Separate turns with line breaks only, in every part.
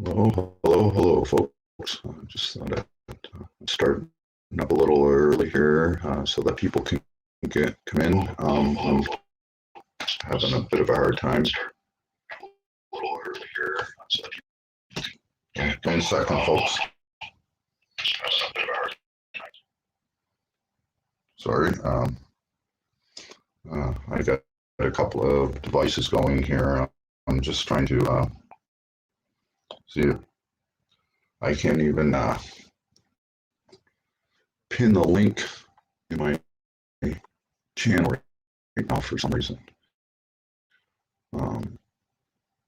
Hello, folks. Just thought I'd start up a little early here so that people can come in. I'm having a bit of a hard time. A little early here. Yeah, 1 second, folks. Sorry. I got a couple of devices going here. I'm just trying to see if I can't even pin the link in my channel right now for some reason.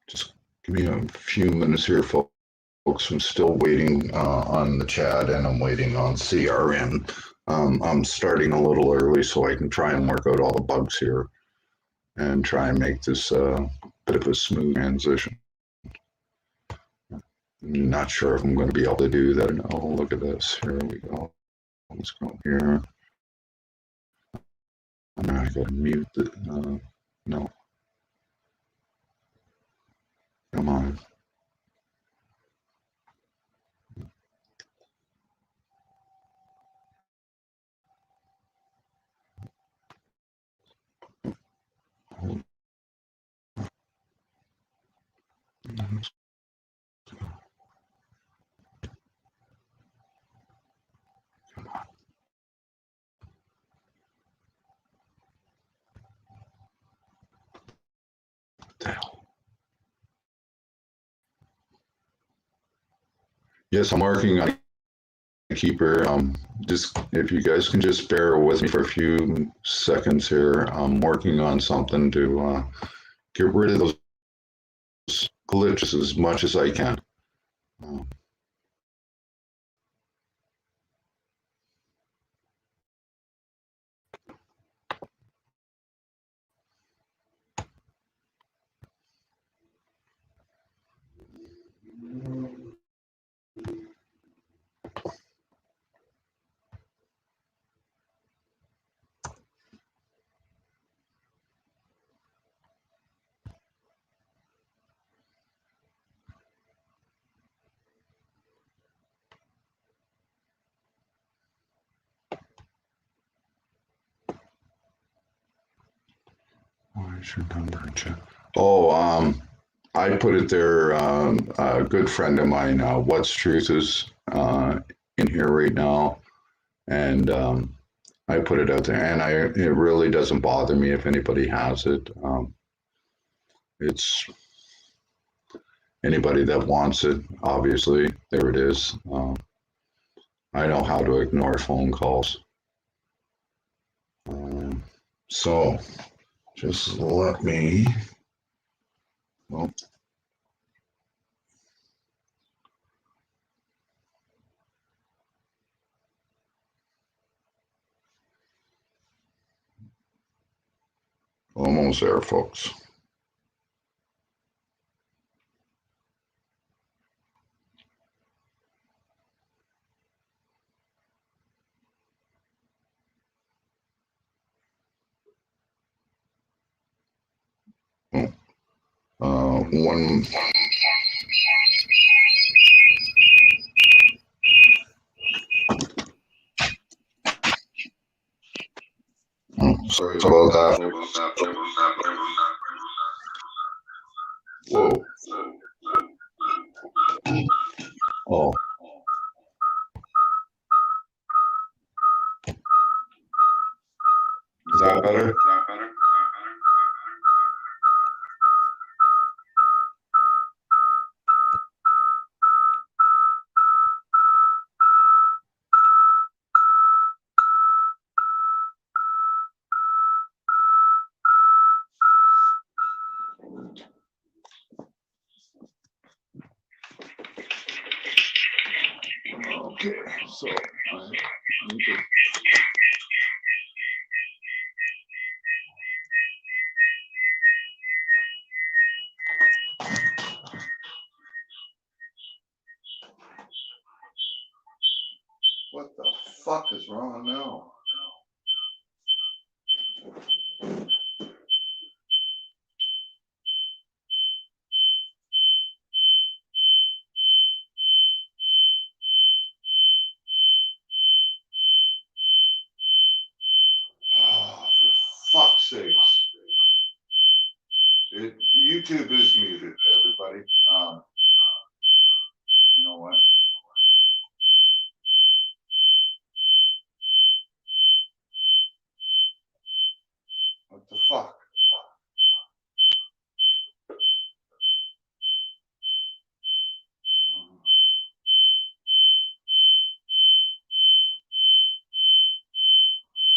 Just give me a few minutes here, folks. I'm still waiting on the chat, and I'm waiting on CRN. I'm starting a little early so I can try and work out all the bugs here and try and make this bit of a smooth transition. I'm not sure if I'm going to be able to do that. No, look at this. Here we go. Let's go here. I'm not going to mute the. No. Come on. Yes, I'm working on a keeper. Just if you guys can just bear with me for a few seconds here, I'm working on something to get rid of those glitches as much as I can. Where's your number, Jeff? Oh, I put it there. A good friend of mine, What's Truth, is in here right now, and I put it out there, and it really doesn't bother me if anybody has it. It's anybody that wants it, obviously. There it is. I know how to ignore phone calls. So just let me. Well, almost there, folks. One. Sorry about that. Whoa. Oh. Is that better? Okay, so I need to. What the fuck is wrong now? sakes. YouTube is muted, everybody. You know what? What the fuck?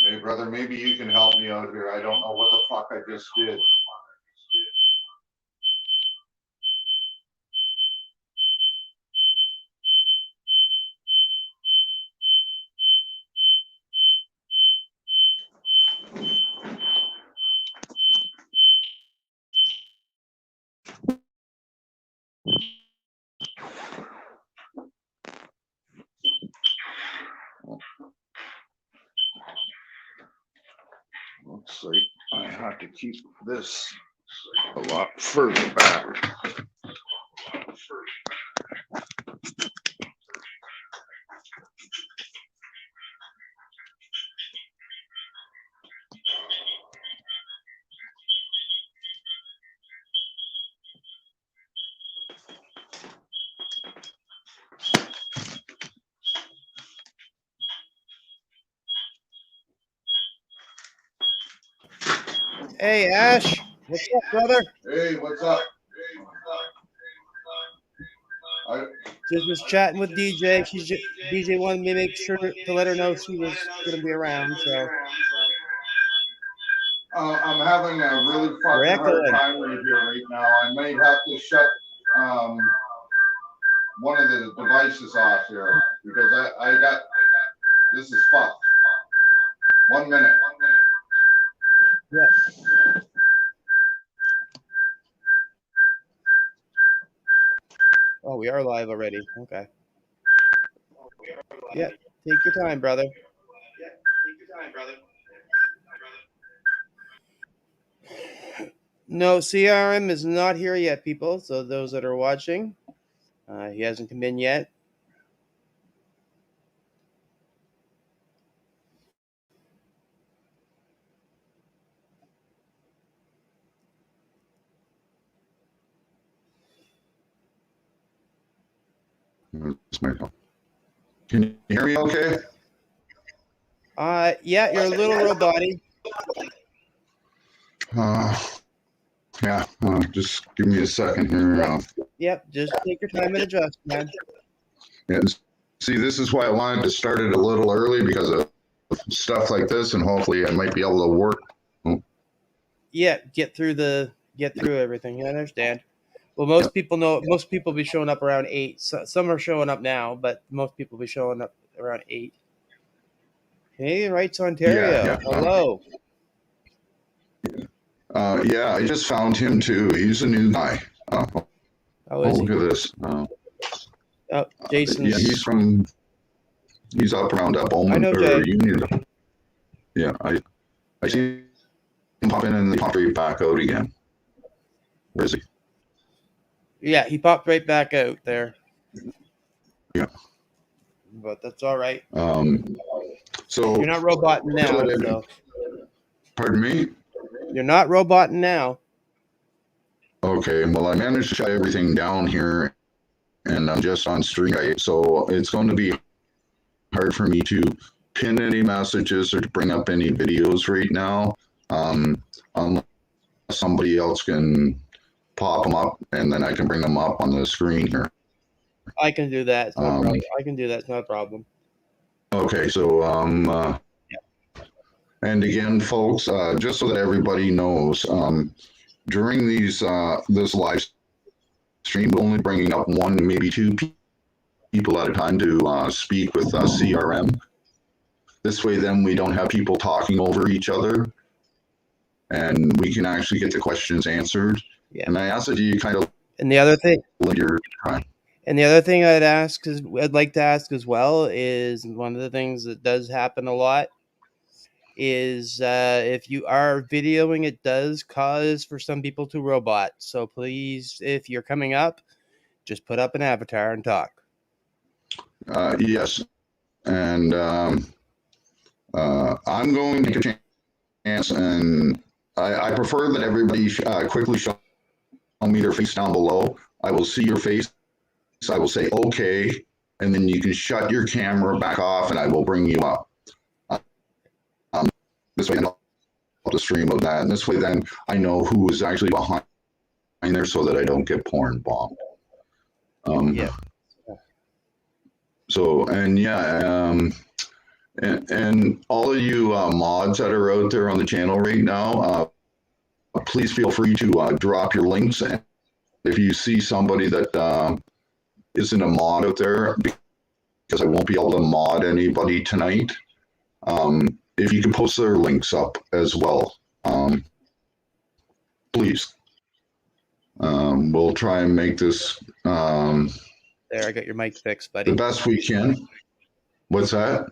Hey, brother, maybe you can help me out here. I don't know what the fuck I just did. Looks like I have to keep this a lot further back.
Hey, Ash. What's up, brother?
Hey, what's up?
Just was chatting with DJ. DJ wanted me to make sure to let her know she was going to be around. So
I'm having a really
you're
fucking hard
echoing.
time right here right now. I may have to shut one of the devices off here because I got this is fucked. 1 minute.
Yeah. Oh, we are live already. Okay. Yeah. Take your time, brother. No, CRM is not here yet, people. So those that are watching, he hasn't come in yet.
Can you hear me okay?
Yeah, you're a little roboty.
Yeah, just give me a second here.
Yep, just take your time and adjust, man.
Yeah, see, this is why I wanted to start it a little early because of stuff like this, and hopefully I might be able to work.
Yeah, get through everything. I understand. Well, most people know. Most people be showing up around 8. So, some are showing up now, but most people be showing up around 8. Hey, Rights Ontario.
Yeah.
Hello.
Yeah, I just found him too. He's a new guy.
How is he?
Look at this.
Oh, Jason's.
Yeah, he's up around Bowman
I know Jay.
Union. Yeah, I see him pop in and then pop right back out again. Where is he?
Yeah, he popped right back out there.
Yeah.
But that's all right.
So
you're not roboting now. So.
Pardon me?
You're not roboting now.
Okay, well, I managed to shut everything down here, and I'm just on stream, so it's going to be hard for me to pin any messages or to bring up any videos right now, unless somebody else can pop them up, and then I can bring them up on the screen here.
I can do that. It's no problem. I can do that. It's not a problem.
Okay, so and again, folks, just so that everybody knows, during this live stream, we're only bringing up one, maybe two people at a time to speak with CRM. This way, then we don't have people talking over each other, and we can actually get the questions answered.
Yeah.
And I ask that you kind of.
And the other thing.
Your time.
And the other thing I'd like to ask as well is one of the things that does happen a lot is if you are videoing, it does cause for some people to robot. So please, if you're coming up, just put up an avatar and talk.
Yes. And I'm going to take a chance and I prefer that everybody quickly show me their face down below. I will see your face. I will say, okay, and then you can shut your camera back off and I will bring you up. This way, I'll the stream of that. And this way, then I know who is actually behind there so that I don't get porn bombed.
Yeah.
So, and yeah, and all of you mods that are out there on the channel right now, please feel free to drop your links. And if you see somebody that isn't a mod out there, because I won't be able to mod anybody tonight, if you can post their links up as well, please. We'll try and make this
There, I got your mic fixed, buddy.
the best we can. What's that?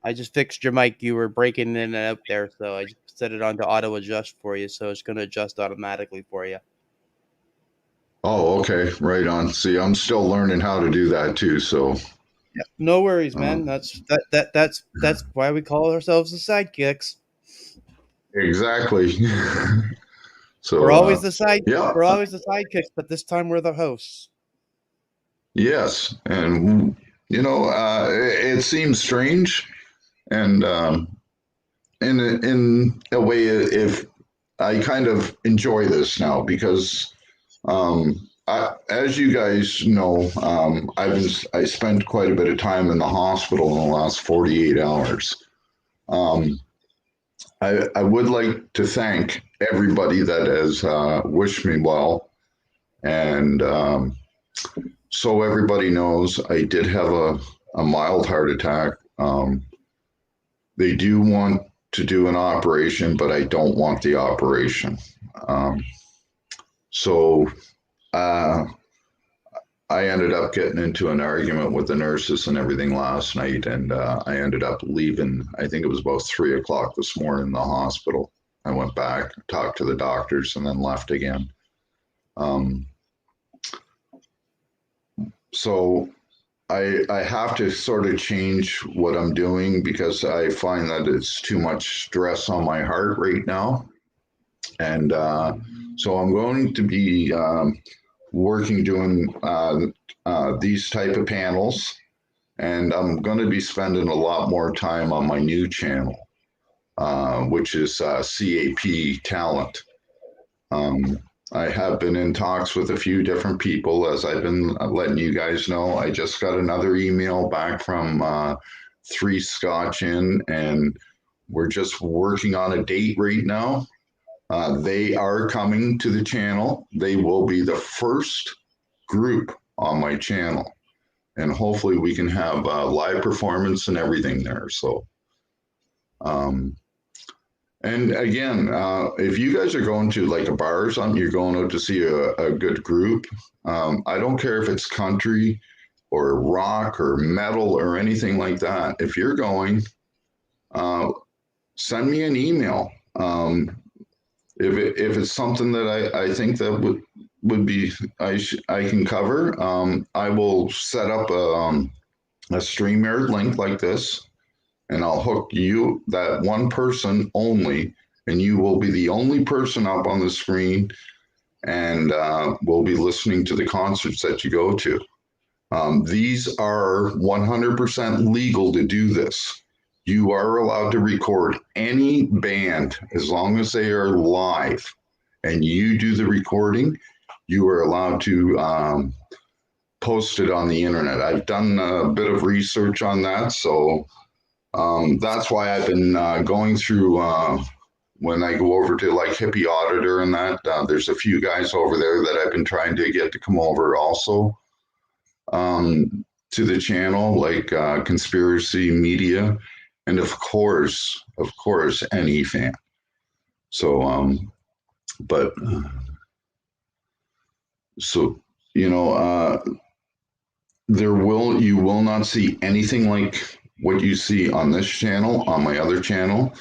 I just fixed your mic. You were breaking in and out there, so I just set it on to auto adjust for you, so it's going to adjust automatically for you.
Oh, okay, right on. See, I'm still learning how to do that too. So,
Yeah, no worries, man. That's why we call ourselves the sidekicks.
exactly. So
We're always the side.
yeah.
We're always the sidekicks, but this time we're the hosts.
Yes, and you know, it seems strange, and in a way, if I kind of enjoy this now because, as you guys know, I spent quite a bit of time in the hospital in the last 48 hours. I would like to thank everybody that has wished me well, and so everybody knows, I did have a mild heart attack. They do want to do an operation, but I don't want the operation. So I ended up getting into an argument with the nurses and everything last night, and I ended up leaving. I think it was about 3 o'clock this morning in the hospital. I went back, talked to the doctors, and then left again. So I have to sort of change what I'm doing because I find that it's too much stress on my heart right now. And so I'm going to be working doing these type of panels, and I'm going to be spending a lot more time on my new channel, which is CAP Talent. I have been in talks with a few different people, as I've been letting you guys know. I just got another email back from 3 Scotch Inn, and we're just working on a date right now. They are coming to the channel. They will be the first group on my channel, and hopefully we can have live performance and everything there. So, and again, if you guys are going to like a bar or something, you're going out to see a good group. I don't care if it's country or rock or metal or anything like that. If you're going, send me an email. If it's something that I think that would be I can cover, I will set up a StreamYard link like this, and I'll hook you, that one person only, and you will be the only person up on the screen, and we'll be listening to the concerts that you go to. These are 100% legal to do this. You are allowed to record any band as long as they are live, and you do the recording. You are allowed to post it on the internet. I've done a bit of research on that, so that's why I've been going through when I go over to like Hippie Auditor and that. There's a few guys over there that I've been trying to get to come over also to the channel, like Conspiracy Media, and of course, any fan. So, but so you know, you will not see anything like what you see on this channel, on my other channel.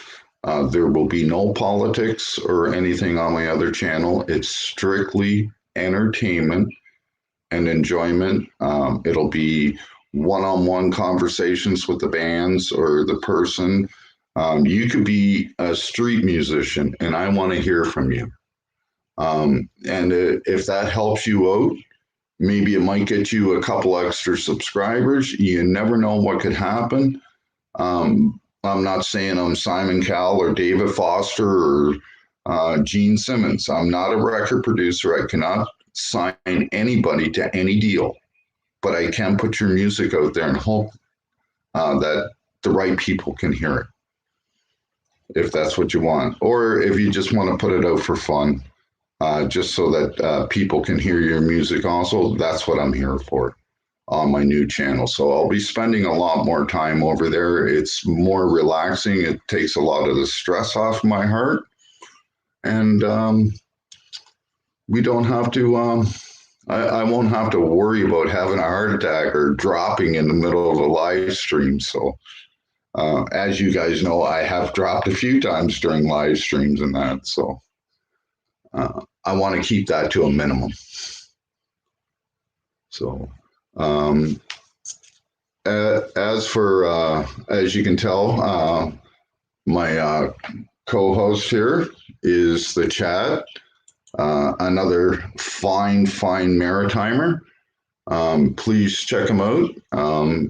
There will be no politics or anything on my other channel. It's strictly entertainment and enjoyment. It'll be one-on-one conversations with the bands or the person. You could be a street musician, and I want to hear from you. And if that helps you out, maybe it might get you a couple extra subscribers. You never know what could happen. I'm not saying I'm Simon Cowell or David Foster or Gene Simmons. I'm not a record producer. I cannot sign anybody to any deal, but I can put your music out there and hope that the right people can hear it, if that's what you want. Or if you just want to put it out for fun, just so that people can hear your music also, that's what I'm here for on my new channel. So I'll be spending a lot more time over there. It's more relaxing. It takes a lot of the stress off my heart. And we don't have to, I won't have to worry about having a heart attack or dropping in the middle of a live stream. So as you guys know, I have dropped a few times during live streams and that. So I want to keep that to a minimum. So as for, as you can tell, my co-host here is the Chad, another fine maritimer. Please check him out.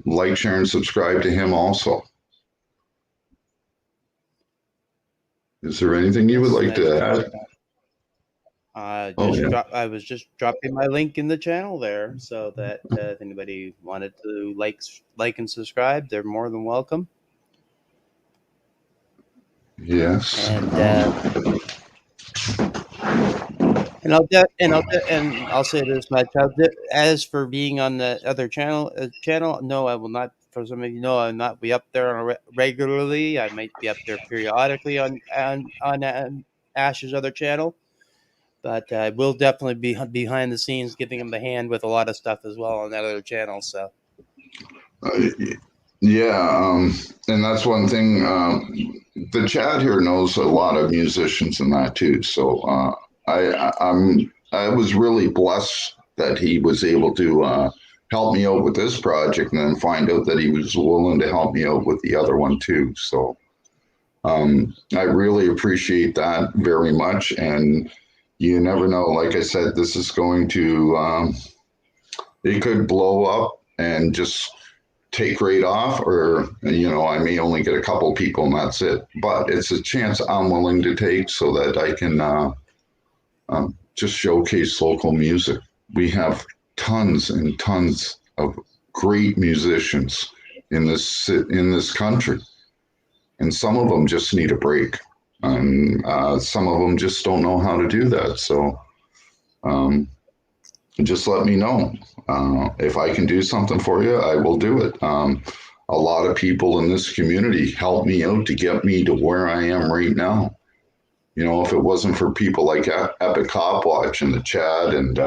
Like, share, and subscribe to him also. Is there anything you would like to add?
I was just dropping my link in the channel there, so that if anybody wanted to like and subscribe, they're more than welcome.
Yes.
And I'll say this much: as for being on the other channel, no, I will not. For some of you know, I'll not be up there regularly. I might be up there periodically on Ash's other channel. But I will definitely be behind the scenes, giving him the hand with a lot of stuff as well on that other channel. So,
yeah, and that's one thing. The Chad here knows a lot of musicians and that too. So I was really blessed that he was able to help me out with this project, and then find out that he was willing to help me out with the other one too. So I really appreciate that very much. And you never know. Like I said, this is going to, it could blow up and just take right off, or, I may only get a couple people and that's it. But it's a chance I'm willing to take so that I can just showcase local music. We have tons and tons of great musicians in this country. And some of them just need a break. And some of them just don't know how to do that. So just let me know. If I can do something for you, I will do it. A lot of people in this community help me out to get me to where I am right now. If it wasn't for people like Epic Cop Watch and the Chad and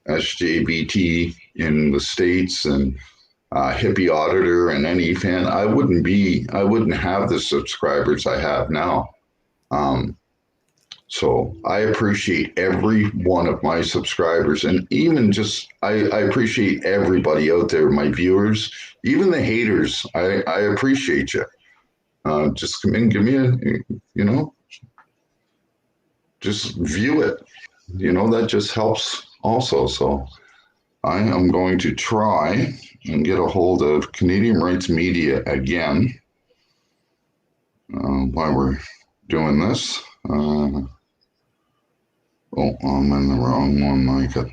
SJBT in the States and Hippie Auditor and any fan, I wouldn't have the subscribers I have now. So I appreciate every one of my subscribers, and even just I appreciate everybody out there, my viewers, even the haters. I appreciate you. Just come in, give me just view it. That just helps also. So I am going to try and get a hold of Canadian Rights Media again while we're doing this. I'm in the wrong one. I got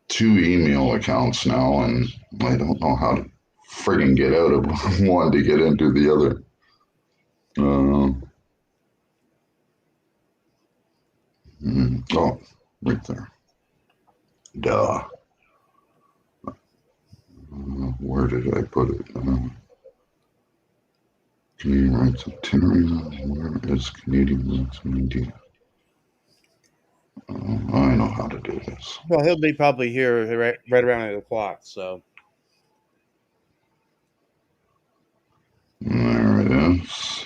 2 email accounts now, and I don't know how to friggin' get out of one to get into the other. Right there. Duh. Where did I put it? Canadian Rights Ontario. Where is Canadian Rights Media? I know how to do this.
well, he'll be probably here right around 8 o'clock. So,
There it is.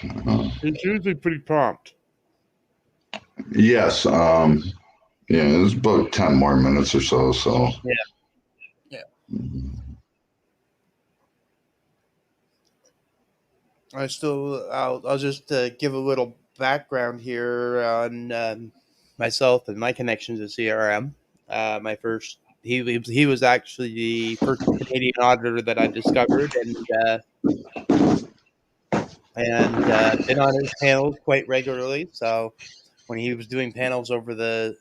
it's usually pretty prompt.
Yes. Yeah, it's about 10 more minutes or so. So.
Yeah. 。 Yeah. 。
Yeah. 。
Yeah. I'll just give a little background here on myself and my connections to CRM. My first, he was actually the first Canadian auditor that I discovered, and been on his panels quite regularly. So when he was doing panels over the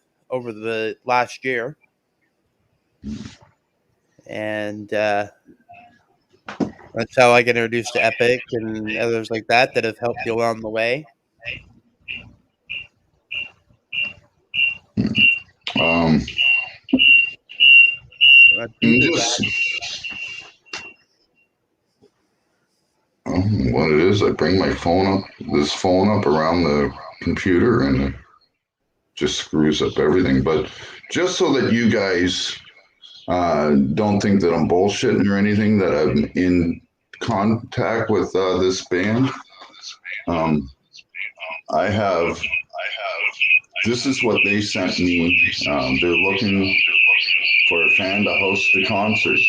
last year, and that's how I got introduced to Epic and others like that have helped you along the way.
Um,
Due
and
to
just
that,
what it is, I bring my this phone up around the computer, and it just screws up everything. But just so that you guys don't think that I'm bullshitting or anything, that I'm in contact with this band. Um, I have. This is what they sent me. They're looking for a fan to host a concert.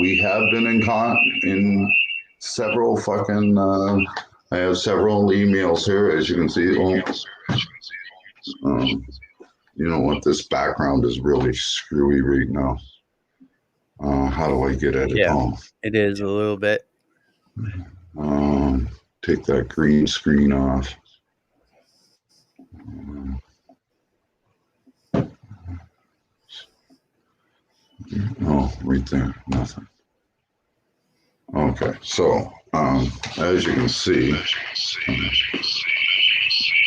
We have been in several fucking. I have several emails here, as you can see. Um, you know what? This background is really screwy right now. How do I get at it?
yeah,
Oh,
it is a little bit.
take that green screen off. Oh, right there, nothing. Okay, so as you can see,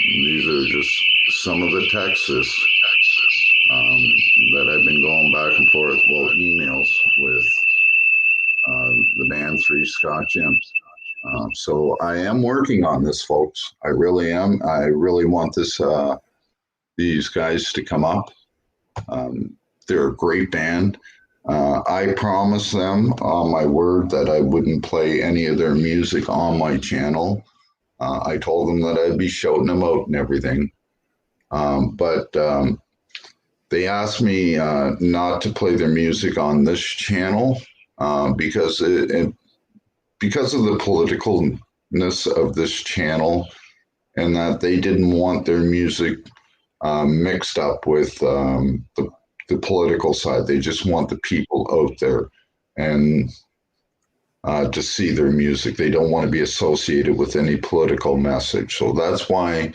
these are just some of the texts that I've been going back and forth, well, emails with the band Three Scott Jim. So I am working on this, folks. I really am. I really want these guys to come up. They're a great band. I promised them on my word that I wouldn't play any of their music on my channel. I told them that I'd be shouting them out and everything. But they asked me not to play their music on this channel because because of the politicalness of this channel, and that they didn't want their music mixed up with the political side. They just want the people out there and to see their music. They don't want to be associated with any political message. So that's why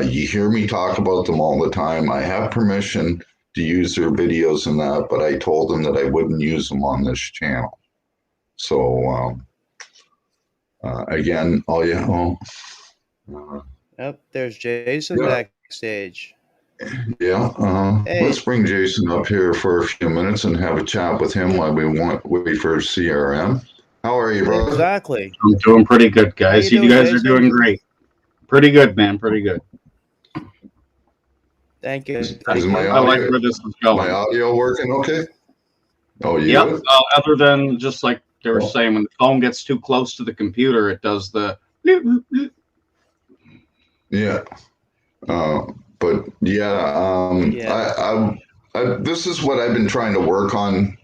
you hear me talk about them all the time. I have permission to use their videos and that, but I told them that I wouldn't use them on this channel. So again, all you know.
Yep, there's Jason backstage.
Yeah,
Hey.
let's bring Jason up here for a few minutes and have a chat with him while we wait for CRM. How are you, brother?
Exactly.
I'm doing pretty good, guys. You guys are doing great. Pretty good, man. Pretty good.
Thank you.
Is my audio,
I like where this is going.
My audio working okay? Oh, you?
Yep. Other than just like they were saying, when the phone gets too close to the computer, it does the.
Yeah. But yeah,
yeah.
This is what I've been trying to work on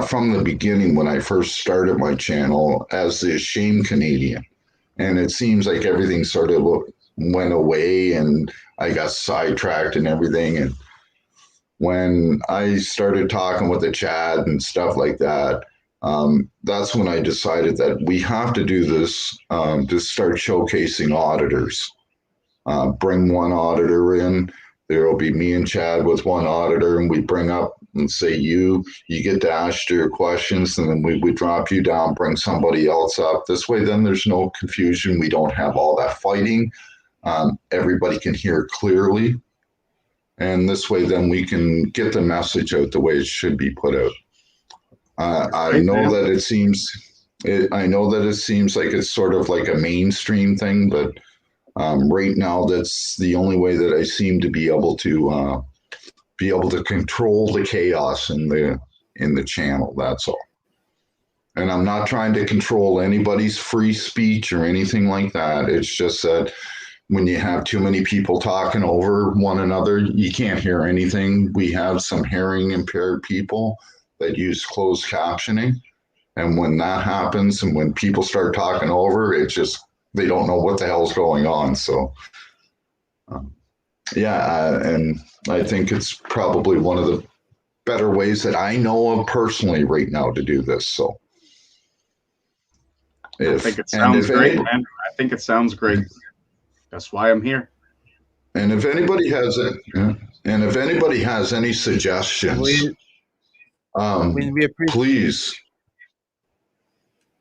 from the beginning when I first started my channel as the Shame Canadian. And it seems like everything sort of went away and I got sidetracked and everything. And when I started talking with the chat and stuff like that, that's when I decided that we have to do this to start showcasing auditors. Bring one auditor in. There will be me and Chad with one auditor, and we bring up and say you get to ask your questions, and then we drop you down, bring somebody else up. This way, then there's no confusion. We don't have all that fighting. Everybody can hear clearly. And this way, then we can get the message out the way it should be put out. I know that it seems like it's sort of like a mainstream thing, but right now, that's the only way that I seem to be able to control the chaos in the channel. That's all. And I'm not trying to control anybody's free speech or anything like that. It's just that when you have too many people talking over one another, you can't hear anything. We have some hearing impaired people that use closed captioning. And when that happens and when people start talking over, it's just, they don't know what the hell's going on. So, and I think it's probably one of the better ways that I know of personally right now to do this. So,
I think it sounds great, man. I think it sounds great. That's why I'm here.
And if anybody has it, and if anybody has any suggestions,
we appreciate.
please,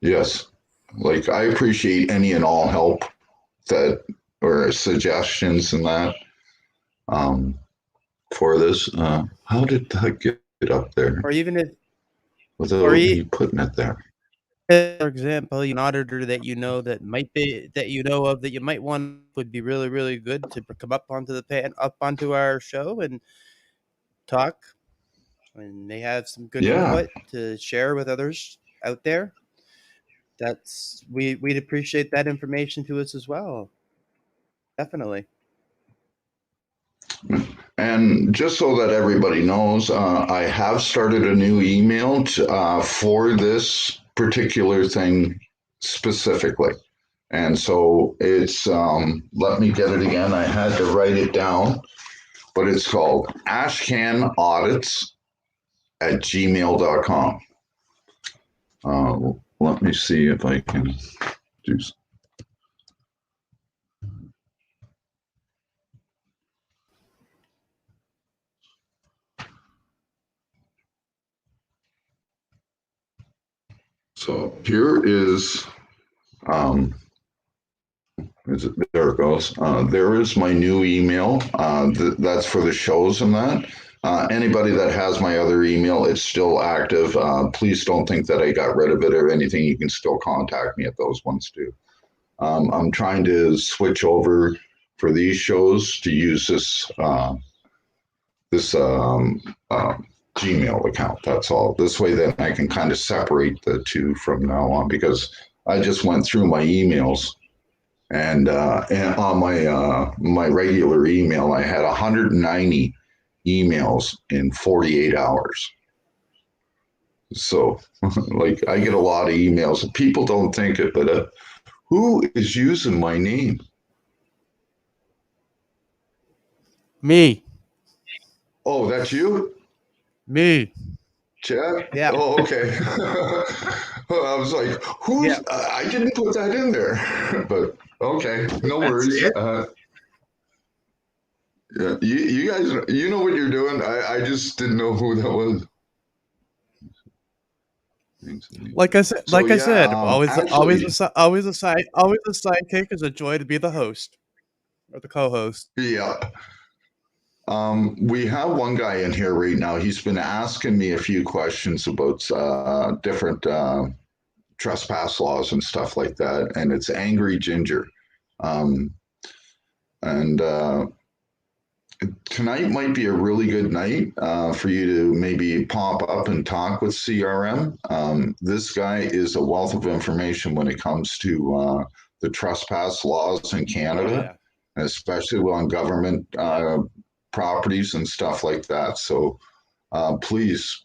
yes, like I appreciate any and all help that or suggestions and that for this. How did that get up there?
Or even if,
without me putting it there.
for example, an auditor that you know that might be that you know of that you might want would be really, really good to come up onto our show and talk, and they have some good input to share with others out there. We'd appreciate that information to us as well. Definitely.
And just so that everybody knows, I have started a new email for this particular thing specifically. And so it's, let me get it again. I had to write it down, but it's called ashcanaudits@gmail.com. Let me see if I can do. So here is, there it goes. There is my new email. That's for the shows and that. Anybody that has my other email, it's still active. Please don't think that I got rid of it or anything. You can still contact me at those ones too. I'm trying to switch over for these shows to use this Gmail account. That's all. This way, then I can kind of separate the two from now on, because I just went through my emails, and on my regular email, I had 190 emails in 48 hours. So, like, I get a lot of emails, and people don't think it, but who is using my name?
Me.
Oh, that's you?
Me.
Chad?
Yeah.
Oh, okay. I was like, who's?
Yeah.
I didn't put that in there, but okay, no worries. Yeah, you guys, you know what you're doing. I just didn't know who that was.
Like I said, always a sidekick is a joy to be the host or the co-host.
Yeah. We have one guy in here right now. He's been asking me a few questions about different trespass laws and stuff like that, and it's Angry Ginger. And tonight might be a really good night for you to maybe pop up and talk with CRM. This guy is a wealth of information when it comes to the trespass laws in Canada, especially on government properties and stuff like that. So please,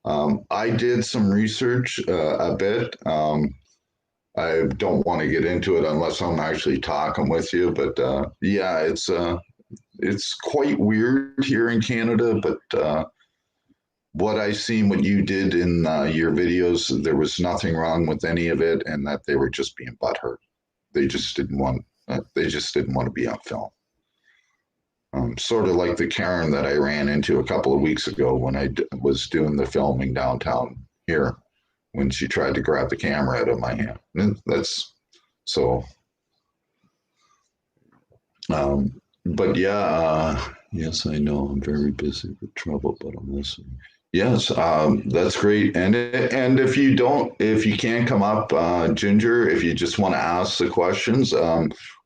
I did some research a bit. I don't want to get into it unless I'm actually talking with you, but yeah, it's quite weird here in Canada, but what I seen, what you did in your videos, there was nothing wrong with any of it, and that they were just being butthurt. They just didn't want to be on film. Sort of like the Karen that I ran into a couple of weeks ago when I was doing the filming downtown here, when she tried to grab the camera out of my hand. And that's so. But yeah, yes, I know I'm very busy with trouble, but I'm listening. Yes, that's great. And if you can't come up, Ginger, if you just want to ask the questions,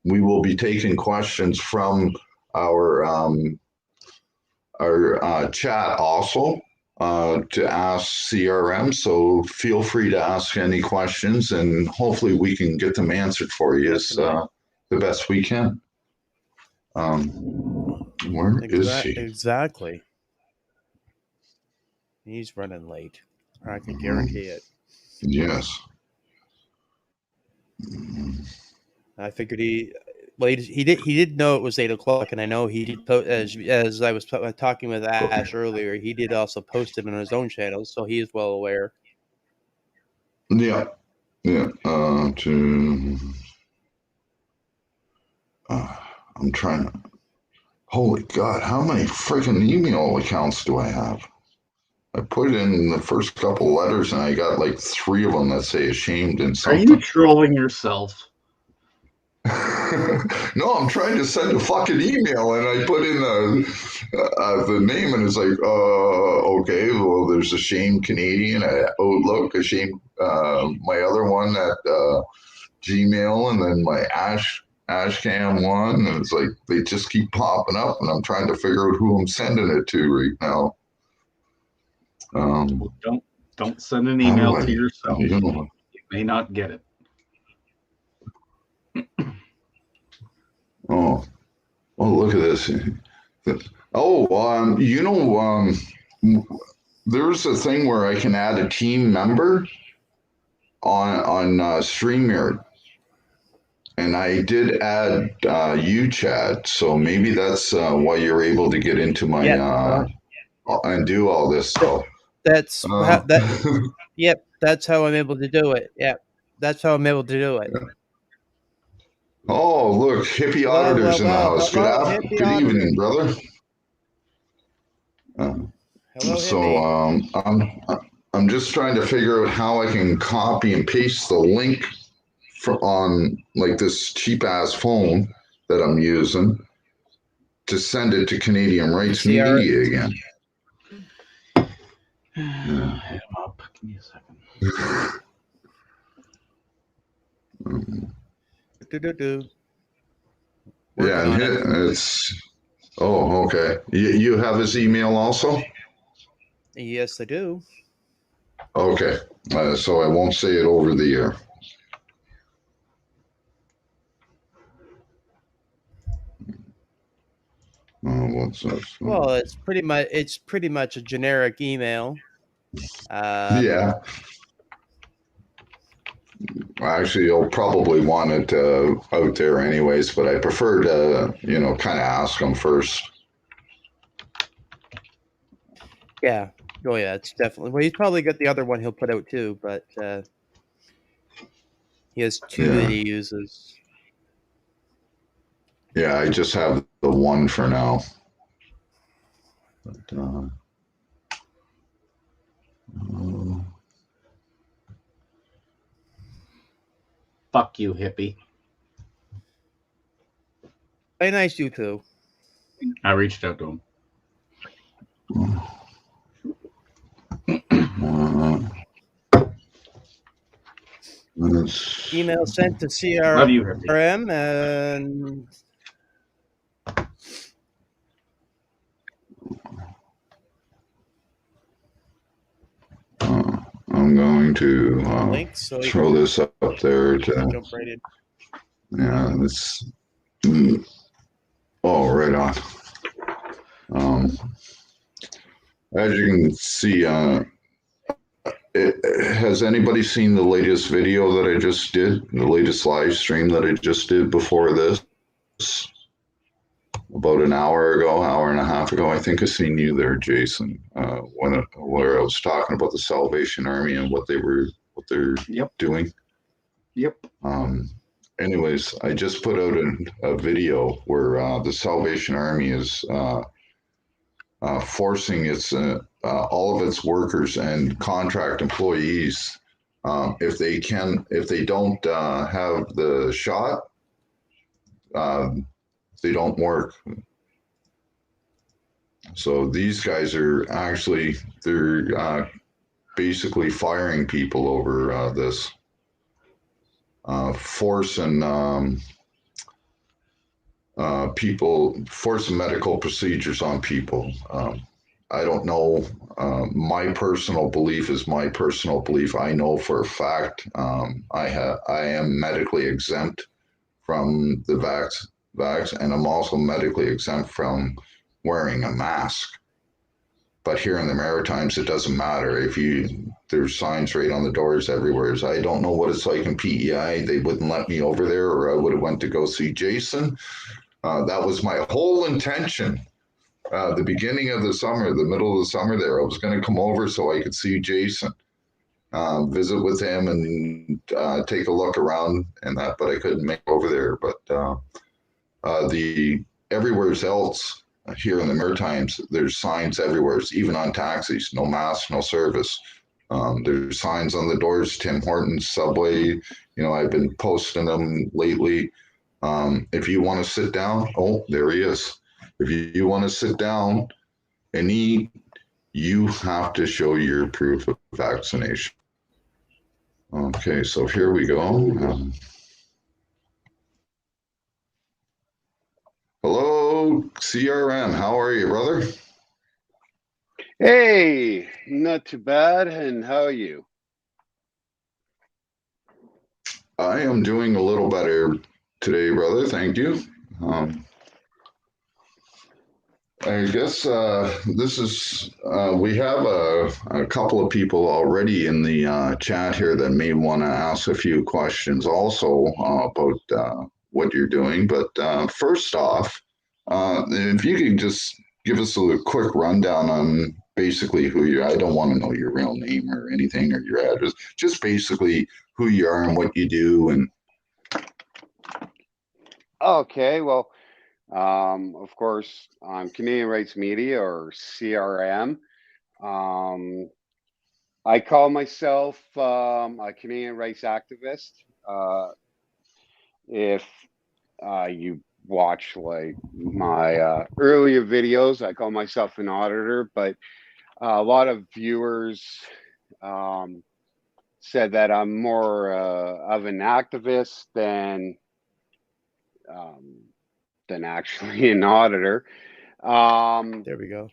we will be taking questions from our chat also to ask CRM. So feel free to ask any questions, and hopefully we can get them answered for you as the best we can. Where is he?
Exactly. He's running late. I can guarantee it.
Yes.
I figured he did know it was 8 o'clock, and I know he did as I was talking with Ash earlier. He did also post it on his own channel, so he is well aware.
Yeah. Yeah. I'm trying to. Holy God, how many freaking email accounts do I have? I put in the first couple letters and I got like 3 of them that say ashamed and
Are
something.
you trolling yourself?
No, I'm trying to send a fucking email and I put in the name and it's like, okay, well, there's ashamed Canadian at Outlook, ashamed, my other one at Gmail, and then my Ashcam one. And it's like, they just keep popping up and I'm trying to figure out who I'm sending it to right now.
Don't send an email to yourself.
You
may not get it.
Oh, look at this. Oh, there's a thing where I can add a team member on StreamYard. And I did add you, Chad. So maybe that's why you're able to get into my and do all this stuff.
That's Yep, that's how I'm able to do it. Yep, that's how I'm able to do it.
Yeah. Oh, look, hippie auditors in the house. Good evening, brother.
Hello,
so I'm just trying to figure out how I can copy and paste the link on like this cheap ass phone that I'm using to send it to Canadian Rights Media again.
Hit him up. Give me a
second.
Yeah, and it's. Oh, okay. You have his email also?
Yes, I do.
Okay, so I won't say it over the air. What's this?
Well, it's pretty much a generic email.
Yeah. Actually, you'll probably want it out there anyways, but I prefer to, kind of ask them first.
Yeah. Oh, yeah, it's definitely. Well, he's probably got the other one he'll put out too, but he has 2 that he uses.
Yeah, I just have the one for now. But,
fuck you, hippie.
Very nice, you too.
I reached out to him.
Email sent to CRM.
Love you, hippie.
And
I'm going to throw this up there to
jump right in.
Yeah, it's right on. As you can see, has anybody seen the latest video that I just did? The latest live stream that I just did before this? About an hour ago, hour and a half ago. I think I seen you there, Jason, where I was talking about the Salvation Army and what they're doing.
Yep.
Anyways, I just put out a video where the Salvation Army is forcing its all of its workers and contract employees, if they don't have the shot, they don't work. So these guys are they're basically firing people over this, forcing medical procedures on people. I don't know. My personal belief is my personal belief. I know for a fact I am medically exempt from the vax, and I'm also medically exempt from wearing a mask. But here in the Maritimes, it doesn't matter. There's signs right on the doors everywhere. So I don't know what it's like in PEI. They wouldn't let me over there, or I would have went to go see Jason. That was my whole intention. The beginning of the summer, the middle of the summer there, I was going to come over so I could see Jason, visit with him and take a look around and that, but I couldn't make over there. But the everywhere else here in the Maritimes, there's signs everywhere, even on taxis, no mask, no service. There's signs on the doors, Tim Hortons, Subway. You know, I've been posting them lately. If you want to sit down, oh, there he is. If you want to sit down and eat, you have to show your proof of vaccination. Okay, so here we go. Hello, CRM. How are you, brother?
Hey, not too bad. And how are you?
I am doing a little better today, brother. Thank you. I guess this is, we have a couple of people already in the chat here that may want to ask a few questions also about what you're doing. But first off, if you could just give us a quick rundown on basically who you are. I don't want to know your real name or anything or your address, just basically who you are and what you do. And
Okay, well, of course, I'm Canadian Rights Media, or CRM. I call myself a Canadian rights activist. If you watch like my earlier videos, I call myself an auditor, but a lot of viewers said that I'm more of an activist than actually an auditor.
There we go.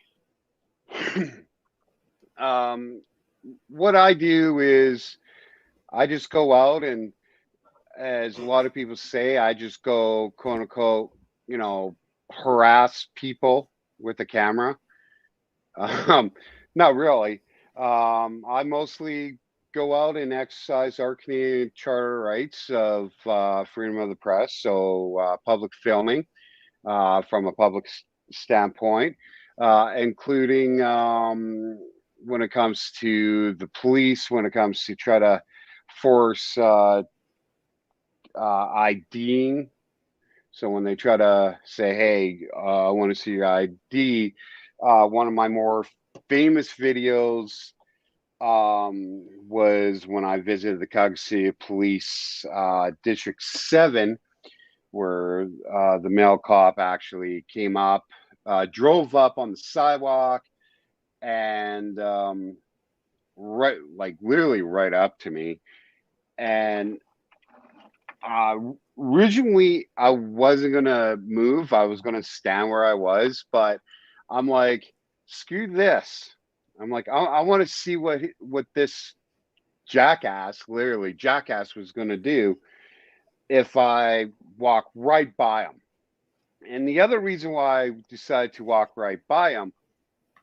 What I do is I just go out and, as a lot of people say, I just go, quote unquote, harass people with a camera. Not really. I mostly go out and exercise our Canadian Charter rights of freedom of the press, so public filming from a public standpoint, including when it comes to the police, when it comes to try to force IDing. So when they try to say, hey, I want to see your ID, one of my more famous videos was when I visited the Kickz City Police District 7, where the male cop actually came up, drove up on the sidewalk, and literally right up to me. And originally I wasn't gonna move. I was gonna stand where I was, but I'm like, screw this. I'm like, I want to see what this jackass was gonna do if I walk right by him. And the other reason why I decided to walk right by him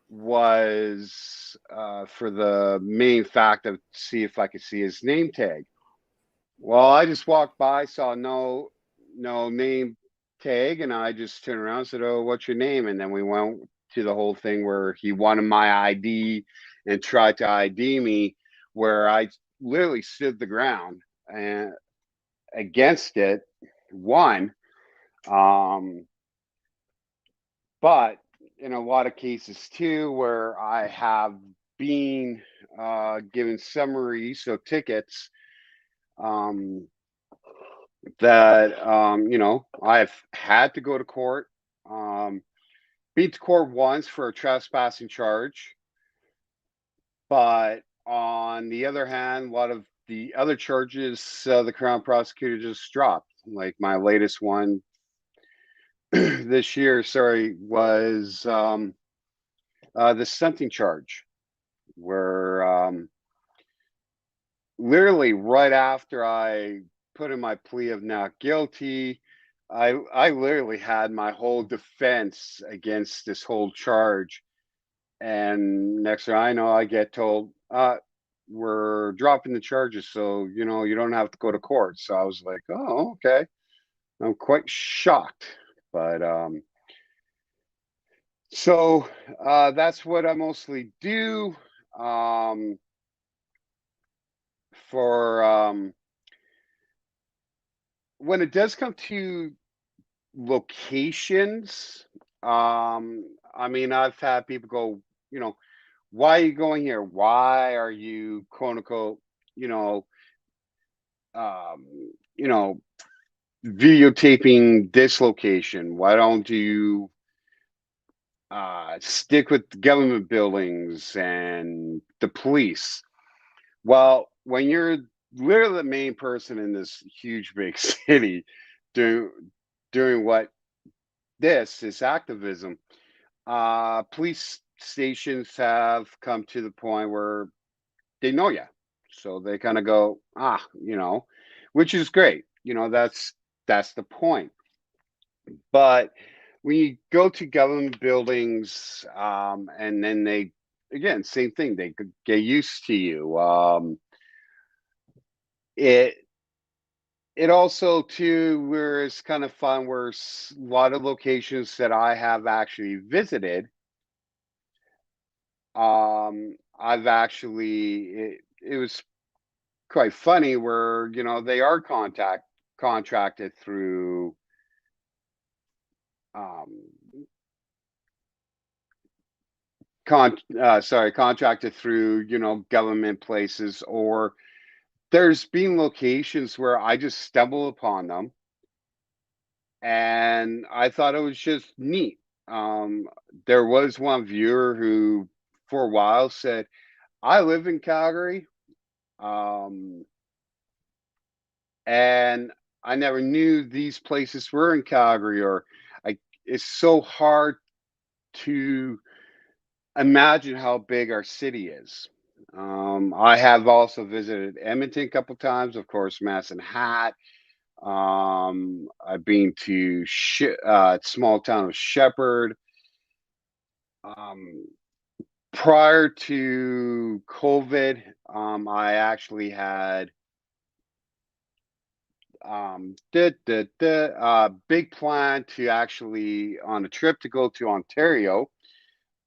was for the main fact of see if I could see his name tag. Well, I just walked by, saw no name tag, and I just turned around and said, "Oh, what's your name?" And then we went to the whole thing where he wanted my ID and tried to ID me, where I literally stood the ground and against it, won. But in a lot of cases too, where I have been given summary ESO tickets, that I've had to go to court. Been to court once for a trespassing charge, but on the other hand, a lot of the other charges the Crown prosecutor just dropped. Like my latest one this year, was the stunting charge, where literally right after I put in my plea of not guilty, I literally had my whole defense against this whole charge And next thing I know, I get told, we're dropping the charges, so you know you don't have to go to court. So I was like, oh, okay. I'm quite shocked, but so that's what I mostly do. Um, for when it does come to locations, I mean, I've had people go, you know, why are you going here? Why are you quote unquote, you know, um, you know, videotaping this location? Why don't you stick with government buildings and the police? Well, when you're literally the main person in this huge big city doing doing what this activism, police stations have come to the point where they know you. So they kind of go, you know, which is great. You know, that's the point. But when you go to government buildings, and then they again, same thing, they could get used to you. It it also too where it's kind of fun where a lot of locations that I have actually visited, I've actually it was quite funny where you know they are contracted through um contracted through you know government places, or there's been locations where I just stumble upon them and I thought it was just neat. Um, there was one viewer who, for a while, said, "I live in Calgary, um, and I never knew these places were in Calgary." Or, I, it's so hard to imagine how big our city is. I have also visited Edmonton a couple times, of course, Medicine Hat. I've been to small town of Shepherd. Um, Prior to COVID, I actually had big plan to actually on a trip to go to Ontario.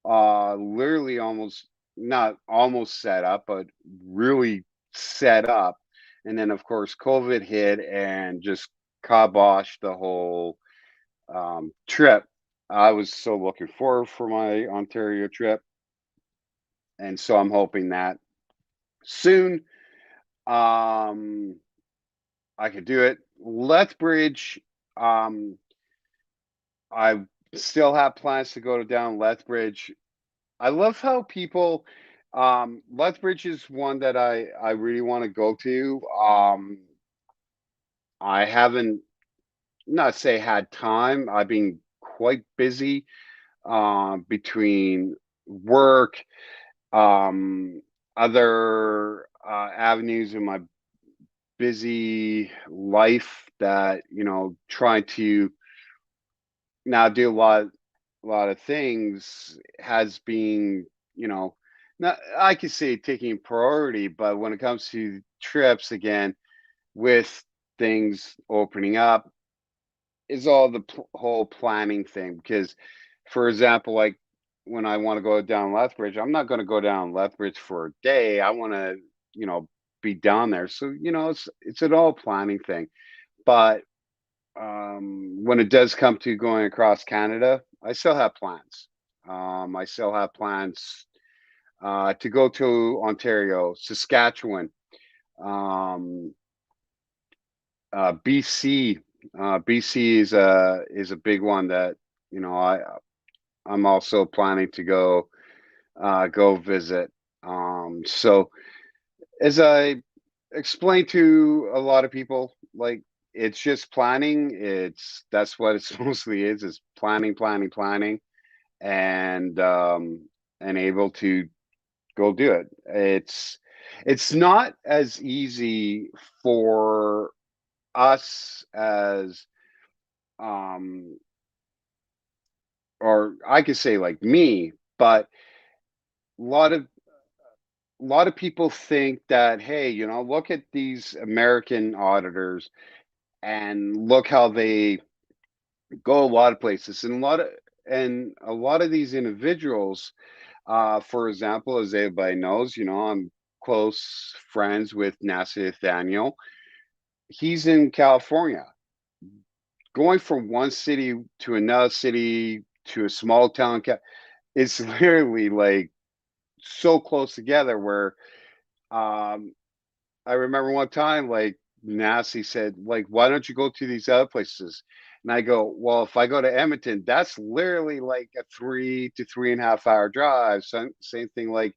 Literally almost not almost set up, but really set up. And then of course COVID hit and just kiboshed the whole trip. I was so looking forward for my Ontario trip, and so I'm hoping that soon I could do it. Lethbridge, um, I still have plans to go to down Lethbridge. I love how people Lethbridge is one that I really want to go to. I haven't not say had time. I've been quite busy between work, um, other avenues in my busy life that you know trying to now do a lot of things has been you know not I could say taking priority, but when it comes to trips again with things opening up is all the whole planning thing. Because for example, like when I want to go down Lethbridge, I'm not going to go down Lethbridge for a day. I want to you know be down there, so you know it's an all planning thing. But when it does come to going across Canada, I still have plans. I still have plans to go to Ontario, Saskatchewan, um, BC. BC is a big one that you know I'm also planning to go visit. So as I explained to a lot of people, like it's just planning. That's what it's mostly is planning, planning, planning, and able to go do it. It's not as easy for us as um or I could say like me, but lot of people think that, hey, you know, look at these American auditors and look how they go a lot of places, and a lot of these individuals, for example, as everybody knows, you know, I'm close friends with Nasser Nathaniel. He's in California. Going from one city to another city to a small town, it's literally like so close together where um I remember one time, like, Nasty said, like, "Why don't you go to these other places?" And I go, "Well, if I go to Edmonton, that's literally like a 3 to 3.5 hour drive." So, same thing, like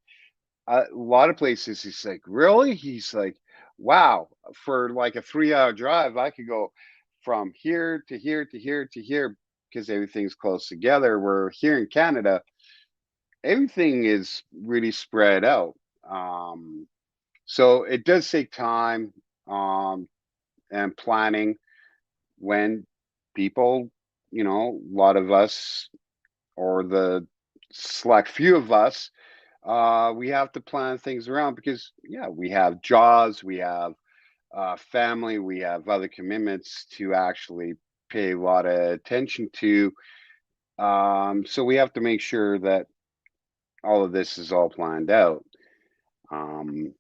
a lot of places. He's like, "Really?" He's like, "Wow, for like a 3 hour drive, I could go from here to here to here to here because everything's close together." Where here in Canada, everything is really spread out. So it does take time and planning when people, you know, a lot of us or the select few of us, we have to plan things around because, yeah, we have jobs, we have family, we have other commitments to actually pay a lot of attention to. So we have to make sure that all of this is all planned out. Um,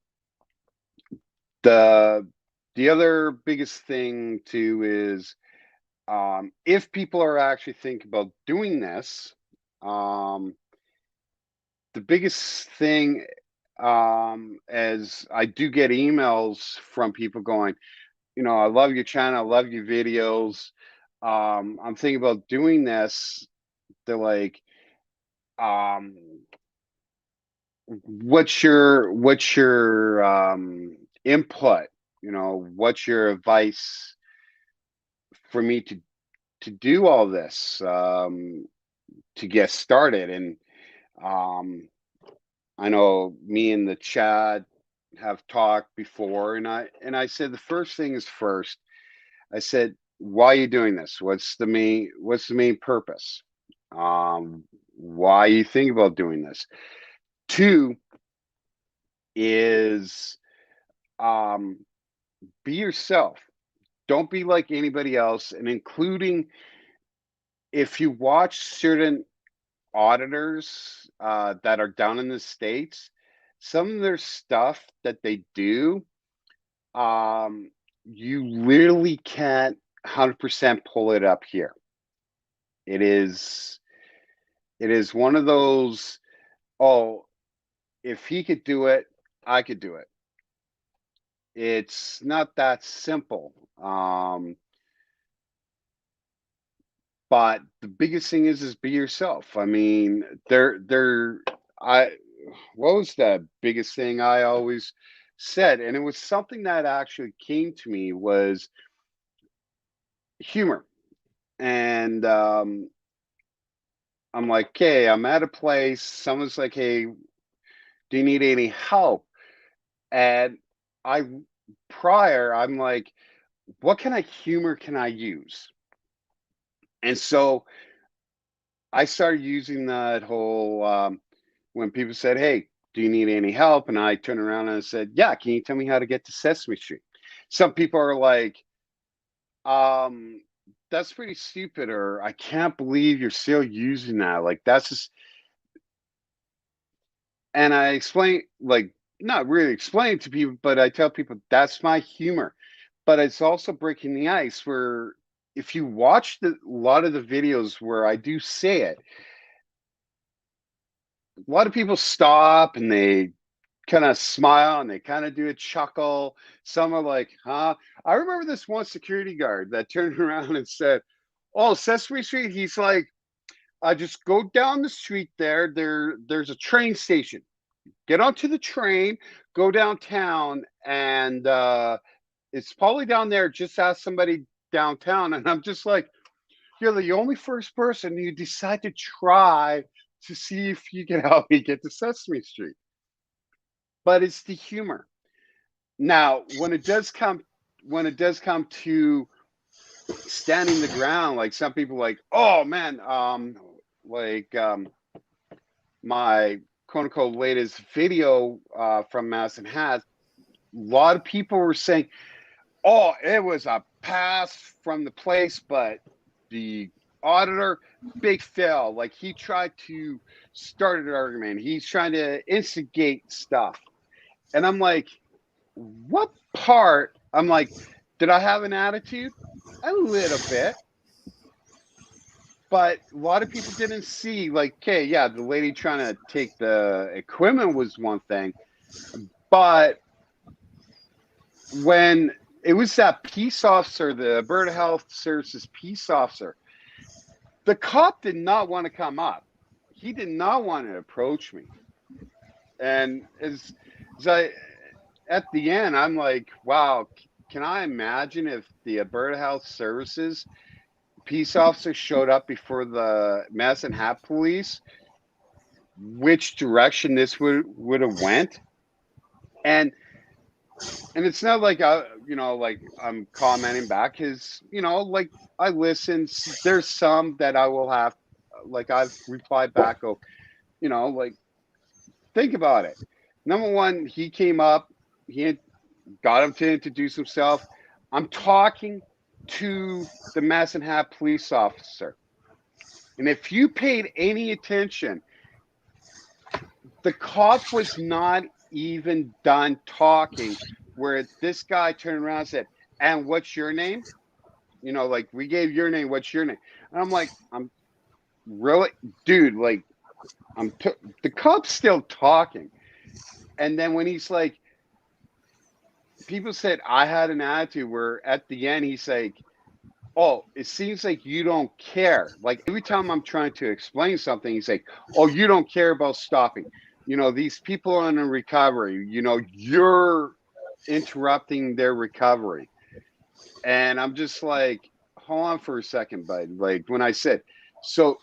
the other biggest thing too is if people are actually thinking about doing this, um, the biggest thing, as I do get emails from people going, you know, I love your channel, I love your videos. I'm thinking about doing this. They're like, um, what's your input? You know, what's your advice for me to do all this to get started? And um, I know me and the Chad have talked before, and I said the first thing is first. I said, why are you doing this? What's the main purpose? Why you think about doing this? Two is um, be yourself. Don't be like anybody else, and including if you watch certain auditors that are down in the States, some of their stuff that they do, um, you literally can't 100% pull it up here. It is one of those, oh, if he could do it, I could do it. It's not that simple. But the biggest thing is be yourself. I mean, I what was the biggest thing I always said, and it was something that actually came to me, was humor. And I'm like, okay, I'm at a place, someone's like, hey, do you need any help? And I I'm like, what kind of humor can I use? And so I started using that whole when people said, "Hey, do you need any help?" and I turned around and I said, "Yeah, can you tell me how to get to Sesame Street?" Some people are like, um, "That's pretty stupid," or "I can't believe you're still using that." Like that's just, and I explain, like, not really explain to people, but I tell people that's my humor. But it's also breaking the ice where if you watch a lot of the videos where I do say it, a lot of people stop and they kind of smile and they kind of do a chuckle. Some are like, huh? I remember this one security guard that turned around and said, "Oh, Sesame Street." He's like, "I just go down the street there. There's a train station. Get onto the train, go downtown, and it's probably down there. Just ask somebody downtown." And I'm just like, "You're the only first person who decide to try to see if you can help me get to Sesame Street." But it's the humor. Now, when it does come to standing the ground, like some people like, oh man, like my quote unquote latest video from Madison has, a lot of people were saying, oh, it was a pass from the place, but the auditor, big fail. Like, he tried to start an argument. He's trying to instigate stuff. And I'm like, what part? I'm like, did I have an attitude? A little bit. But a lot of people didn't see, like, okay, yeah, the lady trying to take the equipment was one thing. But when it was that peace officer, the Alberta Health Services peace officer, the cop did not want to come up. He did not want to approach me. And as I, at the end, I'm like, wow, can I imagine if the Alberta Health Services peace officer showed up before the Medicine Hat police, which direction this would have went? And it's not like like I'm commenting back, because like I listen. There's some that I will have, like I've replied back, go, like, think about it. Number one, he came up, he got him to introduce himself. I'm talking to the Medicine Hat police officer, and if you paid any attention, the cop was not even done talking, where this guy turned around and said, and what's your name? Like, we gave your name, what's your name? And I'm like, I'm really, dude, like, the cop's still talking. And then when he's like, people said I had an attitude, where at the end he's like, oh, it seems like you don't care. Like, every time I'm trying to explain something, he's like, oh, you don't care about stopping. These people are in a recovery, you're interrupting their recovery. And I'm just like, hold on for a second, bud. Like, when I said, so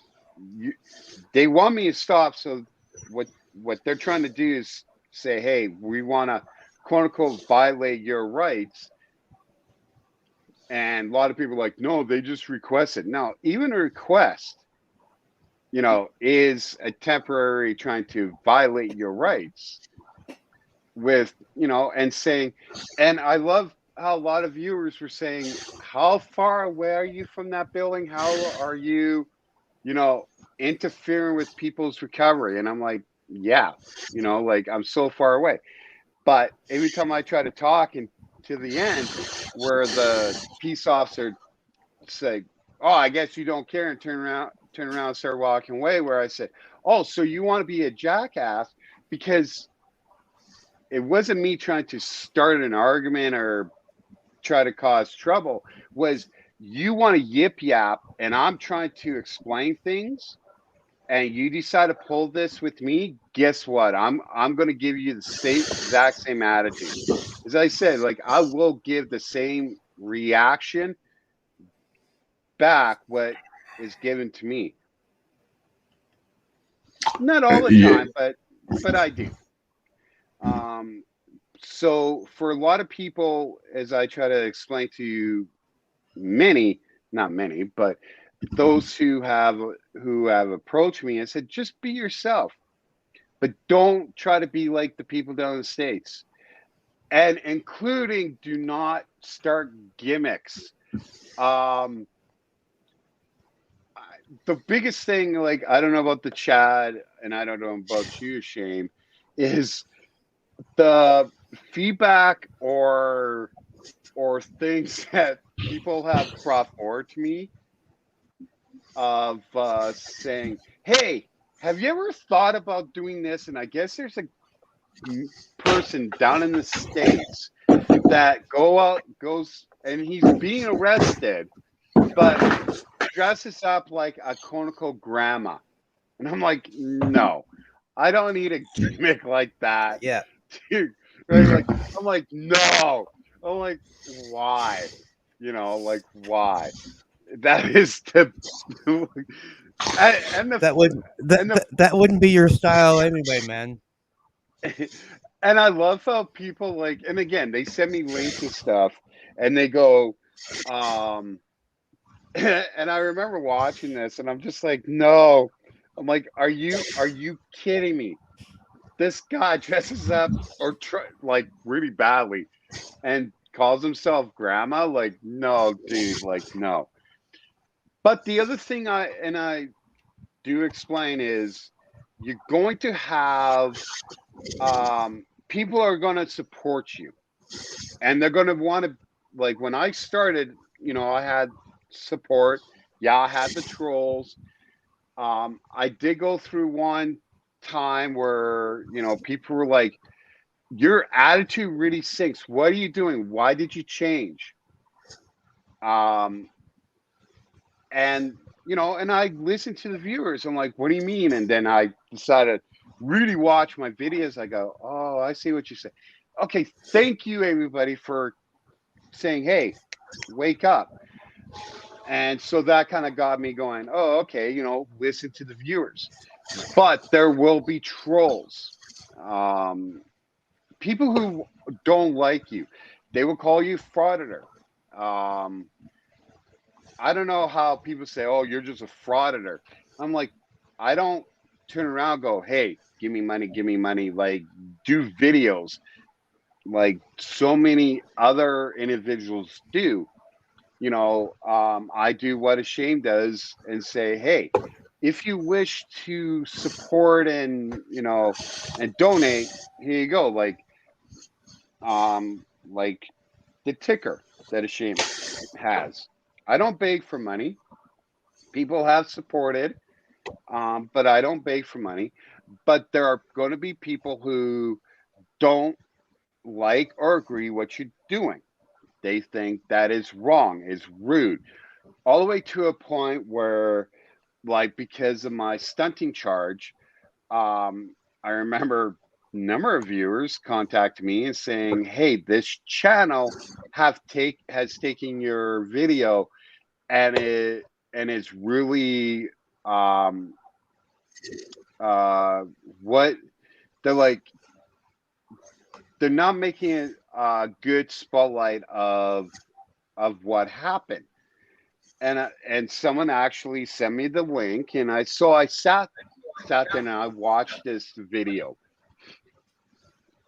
they want me to stop. So what they're trying to do is say, hey, we want to, quote unquote, violate your rights. And a lot of people are like, no, they just requested. No, even a request, is a temporary trying to violate your rights with, and saying, and I love how a lot of viewers were saying, how far away are you from that building? How are you, interfering with people's recovery? And I'm like, yeah, like, I'm so far away. But every time I try to talk, and to the end, where the peace officer said, oh, I guess you don't care, and turn around and start walking away, where I said, oh, so you want to be a jackass? Because it wasn't me trying to start an argument or try to cause trouble. Was you want to yip yap, and I'm trying to explain things, and you decide to pull this with me? Guess what? I'm going to give you the exact same attitude. As I said, like, I will give the same reaction back what is given to me. Not all the time, but I do. So for a lot of people, as I try to explain to you, not many, but those who have approached me and said, just be yourself, but don't try to be like the people down in the States, and including, do not start gimmicks. The biggest thing, like, I don't know about the Chad, and I don't know about you, Shane, is the feedback or things that people have brought forward to me of saying, hey, have you ever thought about doing this? And I guess there's a person down in the States that goes and he's being arrested, but dresses up like a conical grandma. And I'm like, no, I don't need a gimmick like that.
Yeah.
Dude, right? Like, I'm like, no. I'm like, why? Like, why? That is the
that wouldn't be your style anyway, man.
And I love how people, like, and again, they send me links and stuff, and they go, and I remember watching this, and I'm just like, no. I'm like, are you kidding me? this guy dresses up or like really badly and calls himself grandma. Like, no, dude, like, no. But the other thing I do explain is you're going to have people are going to support you, and they're going to want to, like, when I started, I had support. Yeah, I had the trolls. I did go through one time where, people were like, your attitude really sinks. What are you doing? Why did you change? And and I listened to the viewers. I'm like, what do you mean? And then I decided to really watch my videos. I go, oh, I see what you say. Okay, thank you everybody for saying, hey, wake up. And so that kind of got me going, oh, okay, listen to the viewers. But there will be trolls. People who don't like you. They will call you frauditor. I don't know how people say, oh, you're just a frauditor. I'm like, I don't turn around and go, hey, give me money, like do videos like so many other individuals do. I do what Ashame does and say, hey, if you wish to support and and donate, here you go. Like the ticker that Ashame has. I don't beg for money. People have supported, but I don't beg for money. But there are going to be people who don't like or agree what you're doing. They think that is wrong, is rude, all the way to a point where, like, because of my stunting charge, I remember a number of viewers contact me and saying, "Hey, this channel has taken your video and it's really what they're like. They're not making a good spotlight of what happened." And someone actually sent me the link, and I sat there and I watched this video,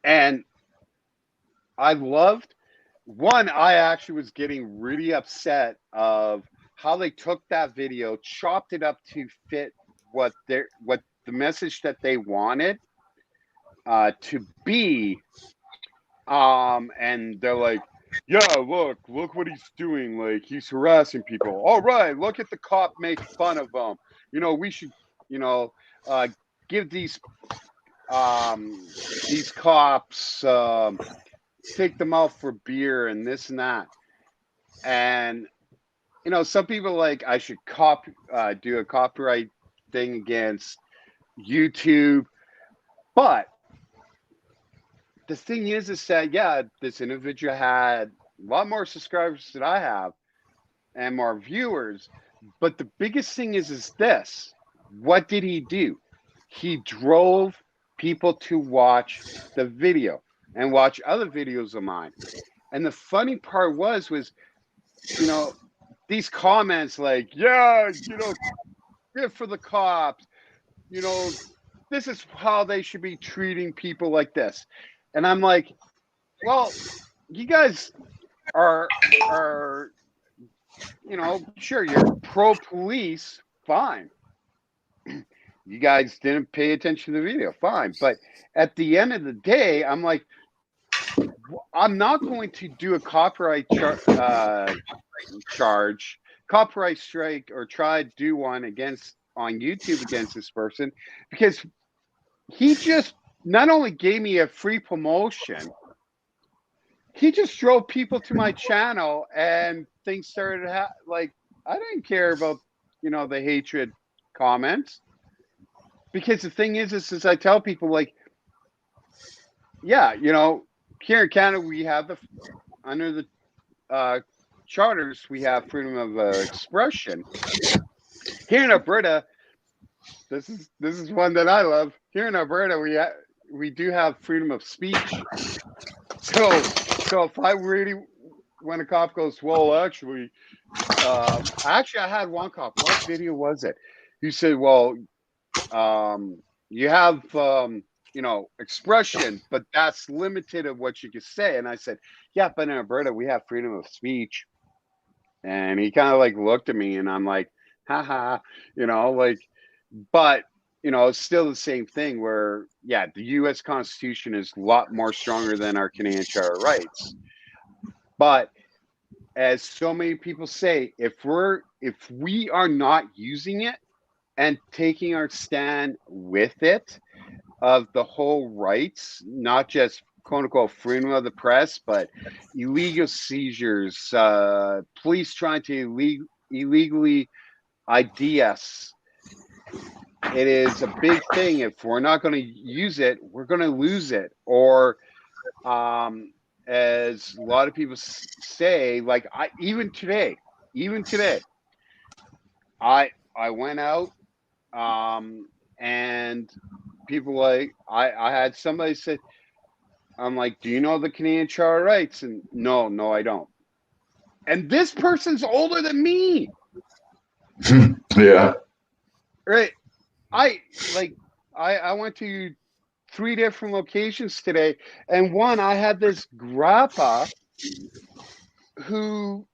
and I loved one. I actually was getting really upset of how they took that video, chopped it up to fit what the message that they wanted to be, and they're like, yeah, look what he's doing. Like, he's harassing people. All right, look at the cop make fun of him. We should, give these cops, take them out for beer and this and that. And, some people like I should do a copyright thing against YouTube. But the thing is that, yeah, this individual had a lot more subscribers than I have and more viewers. But the biggest thing is this. What did he do? He drove people to watch the video and watch other videos of mine. And the funny part was, these comments like, yeah, good for the cops. This is how they should be treating people like this. And I'm like, well, you guys are sure, you're pro police, fine. You guys didn't pay attention to the video, fine. But at the end of the day, I'm like, I'm not going to do a copyright copyright strike, or try to do one on YouTube against this person, because he just not only gave me a free promotion, he just drove people to my channel, and things started like, I didn't care about the hatred comments, because the thing is I tell people, like, yeah, here in Canada we have under the charters, we have freedom of expression. Here in Alberta, this is one that I love. Here in Alberta, we do have freedom of speech. So if I really, when a cop goes, well, actually, I had one cop. What video was it? He said, well, you have expression, but that's limited of what you can say. And I said, yeah, but in Alberta, we have freedom of speech. And he kind of like looked at me and I'm like, haha, like, but, it's still the same thing where, yeah, the US Constitution is a lot more stronger than our Canadian Charter of Rights. But as so many people say, if we are not using it and taking our stand with it, of the whole rights, not just quote unquote freedom of the press, but illegal seizures, police trying to illegally ID us. It is a big thing. If we're not going to use it, we're going to lose it. Or, as a lot of people say, like even today, I went out, and people like I had somebody say, I'm like, do you know the Canadian Charter of Rights? And no, I don't. And this person's older than me.
Yeah.
Right. I went to 3 different locations today, and one I had this grandpa who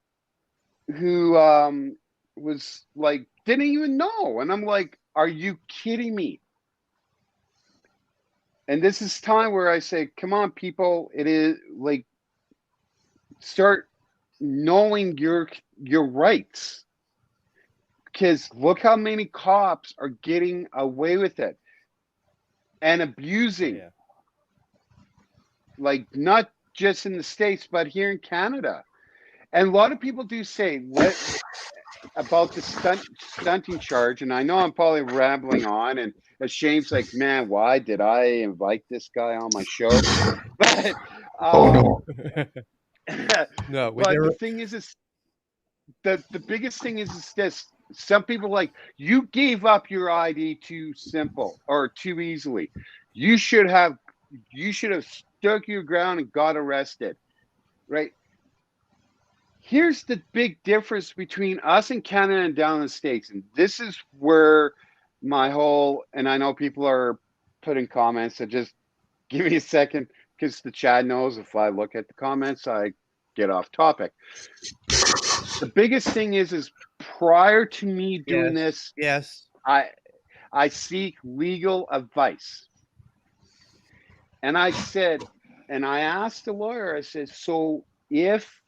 was like didn't even know, and I'm like, are you kidding me? And this is time where I say, come on, people, it is like, start knowing your rights. Because look how many cops are getting away with it and abusing, like not just in the States, but here in Canada. And a lot of people do say about the stunting charge, and I know I'm probably rambling on, and Shane's like, man, why did I invite this guy on my show? But
Oh
No, we
but
never.
the thing is the biggest thing is this: some people like, you gave up your ID too simple or too easily. You should have stuck your ground and got arrested, right? Here's the big difference between us and Canada and down in the States. And this is where my whole, and I know people are putting comments, so just give me a second, because the chat knows if I look at the comments, I get off topic. The biggest thing is prior to me doing this,
Yes.
I seek legal advice. And I said, and I asked the lawyer, I said, so if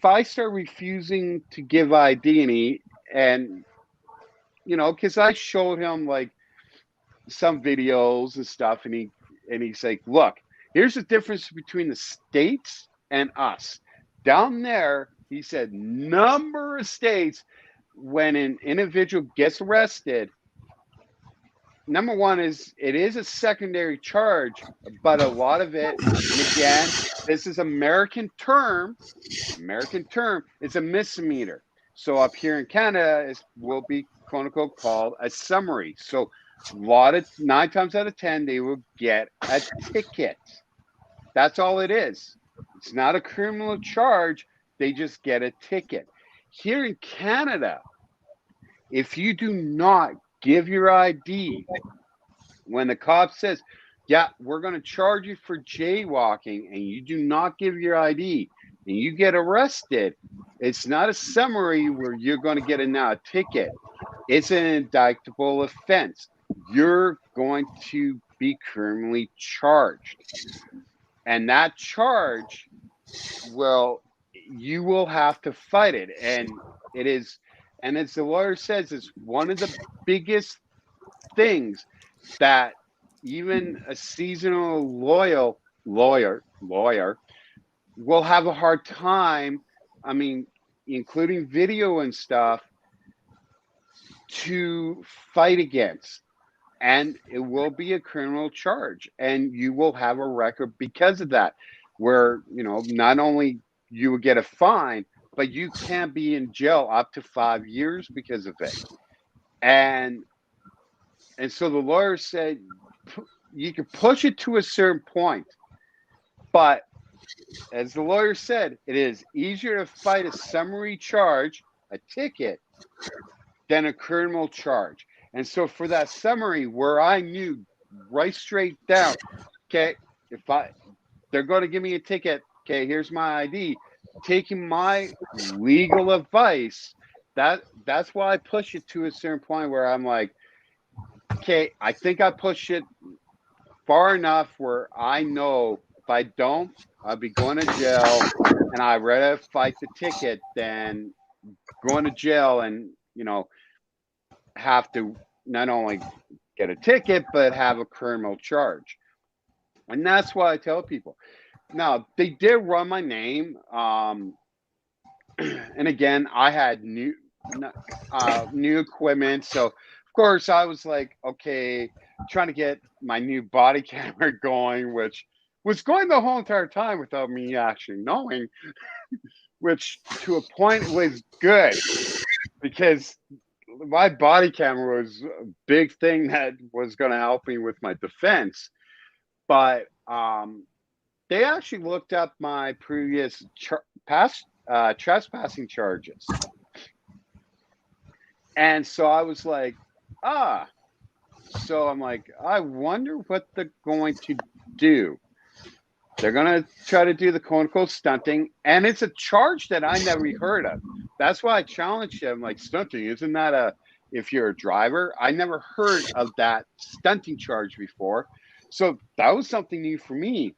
I start refusing to give ID, and because I showed him like some videos and stuff, and he's like, look, here's the difference between the States and us. Down there, he said, number of states, when an individual gets arrested, number one is it is a secondary charge, but a lot of it, and again, this is American term, it's a misdemeanor. So up here in Canada, it will be quote unquote called a summary. So a lot of 9 times out of 10, they will get a ticket. That's all it is. It's not a criminal charge. They just get a ticket. Here in Canada, if you do not give your ID, when the cop says, yeah, we're going to charge you for jaywalking, and you do not give your ID and you get arrested, it's not a summary where you're going to get a ticket. It's an indictable offense. You're going to be criminally charged. And that charge, well, you will have to fight it. And it is, and as the lawyer says, it's one of the biggest things that even a seasonal lawyer will have a hard time, I mean, including video and stuff, to fight against. And it will be a criminal charge, and you will have a record because of that, where, not only you will get a fine, but you can be in jail up to 5 years because of it. And so the lawyer said you can push it to a certain point, but as the lawyer said, it is easier to fight a summary charge, a ticket, than a criminal charge. And so for that summary, where I knew right straight down. Okay, they're going to give me a ticket. Okay, here's my ID. Taking my legal advice. That's why I push it to a certain point where I'm like, okay, I think I push it far enough where I know if I don't, I'll be going to jail, and I'd rather fight the ticket than going to jail and have to not only get a ticket but have a criminal charge. And that's why I tell people. Now they did run my name, and again I had new equipment, so of course I was like, okay, trying to get my new body camera going, which was going the whole entire time without me actually knowing, which to a point was good because my body camera was a big thing that was going to help me with my defense. But they actually looked up my previous past trespassing charges. And so I was like, so I'm like, I wonder what they're going to do. They're going to try to do the quote-unquote stunting, and it's a charge that I never heard of. That's why I challenged them, like, stunting, isn't that if you're a driver? I never heard of that stunting charge before. So that was something new for me.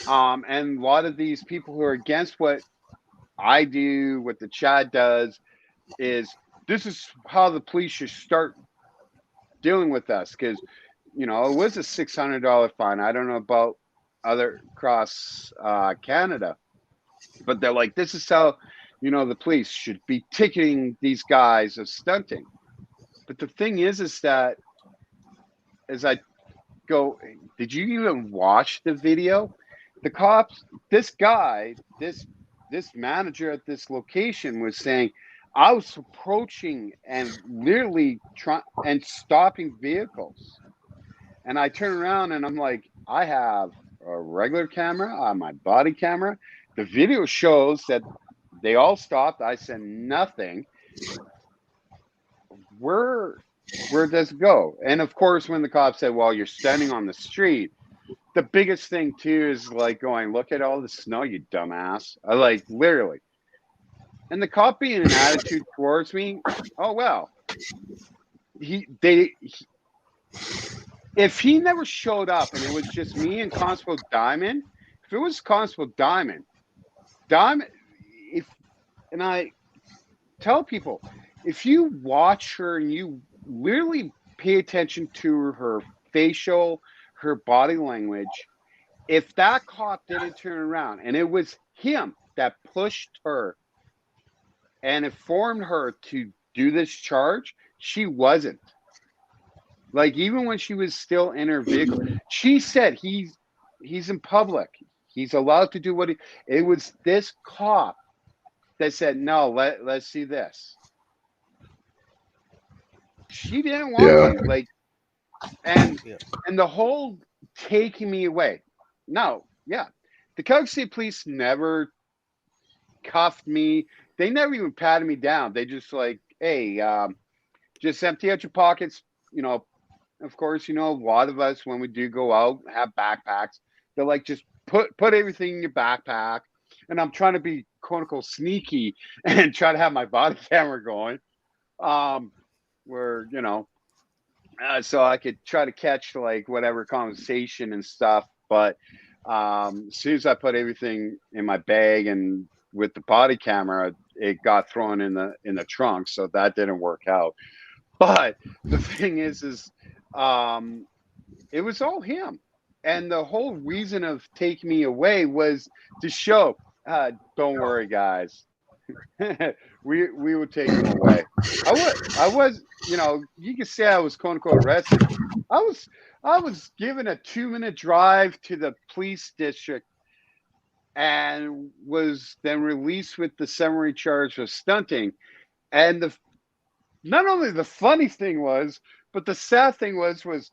And a lot of these people who are against what I do, what the Chad does, is this is how the police should start dealing with us. Because, it was a $600 fine. I don't know about other across Canada, but they're like, this is how the police should be ticketing these guys of stunting. But the thing is that as I go, did you even watch the video? The cops, this guy, this manager at this location was saying, I was approaching and literally trying and stopping vehicles, and I turn around and I'm like, I have a regular camera on my body camera. The video shows that they all stopped. I said nothing. Where does it go? And of course, when the cop said, well, you're standing on the street, the biggest thing too is like going, look at all the snow, you dumbass. I like literally. And the cop being an attitude towards me, oh well. If he never showed up and it was just me and Constable Diamond, if it was Constable Diamond, and I tell people, if you watch her and you literally pay attention to her facial, her body language, if that cop didn't turn around and it was him that pushed her and informed her to do this charge, she wasn't. Like, even when she was still in her vehicle, she said he's in public. He's allowed to do it was this cop that said, no, let's see this. She didn't want to, like, and the whole taking me away. No, the Calgary State Police never cuffed me. They never even patted me down. They just like, hey, just empty out your pockets. Of course, a lot of us, when we do go out, have backpacks. They're like, just put everything in your backpack. And I'm trying to be quote unquote sneaky and try to have my body camera going. Where, so I could try to catch like whatever conversation and stuff. But as soon as I put everything in my bag and with the body camera, it got thrown in the trunk. So that didn't work out. But the thing is it was all him. And the whole reason of taking me away was to show, don't worry, guys. we would take him away. I was, you could say I was quote unquote arrested. I was given a 2-minute drive to the police district and was then released with the summary charge of stunting. And not only the funny thing was, but the sad thing was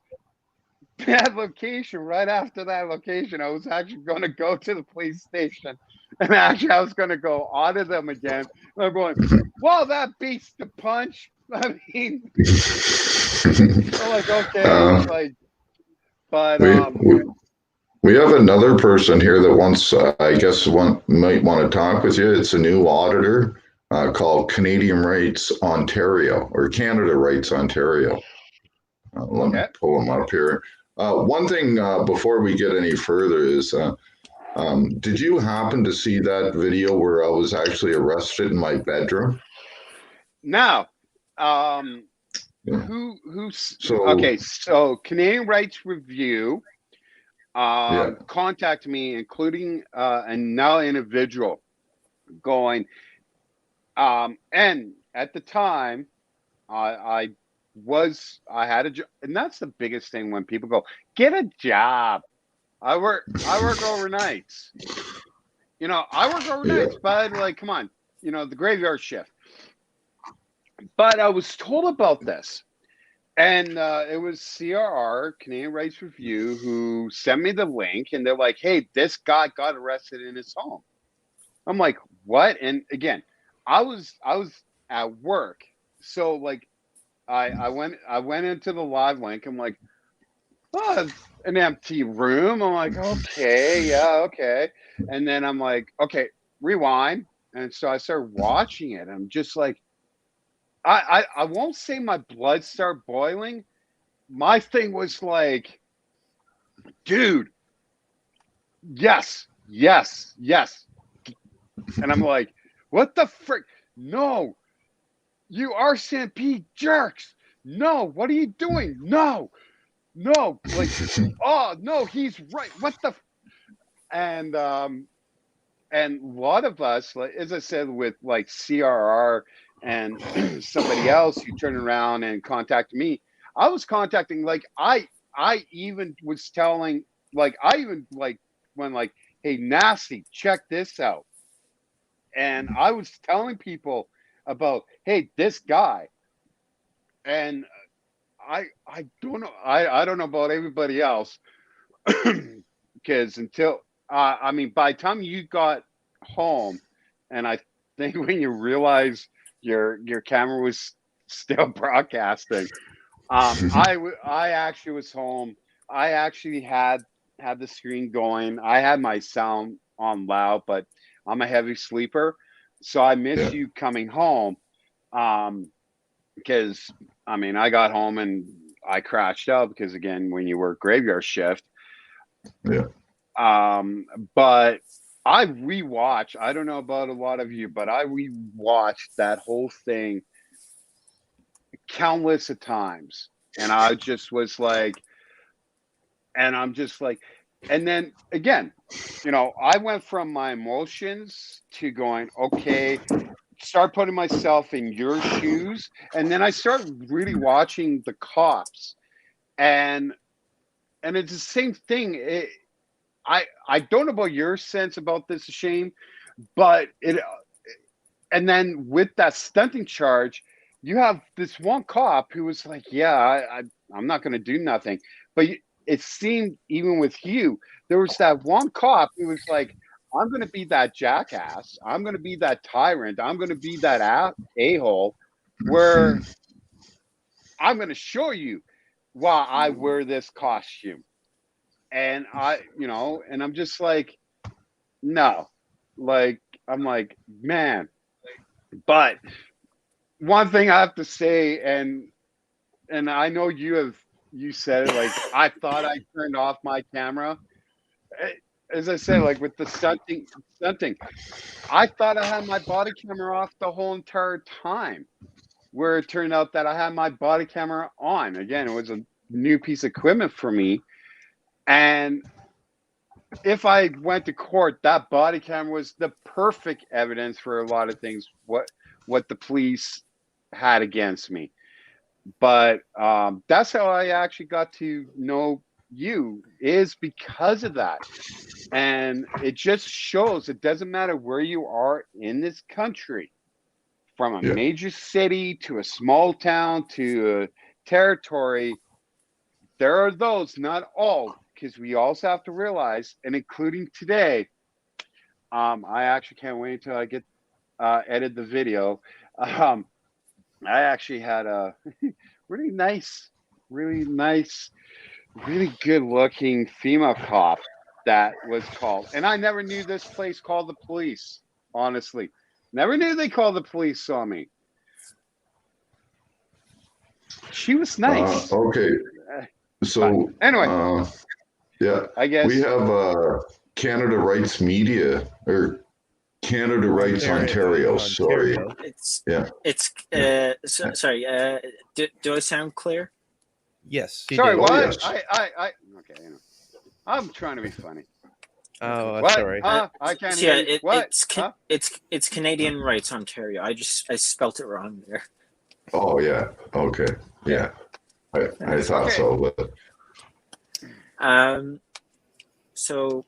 that location, right after that location, I was actually going to go to the police station. And actually, I was going to go audit them again. And I'm going, well, that beats the punch. I mean, so like, okay, like, But
we have another person here that wants, I guess, might want to talk with you. It's a new auditor called Canadian Rights Ontario or Canada Rights Ontario. Let me pull him up here. One thing before we get any further is, did you happen to see that video where I was actually arrested in my bedroom?
now,
Yeah.
okay, so Canadian Rights Review
Yeah.
contact me, including another individual going, and at the time, I had a job, and that's the biggest thing when people go, get a job. I work overnights. You know, I work overnights, but like, come on, you know, the graveyard shift. But I was told about this. And it was CRR, Canadian Rights Review, who sent me the link, and they're like, "Hey, this guy got arrested in his home." I'm like, "What?" And again, I was at work, so like, I went into the live link. I'm like, "Oh, it's an empty room." I'm like, "Okay, yeah, okay." And then I'm like, "Okay, rewind." And so I started watching it. I'm just like, I won't say my blood started boiling. My thing was like, dude, yes. And I'm like, what the frick? No, you RCMP jerks. No, what are you doing? No, like, oh no, he's right. What the? And a lot of us, like as I said, with like CRR and somebody else who turned around and contacted me, I was contacting, like, I even was telling, like, I even like when like, hey, Nasty, check this out. And I was telling people about, hey, this guy. And I don't know, I don't know about everybody else, because until I mean, by the time you got home, and I think when you realize your camera was still broadcasting, I actually was home. I actually had the screen going. I had my sound on loud, but I'm a heavy sleeper, so I missed you coming home. Because I mean, I got home and I crashed out because, again, when you work graveyard shift.
Yeah.
But I rewatched. I don't know about a lot of you, but I rewatched that whole thing countless of times, and I just was like, and I'm just like, and then again, you know, I went from my emotions to going, okay, start putting myself in your shoes, and then I started really watching the cops, and it's the same thing. I don't know about your sense about this, Shane, but and then with that stunting charge, you have this one cop who was like, yeah, I'm not going to do nothing. But it seemed, even with you, there was that one cop who was like, I'm going to be that jackass. I'm going to be that tyrant. I'm going to be that a-hole where I'm going to show you why I wear this costume. And you know, and I'm just like, no, like, I'm like, man. But one thing I have to say, and I know you said it, like, I thought I turned off my camera. As I said, like with the stunting, I thought I had my body camera off the whole entire time, where it turned out that I had my body camera on. Again, it was a new piece of equipment for me. And if I went to court, that body camera was the perfect evidence for a lot of things, what the police had against me. But that's how I actually got to know you, is because of that. And it just shows it doesn't matter where you are in this country, from a major city to a small town to a territory, there are those, not all, because we also have to realize, and including today, I actually can't wait until I get edit the video. I actually had a really nice really good looking female cop that was called. And I never knew this place called the police, honestly. Never knew they called the police on me. She was nice.
Okay. So,
anyway,
yeah,
I guess
we have Canada Rights Media or Canada Rights Ontario. Sorry.
Sorry. Do I sound clear?
Yes, you
sorry,
do.
what?
yes.
Okay, I'm trying to be funny.
Oh, I'm
What?
sorry.
I can't
So
hear
yeah,
you. What?
it's Canadian Rights Ontario. I spelt it wrong there.
Oh, yeah. Okay. Yeah. I thought
Okay.
so, but
So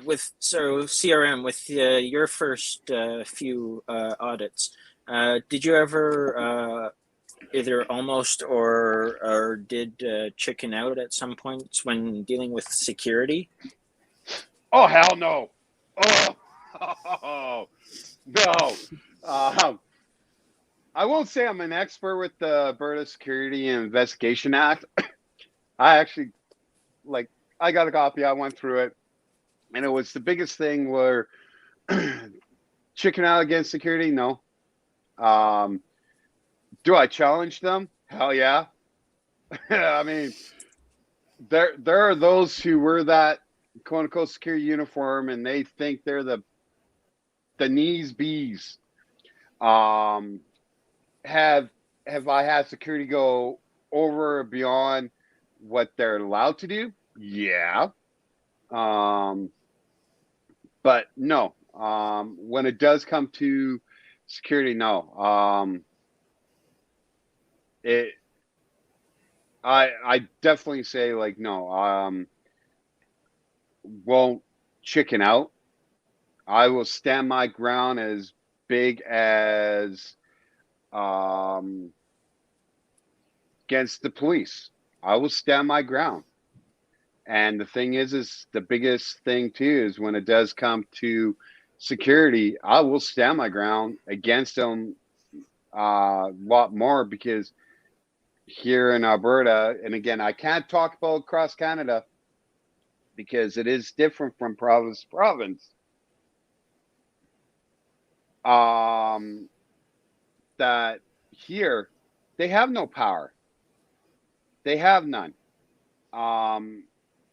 with CRM with your first few audits, did you ever either almost or did chicken out at some points when dealing with security?
Oh, hell no. Oh, no. I won't say I'm an expert with the Alberta Security and Investigation Act. I actually, I got a copy. I went through it. And it was the biggest thing where chicken out against security? No. Do I challenge them? Hell yeah. I mean, there are those who wear that quote unquote security uniform and they think they're the knees bees. Have I had security go over and beyond what they're allowed to do? Yeah. But no. When it does come to security, no. I definitely say no. Won't chicken out. I will stand my ground as big as against the police. I will stand my ground. And the thing is the biggest thing too is when it does come to security, I will stand my ground against them a lot more because here in Alberta, and again, I can't talk about across Canada because it is different from province to province. That here they have no power. They have none.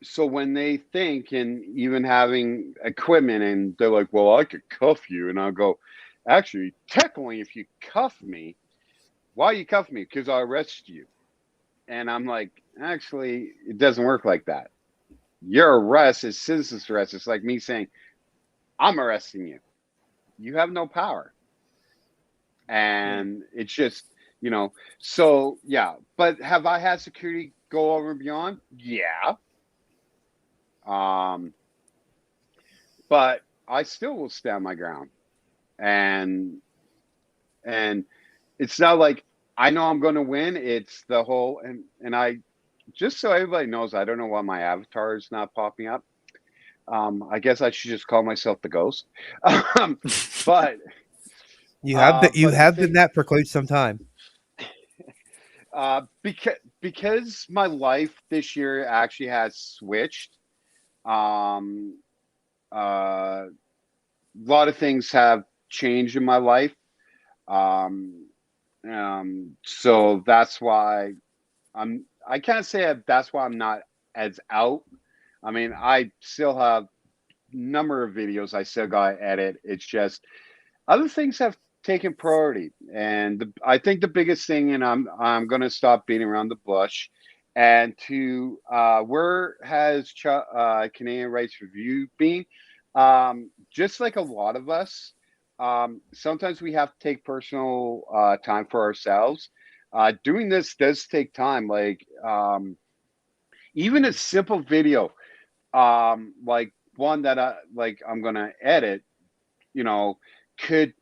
So when they think and even having equipment and they're like, well, I could cuff you. And I'll go, actually, technically, if you cuff me, why you cuff me? Because I'll arrest you. And I'm like, actually, it doesn't work like that. Your arrest is citizen's arrest. It's like me saying, I'm arresting you. You have no power. And it's just, so yeah. But have I had security go over and beyond? Yeah. But I still will stand my ground. And it's not like I know I'm going to win. It's the whole, and I, just so everybody knows, I don't know why my avatar is not popping up. I guess I should just call myself the ghost. But
you have been that for quite some time.
Because my life this year actually has switched. A lot of things have changed in my life. So that's why I can't say that's why I'm not as out. I mean, I still have a number of videos I still got to edit. It's just other things have taken priority. And I think the biggest thing, and I'm going to stop beating around the bush, and to where has Canadian Rights Review been? Just like a lot of us, sometimes we have to take personal time for ourselves. Doing this does take time. Even a simple video, like one that I'm gonna edit, could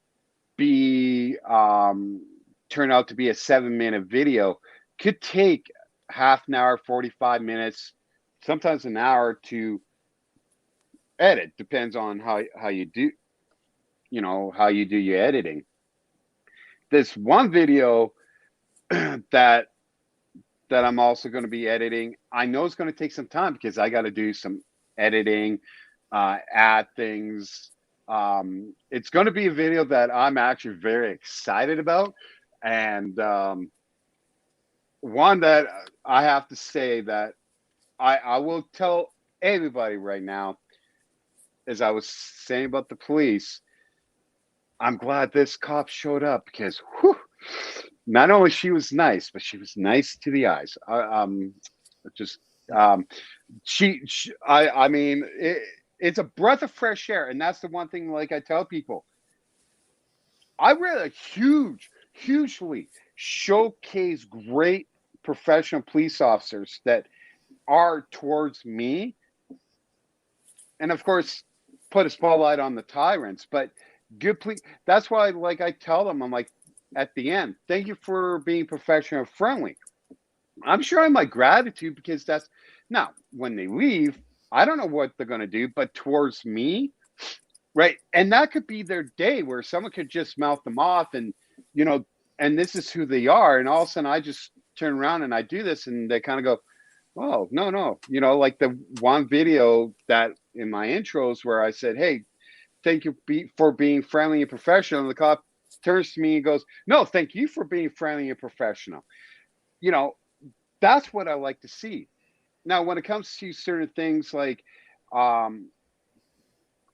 be turn out to be a 7-minute video. Could take half an hour, 45 minutes, sometimes an hour to edit. Depends on how you do. How you do your editing. This one video that that I'm also going to be editing. I know it's going to take some time because I got to do some editing, add things. It's going to be a video that I'm actually very excited about. And one that I have to say that I will tell everybody right now, as I was saying about the police, I'm glad this cop showed up because whew, not only she was nice, but she was nice to the eyes. Just I mean, it's a breath of fresh air, and that's the one thing. Like I tell people, I really hugely showcase great professional police officers that are towards me, and of course, put a spotlight on the tyrants. But good police. That's why, like I tell them, I'm like, at the end, thank you for being professional and friendly. I'm showing my gratitude because that's now when they leave, I don't know what they're going to do, but towards me, right? And that could be their day where someone could just mouth them off and, you know, and this is who they are. And all of a sudden I just turn around and I do this and they kind of go, oh, no. You know, like the one video that in my intros where I said, hey, thank you for being friendly and professional. And the cop turns to me and goes, no, thank you for being friendly and professional. You know, that's what I like to see. Now, when it comes to certain things like where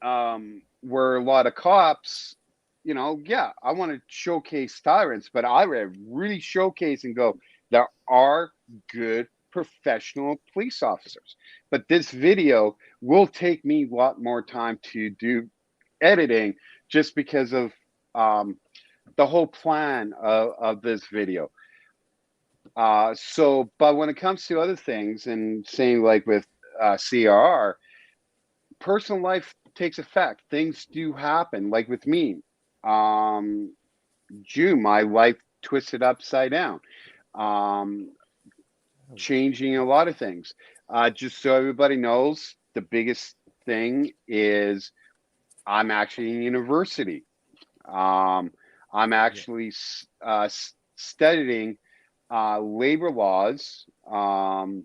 a lot of cops, you know, yeah, I want to showcase tyrants, but I really showcase and go, there are good professional police officers. But this video will take me a lot more time to do editing just because of the whole plan of this video. But when it comes to other things and saying like with CRR, personal life takes effect. Things do happen. Like with me, June, my life twisted upside down, changing a lot of things. Just so everybody knows, the biggest thing is I'm actually in university. I'm actually studying labor laws for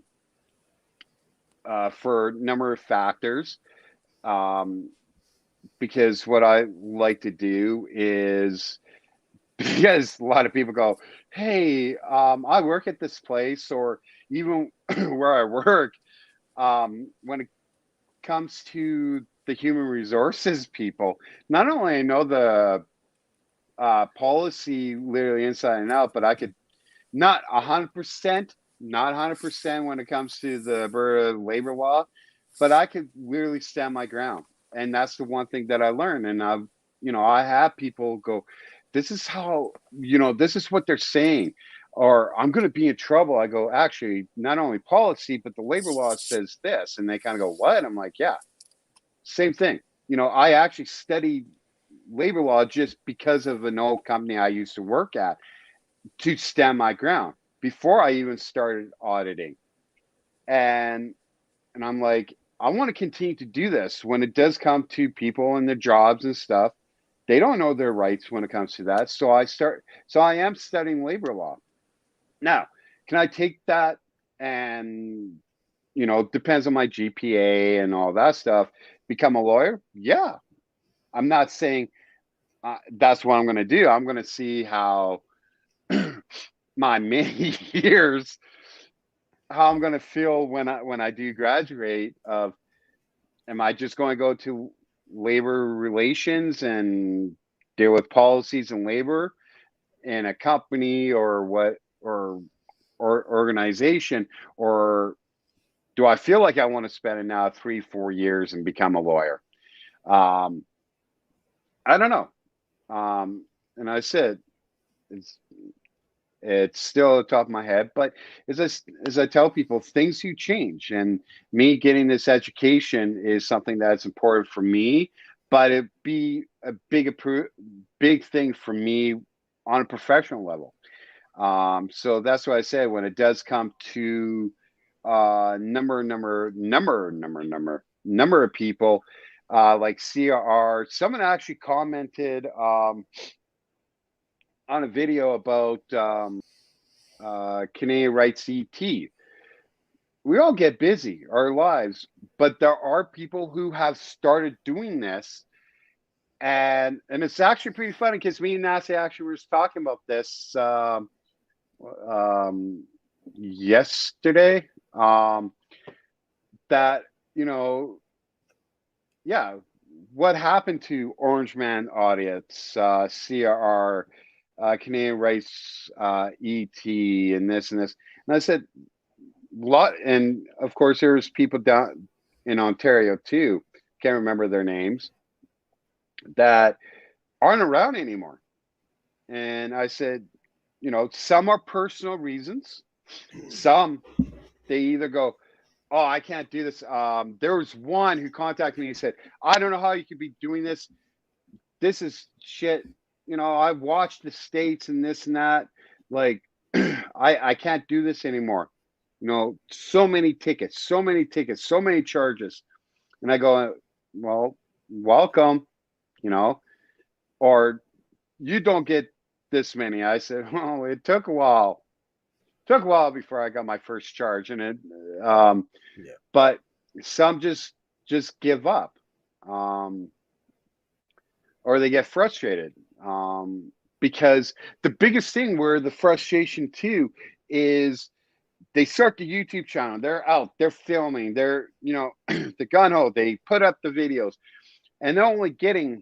a number of factors. Because what I like to do is, because a lot of people go, hey, I work at this place, or even where I work, when it comes to the human resources people, not only I know the policy literally inside and out, but I could not 100%, not 100% when it comes to the Alberta labor law, but I could literally stand my ground. And that's the one thing that I learned. And I've, you know, I have people go, this is how, you know, this is what they're saying, or I'm going to be in trouble. I go, actually, not only policy, but the labor law says this. And they kind of go, what? I'm like, yeah, same thing. You know, I actually studied labor law just because of an old company I used to work at to stand my ground before I even started auditing. And I'm like, I want to continue to do this when it does come to people and their jobs and stuff. They don't know their rights when it comes to that. So I am studying labor law. Now, can I take that and, you know, depends on my GPA and all that stuff, become a lawyer? Yeah. I'm not saying that's what I'm going to do. I'm going to see how my many years, how I'm going to feel when I do graduate. Of, am I just going to go to labor relations and deal with policies and labor in a company or what, or organization, or do I feel like I want to spend now 3-4 years and become a lawyer? I don't know. And I said, it's still at the top of my head, but as I tell people, things do change, and me getting this education is something that's important for me, but it'd be a big thing for me on a professional level. So that's what I say when it does come to number of people, like CRR. Someone actually commented on a video about Canadian Rights ET. We all get busy, our lives, but there are people who have started doing this, and it's actually pretty funny because me and Nancy actually were talking about this yesterday. That yeah, what happened to Orange Man Audits, CRR, Canadian Rights, ET, and this and this. And I said, and of course, there's people down in Ontario too, can't remember their names, that aren't around anymore. And I said, some are personal reasons. Some, they either go, oh, I can't do this. There was one who contacted me and said, I don't know how you could be doing this. This is shit. I've watched the States and this and that. Like, I can't do this anymore. So many tickets, so many charges. And I go, well, welcome, or you don't get this many. I said, well, it took a while. Took a while before I got my first charge, and it, but some just give up, or they get frustrated, because the biggest thing where the frustration too is they start the YouTube channel, they're out, they're filming, they're the gun ho, they put up the videos, and they're only getting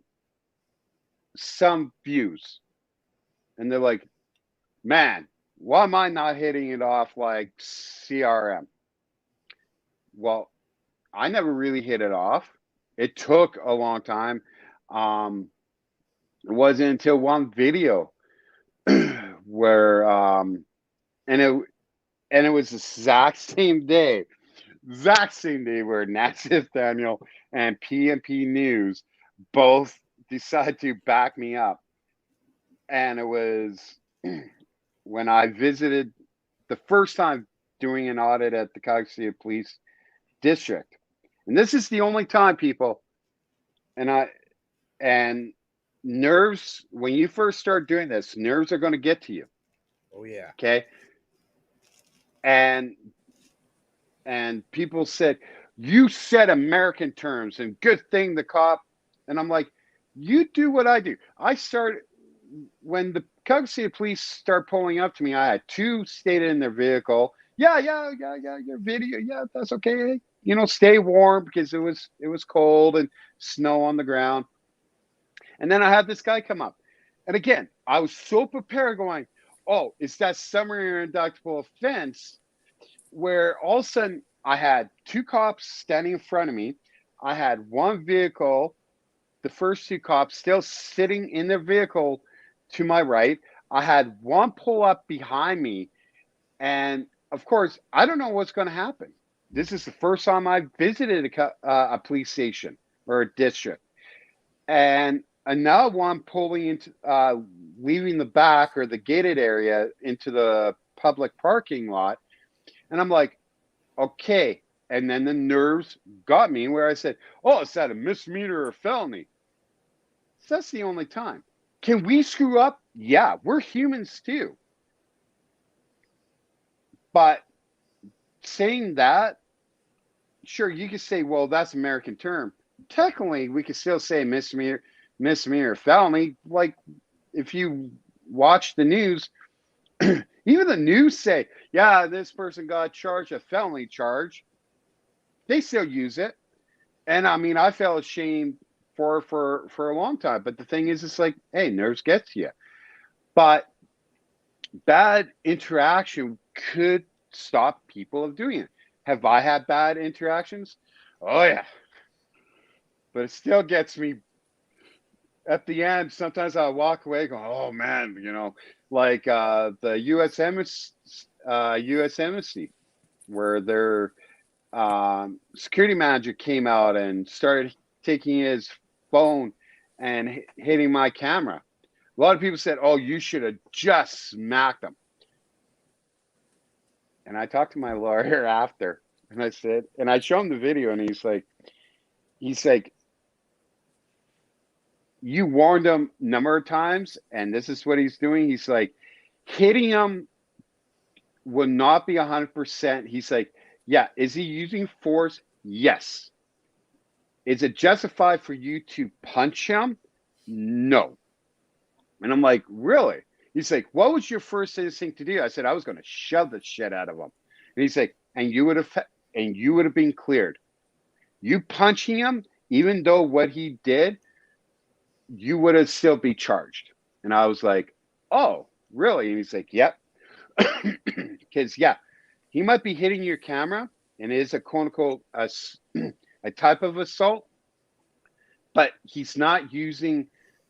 some views, and they're like, man, why am I not hitting it off like CRM? Well, I never really hit it off. It took a long time. It wasn't until one video where and it was the exact same day where Nassif Daniel and PMP News both decided to back me up. And it was when I visited the first time doing an audit at the Kickz Police District. And this is the only time, people, and nerves, when you first start doing this, nerves are going to get to you.
Oh yeah.
Okay. And people said, you said American terms, and good thing the cop. And I'm like, you do what I do. I started when the Kickz Police start pulling up to me. I had two stayed in their vehicle. Yeah, your video. Yeah, that's okay. Stay warm because it was cold and snow on the ground. And then I had this guy come up. And again, I was so prepared going, oh, it's that summary inductible offense where all of a sudden I had two cops standing in front of me. I had one vehicle, the first two cops still sitting in their vehicle to my right. I had one pull up behind me. And of course, I don't know what's going to happen. This is the first time I visited a police station or a district. And another one pulling into, leaving the back or the gated area into the public parking lot. And I'm like, okay. And then the nerves got me where I said, oh, is that a misdemeanor or felony? So that's the only time. Can we screw up? Yeah, we're humans too. But saying that, sure, you could say, well, that's American term. Technically, we could still say misdemeanor, felony. Like if you watch the news, even the news say, yeah, this person got charged a felony charge. They still use it. And I mean, I felt ashamed for a long time. But the thing is, it's like, hey, nerves get to you. But bad interaction could stop people of doing it. Have I had bad interactions? Oh yeah. But it still gets me at the end. Sometimes I walk away going, oh man, like the US Embassy, where their security manager came out and started taking his phone and hitting my camera. A lot of people said, oh, you should have just smacked him. And I talked to my lawyer after, and I said, and I showed him the video, and he's like, you warned him a number of times, and this is what he's doing. He's like, hitting him will not be 100%. He's like, yeah, is he using force? Yes. Is it justified for you to punch him? No. And I'm like, really? He's like, what was your first instinct to do? I said, I was going to shove the shit out of him. And he's like, and you would have been cleared. You punching him, even though what he did, you would have still be charged. And I was like, oh, really? And he's like, yep. Because, yeah, he might be hitting your camera, and it is a quote unquote a type of assault, but he's not using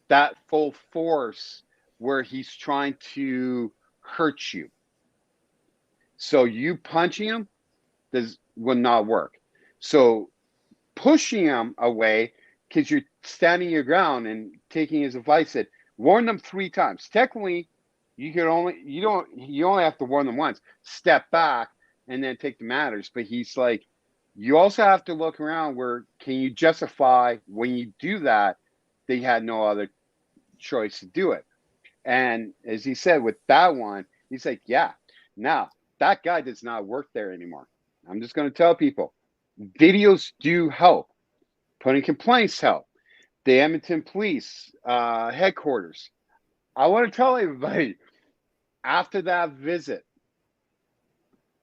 that full force where he's trying to hurt you. So you punching him will not work. So pushing him away, because you're standing your ground and taking his advice, said warn them 3 times. Technically, you only have to warn them once. Step back and then take the matters. But he's like, you also have to look around where can you justify when you do that, they had no other choice to do it. And as he said with that one, he's like, yeah, now that guy does not work there anymore. I'm just going to tell people, videos do help. Putting complaints help. The Edmonton Police headquarters. I want to tell everybody, after that visit,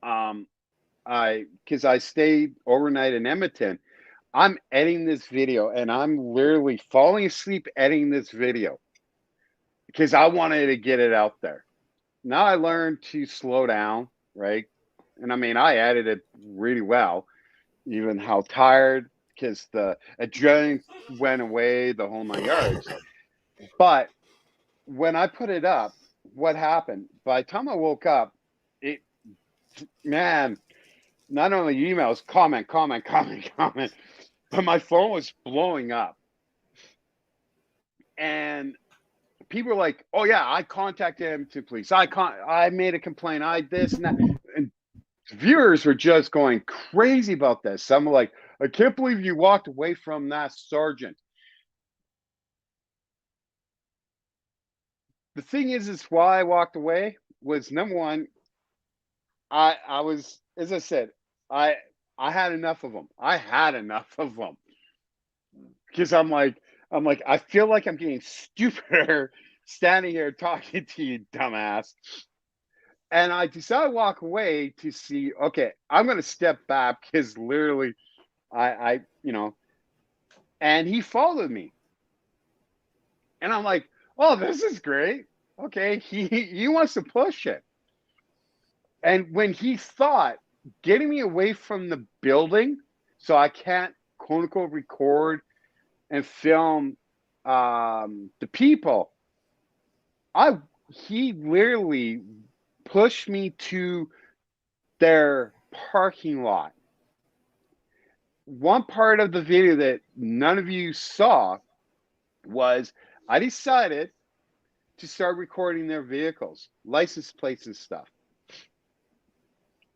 because I stayed overnight in Edmonton, I'm editing this video, and I'm literally falling asleep editing this video because I wanted to get it out there. Now I learned to slow down, right? And I mean, I edited really well, even how tired, because the adrenaline went away, the whole 9 yards. But when I put it up, what happened? By the time I woke up, not only emails, comment, but my phone was blowing up. And people were like, oh yeah, I contacted him to police. I made a complaint. I this and that. And viewers were just going crazy about this. Some were like, I can't believe you walked away from that sergeant. The thing is why I walked away was, number one, I was, as I said, I had enough of them. Because I'm like, I feel like I'm getting stupider standing here talking to you, dumbass. And I decided to walk away to see, okay, I'm going to step back because literally I and he followed me. And I'm like, oh, this is great. Okay, he wants to push it. And when he thought getting me away from the building so I can't quote unquote record and film the people, he literally pushed me to their parking lot. One part of the video that none of you saw was I decided to start recording their vehicles, license plates and stuff.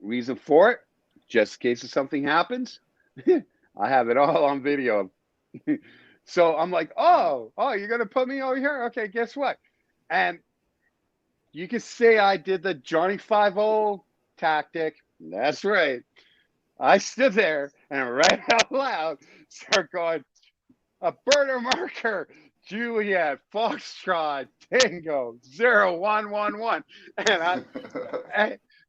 Reason for it, just in case if something happens, I have it all on video. So I'm like, oh, you're going to put me over here? Okay, guess what? And you can say I did the Johnny 5-0 tactic. That's right. I stood there and right out loud start going, a burner marker, Juliet, Foxtrot, Tango, 0111.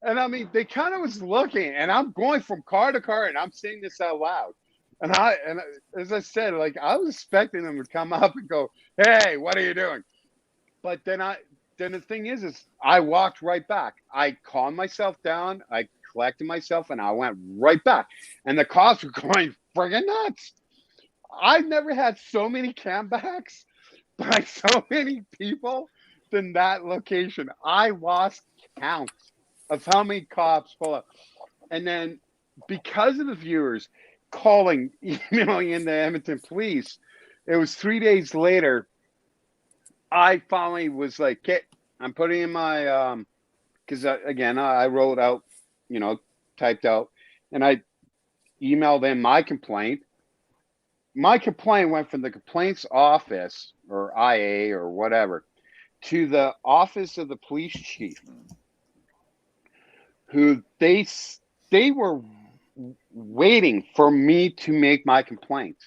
And I mean, they kind of was looking, and I'm going from car to car, and I'm saying this out loud. And as I said, like, I was expecting them to come up and go, hey, what are you doing? But then the thing is I walked right back. I calmed myself down. I collected myself, and I went right back. And the cops were going friggin' nuts. I've never had so many comebacks by so many people than that location. I lost count of how many cops pull up. And then because of the viewers calling, emailing in the Edmonton Police, it was 3 days later, I finally was like, okay, I'm putting in my, because again, I wrote out, typed out, and I emailed in my complaint. My complaint went from the complaints office or IA or whatever to the office of the police chief. who they were waiting for me to make my complaint.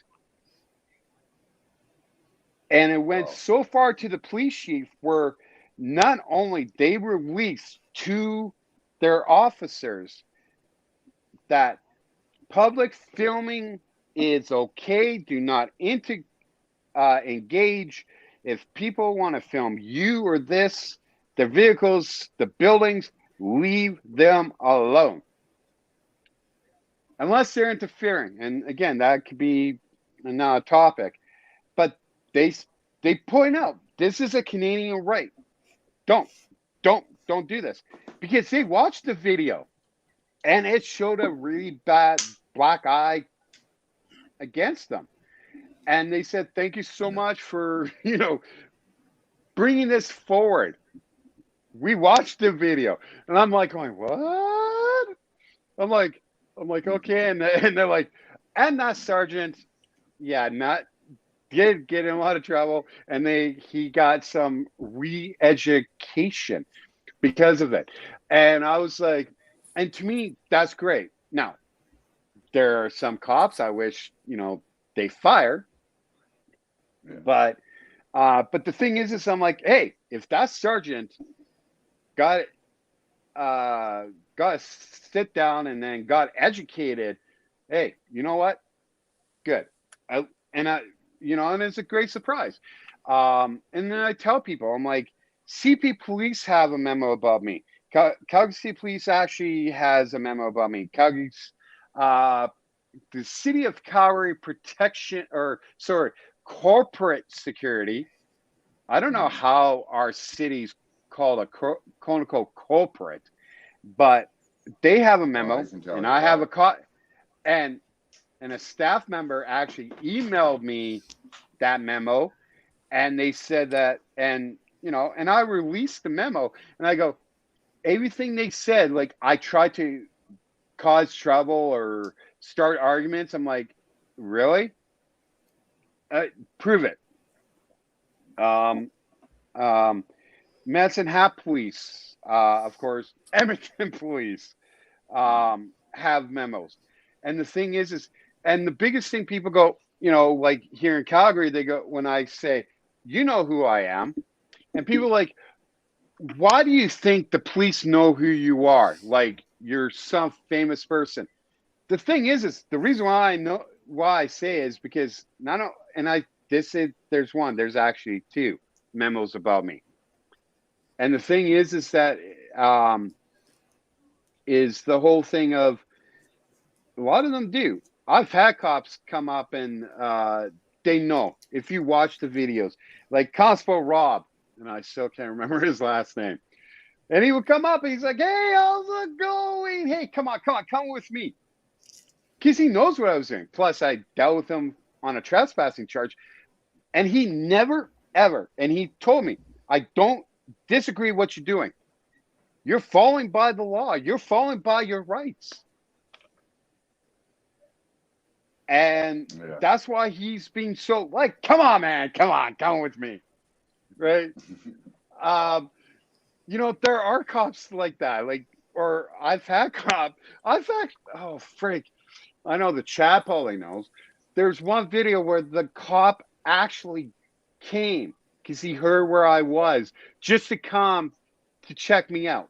And it went so far to the police chief where not only they released to their officers that public filming is okay. Do not engage. If people want to film you or this, the vehicles, the buildings, leave them alone. Unless they're interfering. And again, that could be another topic. But they point out this is a Canadian right. Don't do this. Because they watched the video and it showed a really bad black eye against them. And they said, thank you so much for, bringing this forward. We watched the video. And I'm like going, what? I'm like, okay. And they're like, and that sergeant, did get in a lot of trouble. And he got some re-education because of it. And I was like, and to me, that's great. Now, there are some cops I wish, they fire. Yeah. But the thing is I'm like, hey, if that sergeant got to sit down and then got educated, hey, you know what? Good. And it's a great surprise. And then I tell people, I'm like, CP Police have a memo about me. Calgary City Police actually has a memo about me. Calgary's, the City of Calgary corporate security. I don't know how our city's called a quote-unquote corporate, but they have a memo, and I have and a staff member actually emailed me that memo, and they said that, and I released the memo, and I go, everything they said, like I tried to cause trouble or start arguments. I'm like, really? Prove it. Medicine Hat Police, of course, Edmonton Police have memos. And the thing is, and the biggest thing people go, like here in Calgary, they go, when I say, you know who I am, and people are like, why do you think the police know who you are? Like you're some famous person. The thing is the reason why I say is because there's actually two memos about me. And the thing is that is the whole thing of a lot of them do. I've had cops come up and they know if you watch the videos, like Constable Rob, and I still can't remember his last name. And he would come up and he's like, hey, how's it going? Hey, come with me. Because he knows what I was doing. Plus, I dealt with him on a trespassing charge. And he never, ever, and he told me, I don't disagree with what you're doing. You're falling by the law. You're falling by your rights. And that's why he's being so like, come on, man, come with me. Right? There are cops like that. Or I've had oh, freak. I know the chat probably knows. There's one video where the cop actually came because he heard where I was just to come to check me out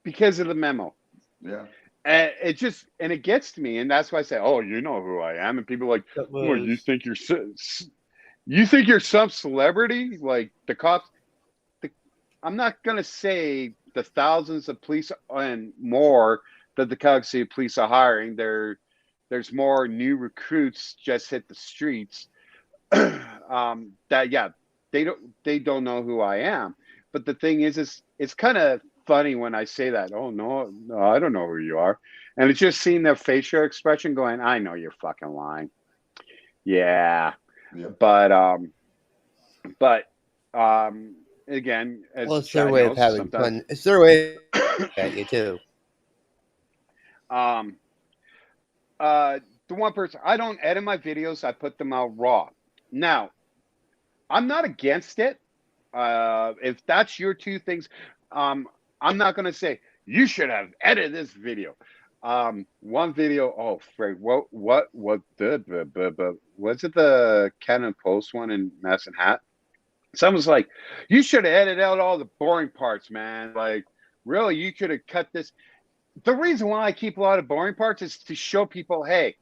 because of the memo.
Yeah.
And it gets to me, and that's why I say, "Oh, you know who I am," and people are like, "Oh, you think you're some celebrity?" Like the cops. I'm not gonna say the thousands of police and more that the Calgary City Police are hiring. There's more new recruits just hit the streets. They don't know who I am. But the thing is it's kind of funny when I say that. Oh no, I don't know who you are. And it's just seeing their facial expression going, I know you're fucking lying. Yeah. But again, as
it's their way of having fun. It's their way at you too.
The one person, I don't edit my videos, I put them out raw. Now, I'm not against it. If that's your two things, I'm not going to say, you should have edited this video. One video, oh, Frank, what, was it the Canon Post one in Medicine Hat? Someone's like, you should have edited out all the boring parts, man. Like, really, you could have cut this. The reason why I keep a lot of boring parts is to show people, hey,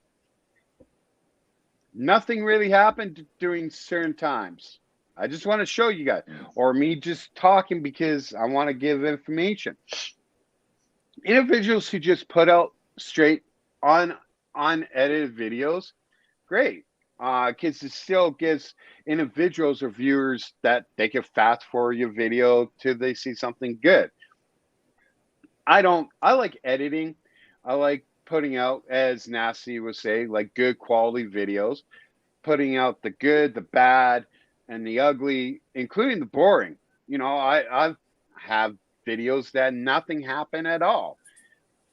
nothing really happened during certain times. I just want to show you guys, or me just talking because I want to give information. Individuals who just put out straight unedited videos, great. Because it still gives individuals or viewers that they can fast forward your video till they see something good. I like editing. I like putting out, as Nasty would say, like good quality videos, putting out the good, the bad, and the ugly, including the boring. You know, I have videos that nothing happened at all.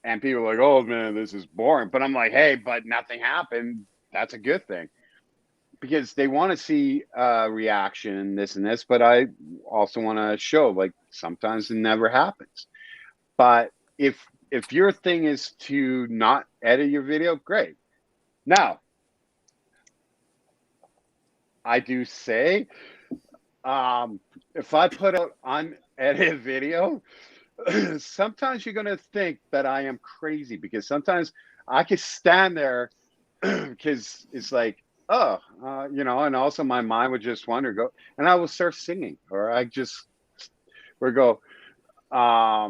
And people are like, oh man, this is boring. But I'm like, hey, but nothing happened. That's a good thing. Because they want to see reaction, this and this, but I also want to show, like, sometimes it never happens. But if your thing is to not edit your video, great. Now, I do say, if I put out unedited video, sometimes you're going to think that I am crazy, because sometimes I could stand there because it's like, oh, you know, and also my mind would just wander, go, and I will start singing, or I just would go, I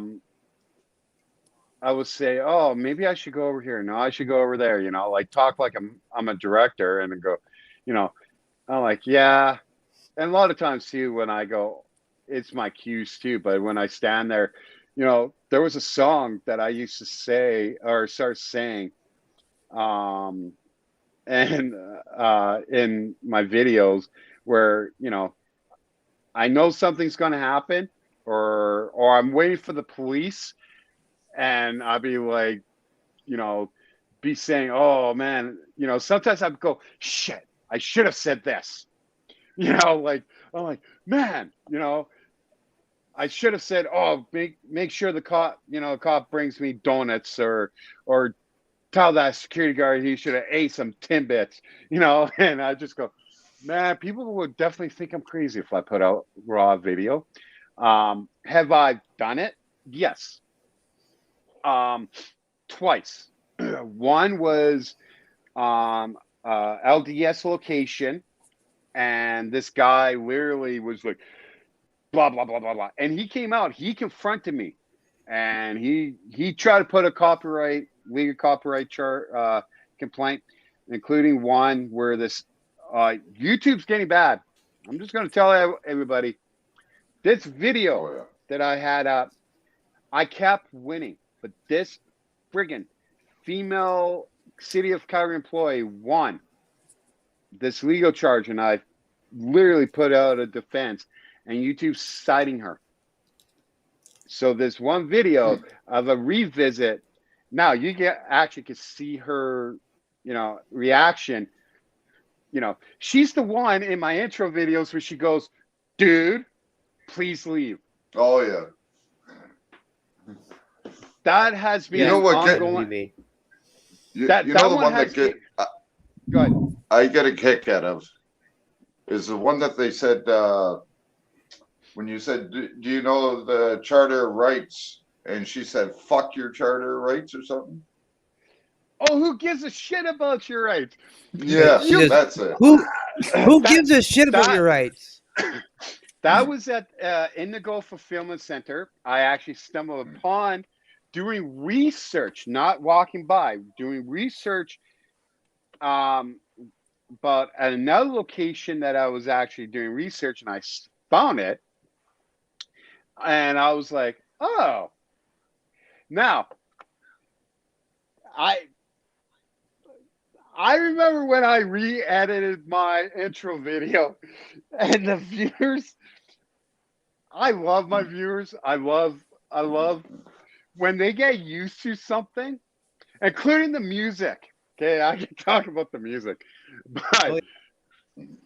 would say, oh, maybe I should go over here. No, I should go over there, you know, like talk like I'm a director, and then go, you know, I'm like, yeah. And a lot of times too, when I go, it's my cues too, but when I stand there, you know, there was a song that I used to say or start saying, and in my videos where, you know, I know something's going to happen, or I'm waiting for the police, and I'll be like, you know, be saying, oh man, you know, sometimes I'd go, shit, I should have said this, you know, like, I'm like, man, you know, I should have said, oh, make sure the cop brings me donuts, or tell that security guard he should have ate some Timbits, you know. And I just go, man, people would definitely think I'm crazy if I put out raw video. Have I done it? Yes. Twice. One was LDS location, and this guy literally was like, blah, blah, blah, blah, blah. And he came out, he confronted me, and he tried to put a legal copyright complaint, including one where this YouTube's getting bad. I'm just going to tell everybody, this video that I had up, I kept winning, but this friggin' female City of Calgary employee won this legal charge, and I literally put out a defense, and YouTube's citing her. So there's one video of a revisit. Now you actually can see her, you know, reaction. You know, she's the one in my intro videos where she goes, dude, please leave.
Oh yeah.
That has been
You know what,
ongoing.
You
That
know the
one
one
has
that
Go ahead.
I get a kick out of is the one that they said when you said, do you know the charter rights? And she said, fuck your charter rights or something.
Oh, who gives a shit about your rights?
Yeah,
She
that's it.
Who gives a shit about your rights?
That was at Indigo Fulfillment Center. I actually stumbled upon doing research, not walking by, doing research but at another location that I was actually doing research, and I found it, and I was like, oh. Now, I remember when I re-edited my intro video, and the viewers, I love my viewers. I love when they get used to something, including the music. Okay, I can talk about the music, but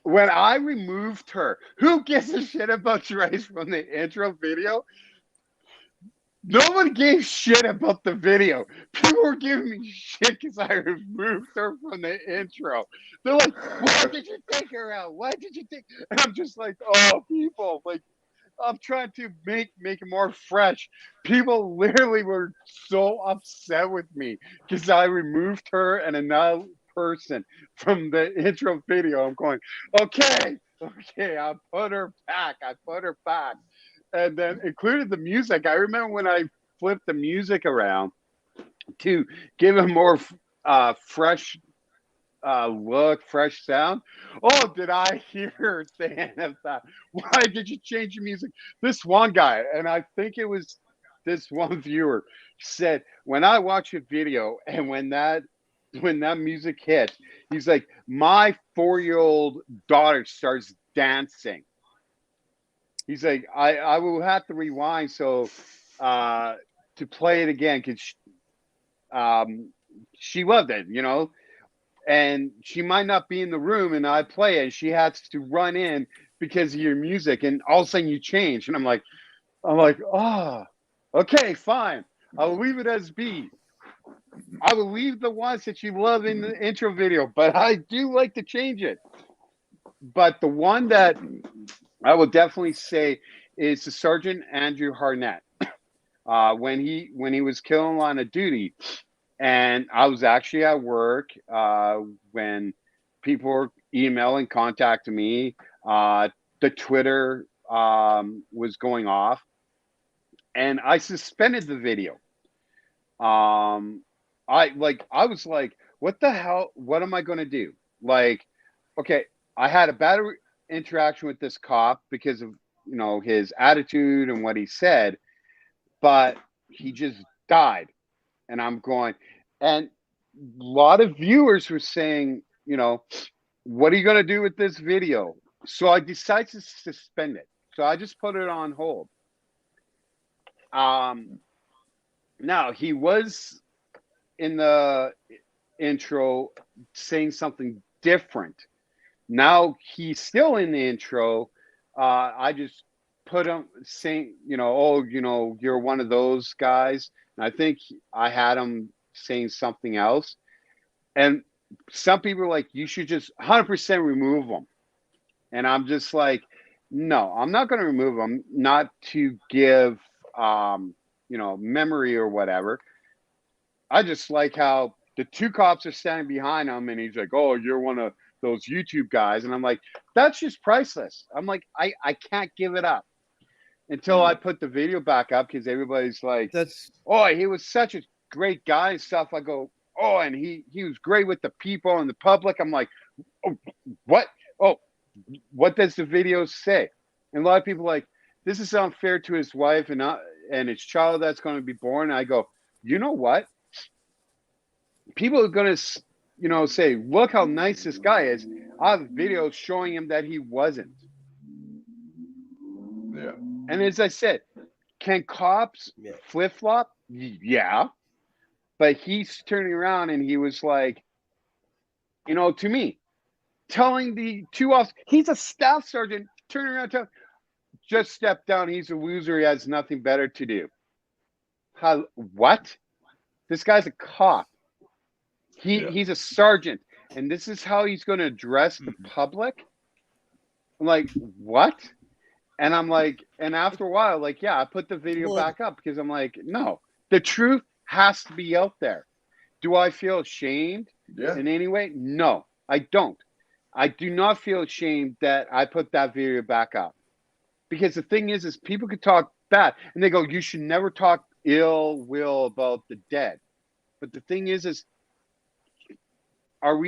when I removed her, who gives a shit about Trace from the intro video? Nobody gave shit about the video. People were giving me shit because I removed her from the intro. They're like, "Why did you take her out? Why did you take?" And I'm just like, "Oh, people! Like, I'm trying to make it more fresh." People literally were so upset with me because I removed her and another person from the intro video. I'm going, okay, I put her back. And then included the music. I remember when I flipped the music around to give a more fresh look, fresh sound. Oh, did I hear saying that? Why did you change your music? This one guy, and I think it was this one viewer, said when I watch a video and when that music hits, he's like, my 4-year-old daughter starts dancing. He's like, I will have to rewind to play it again because she loved it, and she might not be in the room and I play it and she has to run in because of your music and all of a sudden you change. And I'm like, oh, okay, fine. I'll leave it as B. I will leave the ones that you love in the intro video, but I do like to change it. But the one that I will definitely say is the Sergeant Andrew Harnett. When he was killing line of duty, and I was actually at work when people were emailing, contacting me. The Twitter was going off, and I suspended the video. I was like, what the hell? What am I going to do? Like, okay, I had a bad interaction with this cop because of his attitude and what he said, but he just died. And I'm going, and a lot of viewers were saying, what are you going to do with this video? So I decided to suspend it. So I just put it on hold. Now he was in the intro saying something different. Now he's still in the intro. I just put him saying, you're one of those guys. And I think I had him saying something else. And some people are like, you should just 100% remove them. And I'm just like, no, I'm not going to remove them, not to give, memory or whatever. I just like how the two cops are standing behind him and he's like, oh, you're one of those YouTube guys. And I'm like, that's just priceless. I'm like, I can't give it up until I put the video back up because everybody's like, oh, he was such a great guy and stuff. I go, oh, and he was great with the people and the public. I'm like, oh, what? Oh, what does the video say? And a lot of people are like, this is unfair to his wife and his child that's going to be born. And I go, you know what? People are going to, say, look how nice this guy is. I have videos showing him that he wasn't.
Yeah.
And as I said, can cops flip-flop? Yeah. But he's turning around and he was like, to me, telling the two officers, he's a staff sergeant, turning around, telling, just step down. He's a loser. He has nothing better to do. What? This guy's a cop. He's a sergeant. And this is how he's going to address the public? I'm like, what? And I'm like, and after a while, like, yeah, I put the video back up because I'm like, no, the truth has to be out there. Do I feel ashamed in any way? No, I don't. I do not feel ashamed that I put that video back up. Because the thing is people could talk bad and they go, you should never talk ill will about the dead. But the thing is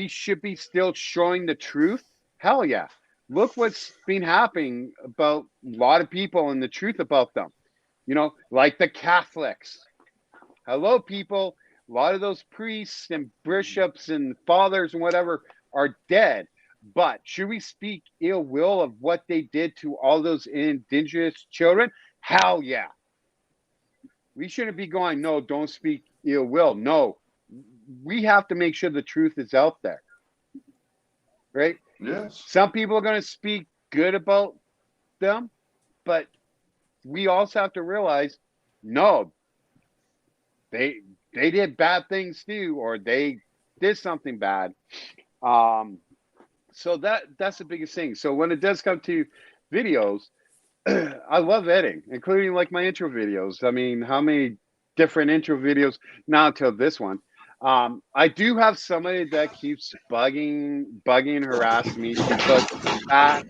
should be still showing the truth? Hell yeah. Look what's been happening about a lot of people and the truth about them. Like the Catholics. Hello, people. A lot of those priests and bishops and fathers and whatever are dead. But should we speak ill will of what they did to all those indigenous children? Hell yeah. We shouldn't be going, no, don't speak ill will. No, we have to make sure the truth is out there. Right?
Yes.
Some people are going to speak good about them, but we also have to realize, no, they did bad things too, or they did something bad. So that's the biggest thing. So when it does come to videos, I love editing, including like my intro videos. I mean, how many different intro videos? Not until this one. I do have somebody that keeps bugging, harassing me to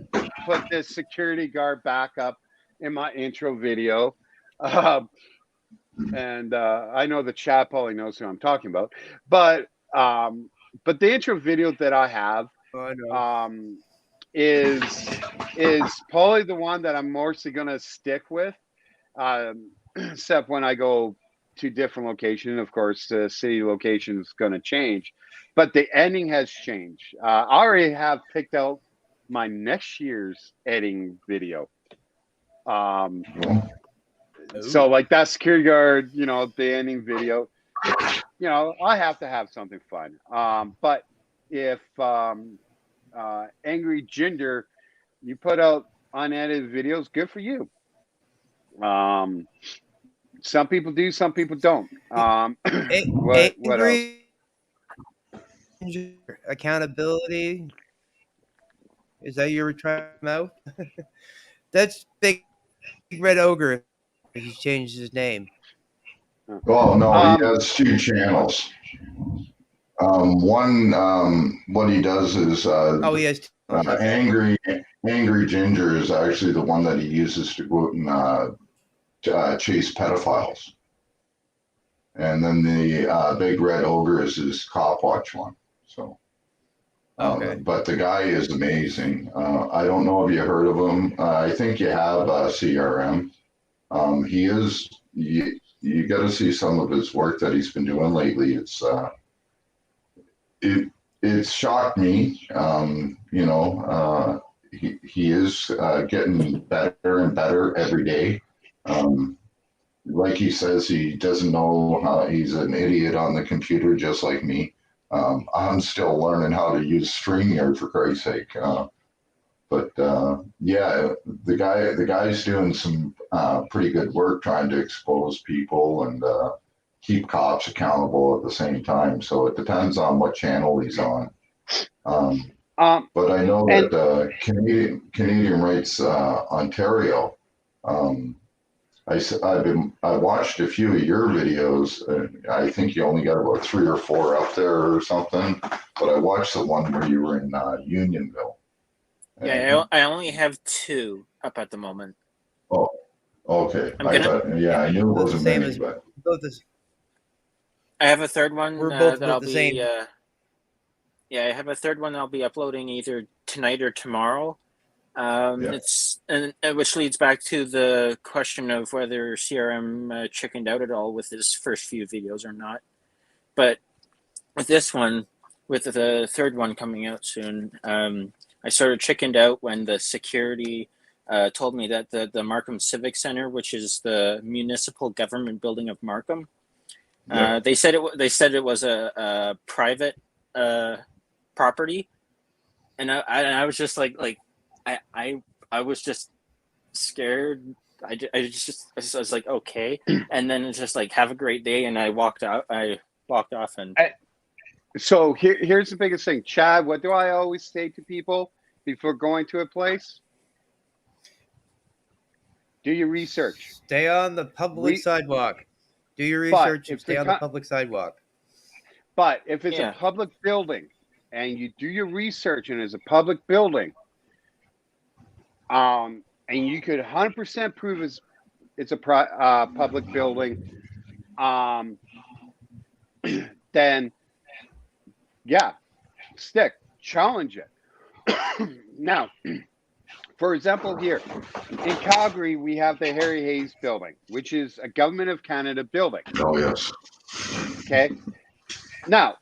put this security guard back up in my intro video. And I know the chat probably knows who I'm talking about, but the intro video that I have
Oh, I know.
is probably the one that I'm mostly gonna stick with, except when I go to different location. Of course, the city location is gonna change, but the ending has changed. I already have picked out my next year's editing video. So like that security guard, the ending video, I have to have something fun. But if Angry Ginger, you put out unedited videos, good for you. Some people do, some people don't. What else?
Accountability. Is that your trying out? That's Big Red Ogre. He changed his name.
Oh no, he has two channels. One, what he does is
Oh, he has.
Angry Ginger is actually the one that he uses to go out and chase pedophiles, and then the Big Red Ogre is his cop watch one. So,
Okay.
but the guy is amazing. I don't know if you heard of him. I think you have CRM. He is. You got to see some of his work that he's been doing lately. It's shocked me. He is getting better and better every day. Like he says, he doesn't know how he's an idiot on the computer, just like me. I'm still learning how to use StreamYard, for Christ's sake. But yeah, the guy's doing some pretty good work trying to expose people and keep cops accountable at the same time. So it depends on what channel he's on. But I know that Canadian Rights Ontario. I watched a few of your videos. I think you only got about 3 or 4 up there or something. But I watched the one where you were in Unionville.
Yeah, I only have 2 up at the moment.
Oh, okay. I knew it wasn't many, but
I have a third one
We're both
that I'll
the
be.
same.
Yeah, I have a third one I'll be uploading either tonight or tomorrow. It's which leads back to the question of whether CRM chickened out at all with his first few videos or not. But with this one, with the third one coming out soon, I sort of chickened out when the security told me that the Markham Civic Center, which is the municipal government building of Markham, they said it was a private property, and I was just like I was just scared. I was like, okay, and then it's just like, have a great day, and I walked out. I walked off, and
so here's the biggest thing, Chad. What do I always say to people before going to a place? Do your research.
Stay on the public sidewalk. Do your research and stay on the public sidewalk.
But if it's a public building and you do your research and it's a public building, and you could 100% prove it's a public building, then yeah, challenge it. Now, for example, here in Calgary, we have the Harry Hayes building, which is a Government of Canada building.
Oh, yes.
Okay. Now,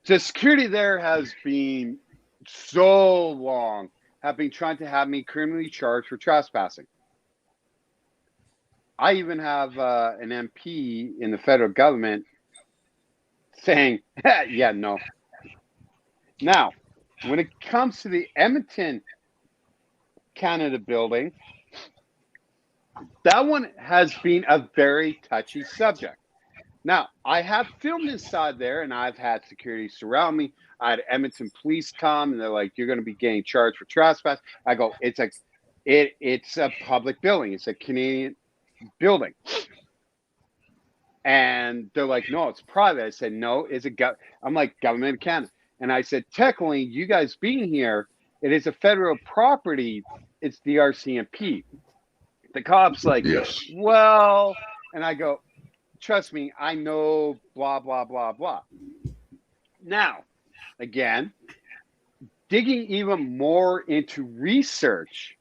the security there has been so long, have been trying to have me criminally charged for trespassing. I even have an MP in the federal government saying, yeah, no. Now, when it comes to the Edmonton Canada building, that one has been a very touchy subject Now, I have filmed inside there, and I've had security surround me. I had Edmonton police come, and they're like, "You're going to be getting charged for trespass." I go, "It's a public building. It's a Canadian building." And they're like, "No, it's private." I said, "No, it's I'm like, "Government of Canada." And I said, "Technically, you guys being here, it is a federal property. It's the RCMP." The cop's like,
Yes.
"Well," and I go, "Trust me, I know blah, blah, blah, blah." Now, again, digging even more into research,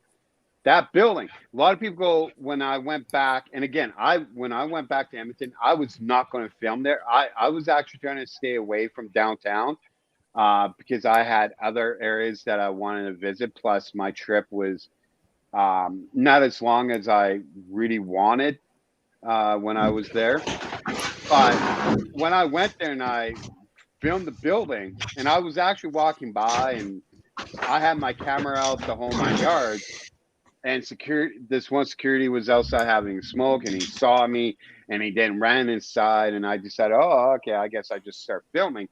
that building, a lot of people go, when I went back, and again, when I went back to Edmonton, I was not going to film there. I was actually trying to stay away from downtown because I had other areas that I wanted to visit. Plus, my trip was not as long as I really wanted when I was there. But when I went there and I filmed the building, and I was actually walking by, and I had my camera out the whole 9 yards, and this one security was outside having a smoke, and he saw me, and he then ran inside, and I decided, oh, okay, I guess I just start filming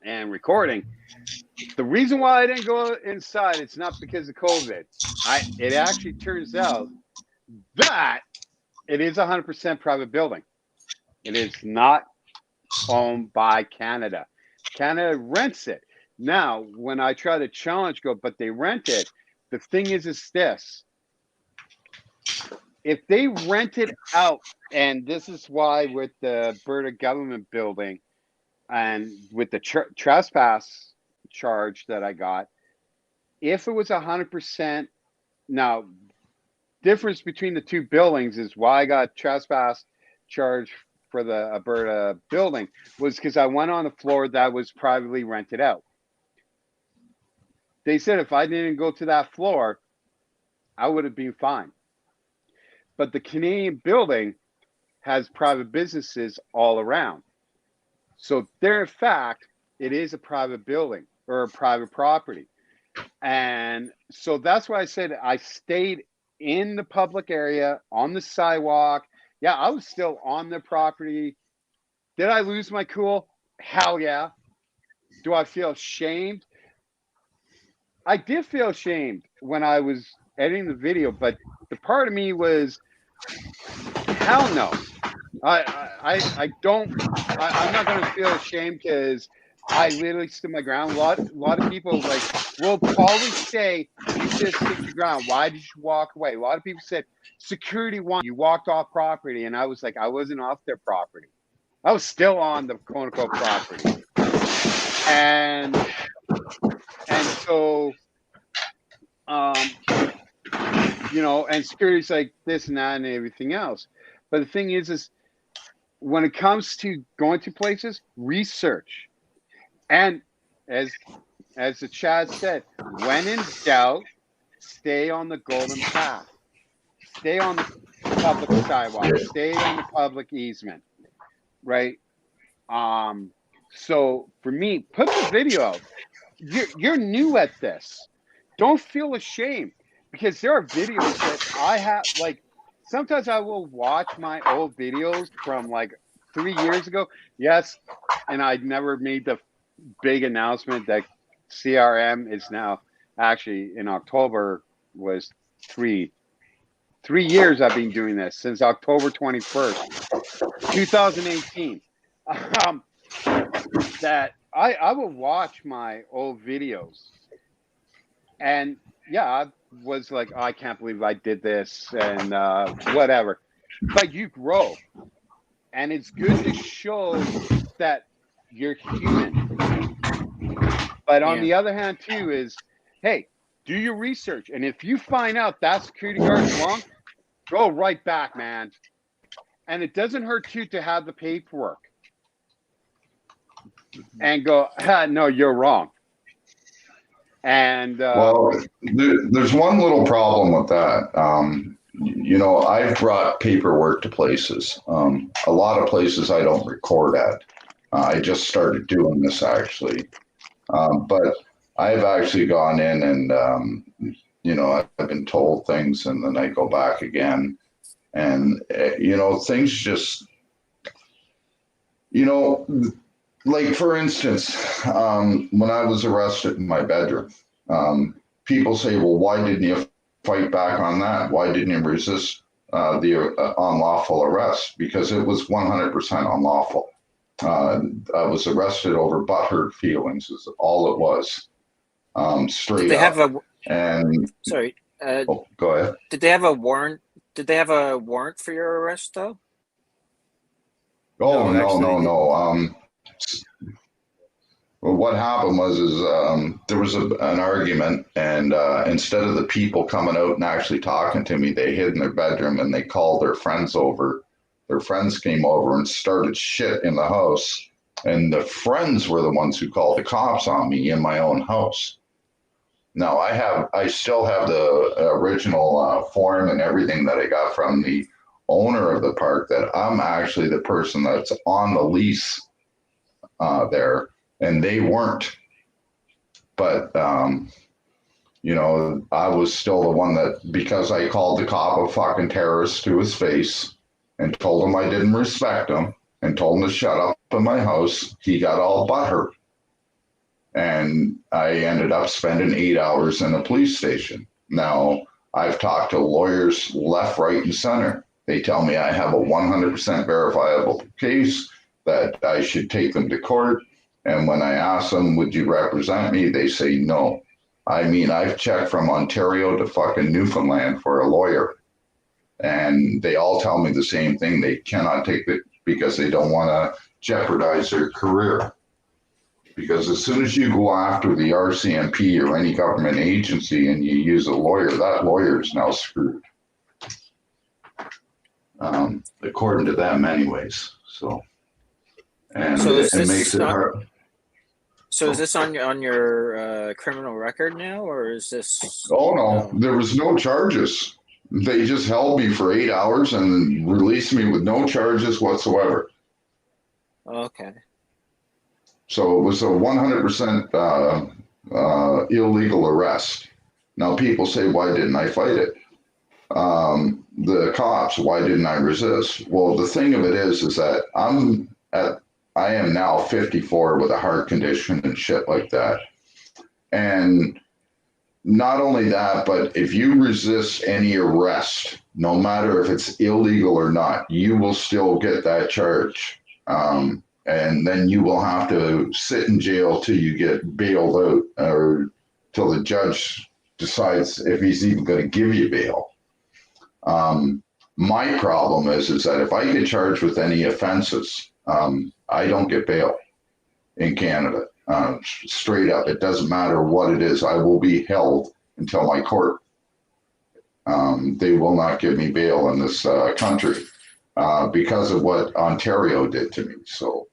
and recording. The reason why I didn't go inside, it's not because of COVID. It actually turns out that it is 100% private building. It is not owned by Canada. Canada rents it. Now, when I try to challenge, but they rent it. The thing is this. If they rent it out, and this is why with the Alberta government building and with the trespass charge that I got, if it was 100%, now, difference between the two buildings is why I got trespass charged for the Alberta building was because I went on a floor that was privately rented out. They said if I didn't go to that floor, I would have been fine. But the Canadian building has private businesses all around. So there, in fact, it is a private building or a private property. And so that's why I said I stayed in the public area, on the sidewalk. Yeah, I was still on the property. Did I lose my cool? Hell yeah. Do I feel ashamed? I did feel ashamed when I was editing the video, but the part of me was, hell no. I don't. I'm not going to feel ashamed because I literally stood my ground. A lot of people will probably say you just stick your ground. Why did you walk away? A lot of people said security wanted you walked off property, and I was like, I wasn't off their property. I was still on the quote unquote property, and so and security's like this and that and everything else. But the thing is when it comes to going to places, research. And as the Chad said, when in doubt, stay on the golden path. Stay on the public sidewalk. Stay on the public easement. Right? So for me, put the video out. You're new at this. Don't feel ashamed because there are videos that I have, sometimes I will watch my old videos from 3 years ago. Yes, and I never made the big announcement that CRM is now actually in October was 3 years I've been doing this since October 21st, 2018. That I will watch my old videos and yeah, I was like, oh, I can't believe I did this and whatever. But you grow. And it's good to show that you're human. But on the other hand, too, is, hey, do your research. And if you find out that security guard is wrong, go right back, man. And it doesn't hurt, too, to have the paperwork. And go, no, you're wrong. And
well, there's one little problem with that. I've brought paperwork to places. A lot of places I don't record at. I just started doing this actually. But I've actually gone in and, I've been told things and then I go back again. And, things just, You know, like for instance, when I was arrested in my bedroom, people say, well, why didn't you fight back on that? Why didn't you resist the unlawful arrest? Because it was 100% unlawful. I was arrested over butthurt feelings is all it was. Straight
Did they
up.
have a
And
sorry?
oh, go ahead.
Did they have a warrant? Did they have a warrant for your arrest though?
Oh,
No, actually, they
no. Well, what happened was there was an argument, and instead of the people coming out and actually talking to me, they hid in their bedroom and they called their friends over. Their friends came over and started shit in the house, and the friends were the ones who called the cops on me in my own house. Now I still have the original form and everything that I got from the owner of the park that I'm actually the person that's on the lease there, and they weren't. But you know, I was still the one that, because I called the cop a fucking terrorist to his face and told him I didn't respect him and told him to shut up in my house, he got all butthurt. And I ended up spending 8 hours in a police station. Now, I've talked to lawyers left, right, and center. They tell me I have a 100% verifiable case, that I should take them to court. And when I ask them, would you represent me? They say no. I mean, I've checked from Ontario to fucking Newfoundland for a lawyer. And they all tell me the same thing. They cannot take it because they don't want to jeopardize their career. Because as soon as you go after the RCMP or any government agency and you use a lawyer, that lawyer is now screwed. According to them anyways. So, and
So
it makes it hard.
So is this on your criminal record now, or is this?
Oh no, there was no charges. They just held me for 8 hours and released me with no charges whatsoever.
Okay.
So it was a 100% illegal arrest. Now people say, why didn't I fight it? The cops, why didn't I resist? Well, the thing of it is that I am now 54 with a heart condition and shit like that. And not only that, but if you resist any arrest, no matter if it's illegal or not, you will still get that charge. And then you will have to sit in jail till you get bailed out or till the judge decides if he's even going to give you bail. My problem is that if I get charged with any offenses, I don't get bail in Canada. Straight up, it doesn't matter what it is. I will be held until my court. They will not give me bail in this country because of what Ontario did to me. So,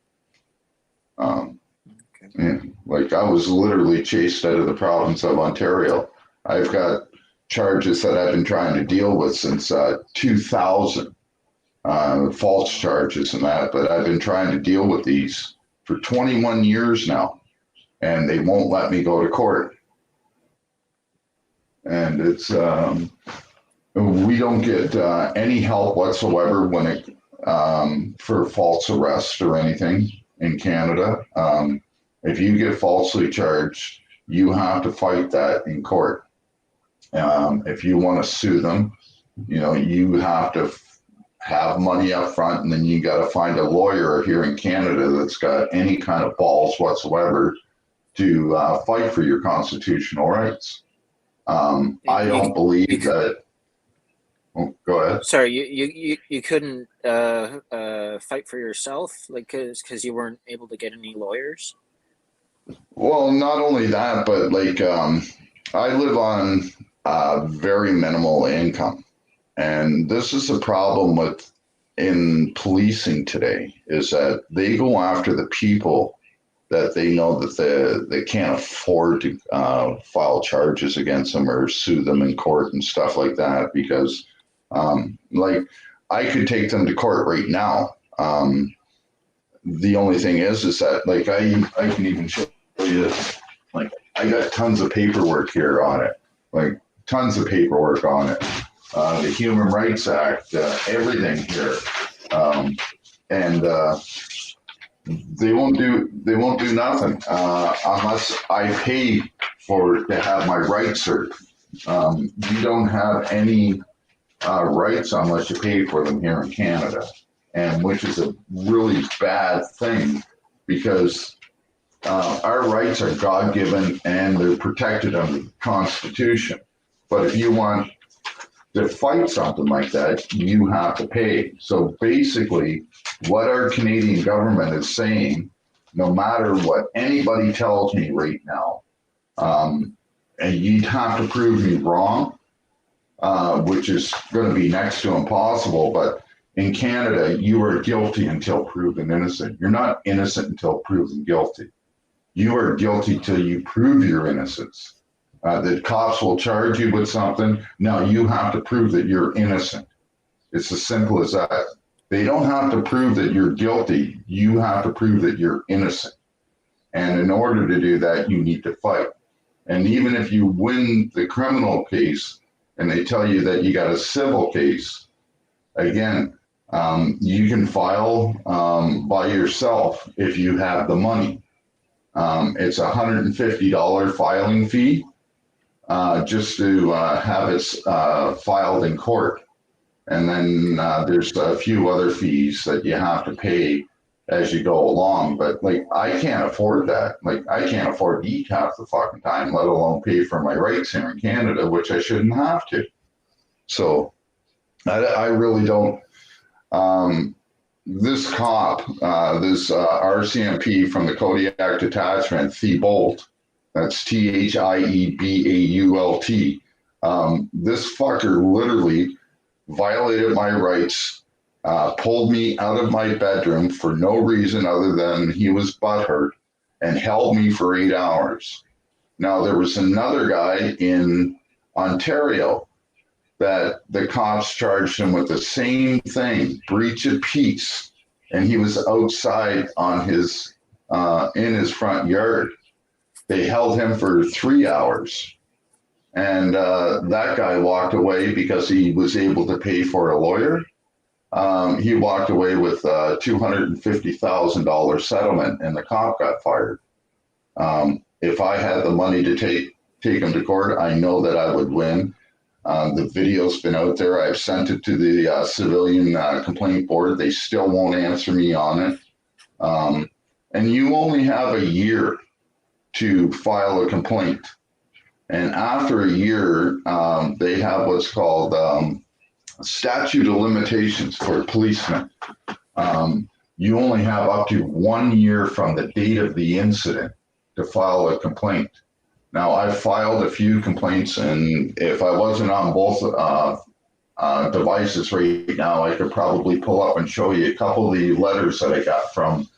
yeah, like I was literally chased out of the province of Ontario. I've got charges that I've been trying to deal with since 2000, false charges and that, but I've been trying to deal with these for 21 years now, and they won't let me go to court. And it's, we don't get any help whatsoever when it, for false arrest or anything in Canada. If you get falsely charged, you have to fight that in court. If you want to sue them, you know, you have to have money up front, and then you got to find a lawyer here in Canada that's got any kind of balls whatsoever to fight for your constitutional rights. I don't believe that. Oh, go ahead.
Sorry, you couldn't fight for yourself, like because you weren't able to get any lawyers.
Well, not only that, but like I live on very minimal income. And this is the problem with in policing today, is that they go after the people that they know that they can't afford to file charges against them or sue them in court and stuff like that, because like I could take them to court right now. The only thing is that like I can even show you, like I got tons of paperwork here on it, like tons of paperwork on it. The Human Rights Act, everything here. And They won't do nothing unless I pay to have my rights served. You don't have any rights unless you pay for them here in Canada, and which is a really bad thing because our rights are God-given and they're protected under the Constitution. But if you want to fight something like that, you have to pay. So basically, what our Canadian government is saying, no matter what anybody tells me right now, and you'd have to prove me wrong, which is going to be next to impossible. But in Canada, you are guilty until proven innocent. You're not innocent until proven guilty. You are guilty till you prove your innocence. The cops will charge you with something. Now you have to prove that you're innocent. It's as simple as that. They don't have to prove that you're guilty. You have to prove that you're innocent. And in order to do that, you need to fight. And even if you win the criminal case and they tell you that you got a civil case, again, you can file by yourself if you have the money. It's a $150 filing fee just to have it filed in court. And then there's a few other fees that you have to pay as you go along. But like, I can't afford that. Like, I can't afford to eat half the fucking time, let alone pay for my rights here in Canada, which I shouldn't have to. So I really don't. This cop, this RCMP from the Kodiak Detachment, Thibault, that's Thiebault. This fucker literally violated my rights, pulled me out of my bedroom for no reason other than he was butthurt, and held me for 8 hours. Now, there was another guy in Ontario that the cops charged him with the same thing, breach of peace, and he was outside on his in his front yard. They held him for 3 hours, and that guy walked away because he was able to pay for a lawyer. He walked away with a $250,000 settlement, and the cop got fired. If I had the money to take him to court, I know that I would win. The video's been out there. I've sent it to the civilian complaint board. They still won't answer me on it. And you only have a year to file a complaint. And after a year, they have what's called statute of limitations for policemen. You only have up to 1 year from the date of the incident to file a complaint. Now, I've filed a few complaints, and if I wasn't on both devices right now, I could probably pull up and show you a couple of the letters that I got from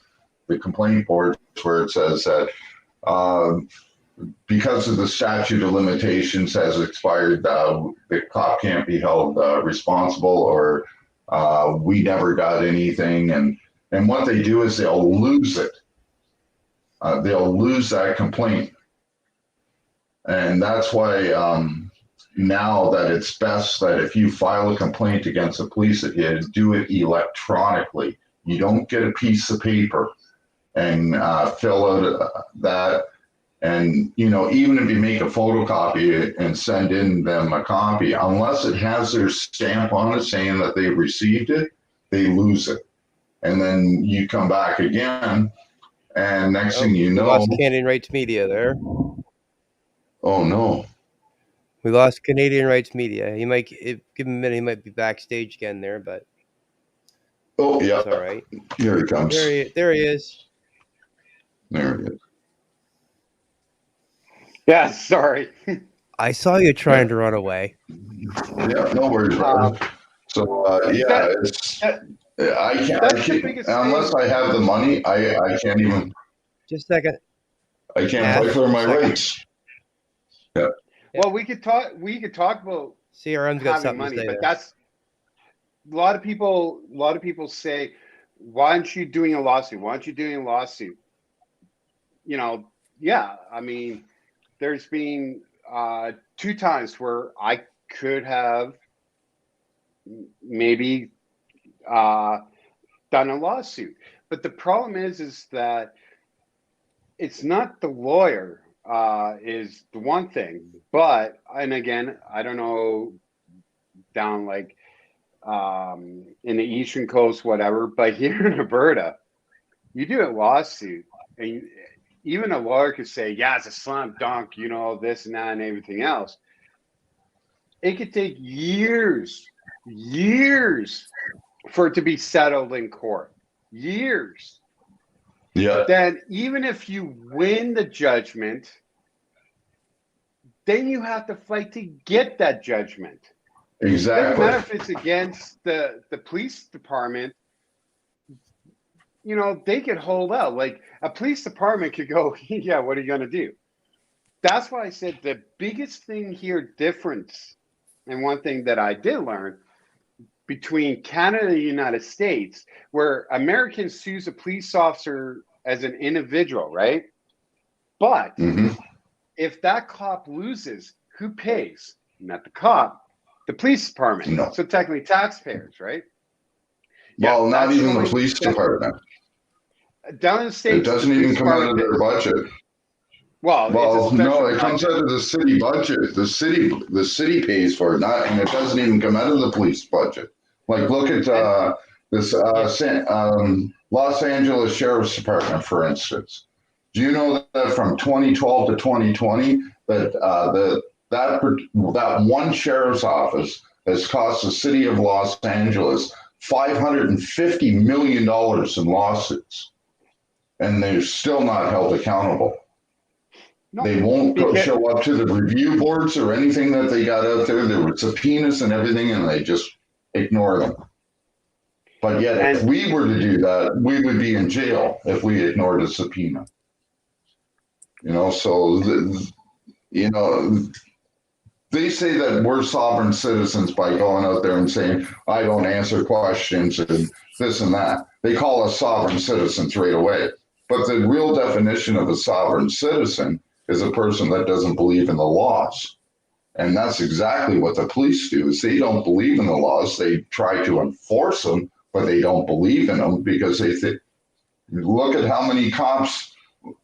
the complaint board where it says that because of the statute of limitations has expired, the cop can't be held responsible, or we never got anything. And what they do is they'll lose it. They'll lose that complaint. And that's why now that it's best that if you file a complaint against the police, that you do it electronically. You don't get a piece of paper and fill out that. And, you know, even if you make a photocopy and send in them a copy, unless it has their stamp on it saying that they've received it, they lose it. And then you come back again, and next thing you know,
lost Canadian Rights Media there.
Oh no,
we lost Canadian Rights Media. He might give him a minute. He might be backstage again there, but
oh yeah,
that's all right.
Here he comes.
There he is.
There he is.
Yeah, sorry.
I saw you trying to run away.
Yeah, no worries, Robert. So yeah, I can't unless I have the money. I can't even.
Just a second.
I can't fight for my rights. Yeah.
Well, we could talk. We could talk about
CRM's got
having
something
money,
to say
but
there.
that's a lot of people. A lot of people say, "Why aren't you doing a lawsuit? Why aren't you doing a lawsuit?" You know, yeah. I mean, there's been 2 times where I could have maybe done a lawsuit, But the problem is that it's not the lawyer is the one thing, but, and again, I don't know down like in the Eastern Coast, whatever, but here in Alberta, you do a lawsuit and even a lawyer could say, yeah, it's a slam dunk, you know, this and that and everything else. It could take years for it to be settled in court. Years.
Yeah.
Then even if you win the judgment, then you have to fight to get that judgment.
Exactly.
Doesn't matter if it's against the police department. You know, they could hold out. Like a police department could go, yeah, what are you going to do? That's why I said the biggest thing here, difference, and one thing that I did learn between Canada and the United States, where Americans sues a police officer as an individual, right? But if that cop loses, who pays? Not the cop, the police department.
No.
So technically taxpayers, right?
Well,
Yeah,
not
that's
even the
showing
police department.
Down in the States,
It doesn't
the
even
police
come out of
department
their budget.
Well,
Well,
it's a
no,
special
it comes
budget.
out of the city budget. The city pays for it, not, and it doesn't even come out of the police budget. Like, look at this Los Angeles Sheriff's Department, for instance. Do you know that from 2012 to 2020, that that one sheriff's office has cost the city of Los Angeles $550 million in lawsuits, and they're still not held accountable.
No,
They won't show up to the review boards or anything that they got out there. There were subpoenas and everything, and they just ignore them. But yet, if we were to do that, we would be in jail if we ignored a subpoena. You know, so, you know, they say that we're sovereign citizens by going out there and saying, I don't answer questions and this and that. They call us sovereign citizens right away. But the real definition of a sovereign citizen is a person that doesn't believe in the laws. And that's exactly what the police do, is they don't believe in the laws. They try to enforce them, but they don't believe in them because they think, look at how many cops,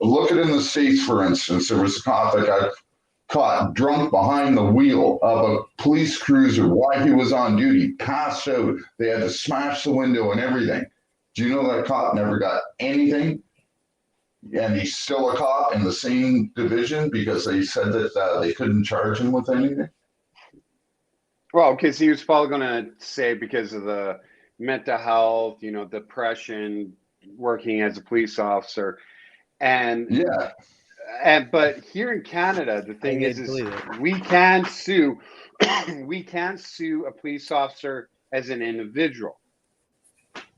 look at in the States, for instance, there was a cop that got caught drunk behind the wheel of a police cruiser while he was on duty, passed out. They had to smash the window and everything. Do you know that cop never got anything? And he's still a cop in the same division because they said that they couldn't charge him with anything?
Well, because he was probably going to say because of the mental health, you know, depression, working as a police officer. And
yeah.
But here in Canada, the thing is we can sue a police officer as an individual.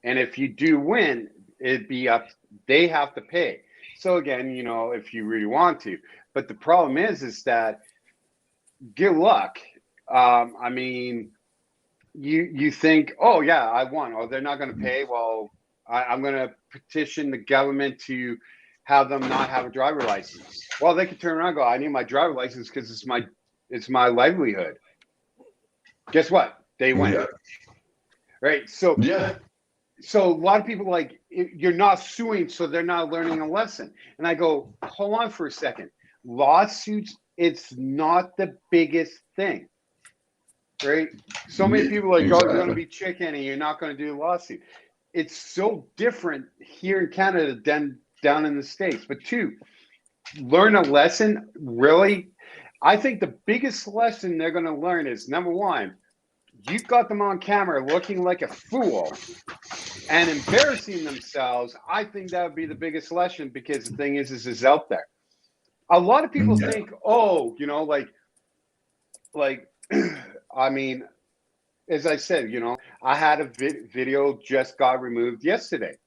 And if you do win, it'd be up, they have to pay. So again, you know, if you really want to, but the problem is that good luck. I mean, you think, oh yeah, I won. Oh, they're not going to pay. Well, I'm going to petition the government to have them not have a driver license. Well, they could turn around and go, I need my driver license because it's my livelihood. Guess what? They win.
Yeah.
Right. So
yeah.
So a lot of people like, you're not suing, so they're not learning a lesson. And I go, hold on for a second. Lawsuits, it's not the biggest thing. Right? So many people are like, oh, you're going to be chicken and you're not going to do a lawsuit. It's so different here in Canada than down in the States. But two, learn a lesson, really. I think the biggest lesson they're going to learn is, number one, you've got them on camera looking like a fool and embarrassing themselves. I think that would be the biggest lesson, because the thing is out there. A lot of people think, oh, you know, like, I mean, as I said, you know, I had a video just got removed yesterday.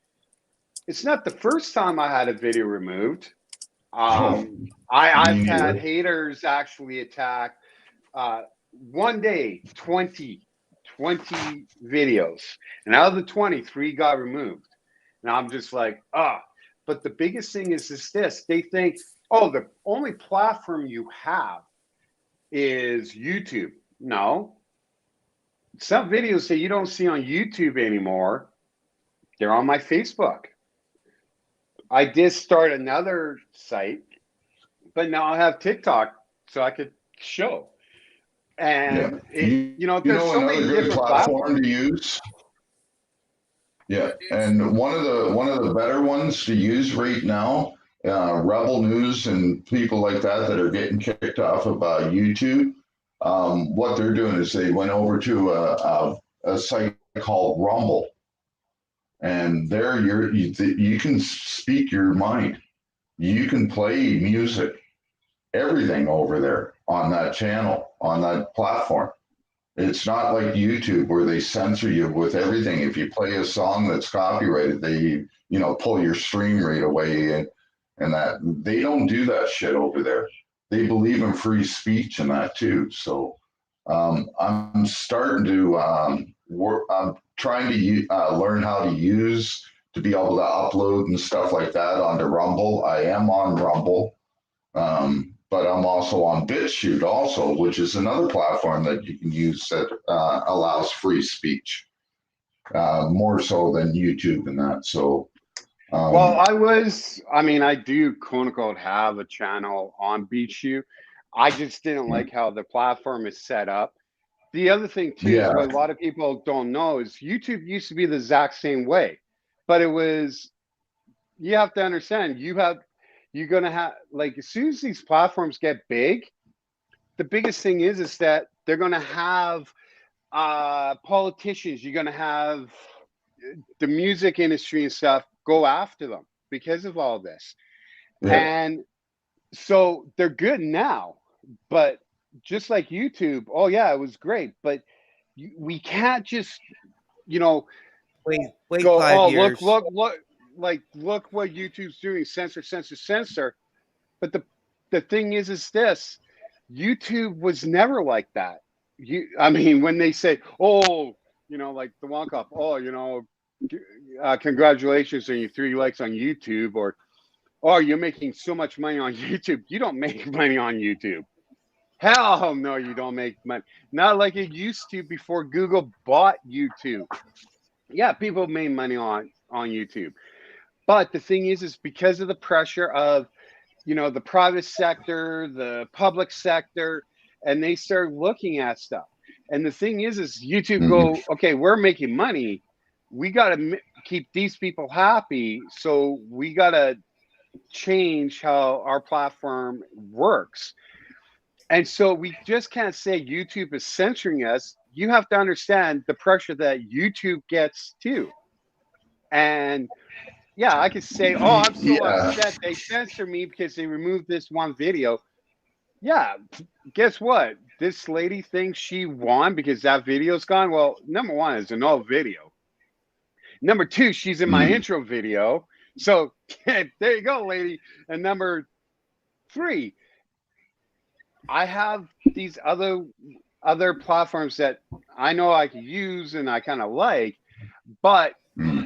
It's not the first time I had a video removed. I've had haters actually attack one day 20 videos, and out of the 20, 3 got removed. And I'm just like, but the biggest thing is this. They think, oh, the only platform you have is YouTube. No. Some videos that you don't see on YouTube anymore, they're on my Facebook. I did start another site, but now I have TikTok, so I could show. And there's so many
another good
different
platform
platforms.
to use. Yeah, and one of the better ones to use right now, Rebel News and people like that are getting kicked off of YouTube. What they're doing is they went over to a site called Rumble, and there you can speak your mind. You can play music, everything over there on that channel, on that platform. It's not like YouTube where they censor you with everything. If you play a song that's copyrighted, they pull your stream right away, and that they don't do that shit over there. They believe in free speech and that too. So I'm starting to work. I'm trying to learn how to use to be able to upload and stuff like that onto Rumble. I am on Rumble. But I'm also on BitChute also, which is another platform that you can use that allows free speech, more so than YouTube and that. So,
Well, I do quote unquote have a channel on BitChute. I just didn't like how the platform is set up. The other thing too is what a lot of people don't know is YouTube used to be the exact same way, but you have to understand you're gonna have, like, as soon as these platforms get big, the biggest thing is that they're gonna have politicians, you're gonna have the music industry and stuff go after them because of all this.
yeah.
And so they're good now, but just like YouTube, oh yeah, it was great, but we can't just
Wait
go,
5 years.
look what YouTube's doing, censor. But the thing is this, YouTube was never like that. When they say, oh, like the one cop, oh, congratulations on your 3 likes on YouTube, or oh, you're making so much money on YouTube. You don't make money on YouTube. Hell no, you don't make money. Not like it used to before Google bought YouTube. Yeah, people made money on YouTube. But the thing is because of the pressure of, the private sector, the public sector, and they start looking at stuff. And the thing is YouTube go, okay, we're making money. We got to keep these people happy. So we got to change how our platform works. And so we just can't say YouTube is censoring us. You have to understand the pressure that YouTube gets too. And yeah, I could say, oh, I'm so upset they censor me because they removed this one video. Yeah, guess what? This lady thinks she won because that video's gone. Well, number one, it's an old video. Number two, she's in my intro video. So there you go, lady. And number three, I have these other platforms that I know I can use and I kind of like, but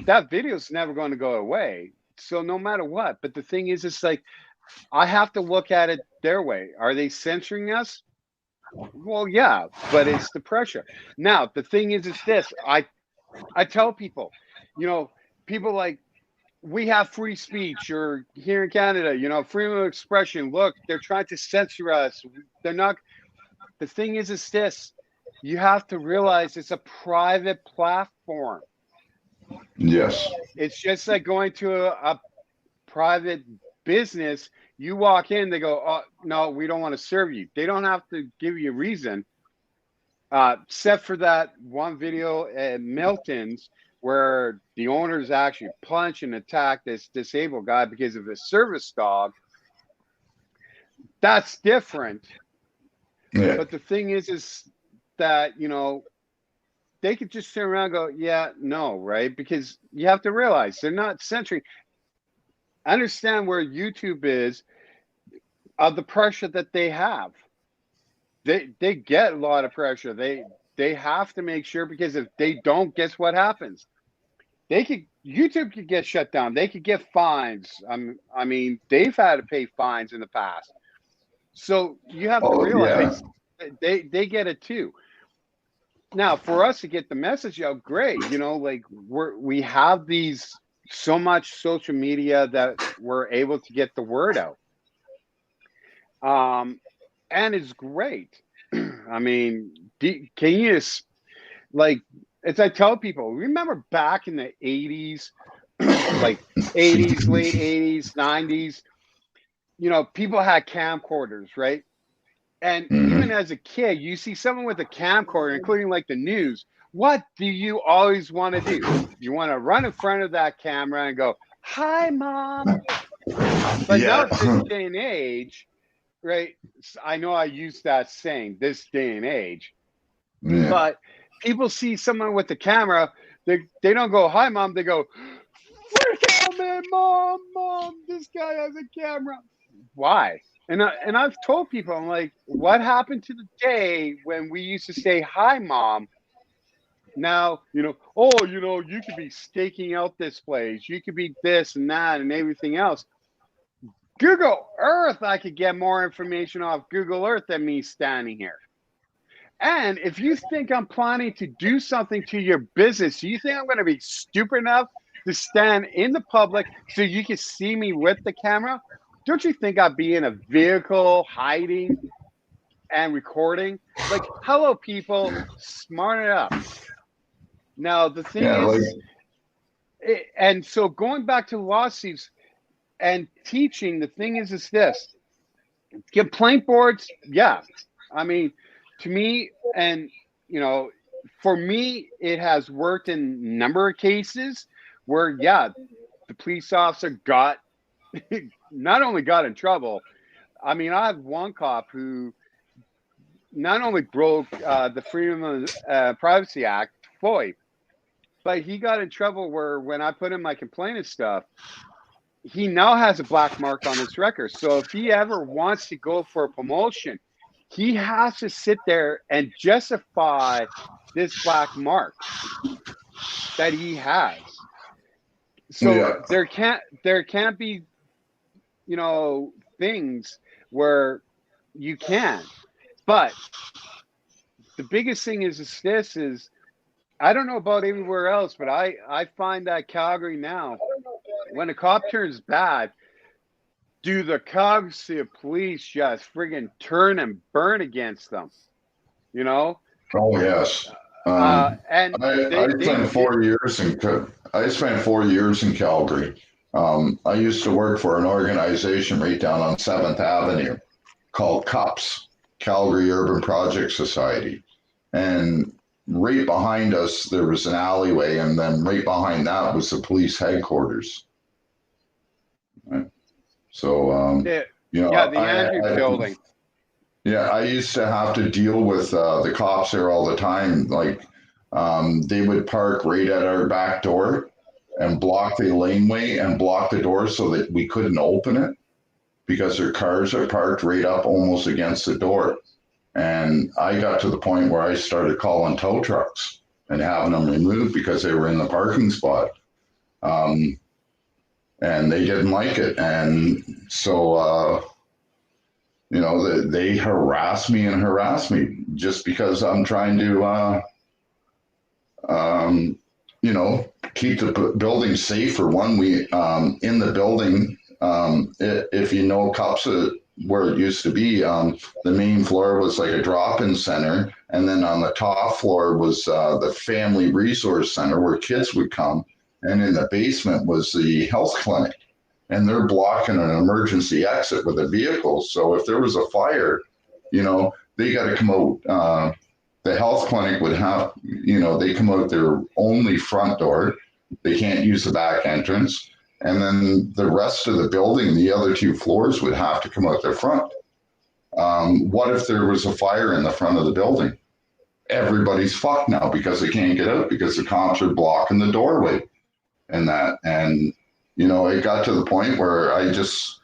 that video is never going to go away. So no matter what. But the thing is, it's like, I have to look at it their way. Are they censoring us? Well, yeah, but it's the pressure. Now, the thing is this. I tell people, people like, we have free speech, or here in Canada, freedom of expression. Look, they're trying to censor us. They're not. The thing is this. You have to realize it's a private platform.
Yes.
It's just like going to a private business. You walk in, they go, oh, no, we don't want to serve you. They don't have to give you a reason, except for that one video at Milton's where the owners actually punch and attack this disabled guy because of his service dog. That's different. Yeah. But the thing is that, they could just turn around and go, yeah, no, right? Because you have to realize they're not censoring. Understand where YouTube is, of the pressure that they have. They get a lot of pressure. They have to make sure, because if they don't, guess what happens? YouTube could get shut down. They could get fines. They've had to pay fines in the past. So you have to realize they get it too. Now, for us to get the message out, great. We have these so much social media that we're able to get the word out. And it's great. I mean, can you like, as I tell people, remember back in the 80s, like 80s, late 80s, 90s, you know, people had camcorders, right? And even as a kid, you see someone with a camcorder, including like the news. What do you always want to do? You want to run in front of that camera and go, "Hi, Mom." But now, this day and age, right? I know I use that saying, this day and age, but people see someone with the camera, they don't go, "Hi, Mom." They go, "Freak out, man, Mom, this guy has a camera." Why? And I've told people, I'm like, what happened to the day when we used to say, "Hi, Mom"? Now, you know, oh, you know, you could be staking out this place. You could be this and that and everything else. Google Earth, I could get more information off Google Earth than me standing here. And if you think I'm planning to do something to your business, you think I'm going to be stupid enough to stand in the public so you can see me with the camera? Don't you think I'd be in a vehicle hiding and recording? Like, hello, people, smart it up. Now, the thing is, and so going back to lawsuits and teaching, the thing is this. Complaint boards, yeah. I mean, to me, and, you know, for me, it has worked in a number of cases where, yeah, the police officer got, not only got in trouble, I mean, I have one cop who not only broke the Freedom of Privacy Act, FOIA, but he got in trouble where when I put in my complaint and stuff, he now has a black mark on his record. So if he ever wants to go for a promotion, he has to sit there and justify this black mark that he has. So there can't be, you know, things where you can. But the biggest thing is this is, I don't know about everywhere else, but I find that Calgary now, when a cop turns bad, do the Calgary police just friggin' turn and burn against them? You know?
Oh yes.
And
I spent 4 years in Calgary. I used to work for an organization right down on 7th Avenue called Kickz, Calgary Urban Project Society. And right behind us, there was an alleyway, and then right behind that was the police headquarters. Right. So, you know,
the Andrew building.
Yeah, I used to have to deal with the cops there all the time. Like, they would park right at our back door and block the laneway and block the door so that we couldn't open it because their cars are parked right up almost against the door. And I got to the point where I started calling tow trucks and having them removed because they were in the parking spot. And they didn't like it. And so, you know, they harass me just because I'm trying to, you know, keep the building safe. For one, we in the building, if you know cops, where it used to be, the main floor was like a drop-in center, and then on the top floor was the family resource center where kids would come, and in the basement was the health clinic, and they're blocking an emergency exit with a vehicle. So if there was a fire, you know, they got to come out. The health clinic would have, you know, they come out their only front door. They can't use the back entrance. And then the rest of the building, the other 2 floors, would have to come out their front. What if there was a fire in the front of the building? Everybody's fucked now because they can't get out because the cops are blocking the doorway and that. And, you know, it got to the point where I just,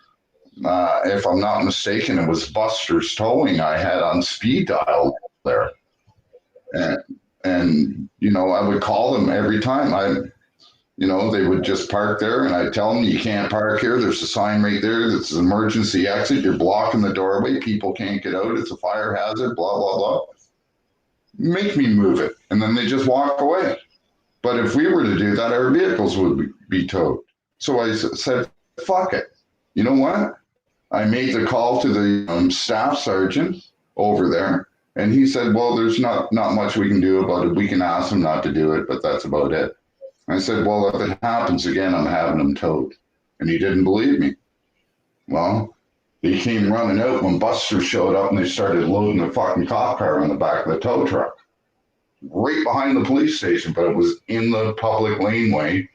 if I'm not mistaken, it was Buster's Towing I had on speed dial there. And you know, I would call them every time. You know, they would just park there, and I'd tell them, you can't park here. There's a sign right there. It's an emergency exit. You're blocking the doorway. People can't get out. It's a fire hazard, blah, blah, blah. Make me move it. And then they just walk away. But if we were to do that, our vehicles would be towed. So I said, fuck it. You know what? I made the call to the staff sergeant over there, and he said, well, there's not much we can do about it. We can ask him not to do it, but that's about it. I said, well, if it happens again, I'm having him towed. And he didn't believe me. Well, he came running out when Buster showed up, and they started loading the fucking cop car on the back of the tow truck. Right behind the police station, but it was in the public laneway,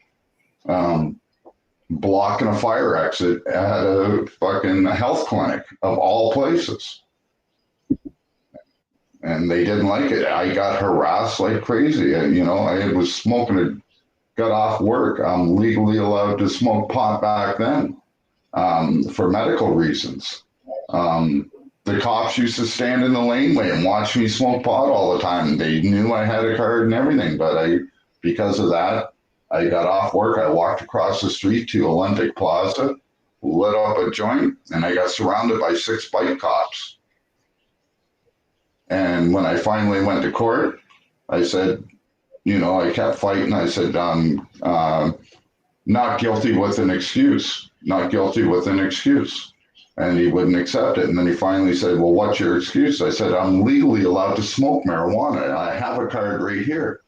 blocking a fire exit at a fucking health clinic of all places. And they didn't like it. I got harassed like crazy. And, you know, I was smoking, got off work. I'm legally allowed to smoke pot back then for medical reasons. The cops used to stand in the laneway and watch me smoke pot all the time. They knew I had a card and everything, but because of that, I got off work. I walked across the street to Olympic Plaza, lit up a joint, and I got surrounded by 6 bike cops. And when I finally went to court, I said, you know, I kept fighting. I said, not guilty with an excuse, not guilty with an excuse. And he wouldn't accept it. And then he finally said, well, what's your excuse? I said, I'm legally allowed to smoke marijuana. I have a card right here.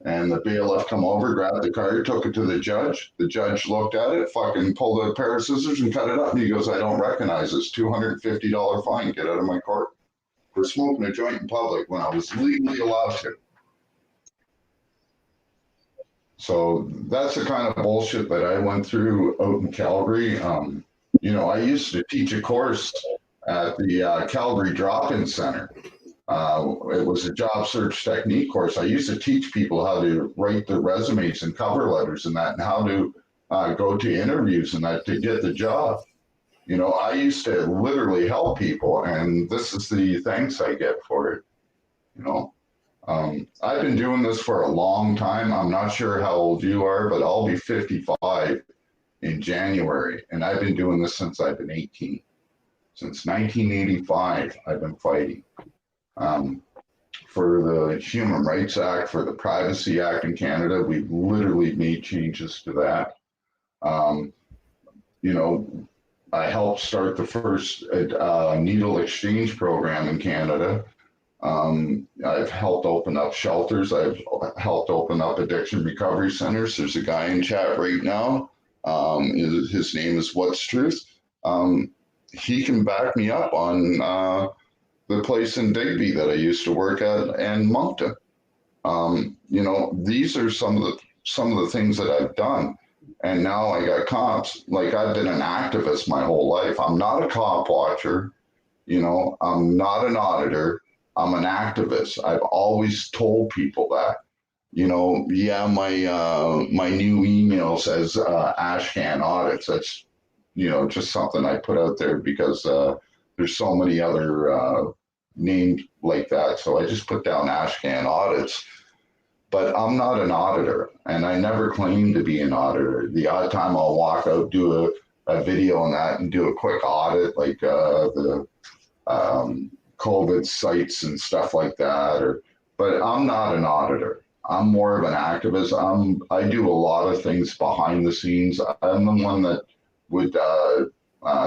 And the bailiff come over, grabbed the card, took it to the judge. The judge looked at it, fucking pulled a pair of scissors and cut it up. And he goes, I don't recognize this. $250 fine. Get out of my court for smoking a joint in public when I was legally allowed to. So that's the kind of bullshit that I went through out in Calgary. You know, I used to teach a course at the Calgary Drop-In Center. It was a job search technique course. I used to teach people how to write their resumes and cover letters and that, and how to go to interviews and that to get the job. You know, I used to literally help people, and this is the thanks I get for it. You know, I've been doing this for a long time. I'm not sure how old you are, but I'll be 55 in January, and I've been doing this since I've been 18. Since 1985, I've been fighting for the Human Rights Act, for the Privacy Act in Canada. We've literally made changes to that. You know, I helped start the first needle exchange program in Canada. I've helped open up shelters. I've helped open up addiction recovery centers. There's a guy in chat right now. His name is What's Truth. He can back me up on the place in Digby that I used to work at and Moncton. You know, these are some of the things that I've done. And now I got cops. Like, I've been an activist my whole life. I'm not a cop watcher. You know, I'm not an auditor. I'm an activist. I've always told people that. You know, yeah, my new email says Ashcan audits. That's, you know, just something I put out there because there's so many other names like that. So I just put down Ashcan audits. But I'm not an auditor, and I never claim to be an auditor. The odd time I'll walk out, do a video on that, and do a quick audit, like the COVID sites and stuff like that. But I'm not an auditor. I'm more of an activist. I do a lot of things behind the scenes. I'm the one that would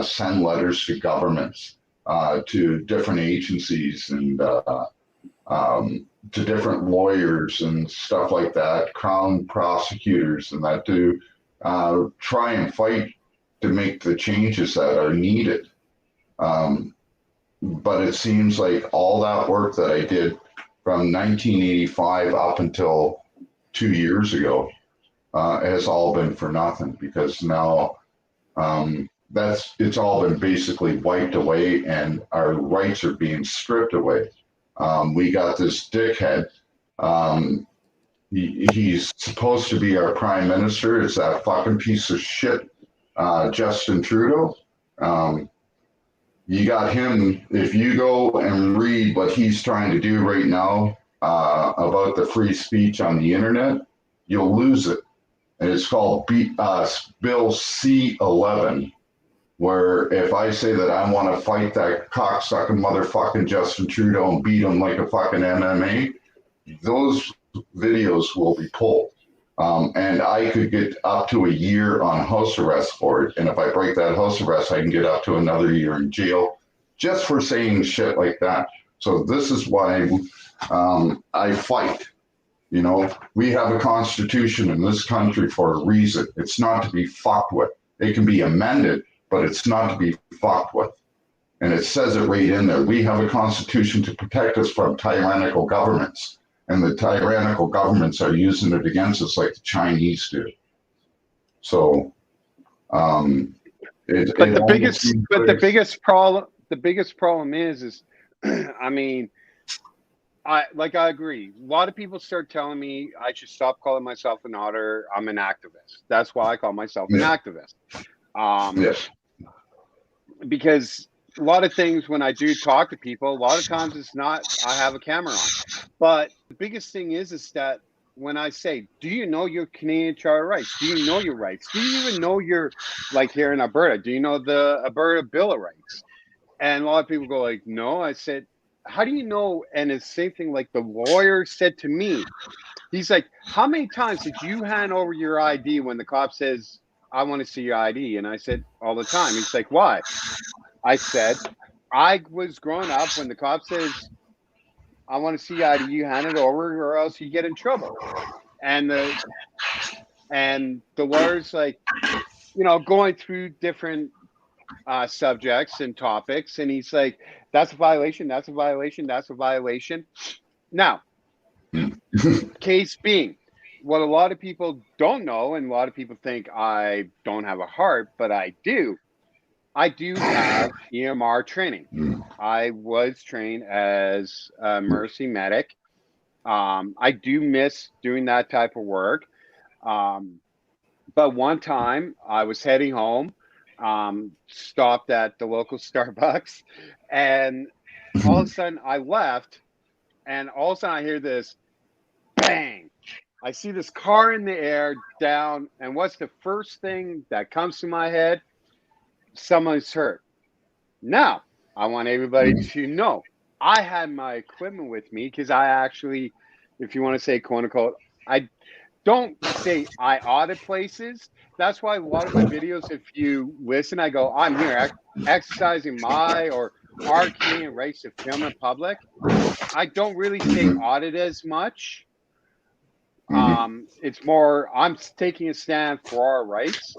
send letters to governments, to different agencies, and to different lawyers and stuff like that, Crown prosecutors and that, to try and fight to make the changes that are needed. But it seems like all that work that I did from 1985 up until 2 years ago has all been for nothing, because now it's all been basically wiped away and our rights are being stripped away. We got this dickhead. He's supposed to be our prime minister. It's that fucking piece of shit, Justin Trudeau. You got him. If you go and read what he's trying to do right now about the free speech on the internet, you'll lose it. And it's called Bill C-11. Where if I say that I want to fight that cocksucking motherfucking Justin Trudeau and beat him like a fucking MMA, those videos will be pulled. And I could get up to a year on house arrest for it. And if I break that house arrest, I can get up to another year in jail just for saying shit like that. So this is why I fight. You know, we have a constitution in this country for a reason. It's not to be fucked with. It can be amended, but it's not to be fucked with. And it says it right in there. We have a constitution to protect us from tyrannical governments. And the tyrannical governments are using it against us like the Chinese do. So,
the biggest problem is, I mean, I agree. A lot of people start telling me I should stop calling myself an auditor. I'm an activist. That's why I call myself an activist.
Yes.
Because a lot of things when I do talk to people, a lot of times it's not I have a camera on. But the biggest thing is that when I say, do you know your Canadian Charter rights? Do you know your rights? Do you even know your, like here in Alberta, do you know the Alberta Bill of Rights? And a lot of people go like, no. I said, how do you know? And it's the same thing like the lawyer said to me. He's like, how many times did you hand over your ID when the cop says, I want to see your ID? And I said, all the time. He's like, why? I said, I was growing up when the cop says, I want to see your ID, you hand it over or else you get in trouble. And the lawyer's like, you know, going through different subjects and topics. And he's like, that's a violation. That's a violation. That's a violation. Now, case being, what a lot of people don't know, and a lot of people think I don't have a heart, but I do. I do have EMR training. I was trained as a emergency medic. I do miss doing that type of work. But one time I was heading home, stopped at the local Starbucks, and all of a sudden I left, and all of a sudden I hear this bang. I see this car in the air down, and what's the first thing that comes to my head? Someone's hurt. Now, I want everybody to know I had my equipment with me because I actually, if you want to say quote unquote, I don't say I audit places. That's why a lot of my videos, if you listen, I go, I'm here exercising my or our Canadian rights to film in public. I don't really say audit as much. It's more, I'm taking a stand for our rights.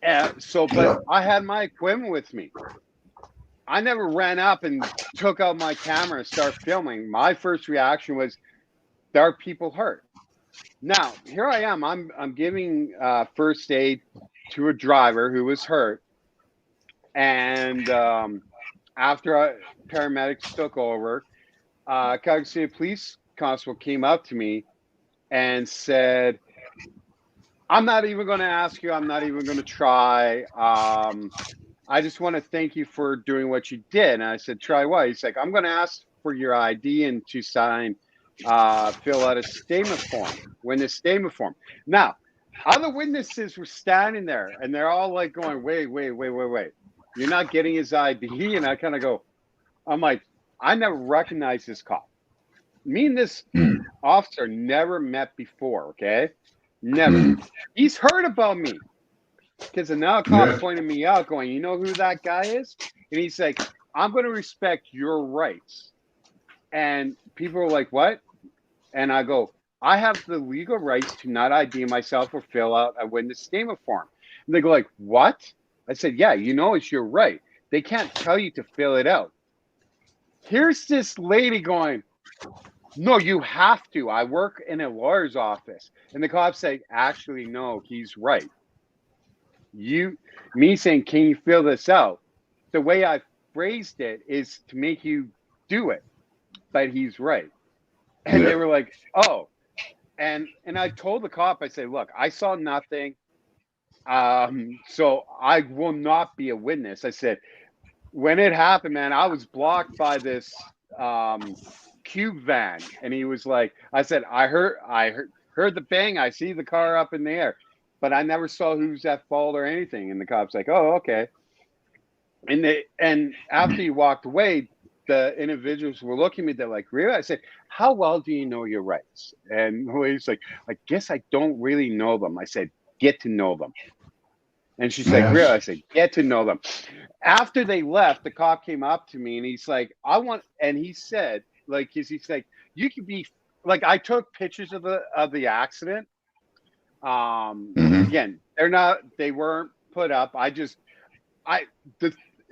But I had my equipment with me. I never ran up and took out my camera and started filming. My first reaction was, there are people hurt. Now, here I am. I'm giving first aid to a driver who was hurt. And after paramedics took over, Calgary City Police Constable came up to me and said, I'm not even going to ask you. I'm not even going to try. I just want to thank you for doing what you did. And I said, try what? He's like, I'm going to ask for your ID and to sign, fill out a statement form, witness statement form. Now, other witnesses were standing there and they're all like going, wait. You're not getting his ID? And I kind of go, I'm like, I never recognized this cop. Me and this officer never met before, okay? Never. He's heard about me because now a cop pointed me out going, you know who that guy is? And he's like, I'm going to respect your rights. And people are like, what? And I go, I have the legal rights to not ID myself or fill out a witness statement form. And they go like, what? I said, yeah, you know, it's your right. They can't tell you to fill it out. Here's this lady going, no, you have to. I work in a lawyer's office. And the cop said, actually, no, he's right. Me saying, can you fill this out? The way I phrased it is to make you do it. But he's right. And they were like, oh. And I told the cop, I said, look, I saw nothing. So I will not be a witness. I said, when it happened, man, I was blocked by this cube van, and he was like, I said, I heard the bang, I see the car up in the air, but I never saw who's at fault or anything. And the cop's like, oh, okay. And after he walked away, the individuals were looking at me, they're like, really? I said, how well do you know your rights? And he's like, I guess I don't really know them. I said, get to know them. And she's like, really? I said, get to know them. After they left, the cop came up to me and he's like, and he said, like, he's like, you could be, like, I took pictures of the accident. Again, they weren't put up.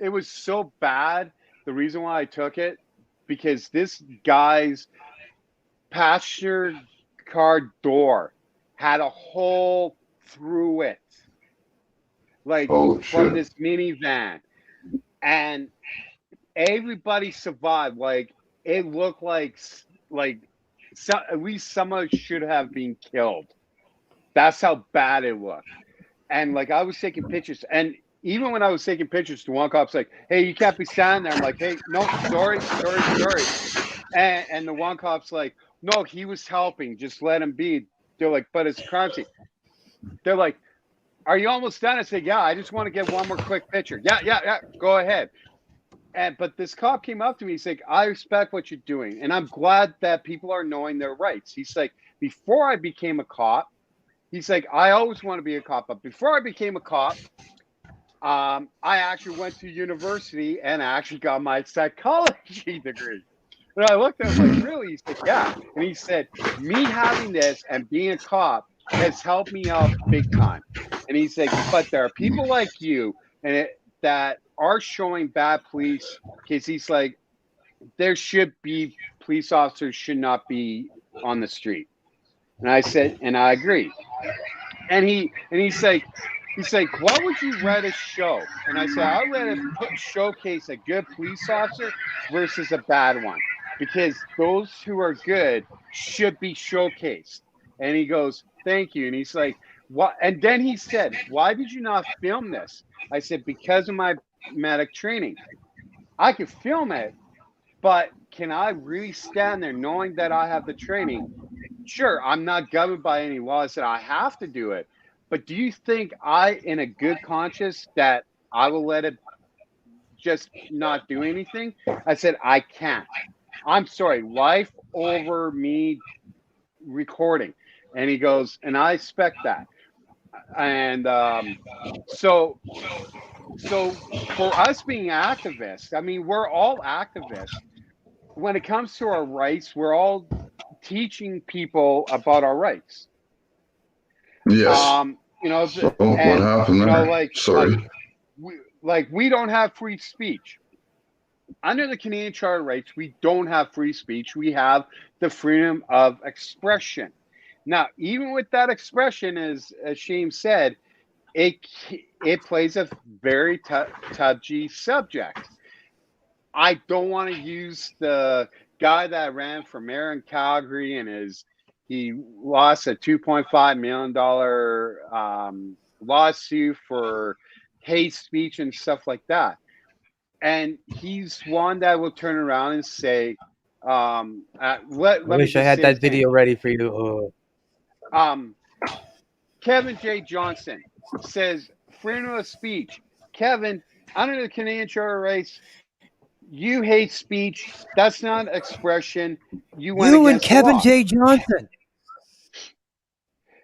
It was so bad. The reason why I took it, because this guy's passenger car door had a hole through it, like from this minivan, and everybody survived. Like it looked like at least someone should have been killed. That's how bad it looked. And like I was taking pictures, and even when I was taking pictures, the one cop's like, hey, you can't be standing there. I'm like, hey, no, sorry. And the one cop's like, no, he was helping. Just let him be. They're like, but it's a crime scene. They're like, are you almost done? I said, yeah, I just want to get one more quick picture. Yeah, go ahead. But this cop came up to me. He's like, I respect what you're doing. And I'm glad that people are knowing their rights. He's like, before I became a cop, he's like, I always want to be a cop. But before I became a cop, I actually went to university and I actually got my psychology degree. And I looked at him like, really? He said, yeah. And he said, me having this and being a cop has helped me out big time. And he's like, but there are people like you that are showing bad police, because he's like, there should be police officers should not be on the street. And I said, and I agree. And he's like, what would you rather show? And I said, I'd rather showcase a good police officer versus a bad one, because those who are good should be showcased. And he goes, thank you. And he's like, what? And then he said, why did you not film this? I said, because of my medic training. I could film it, but can I really stand there knowing that I have the training? Sure, I'm not governed by any laws that I have to do it. But do you think in a good conscience, that I will let it just not do anything? I said, I can't. I'm sorry, life over me recording. And he goes, and I expect that. And so for us being activists, I mean, we're all activists. When it comes to our rights, we're all teaching people about our rights.
Yes.
So
what happened there? Sorry.
We don't have free speech. Under the Canadian Charter of Rights, we don't have free speech. We have the freedom of expression. Now, even with that expression, as Shane said, it plays a very touchy subject. I don't want to use the guy that ran for mayor in Calgary and he lost a $2.5 million lawsuit for hate speech and stuff like that. And he's one that will turn around and say, I
wish I had that video ready for you.
Kevin J. Johnson says, freedom of speech. Kevin, under the Canadian Charter of Rights, you hate speech. That's not expression. You and Kevin J.
Johnson.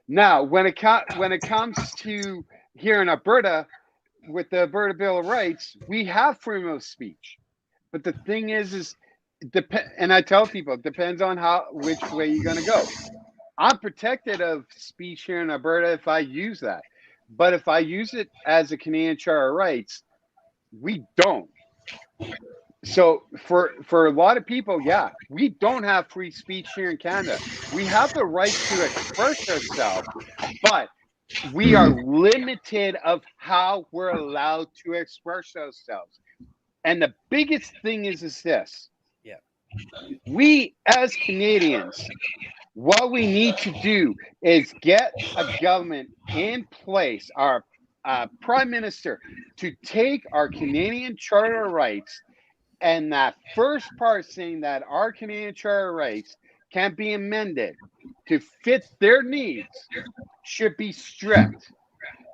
Now, when it comes to here in Alberta, with the Alberta Bill of Rights, we have freedom of speech. But the thing is and I tell people, it depends on which way you're going to go. I'm protected of speech here in Alberta if I use that. But if I use it as a Canadian Charter of Rights, we don't. So for a lot of people, yeah, we don't have free speech here in Canada. We have the right to express ourselves, but we are limited of how we're allowed to express ourselves. And the biggest thing is this.
Yeah.
We as Canadians, what we need to do is get a government in place, our prime minister, to take our Canadian Charter of Rights, and that first part saying that our Canadian Charter of Rights can be amended to fit their needs should be stripped.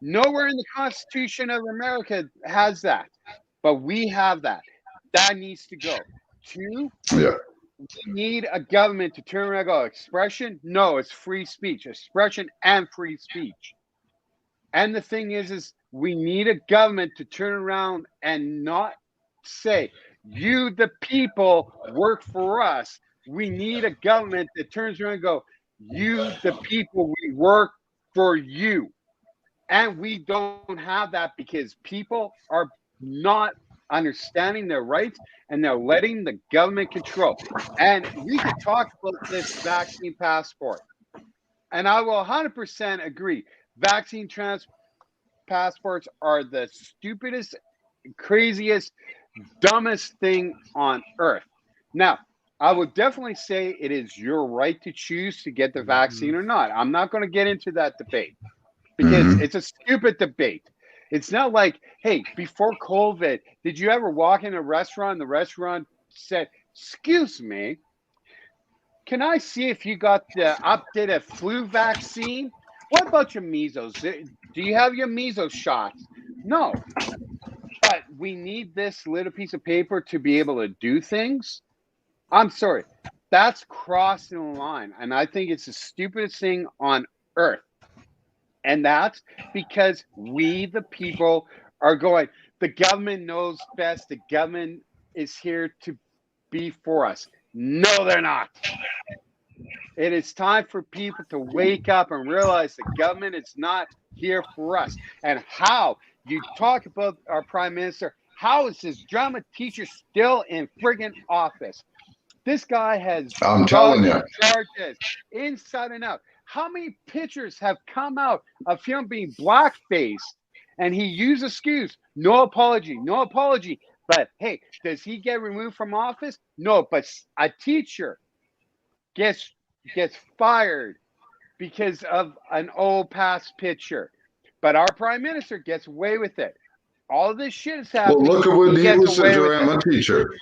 Nowhere in the Constitution of America has that, but we have that. That needs to go. Two,
Yeah.
we need a government to turn around and go, expression? No, it's free speech. Expression and free speech. And the thing is we need a government to turn around and not say, you, the people, work for us. We need a government that turns around and go, you, the people, we work for you. And we don't have that because people are not understanding their rights and they're letting the government control. And we could talk about this vaccine passport. And I will 100% agree. Vaccine passports are the stupidest, craziest, dumbest thing on earth. Now, I would definitely say it is your right to choose to get the vaccine or not. I'm not going to get into that debate because it's a stupid debate. It's not like, hey, before COVID, did you ever walk in a restaurant and the restaurant said, excuse me, can I see if you got the updated flu vaccine? What about your measles? Do you have your measles shots? No. But we need this little piece of paper to be able to do things. I'm sorry. That's crossing the line. And I think it's the stupidest thing on earth. And that's because we, the people, are going, the government knows best. The government is here to be for us. No, they're not. It is time for people to wake up and realize the government is not here for us. And how you talk about our prime minister, how is this drama teacher still in friggin' office? This guy has
I'm telling you,
charges inside and out. How many pictures have come out of him being blackfaced and he used excuse? No apology, no apology. But hey, does he get removed from office? No, but a teacher gets fired because of an old past picture. But our prime minister gets away with it. All of this shit is happening.
well, look at when he was a drama teacher.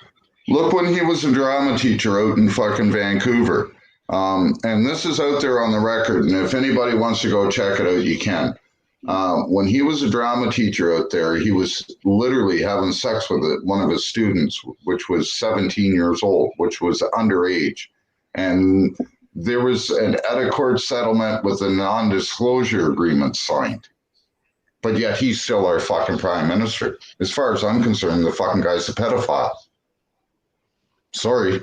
Look when he was a drama teacher out in fucking Vancouver. And this is out there on the record. And if anybody wants to go check it out, you can. When he was a drama teacher out there, he was literally having sex with one of his students, which was 17 years old, which was underage. And there was an out-of-court settlement with a non-disclosure agreement signed. But yet he's still our fucking prime minister. As far as I'm concerned, the fucking guy's a pedophile. Sorry.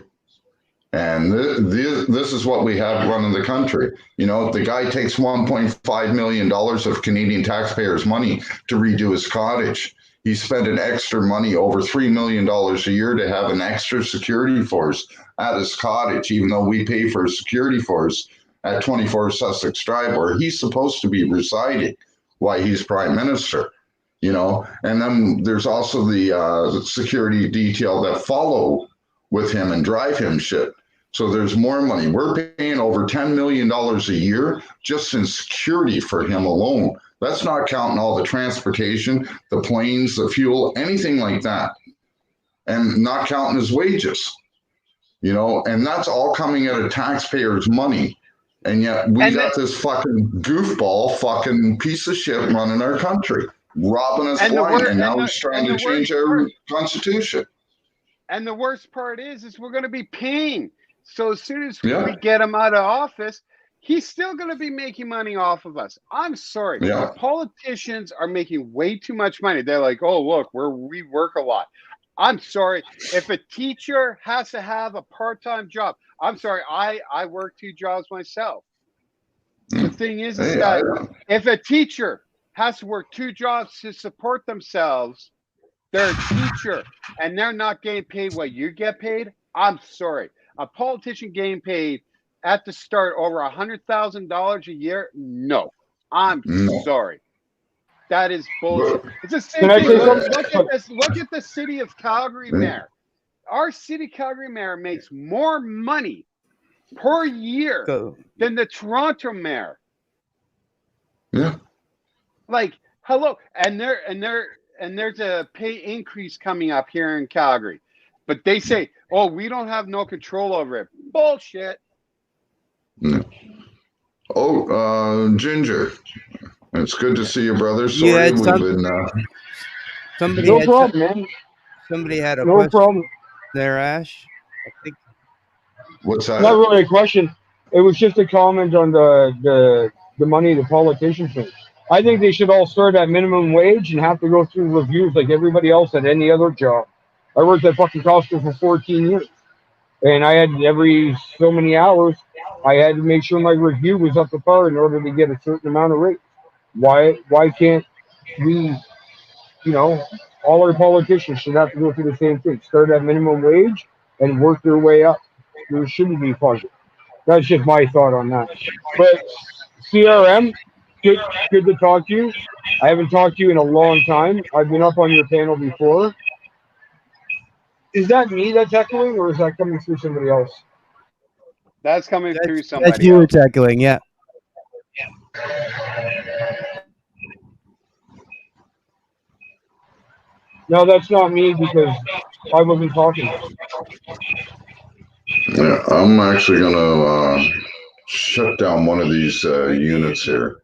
And this is what we have running the country. You know, the guy takes $1.5 million of Canadian taxpayers' money to redo his cottage. He spent an extra money, over $3 million a year, to have an extra security force at his cottage, even though we pay for a security force at 24 Sussex Drive, where he's supposed to be residing while he's prime minister. You know, and then there's also the security detail that follow with him and drive him shit. So there's more money. We're paying over $10 million a year just in security for him alone. That's not counting all the transportation, the planes, the fuel, anything like that. And not counting his wages. You know, and that's all coming out of taxpayers' money. And yet we got this fucking goofball fucking piece of shit running our country, robbing us blind, and now he's trying to change our constitution.
And the worst part is we're going to be paying. So as soon as we get him out of office, he's still going to be making money off of us. I'm sorry. The politicians are making way too much money. They're like, oh, look, we work a lot. I'm sorry. If a teacher has to have a part-time job, I'm sorry, I work 2 jobs myself. The thing is that if a teacher has to work 2 jobs to support themselves, they're a teacher and they're not getting paid what you get paid, I'm sorry. A politician getting paid at the start over $100,000 a year? No, I'm sorry. That is bullshit. It's the same thing. Look at the city of Calgary mayor. Our city Calgary mayor makes more money per year than the Toronto mayor.
Yeah.
Like, hello, and there's a pay increase coming up here in Calgary. But they say, oh, we don't have no control over it. Bullshit.
No. Oh, Ginger. It's good to see you, brother. Sorry, we've been...
Somebody
no problem, man.
Somebody had a
no
question.
problem.
there, Ash? I think
What's that?
Not really a question. It was just a comment on the money the politicians make. I think they should all start at minimum wage and have to go through reviews like everybody else at any other job. I worked at fucking Costco for 14 years, and I had every so many hours, I had to make sure my review was up to par in order to get a certain amount of rate. Why can't we, you know, all our politicians should have to go through the same thing. Start at minimum wage and work their way up. There shouldn't be funding. That's just my thought on that. But CRM, good to talk to you. I haven't talked to you in a long time. I've been up on your panel before. Is that me that's echoing, or is that coming through somebody else?
That's coming through
that's
somebody
you
else.
echoing, yeah.
No, that's not me because I wasn't talking.
Yeah, I'm actually gonna shut down one of these units here.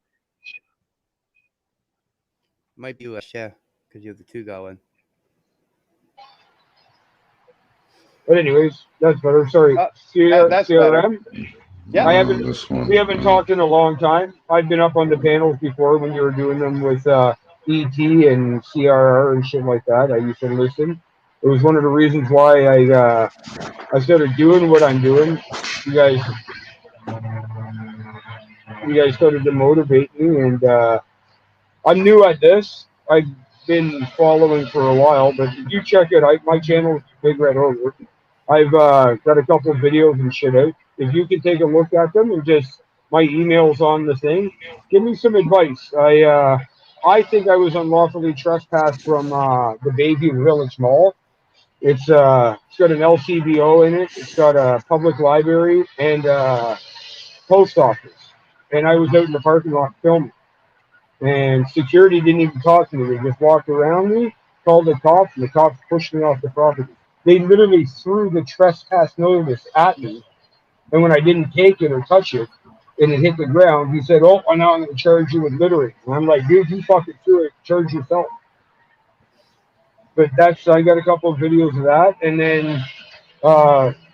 Might be you, Ash, yeah, because you have the two going.
But anyways, that's better. Sorry,
That's better.
CRM.
Yeah.
This one.
We haven't talked in a long time. I've been up on the panels before when you were doing them with ET and CRR and shit like that. I used to listen. It was one of the reasons why I started doing what I'm doing. You guys started to motivate me, and I'm new at this. I've been following for a while, but if you check it, my channel is Big Red Ogre. I've got a couple of videos and shit out. If you can take a look at them and just my emails on the thing, give me some advice. I think I was unlawfully trespassed from the Bayview Village Mall. It's got an LCBO in it. It's got a public library and post office. And I was out in the parking lot filming. And security didn't even talk to me. They just walked around me, called the cops, and the cops pushed me off the property. They literally threw the trespass notice at me. And when I didn't take it or touch it, and it hit the ground, he said, "Oh, now I'm going to charge you with littering." And I'm like, "Dude, you fucking threw it. Charge yourself." But I got a couple of videos of that. And then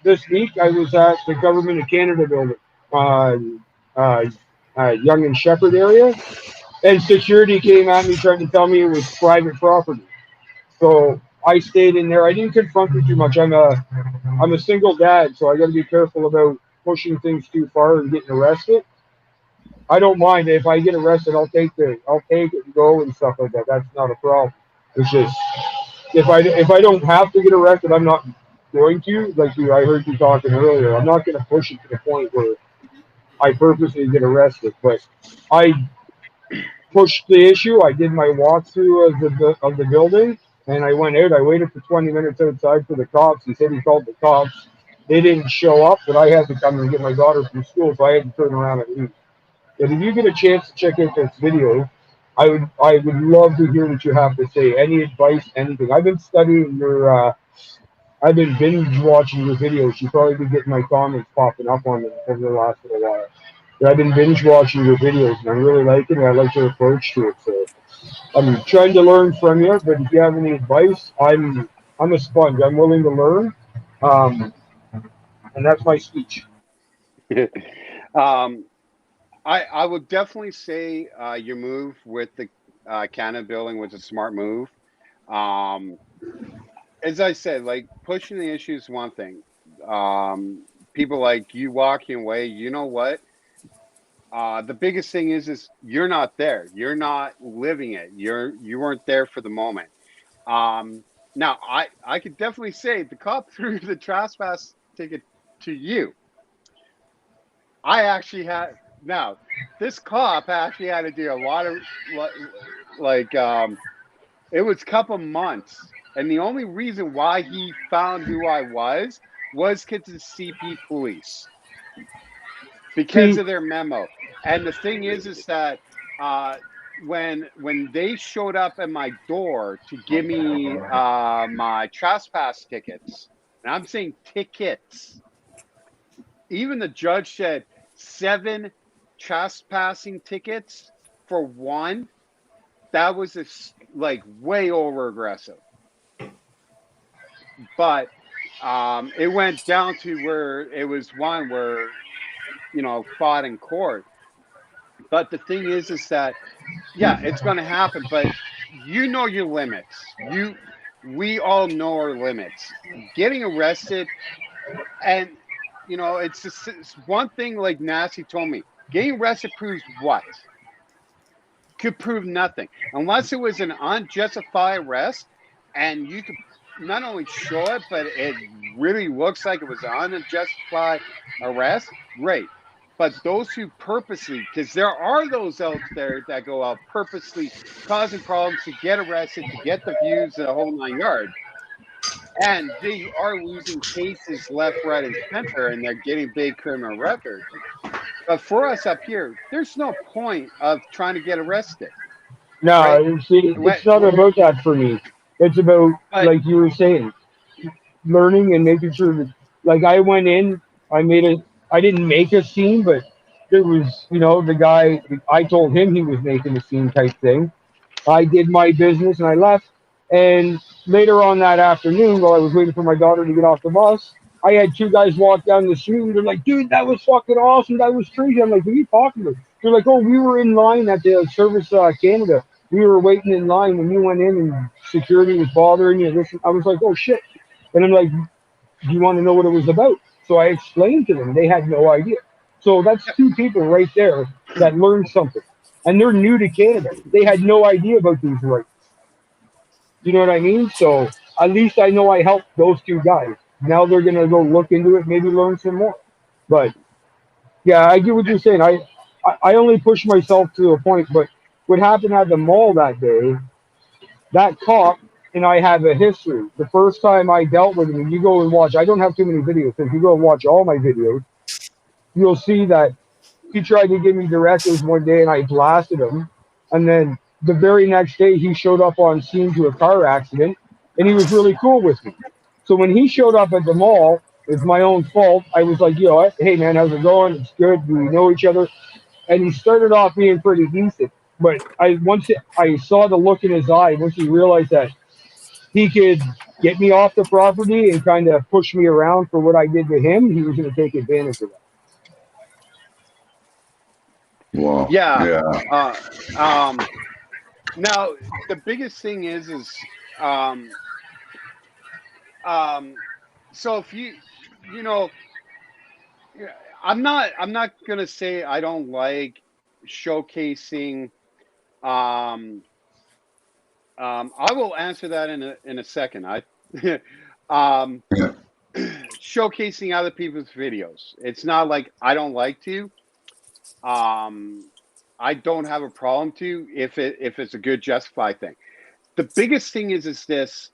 this week, I was at the Government of Canada building, Young and Shepherd area. And security came at me trying to tell me it was private property. So I stayed in there. I didn't confront it too much. I'm a single dad, so I got to be careful about pushing things too far and getting arrested. I don't mind if I get arrested. I'll take it and go and stuff like that. That's not a problem. It's just if I don't have to get arrested, I'm not going to. Like I heard you talking earlier, I'm not going to push it to the point where I purposely get arrested. But I pushed the issue. I did my walkthrough of the building, and I went out. I waited for 20 minutes outside for the cops. He said he called the cops. They didn't show up, but I had to come and get my daughter from school, so I had to turn around and leave. But if you get a chance to check out this video, I would love to hear what you have to say. Any advice, anything. I've been studying your. I've been binge watching your videos. You probably be getting my comments popping up on them over the last little while. But I've been binge watching your videos, and I really like it, and I like your approach to it. So I'm trying to learn from you. But if you have any advice, I'm a sponge. I'm willing to learn, and that's my speech.
I would definitely say your move with the Canada building was a smart move. As I said, like pushing the issue is one thing. People like you walking away, you know what? The biggest thing is you're not there. You're not living it. You weren't there for the moment. Now I could definitely say the cop threw the trespass ticket to you. I actually had now this cop actually had to do a lot of like it was a couple months, and the only reason why he found who I was because of the CP police, because of their memo. And the thing is that when they showed up at my door to give me my trespass tickets, and I'm saying tickets, even the judge said 7 trespassing tickets for one. That was like way over aggressive. But it went down to where it was one where, fought in court. But the thing is that, yeah, it's going to happen, but you know your limits. We all know our limits. Getting arrested, and it's just it's one thing. Like Nasty told me, getting arrested proves what? Could prove nothing unless it was an unjustified arrest, and you could not only show it, but it really looks like it was an unjustified arrest. Great. But those who purposely, because there are those out there that go out purposely causing problems to get arrested, to get the views, the whole 9 yards, and they are losing cases left, right, and center, and they're getting big criminal records. But for us up here, there's no point of trying to get arrested.
No,
Right?
see, it's not about that for me. It's about, like you were saying, learning and making sure that, like, I went in, I didn't make a scene, but it was, the guy, I told him he was making a scene type thing. I did my business and I left. And later on that afternoon, while I was waiting for my daughter to get off the bus, I had two guys walk down the street and they're like, dude, that was fucking awesome. That was crazy. I'm like, what are you talking about? They're like, oh, we were in line at the Service Canada. We were waiting in line when you went in and security was bothering you. I was like, oh, shit. And I'm like, do you want to know what it was about? So I explained to them. They had no idea. So that's two people right there that learned something. And they're new to Canada. They had no idea about these rights. You know what I mean? So at least I know I helped those two guys. Now they're going to go look into it, maybe learn some more. But yeah, I get what you're saying. I only push myself to a point. But what happened at the mall that day, that cop and I have a history. The first time I dealt with him, and you go and watch, I don't have too many videos. So if you go and watch all my videos, you'll see that he tried to give me directives one day and I blasted him. And then the very next day, he showed up on scene to a car accident and he was really cool with me. So when he showed up at the mall, it's my own fault. I was like, yo, hey man, how's it going? It's good. Do we know each other? And he started off being pretty decent. But once I saw the look in his eye, once he realized that he could get me off the property and kind of push me around for what I did to him, he was going to take advantage of that.
Well,
Yeah. Now the biggest thing is so if I'm not gonna say I don't like showcasing. I will answer that in a second. Showcasing other people's videos. It's not like I don't like to. I don't have a problem to if it's a good justified thing. The biggest thing is this.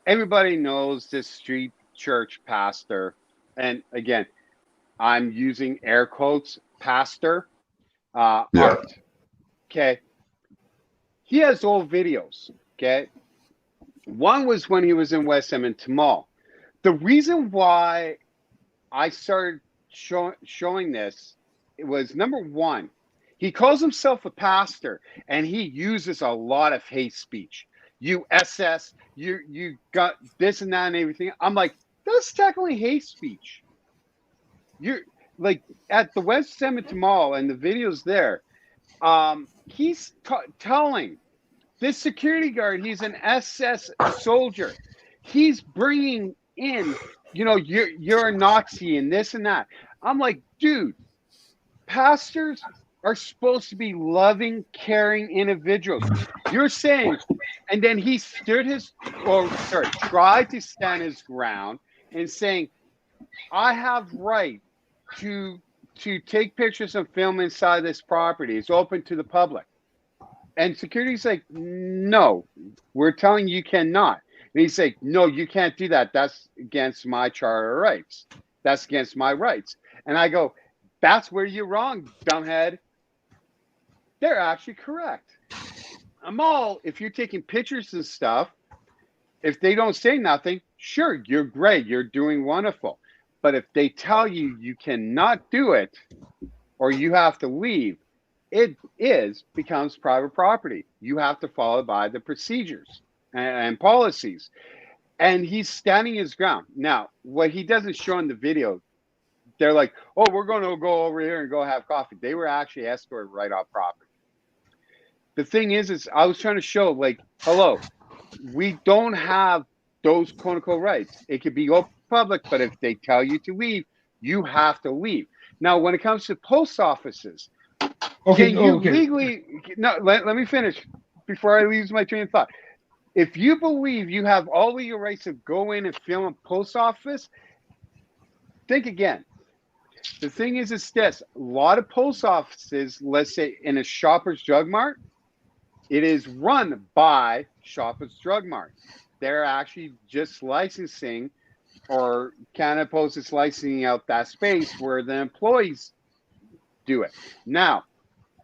Everybody knows this street church pastor, and again, I'm using air quotes, pastor, Art. Okay. He has old videos. Okay. One was when he was in West Edmonton Mall. The reason why I started showing this, it was number one, he calls himself a pastor and he uses a lot of hate speech. You SS, you got this and that and everything. I'm like, that's technically hate speech. You're like at the West Edmonton Mall and the videos there. He's telling this security guard he's an SS soldier. He's bringing in, you're a Nazi and this and that. I'm like, dude, pastors are supposed to be loving, caring individuals. You're saying, and then he tried to stand his ground and saying, I have right to take pictures and film inside this property. It's open to the public. And security's like, no, we're telling you cannot. And he's like, no, you can't do that. That's against my charter rights. That's against my rights. And I go, that's where you're wrong, dumbhead. They're actually correct. I'm all, if you're taking pictures and stuff, if they don't say nothing, sure, you're great. You're doing wonderful. But if they tell you you cannot do it or you have to leave, it becomes private property. You have to follow by the procedures and policies. and he's standing his ground. Now, what he doesn't show in the video, they're like, oh, we're going to go over here and go have coffee. They were actually escorted right off property. The thing is I was trying to show, like, hello, we don't have those quote unquote rights. It could be open public, but if they tell you to leave, you have to leave. Now, when it comes to post offices, can you legally, no, let me finish before I lose my train of thought. If you believe you have all legal rights to go in and film a post office, think again. The thing is this, a lot of post offices, let's say in a Shoppers Drug Mart, it is run by Shoppers Drug Mart. They're actually just licensing, or Canada Post is licensing out that space where the employees do it. Now,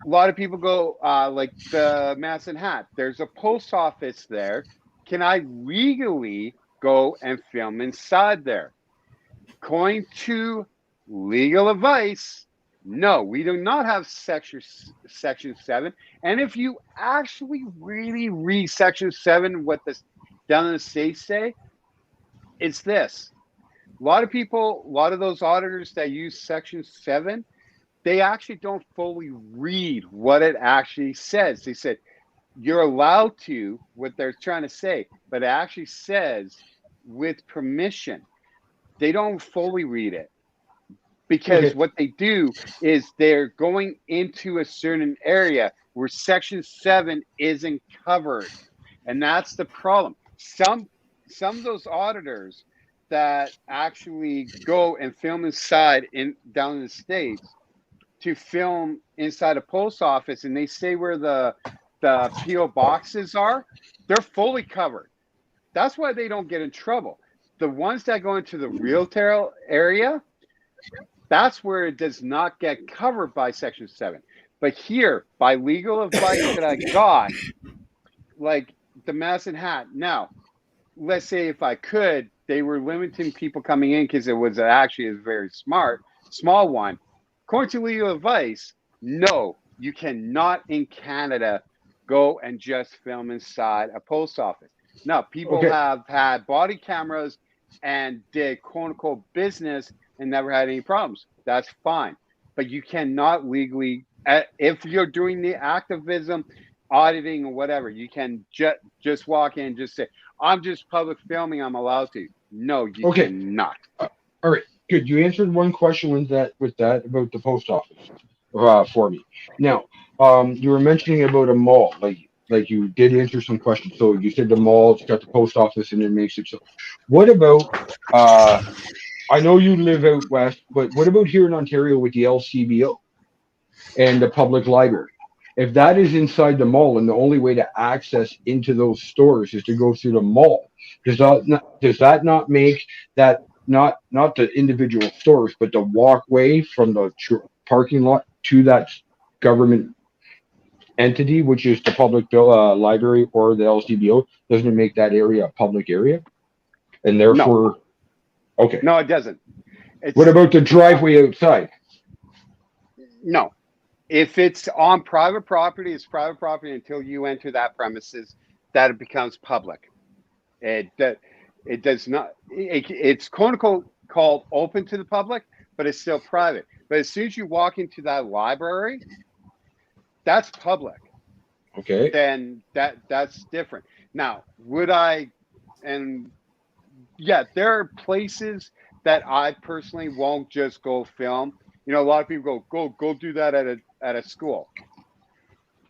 a lot of people go, like the Madison Hat, there's a post office there. Can I legally go and film inside there? According to legal advice, no, we do not have section 7. And if you actually really read section 7, what this down in the States say, it's this. A lot of people, a lot of those auditors that use section 7, they actually don't fully read what it actually says. They said, you're allowed to, what they're trying to say, but it actually says with permission. They don't fully read it. Because what they do is they're going into a certain area where section 7 isn't covered. And that's the problem. Some of those auditors that actually go and film inside down in the States to film inside a post office, and they say where the PO boxes are, they're fully covered. That's why they don't get in trouble. The ones that go into the retail area, that's where it does not get covered by section 7. But here, by legal advice that I got, like the Madison Hat, now, let's say if I could, they were limiting people coming in because it was actually a very small one. According to legal advice, no, you cannot in Canada go and just film inside a post office. Now, people have had body cameras and did quote unquote business and never had any problems. That's fine. But you cannot legally, if you're doing the activism, auditing or whatever, you can just walk in and just say, I'm just public filming, I'm allowed to. No, you cannot.
All right, good. You answered one question with that about the post office for me. Now, you were mentioning about a mall, like you did answer some questions. So you said the mall, it's got the post office and it makes it so. What about, I know you live out west, but what about here in Ontario with the LCBO and the public library? If that is inside the mall and the only way to access into those stores is to go through the mall, does that not make that not the individual stores, but the walkway from the parking lot to that government entity, which is the public library or the LCBO, doesn't it make that area a public area? And therefore,
no, it doesn't.
What about the driveway outside?
No. If it's on private property, it's private property until you enter that premises, that it becomes public. It does not, it's quote unquote called open to the public, but it's still private. But as soon as you walk into that library, that's public.
Okay.
Then that's different. Now, yeah, there are places that I personally won't just go film. You know, a lot of people go do that at a school.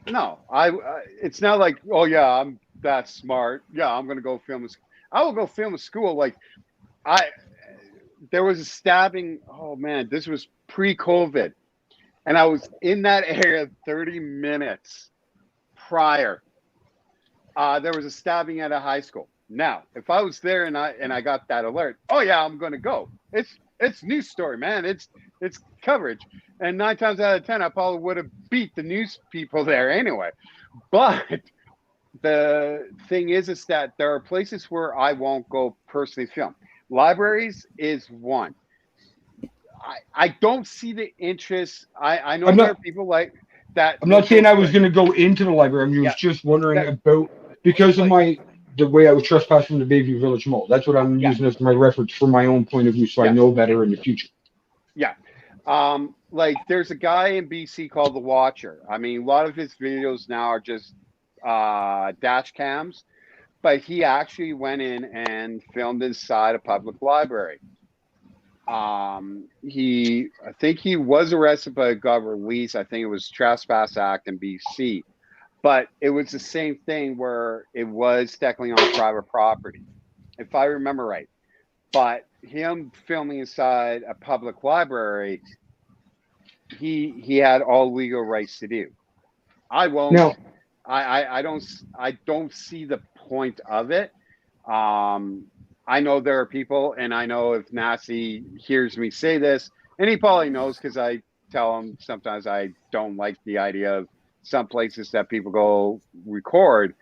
No, it's not like, oh yeah, I'm that smart. Yeah, I'm gonna go film. I will go film a school. Like, there was a stabbing. Oh man, this was pre-COVID, and I was in that area 30 minutes prior. There was a stabbing at a high school. Now, if I was there and I got that alert, oh yeah, I'm gonna go. It's news story, man. It's coverage. And 9 times out of 10, I probably would have beat the news people there anyway. But the thing is that there are places where I won't go personally film. Libraries is one. I don't see the interest. I know there are people like that.
I'm not saying I was going to go into the library. I was just wondering about, because of the way I was trespassing the Bayview Village Mall. That's what I'm using as my reference for my own point of view, so I know better in the future.
Yeah. Like there's a guy in BC called The Watcher. I mean, a lot of his videos now are just dash cams, but he actually went in and filmed inside a public library. I think he was arrested but got released. I think it was Trespass Act in BC, but it was the same thing where it was technically on private property, if I remember right. But him filming inside a public library, he had all legal rights to do. I won't.
Now,
I don't see the point of it. I know there are people, and I know if Nasty hears me say this, and he probably knows because I tell him sometimes I don't like the idea of some places that people go record.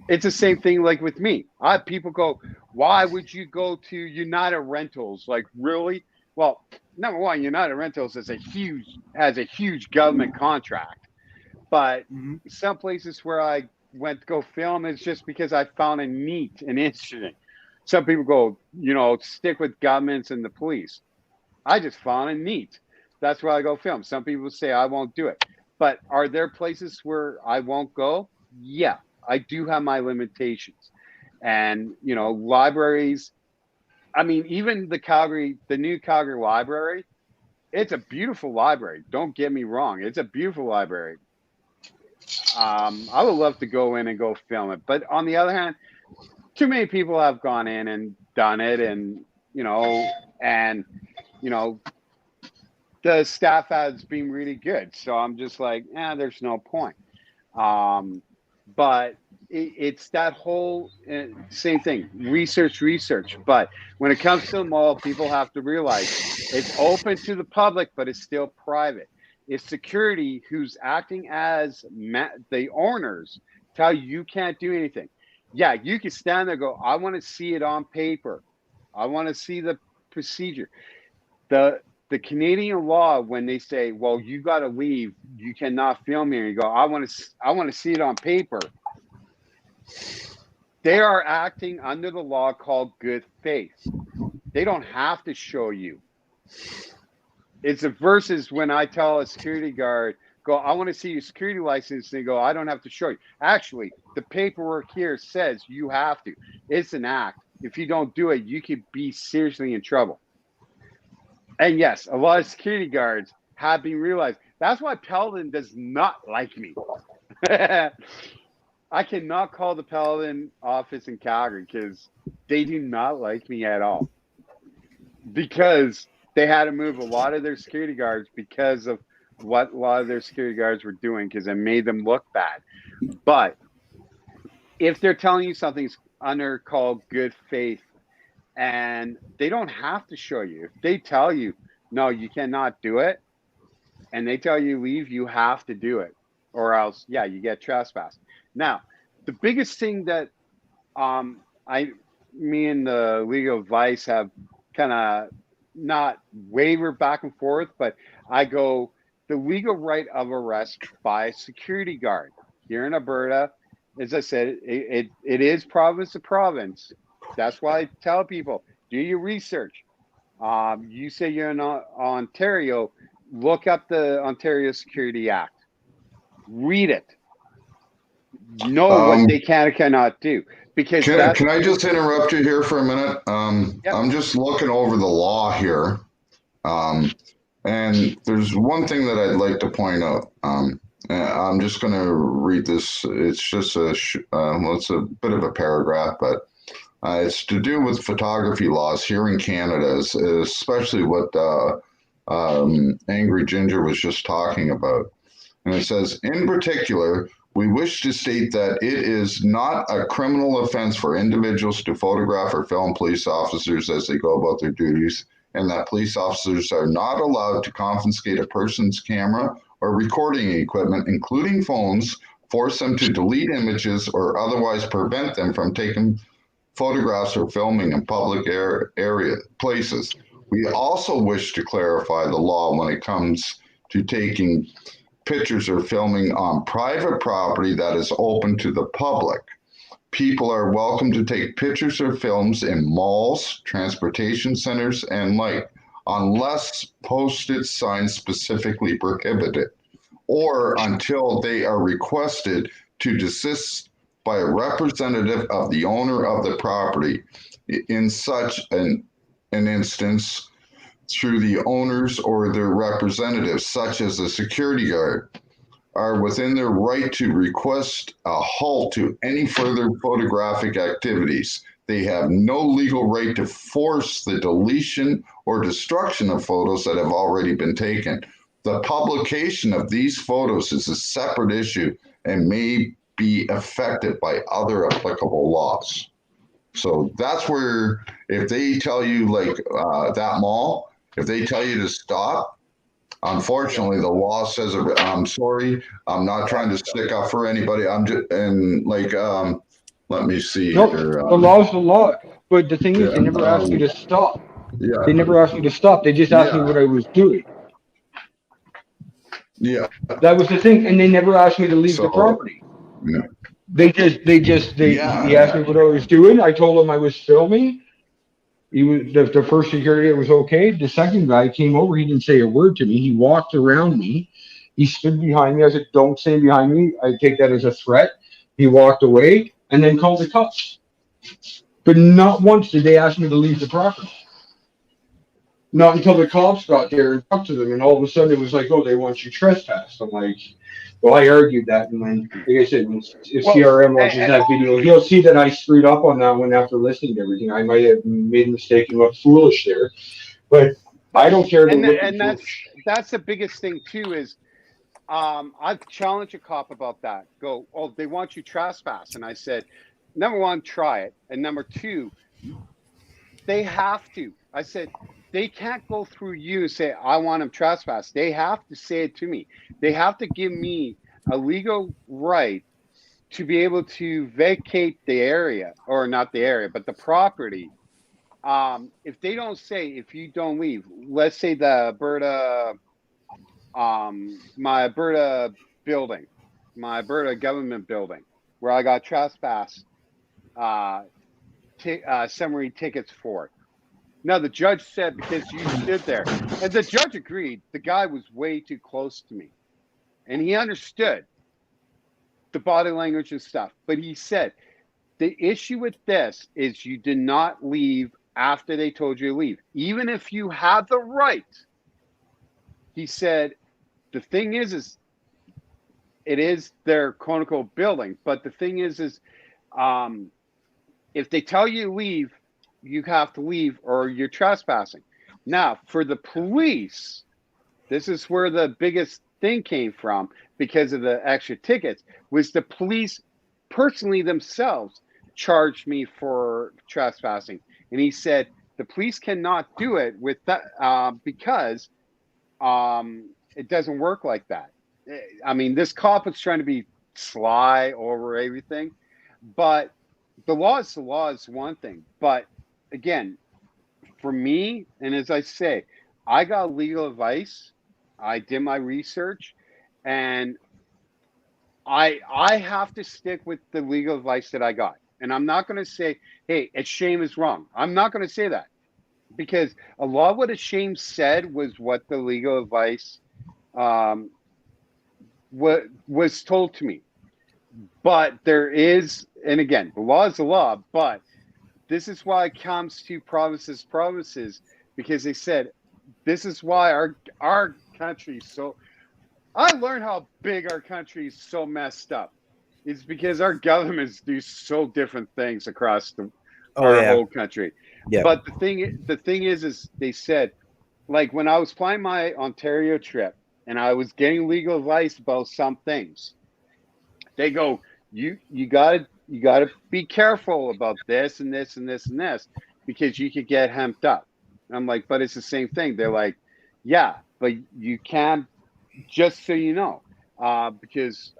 It's the same thing like with me. People go, why would you go to United Rentals? Like, really? Well, number one, United Rentals has a huge government contract. But some places where I went to go film is just because I found it neat and interesting. Some people go, stick with governments and the police. I just found it neat. That's where I go film. Some people say I won't do it. But are there places where I won't go? Yeah, I do have my limitations. And, libraries, I mean, even the new Calgary library, it's a beautiful library. Don't get me wrong. It's a beautiful library. I would love to go in and go film it. But on the other hand, too many people have gone in and done it. And, the staff has been really good. So I'm just like, there's no point. But it's that whole same thing, research. But when it comes to the mall, people have to realize it's open to the public, but it's still private. It's security who's acting as the owners tell you can't do anything. Yeah, you can stand there and go, I want to see it on paper. I want to see the procedure. The Canadian law, when they say, well, you got to leave, you cannot film here. You go, I want to see it on paper. They are acting under the law called good faith. They don't have to show you. It's a versus when I tell a security guard, go, I want to see your security license. And they go, I don't have to show you. Actually, the paperwork here says you have to. It's an act. If you don't do it, you could be seriously in trouble. And yes, a lot of security guards have been realized. That's why Paladin does not like me. I cannot call the Paladin office in Calgary because they do not like me at all. Because they had to move a lot of their security guards because of what a lot of their security guards were doing because it made them look bad. But if they're telling you something's under called good faith, and they don't have to show you. If they tell you, no, you cannot do it, and they tell you leave, you have to do it, or else, you get trespassed. Now, the biggest thing that me and the legal advice have kind of not wavered back and forth, but I go, the legal right of arrest by a security guard here in Alberta, as I said, it is province to province. That's why I tell people, do your research. You say you're in Ontario, look up the Ontario Security Act. Read it. Know what they can and cannot do. Because
can I just interrupt you here for a minute? I'm just looking over the law here. And there's one thing that I'd like to point out. I'm just going to read this. It's just it's a bit of a paragraph, but it's to do with photography laws here in Canada, especially what Angry Ginger was just talking about. And it says, in particular, we wish to state that it is not a criminal offense for individuals to photograph or film police officers as they go about their duties, and that police officers are not allowed to confiscate a person's camera or recording equipment, including phones, force them to delete images, or otherwise prevent them from taking photographs or filming in public places. We also wish to clarify the law when it comes to taking pictures or filming on private property that is open to the public. people are welcome to take pictures or films in malls, transportation centers, and like, unless posted signs specifically prohibit it, or until they are requested to desist by a representative of the owner of the property. In such an instance, through the owners or their representatives, such as a security guard, are within their right to request a halt to any further photographic activities. They have no legal right to force the deletion or destruction of photos that have already been taken. The publication of these photos is a separate issue and may be affected by other applicable laws. So that's where, if they tell you, like that mall, if they tell you to stop, unfortunately, the law says, I'm sorry, I'm not trying to stick up for anybody. I'm just, and like, let me see
No,
here.
the law's the law. But the thing is,
Yeah,
they never asked me to stop.
yeah,
They never asked me to stop. They just asked me
Yeah.
what I was doing.
yeah.
That was the thing, and they never asked me to leave the
So,
property.
yeah.
He asked me what I was doing. I told him I was filming. He was the first security, it was okay. The second guy came over, he didn't say a word to me. He walked around me. He stood behind me. I said, "Don't stand behind me." I take that as a threat. He walked away and then called the cops. But not once did they ask me to leave the property. Not until the cops got there and talked to them, and all of a sudden it was like, "Oh, they want you trespassed." I'm like, well, I argued that, and then, like I said, if
Well,
CRM watches that video, he'll see that I screwed up on that one after listening to everything. I might have made a mistake and looked foolish there, but I don't care to look
and
foolish.
that's the biggest thing too is I've challenged a cop about that. Go, oh, they want you trespass, and I said, number one, try it, and number two, they have to. I said they can't go through you and say I want them trespass. They have to say it to me. They have to give me a legal right to be able to vacate the area, or not the area, but the property. If they don't say, if you don't leave, let's say the Alberta, my Alberta building, my Alberta government building, where I got trespass summary tickets for. Now the judge said, because you stood there, and the judge agreed, the guy was way too close to me, and he understood the body language and stuff. But he said, the issue with this is you did not leave after they told you to leave, even if you had the right. He said, the thing is it is their conical building, but the thing is if they tell you to leave, you have to leave or you're trespassing. Now, for the police, this is where the biggest thing came from, because of the extra tickets, was the police personally themselves charged me for trespassing. And he said the police cannot do it with that because it doesn't work like that. I mean, this cop was trying to be sly over everything, but the law is one thing. But again, for me, and as I say, I got legal advice. I did my research, and I have to stick with the legal advice that I got. And I'm not going to say, hey, Shame is wrong. I'm not going to say that, because a lot of what Shame said was what the legal advice was told to me. But there is, and again, the law is the law, but this is why it comes to provinces, because they said, this is why our country is so, I learned how big our country is so messed up. It's because our governments do so different things across our whole country.
Yeah.
But the thing is they said, like when I was planning my Ontario trip and I was getting legal advice about some things, they go, you gotta be careful about this and this and this and this, because you could get hemmed up. And I'm like, but it's the same thing. They're like, yeah, but you can't, just so you know, because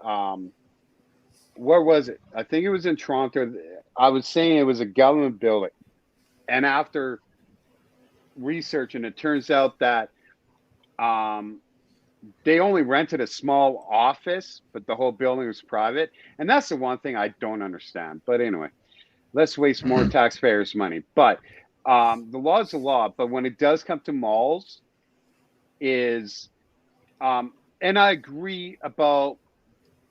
where was it? I think it was in Toronto. I was saying it was a government building, and after research, and it turns out that they only rented a small office, but the whole building was private. And that's the one thing I don't understand. But anyway, let's waste more taxpayers' money. But the law is the law. But when it does come to malls, is and I agree about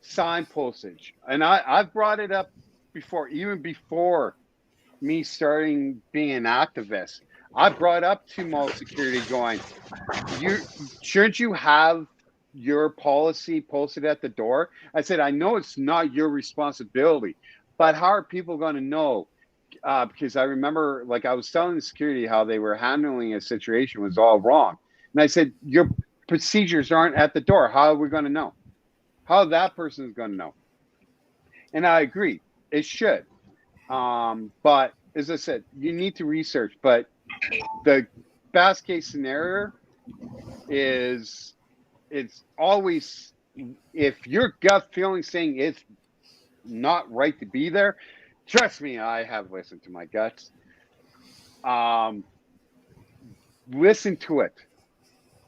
sign postage. And I've brought it up before, even before me starting being an activist. I brought up to mall security going, shouldn't you have your policy posted at the door? I said, I know it's not your responsibility, but how are people going to know? Because I remember, like, I was telling the security how they were handling a situation was all wrong. And I said, your procedures aren't at the door. How are we going to know? How that person is going to know? And I agree, it should. But as I said, you need to research. But the best case scenario is it's always, if your gut feeling saying it's not right to be there, trust me, I have listened to my guts. Listen to it,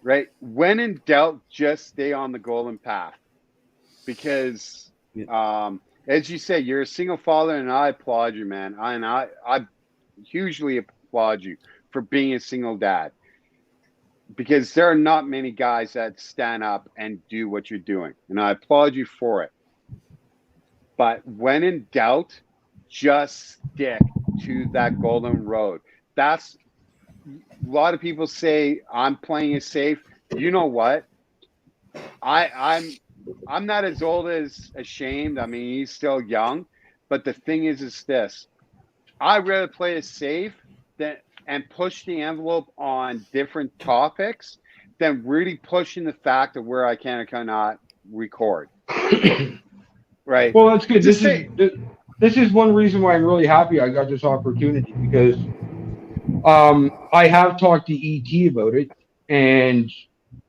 right? When in doubt, just stay on the golden path. Because as you say, you're a single father, and I applaud you, man. I hugely applaud you for being a single dad. Because there are not many guys that stand up and do what you're doing. And I applaud you for it. But when in doubt, just stick to that golden road. That's, a lot of people say, I'm playing it safe. You know what? I'm not as old as Ashamed. I mean, he's still young. But the thing is this. I'd rather play it safe and push the envelope on different topics than really pushing the fact of where I can or cannot record. Right.
Well, that's good. This is one reason why I'm really happy I got this opportunity, because I have talked to ET about it, and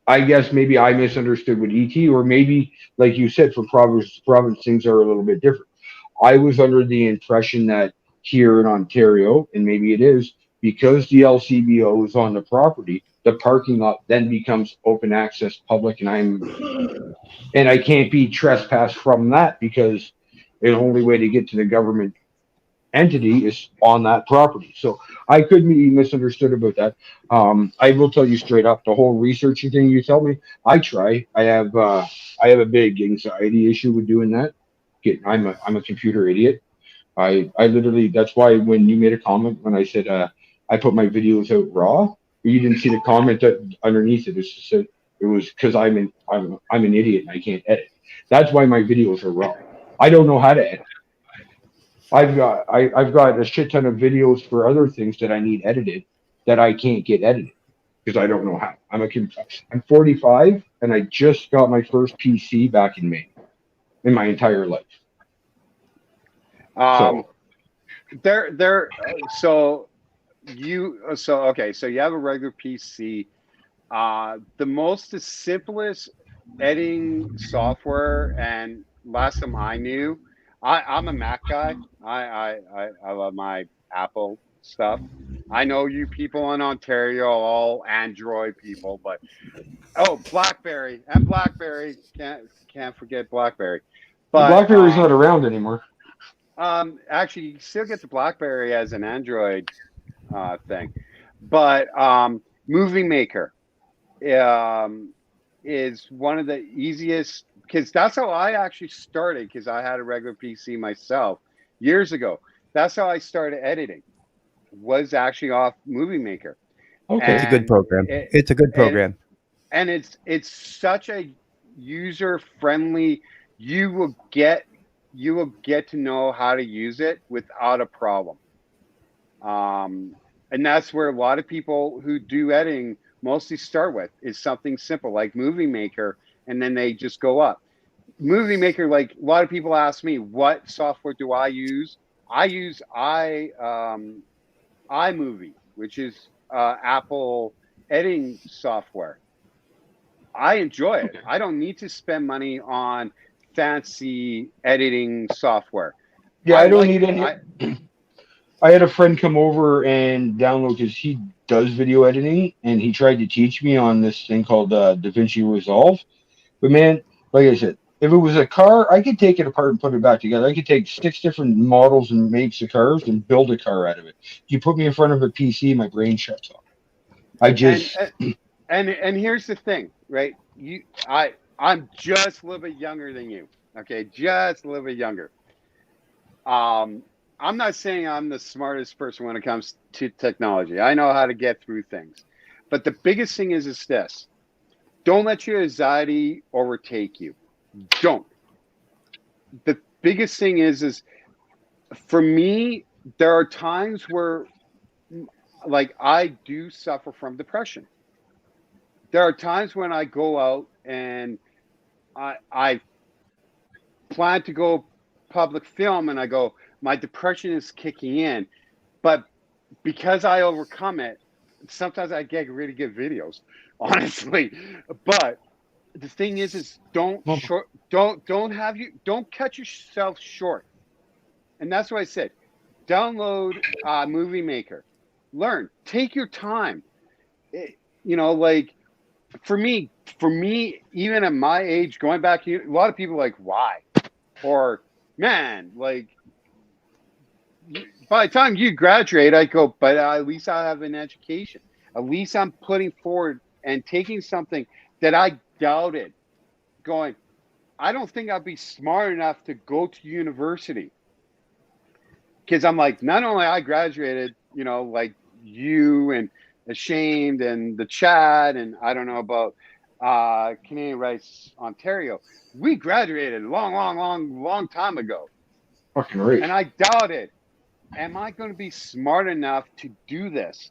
I guess maybe I misunderstood with ET, or maybe, like you said, for province things are a little bit different. I was under the impression that here in Ontario, and maybe it is, because the LCBO is on the property, the parking lot then becomes open access public, and I can't be trespassed from that, because the only way to get to the government entity is on that property. So I could be misunderstood about that. I will tell you straight up, the whole researching thing you tell me, I try. I have a big anxiety issue with doing that. I'm a computer idiot. I literally, that's why when you made a comment when I said I put my videos out raw, you didn't see the comment that underneath it. It was because I'm an idiot and I can't edit. That's why my videos are raw. I don't know how to edit. I've got a shit ton of videos for other things that I need edited that I can't get edited because I don't know how. I'm 45 and I just got my first PC back in May in my entire life.
So you have a regular PC. The simplest editing software, and last time I knew, I'm a Mac guy. I love my Apple stuff. I know you people in Ontario are all Android people, but BlackBerry can't forget BlackBerry. But
BlackBerry's not around anymore.
Actually, you still get the BlackBerry as an Android thing, but Movie Maker is one of the easiest, because that's how I actually started, because I had a regular PC myself years ago. That's how I started editing, was actually off Movie Maker.
Okay.
It's a good program. It's a good program.
And it's such a user friendly, you will get to know how to use it without a problem. And that's where a lot of people who do editing mostly start with, is something simple like Movie Maker, and then they just go up. Movie Maker, like a lot of people ask me, what software do I use? I use iMovie, which is Apple editing software. I enjoy it. I don't need to spend money on fancy editing software.
Yeah, I don't need any. I had a friend come over and download, because does video editing, and he tried to teach me on this thing called DaVinci Resolve. But man, like I said, if it was a car, I could take it apart and put it back together. I could take 6 different models and makes of cars and build a car out of it. You put me in front of a PC, my brain shuts off. I just
And here's the thing, right? I'm just a little bit younger than you. Okay, just a little bit younger. I'm not saying I'm the smartest person when it comes to technology. I know how to get through things. But the biggest thing is this. Don't let your anxiety overtake you. Don't. The biggest thing is for me, there are times where like I do suffer from depression. There are times when I go out and I plan to go public film and I go, my depression is kicking in. But because I overcome it, sometimes I get really good videos, honestly. But the thing is don't cut yourself short. And that's what I said. Download Movie Maker. Learn. Take your time. Like for me, even at my age, going back, a lot of people are like, why? Or man, like by the time you graduate, I go, but at least I have an education. At least I'm putting forward and taking something that I doubted, going, I don't think I'd be smart enough to go to university. Because I'm like, not only I graduated, like you and Ashamed and the Chad, and I don't know about Canadian Rights Ontario. We graduated a long time ago.
fucking right.
And I doubted, am I going to be smart enough to do this?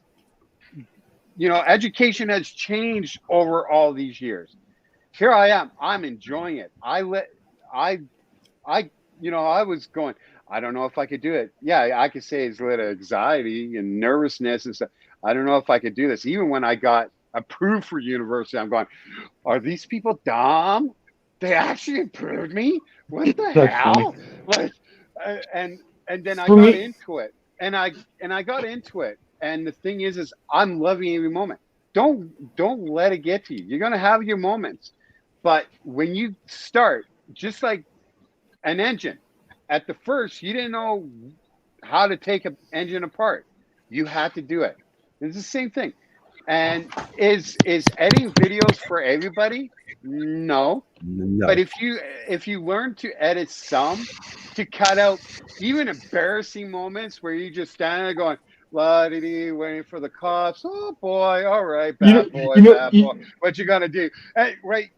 Education has changed over all these years. Here I am. I'm enjoying it. I was going, I don't know if I could do it. Yeah, I could say it's a little anxiety and nervousness and stuff. I don't know if I could do this. Even when I got approved for university, I'm going, are these people dumb? They actually approved me? What the hell? Like, and then I got into it. And I got into it. And the thing is I'm loving every moment. Don't let it get to you. You're gonna have your moments. But when you start, just like an engine, at the first you didn't know how to take an engine apart. You had to do it. It's the same thing. And is editing videos for everybody? No. But if you learn to edit some, to cut out even embarrassing moments where you just stand there going, la-dee-dee, waiting for the cops. Oh boy, all right, bad boy. What you gonna do? Right?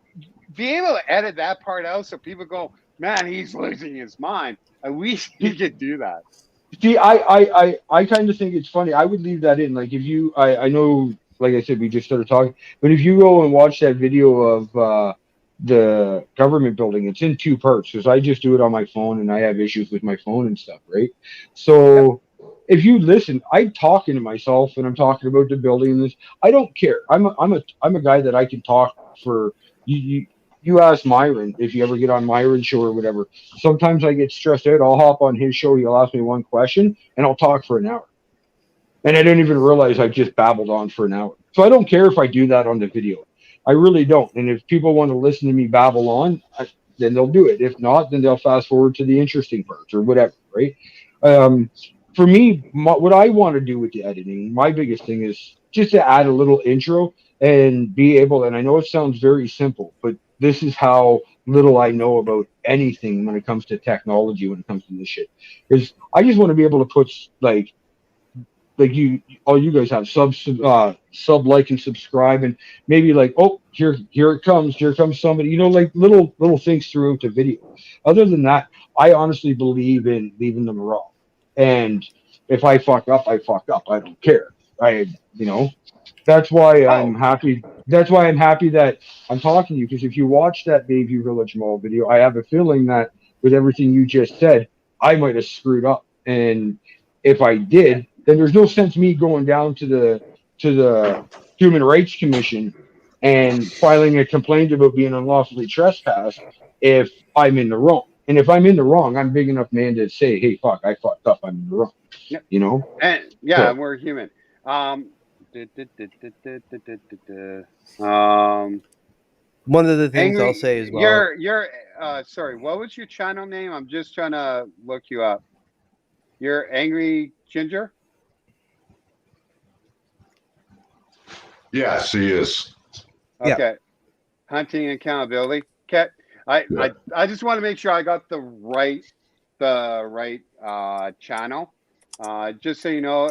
Be able to edit that part out so people go, man, he's losing his mind. At least you could do that.
See, I kind of think it's funny. I would leave that in. Like if you, I know, like I said, we just started talking, but if you go and watch that video of the government building, it's in 2 parts because I just do it on my phone and I have issues with my phone and stuff, right? So if you listen, I'm talking to myself and I'm talking about the building and this. I don't care. I'm a guy that I can talk for you. You ask Myron if you ever get on Myron's show or whatever. Sometimes I get stressed out. I'll hop on his show. He'll ask me one question and I'll talk for an hour. And I don't even realize I just babbled on for an hour. So I don't care if I do that on the video. I really don't. And if people want to listen to me babble on, then they'll do it. If not, then they'll fast forward to the interesting parts or whatever, right? For me, what I want to do with the editing, my biggest thing is just to add a little intro and be able, and I know it sounds very simple, but this is how little I know about anything when it comes to technology, when it comes to this shit. Is I just want to be able to put like you, all you guys have sub, like, and subscribe, and maybe like, oh, here it comes, here comes somebody, like little things throughout the video. Other than that, I honestly believe in leaving them raw. And if I fuck up, I fuck up. I don't care. That's why I'm happy. That's why I'm happy that I'm talking to you, because if you watch that Bayview Village Mall video, I have a feeling that with everything you just said, I might have screwed up. And if I did, then there's no sense me going down to the Human Rights Commission and filing a complaint about being unlawfully trespassed if I'm in the wrong. And if I'm in the wrong, I'm big enough man to say, hey, fuck, I fucked up. I'm in the wrong.
Yep. And yeah, so, we're human.
One of the things I'll
Angry,
say as well.
you're sorry, what was your channel name? I'm just trying to look you up. You're Angry Ginger?
Yes, he is.
Yeah.
Okay. Hunting and accountability. Okay. I just want to make sure I got the right channel. Just so you know,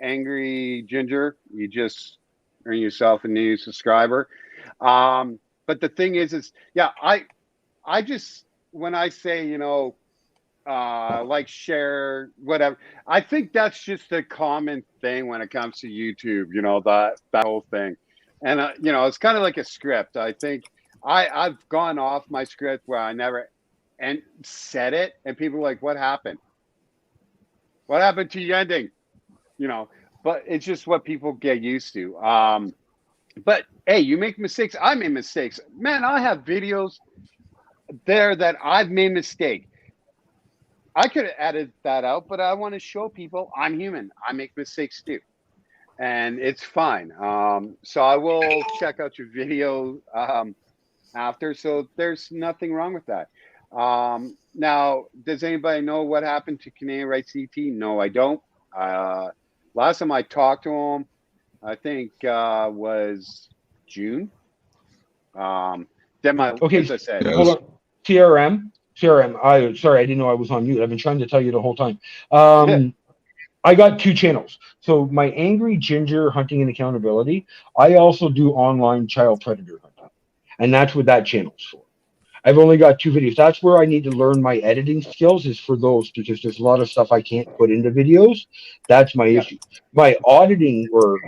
Angry Ginger, you just earn yourself a new subscriber. But the thing is yeah, I just, when I say, you know, like, share, whatever, I think that's just a common thing when it comes to YouTube, you know, that whole thing. And you know, it's kind of like a script. I think I've gone off my script where I never and said it, and people are like, what happened? What happened to your ending? You know, but it's just what people get used to. But hey, you make mistakes. I made mistakes. Man, I have videos there that I've made mistake. I could have added that out, but I want to show people I'm human. I make mistakes too, and it's fine. So I will check out your video after. So there's nothing wrong with that. Now, does anybody know what happened to Canadian Rights ET? No, I don't. Last time I talked to him, I think was June. Then
Okay,
as I said,
Yes.
hold on. CRM. Sorry, I didn't know I was on mute. I've been trying to tell you the whole time. I got two channels. So my Angry Ginger Hunting and Accountability. I also do online child predator hunting, and that's what that channel's for. I've only got two videos. That's where I need to learn my editing skills, is for those, because there's a lot of stuff I can't put into videos. That's my issue. My auditing or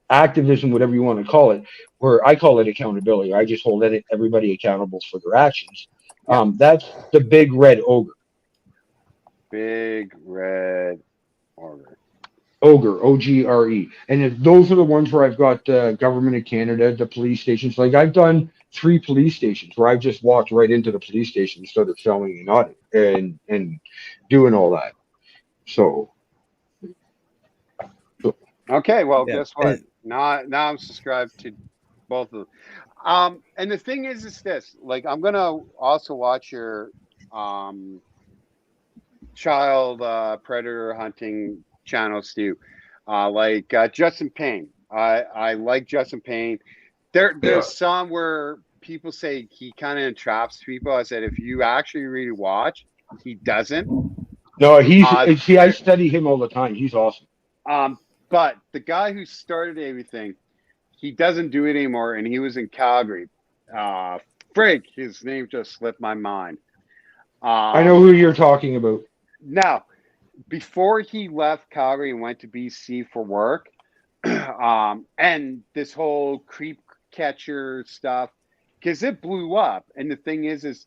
activism, whatever you want to call it, where I call it accountability. I just hold everybody accountable for their actions. That's the Big Red Ogre.
Big Red Ogre.
Ogre, OGRE. And those are the ones where I've got the government of Canada, the police stations. Like, I've done 3 police stations where I've just walked right into the police station instead of filming and audit and doing all that. So
Okay, well,
Yeah.
guess what? Now I'm subscribed to both of them. And the thing is this, like, I'm gonna also watch your child predator hunting channels too. Like Justin Payne. I like Justin Payne. There's some where people say he kind of entraps people. I said, if you actually really watch, he doesn't.
no, see, I study him all the time. He's awesome.
But the guy who started everything, he doesn't do it anymore, and he was in Calgary. Frig, his name just slipped my mind.
I know who you're talking about.
Now, before he left Calgary and went to BC for work, and this whole creep catcher stuff, because it blew up. And the thing is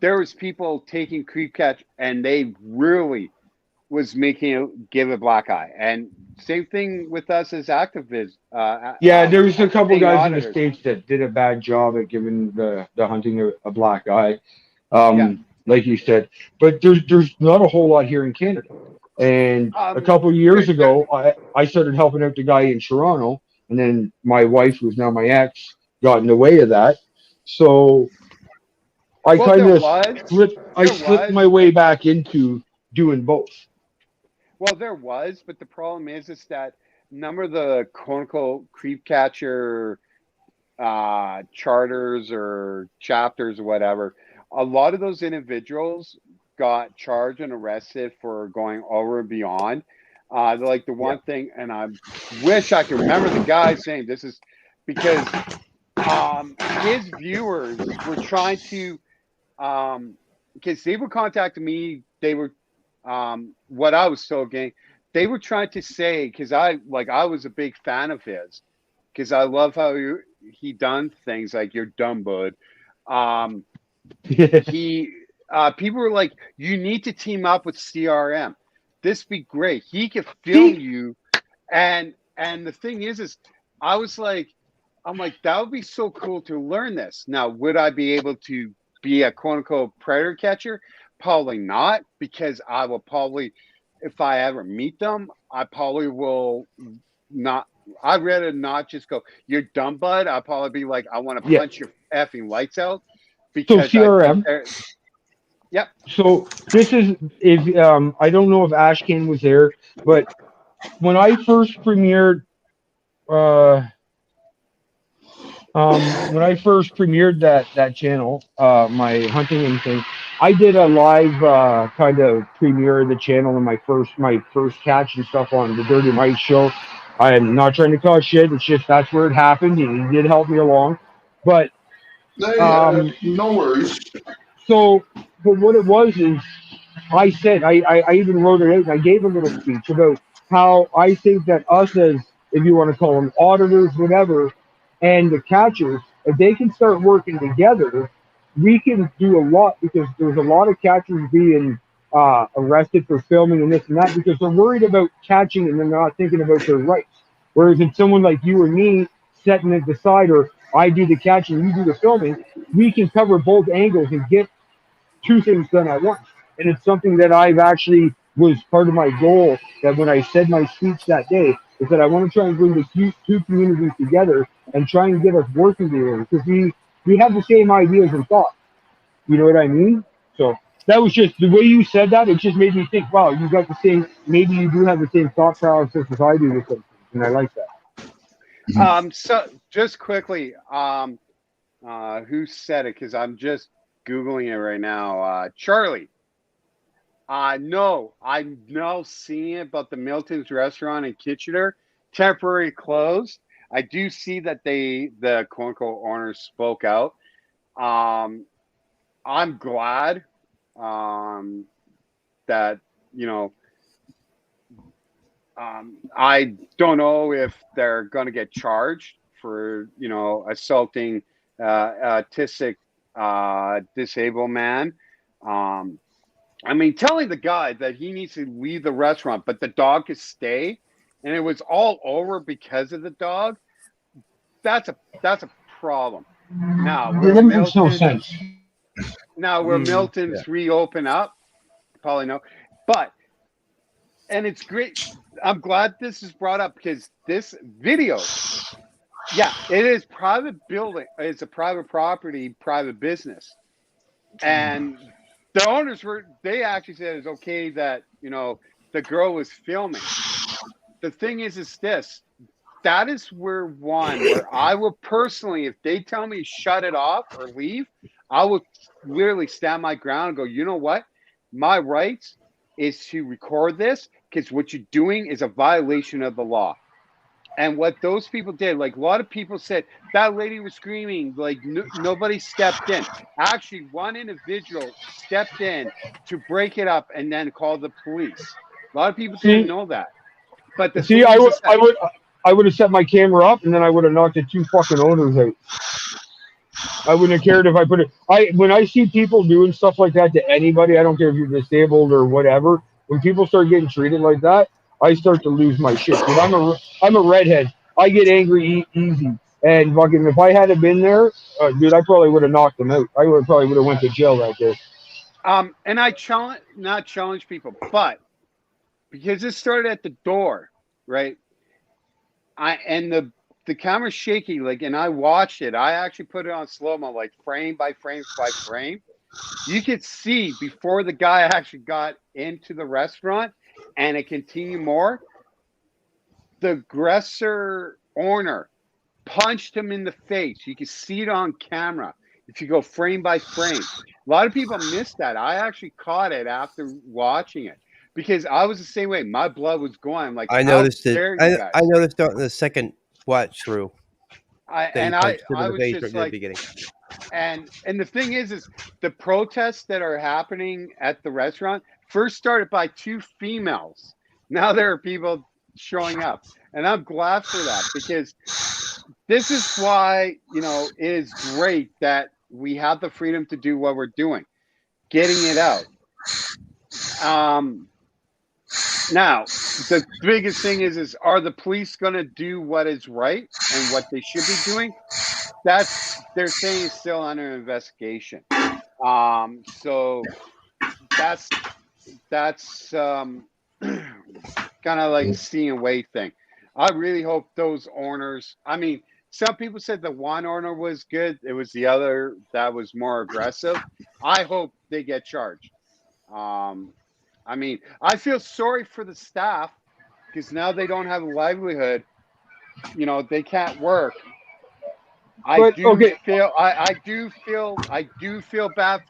there was people taking creep catch, and they really was making it give a black eye. And same thing with us as activists.
Yeah, there was a couple guys
auditors
in the States that did a bad job at giving the hunting a black eye. Like you said, but there's not a whole lot here in Canada. And a couple of years ago, I started helping out the guy in Toronto, and then my wife, who's now my ex, got in the way of that. So I kind of slipped my way back into doing both.
Well, there was, but the problem is that number of the quote-unquote creep catcher charters or chapters or whatever, a lot of those individuals got charged and arrested for going over and beyond. Like the one thing, and I wish I could remember the guy saying this, is because his viewers were trying to, because they were contacting me, they were, what I was told, gang, they were trying to say, because I was a big fan of his, because I love how he done things like "you're dumb, bud." People were like, "You need to team up with CRM. This be great. He could film you." And the thing is I was like, I'm like, that would be so cool to learn this. Now, would I be able to be a quote unquote predator catcher? Probably not, because I will probably, if I ever meet them, I probably will not. I'd rather not just go, "You're dumb, bud." I'd probably be like, "I want to
Yeah.
punch your effing lights out,"
So
because I think
CRM.
Yep.
So this is if I don't know if Ashkin was there, but when I first premiered that channel, my hunting and thing, I did a live kind of premiere of the channel and my first catch and stuff on the Dirty Mike show. I am not trying to cause shit. It's just that's where it happened. He did help me along, but
No worries.
so but what it was is I said, I even wrote it out and I gave a little speech about how I think that us as, if you want to call them auditors, whatever, and the catchers, if they can start working together, we can do a lot because there's a lot of catchers being arrested for filming and this and that because they're worried about catching and they're not thinking about their rights. Whereas if someone like you or me setting it aside, or I do the catching, you do the filming, we can cover both angles and get two things done at once. And it's something that I've actually was part of my goal that when I said my speech that day is that I want to try and bring the two communities together and try and get us working together because we have the same ideas and thoughts. You know what I mean? So that was just the way you said that. It just made me think, wow, you got the same. Maybe you do have the same thought process as I do with them, and I like that.
So just quickly, who said it? Because I'm just Googling it right now. Charlie. No, I'm now seeing it about the Milton's restaurant in Kitchener, temporarily closed. I do see that the quote unquote owners spoke out. I'm glad that, you know, I don't know if they're going to get charged for, you know, assaulting autistic disabled man. I mean, telling the guy that he needs to leave the restaurant, but the dog could stay, and it was all over because of the dog. That's a problem. Now,
That makes no sense.
Now, where Milton's reopen up, probably no, but and it's great. I'm glad this is brought up because this video, yeah, it is private building. It's a private property, private business, and the owners they actually said it's okay that, you know, the girl was filming. The thing is this, that is where I will personally, if they tell me shut it off or leave, I will literally stand my ground and go, you know what? My rights is to record this because what you're doing is a violation of the law. And what those people did, like a lot of people said, that lady was screaming, like nobody stepped in. Actually, one individual stepped in to break it up and then call the police. A lot of people didn't know that. But the thing is
I would have set my camera up and then I would have knocked the two fucking owners out. I wouldn't have cared if I put it. When I see people doing stuff like that to anybody, I don't care if you're disabled or whatever. When people start getting treated like that, I start to lose my shit. Dude, I'm a redhead. I get angry easy. And fucking, if I hadn't been there, dude, I probably would have knocked them out. I probably would have went to jail that day.
And I not challenge people, but because it started at the door, right? The camera's shaky, like, and I watched it. I actually put it on slow-mo, like frame by frame by frame. You could see before the guy actually got into the restaurant and it continued more, the aggressor owner punched him in the face. You can see it on camera if you go frame by frame. A lot of people missed that. I actually caught it after watching it because I was the same way. My blood was going. I'm like,
I noticed it.
I
noticed on the second watch through.
I was just like, and the thing is the protests that are happening at the restaurant first started by two females. Now there are people showing up, and I'm glad for that because this is why, you know, it is great that we have the freedom to do what we're doing, getting it out. Now, the biggest thing is are the police going to do what is right and what they should be doing? They're saying it's still under investigation. So that's kind of like seeing and wait thing. I really hope those owners. I mean, some people said the one owner was good. It was the other that was more aggressive. I hope they get charged. Um, I mean, I feel sorry for the staff because now they don't have a livelihood. You know, they can't work. I
But
do
okay,
feel I do feel bad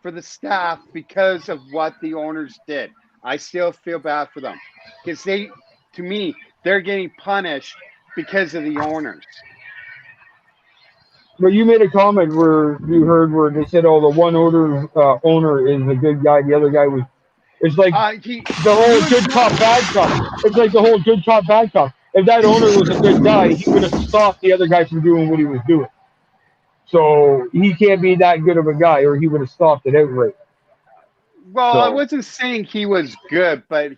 for the staff because of what the owners did. I still feel bad for them because to me they're getting punished because of the owners.
but you made a comment where you heard where they said, "Oh, the one owner is a good guy, the other guy was." It's like
He
the
he
whole
was
good cop,
not.
bad cop. It's like the whole good cop, bad cop. If that owner was a good guy, he would have stopped the other guy from doing what he was doing. So he can't be that good of a guy, or he would have stopped it outright.
Well, I
So
wasn't saying he was good, but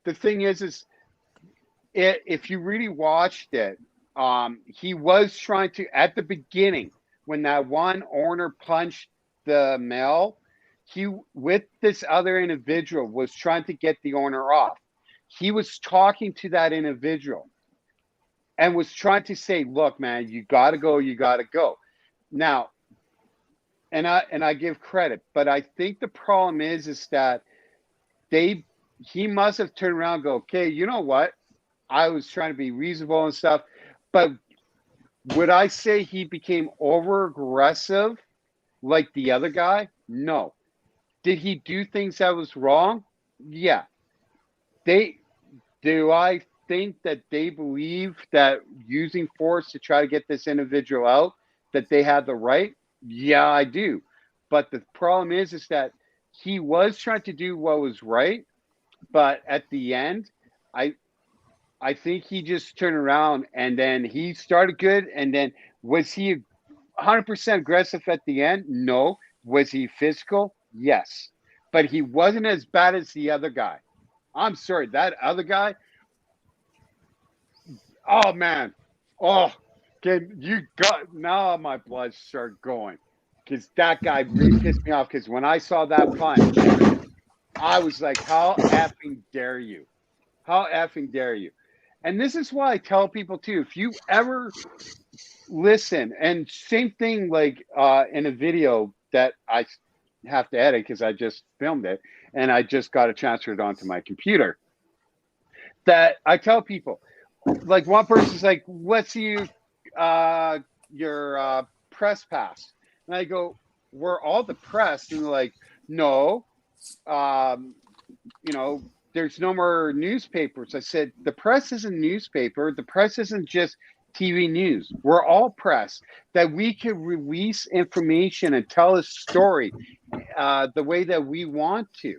the thing is if you really watched it, he was trying to at the beginning when that one owner punched the male, he with this other individual was trying to get the owner off. He was talking to that individual and was trying to say, "Look, man, you got to go, you got to go." Now, and I give credit, but I think the problem is that they he must have turned around and go, "Okay, you know what? I was trying to be reasonable and stuff." But would I say he became over aggressive like the other guy? No. Did he do things that was wrong? Yeah. They do I think that they believe that using force to try to get this individual out, that they had the right? Yeah, I do. But the problem is that he was trying to do what was right, but at the end, I I think he just turned around and then he started good. And then was he 100% aggressive at the end? No. Was he physical? Yes. But he wasn't as bad as the other guy. I'm sorry. That other guy, oh, man. Oh, can you got now my blood started going because that guy really pissed me off. Because when I saw that punch, I was like, how effing dare you? How effing dare you? And this is why I tell people too, if you ever listen, and same thing like in a video that I have to edit because I just filmed it and I just got to transfer it onto my computer. That I tell people, like one person's like, "What's your press pass?" And I go, "We're all the press," and they're like, "No, um, you know, there's no more newspapers." I said, the press isn't newspaper. The press isn't just TV news. We're all press that we can release information and tell a story the way that we want to.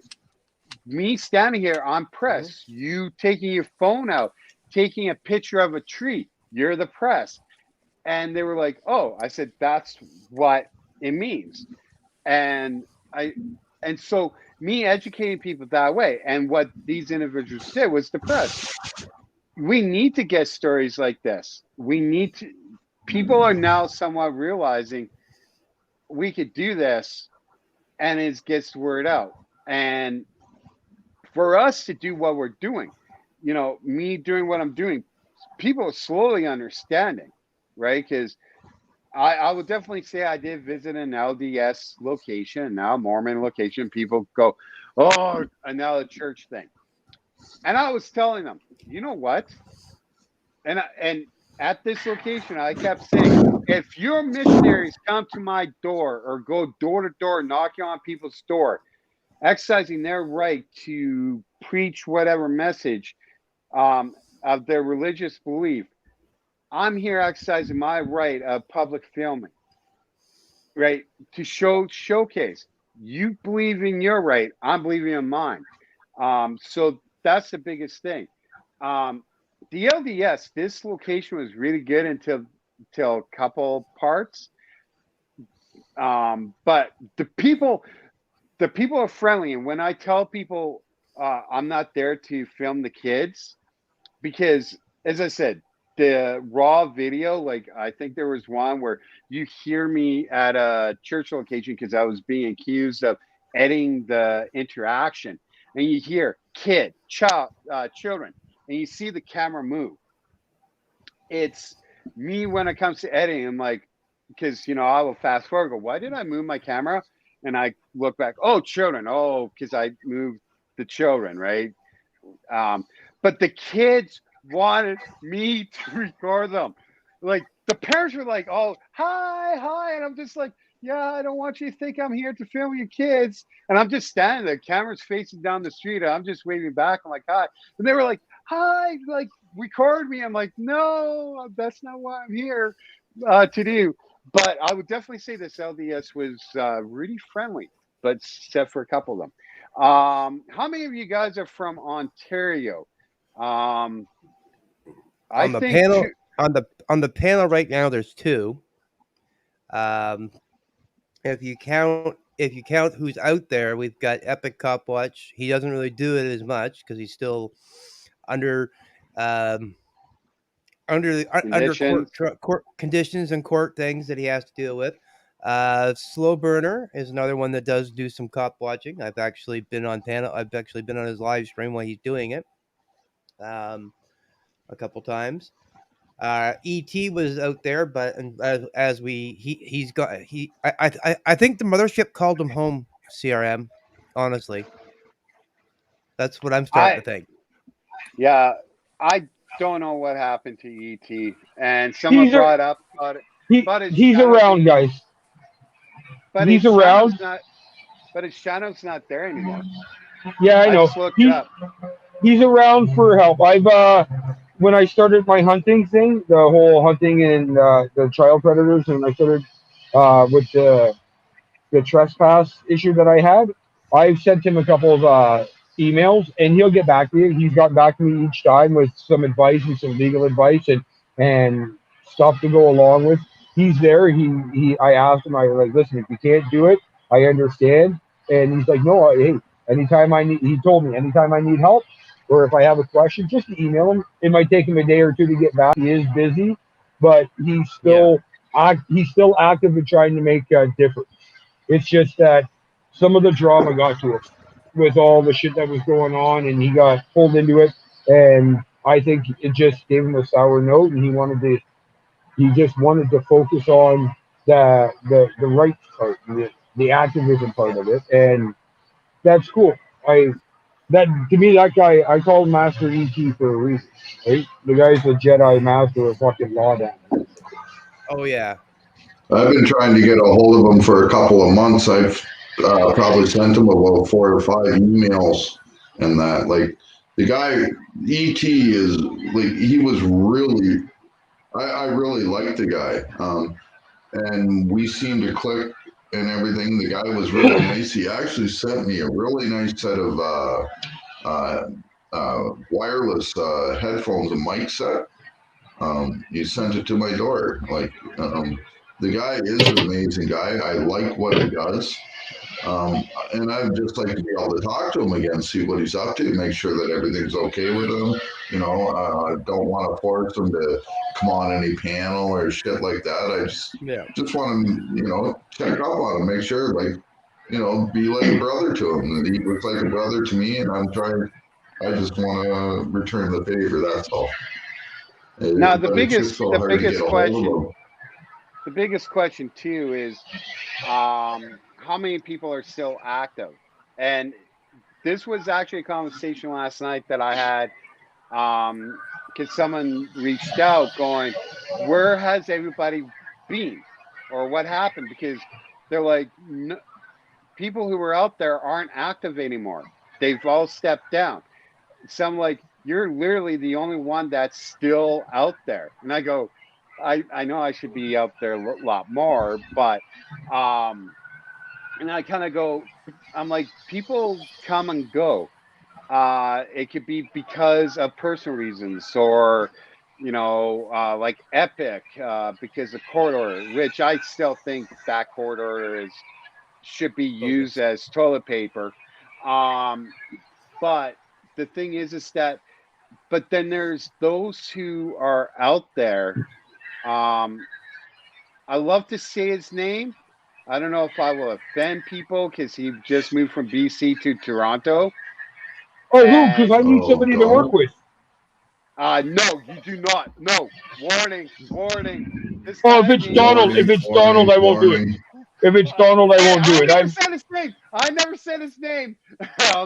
Me standing here, I'm press. You taking your phone out, taking a picture of a tree, you're the press. And they were like, "Oh," I said, "That's what it means." And I and so me educating people that way and what these individuals did was the press. We need to get stories like this. We need to people are now somewhat realizing we could do this and it gets the word out. And for us to do what we're doing, me doing what I'm doing, people are slowly understanding, right? Because I would definitely say I did visit an LDS location, now a Mormon location. People go, "Oh, another church thing." And I was telling them, you know what? And at this location, I kept saying, if your missionaries come to my door or go door to door, knocking on people's door, exercising their right to preach whatever message of their religious belief, I'm here exercising my right of public filming, right? To showcase you believe in your right, I'm believing in mine. So that's the biggest thing. Um, the LDS, this location was really good until a couple parts. But the people are friendly, and when I tell people I'm not there to film the kids, because as I said, the raw video, like I think there was one where you hear me at a church location because I was being accused of editing the interaction, and you hear children. and you see the camera move. It's me when it comes to editing. I'm like, because I will fast forward. Go, why did I move my camera? And I look back. Oh, children. Oh, because I moved the children, right? But the kids wanted me to record them. Like the parents were like, "Oh, hi," and I'm just like, "Yeah, I don't want you to think I'm here to film your kids." And I'm just standing there, camera's facing down the street. And I'm just waving back. I'm like, "Hi," and they were like, "Hi," like record me. I'm like, "No, that's not what I'm here to do." But I would definitely say this LDS was really friendly, but except for a couple of them. How many of you guys are from Ontario? I
On the
think
panel,
two,
on the panel right now, there's 2. If you count who's out there, we've got Epic Cop Watch. He doesn't really do it as much because he's still under
conditions.
court conditions and court things that he has to deal with. Slow Burner is another one that does do some cop watching. I've actually been on his live stream while he's doing it, a couple times. ET was out there, but as he's got I think the mothership called him home. CRM, honestly, that's what I'm starting
I
to think.
Yeah, I don't know what happened to ET, and someone brought up about his
He's
channel
around,
being,
guys.
but
He's
his channel's
around.
not, but his channel's not there anymore.
Yeah, I
I
know.
just looked it up.
He's around for help. I've when I started my hunting thing, the whole hunting and the child predators, and I started with the trespass issue that I had, I've sent him a couple of emails, and he'll get back to you. He's gotten back to me each time with some advice and some legal advice and stuff to go along with. He's there. I asked him, I was like, listen, if you can't do it, I understand. And he's like, no, hey, anytime I need, he told me, anytime I need help or if I have a question, just email him. It might take him a day or two to get back. He is busy, but he's still active in trying to make a difference. It's just that some of the drama got to him with all the shit that was going on, and he got pulled into it. And I think it just gave him a sour note, and he just wanted to focus on the rights part, the activism part of it, and that's cool. To me, that guy, I call him Master ET for a reason. Right? The guy's a Jedi Master of fucking law down.
Oh yeah.
I've been trying to get a hold of him for a couple of months. I've probably sent him about 4 or 5 emails and that. Like the guy, ET is like, he was really, I really liked the guy. And we seemed to click and everything. The guy was really nice. He actually sent me a really nice set of wireless headphones, a mic set. He sent it to my door. Like, the guy is an amazing guy. I like what he does. And I'd just like to be able to talk to him again, see what he's up to, make sure that everything's okay with him. I don't want to force him to come on any panel or shit like that. I just want to, check up on him, make sure, like, be like a brother to him. And he was like a brother to me, and I just want to return the favor. That's all.
Now the
But it's just so hard to get a hold of him.
The biggest question too is how many people are still active? And this was actually a conversation last night that I had because someone reached out going, where has everybody been or what happened? Because they're like, no, people who were out there aren't active anymore. They've all stepped down. Some like, you're literally the only one that's still out there. And I go, I know I should be out there a lot more, but and I kind of go, I'm like, people come and go. It could be because of personal reasons or like Epic because of court order, which I still think that court order should be used as toilet paper. But the thing is that, but then there's those who are out there. I love to say his name. I don't know if I will offend people because he just moved from BC to Toronto.
Oh, who? Because I need somebody to work with.
No, you do not. No. Warning, warning. This
Oh,
guy
if it's
named-
Donald, if it's Donald, I won't do it. If it's Donald, I
Hey,
won't do
I
it.
never said his name. I never said his name.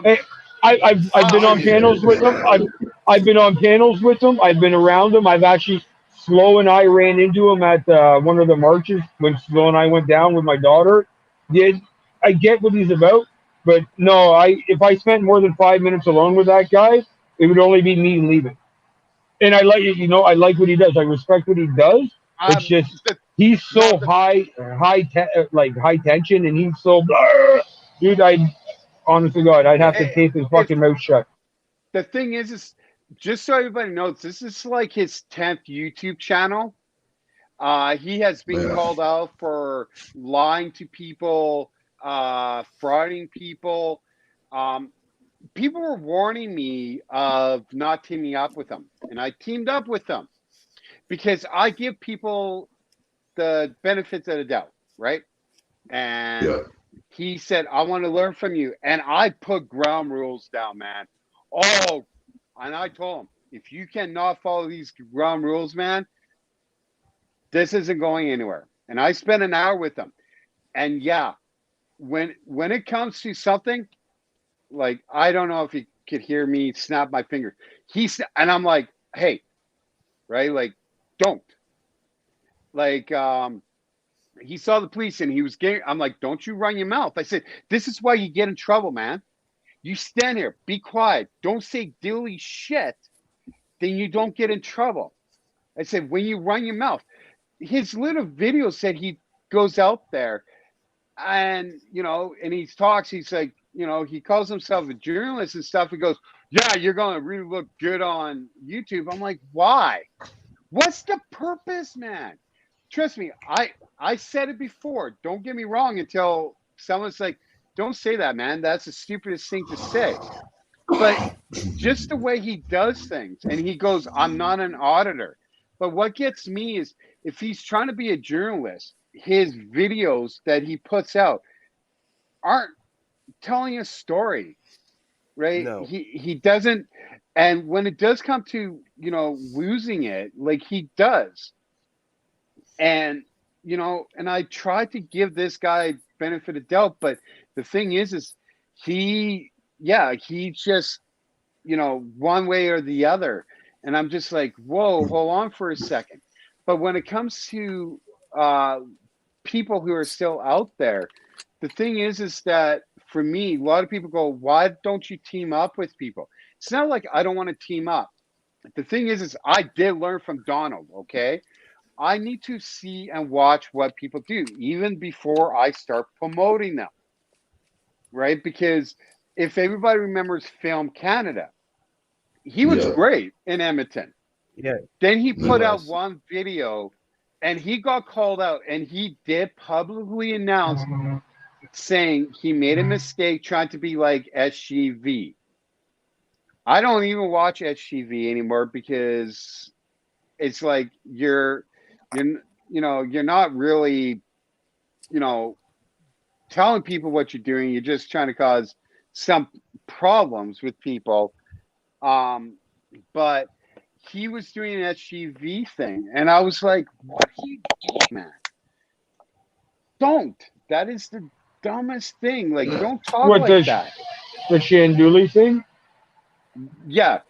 Hey, I've been on panels with him. I've been on panels with him. I've been around him. I've actually Flo and I ran into him at one of the marches when Flo and I went down with my daughter. Did I get what he's about? But no, if I spent more than 5 minutes alone with that guy, it would only be me leaving. And I like I like what he does. I respect what he does. It's just he's so high tension, and he's so dude. I honest to God, I'd have to tape his fucking mouth shut.
The thing is just so everybody knows, this is like his 10th YouTube channel. He has been called out for lying to people, frauding people. People were warning me of not teaming up with him, and I teamed up with him because I give people the benefits of the doubt, right? And he said, I want to learn from you. And I put ground rules down, man. Oh, and I told him, if you cannot follow these ground rules, man, this isn't going anywhere. And I spent an hour with him. And yeah, when it comes to something, like, I don't know if he could hear me snap my finger. And I'm like, hey, right? Like, don't. Like, he saw the police and he was getting, I'm like, don't you run your mouth. I said, this is why you get in trouble, man. You stand here, be quiet. Don't say dilly shit. Then you don't get in trouble. I said, when you run your mouth, his little video said he goes out there and, and he talks, he's like, he calls himself a journalist and stuff. He goes, yeah, you're going to really look good on YouTube. I'm like, why? What's the purpose, man? Trust me, I said it before. Don't get me wrong until someone's like, don't say that, man. That's the stupidest thing to say. But just the way he does things, and he goes, I'm not an auditor. But what gets me is if he's trying to be a journalist, his videos that he puts out aren't telling a story, right?
No.
He doesn't. And when it does come to, losing it, like he does. And, and I tried to give this guy benefit of doubt, but the thing is he just, one way or the other. And I'm just like, whoa, hold on for a second. But when it comes to people who are still out there, the thing is that for me, a lot of people go, why don't you team up with people? It's not like I don't want to team up. The thing is I did learn from Donald, okay? I need to see and watch what people do, even before I start promoting them, right? Because if everybody remembers Film Canada, he was great in Edmonton.
Yeah.
Then he put out one video and he got called out, and he did publicly announce saying he made a mistake trying to be like SGV. I don't even watch SGV anymore because it's like you're not really, telling people what you're doing. You're just trying to cause some problems with people. But he was doing an SGV thing, and I was like, what are you doing, man? Don't. That is the dumbest thing. Like, don't talk like that.
The Shanduli thing?
Yeah.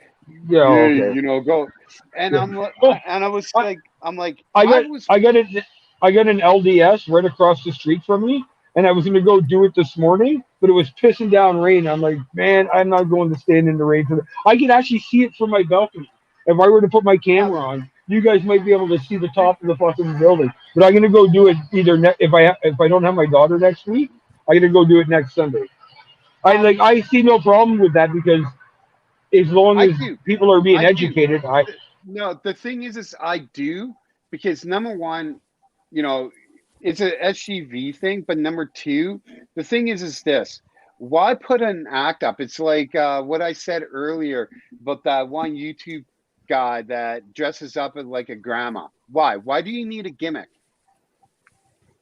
Yeah, okay.
Go. And I'm like, and I was like,
I got an LDS right across the street from me, and I was gonna go do it this morning, but it was pissing down rain. I'm like, man, I'm not going to stand in the rain. I can actually see it from my balcony. If I were to put my camera on, you guys might be able to see the top of the fucking building. But I'm gonna go do it either if I don't have my daughter next week, I'm gonna go do it next Sunday. I see no problem with that because as long as people are being educated,
No, the thing is I do, because number one, it's a SGV thing, but number two, the thing is this. Why put an act up? It's like what I said earlier about that one YouTube guy that dresses up as like a grandma. Why? Why do you need a gimmick?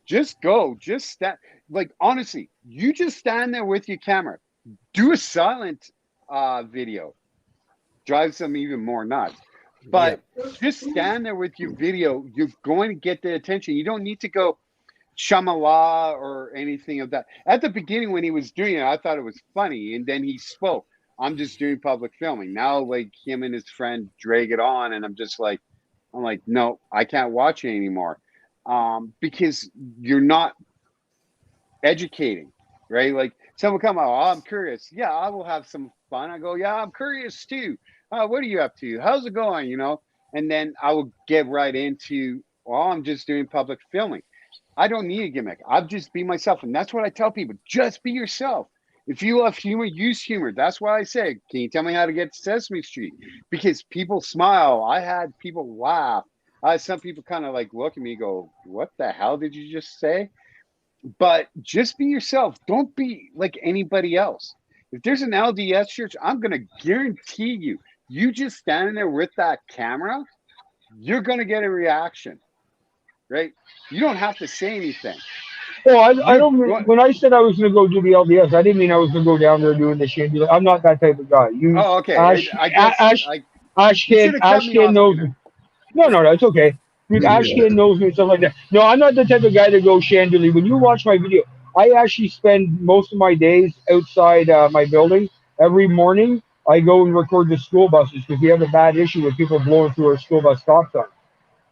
Just go. Just stand. Like, honestly, you just stand there with your camera. Do a silent video. Drives them even more nuts. But just stand there with your video. You're going to get the attention. You don't need to go Shamala or anything of that. At the beginning, when he was doing it, I thought it was funny. And then he spoke, I'm just doing public filming. Now, like, him and his friend drag it on. And I'm like, no, I can't watch it anymore. Because you're not educating, right? Like, someone come out, oh, I'm curious. Yeah, I will have some fun. I go, yeah, I'm curious too. What are you up to? How's it going? And then I will get right into, well, I'm just doing public filming. I don't need a gimmick. I'll just be myself. And that's what I tell people. Just be yourself. If you love humor, use humor. That's why I say, can you tell me how to get to Sesame Street? Because people smile. I had people laugh. I had some people kind of like look at me and go, what the hell did you just say? But just be yourself. Don't be like anybody else. If there's an LDS church, I'm going to guarantee you just standing there with that camera, you're going to get a reaction, right? You don't have to say anything.
Well, I don't. When I said I was going to go do the LDS, I didn't mean I was going to go down there doing the chandelier. I'm not that type of guy.
Okay.
Ashcan knows me. No, it's okay. Because Ashcan knows me and stuff like that. No, I'm not the type of guy to go chandelier. When you watch my video, I actually spend most of my days outside my building. Every morning, I go and record the school buses because we have a bad issue with people blowing through our school bus stop sign.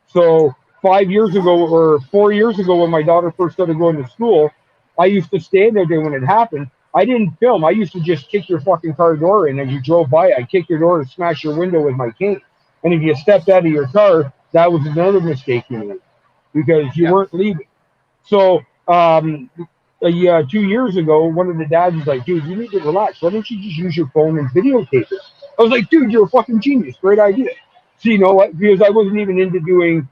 So 5 years ago or 4 years ago, when my daughter first started going to school, I used to stand there when it happened. I didn't film. I used to just kick your fucking car door in. As you drove by, I'd kick your door and smash your window with my cane. And if you stepped out of your car, that was another mistake you made because you weren't leaving. So 2 years ago, one of the dads was like, dude, you need to relax. Why don't you just use your phone and videotape it? I was like, dude, you're a fucking genius. Great idea. So you know what? Because I wasn't even into doing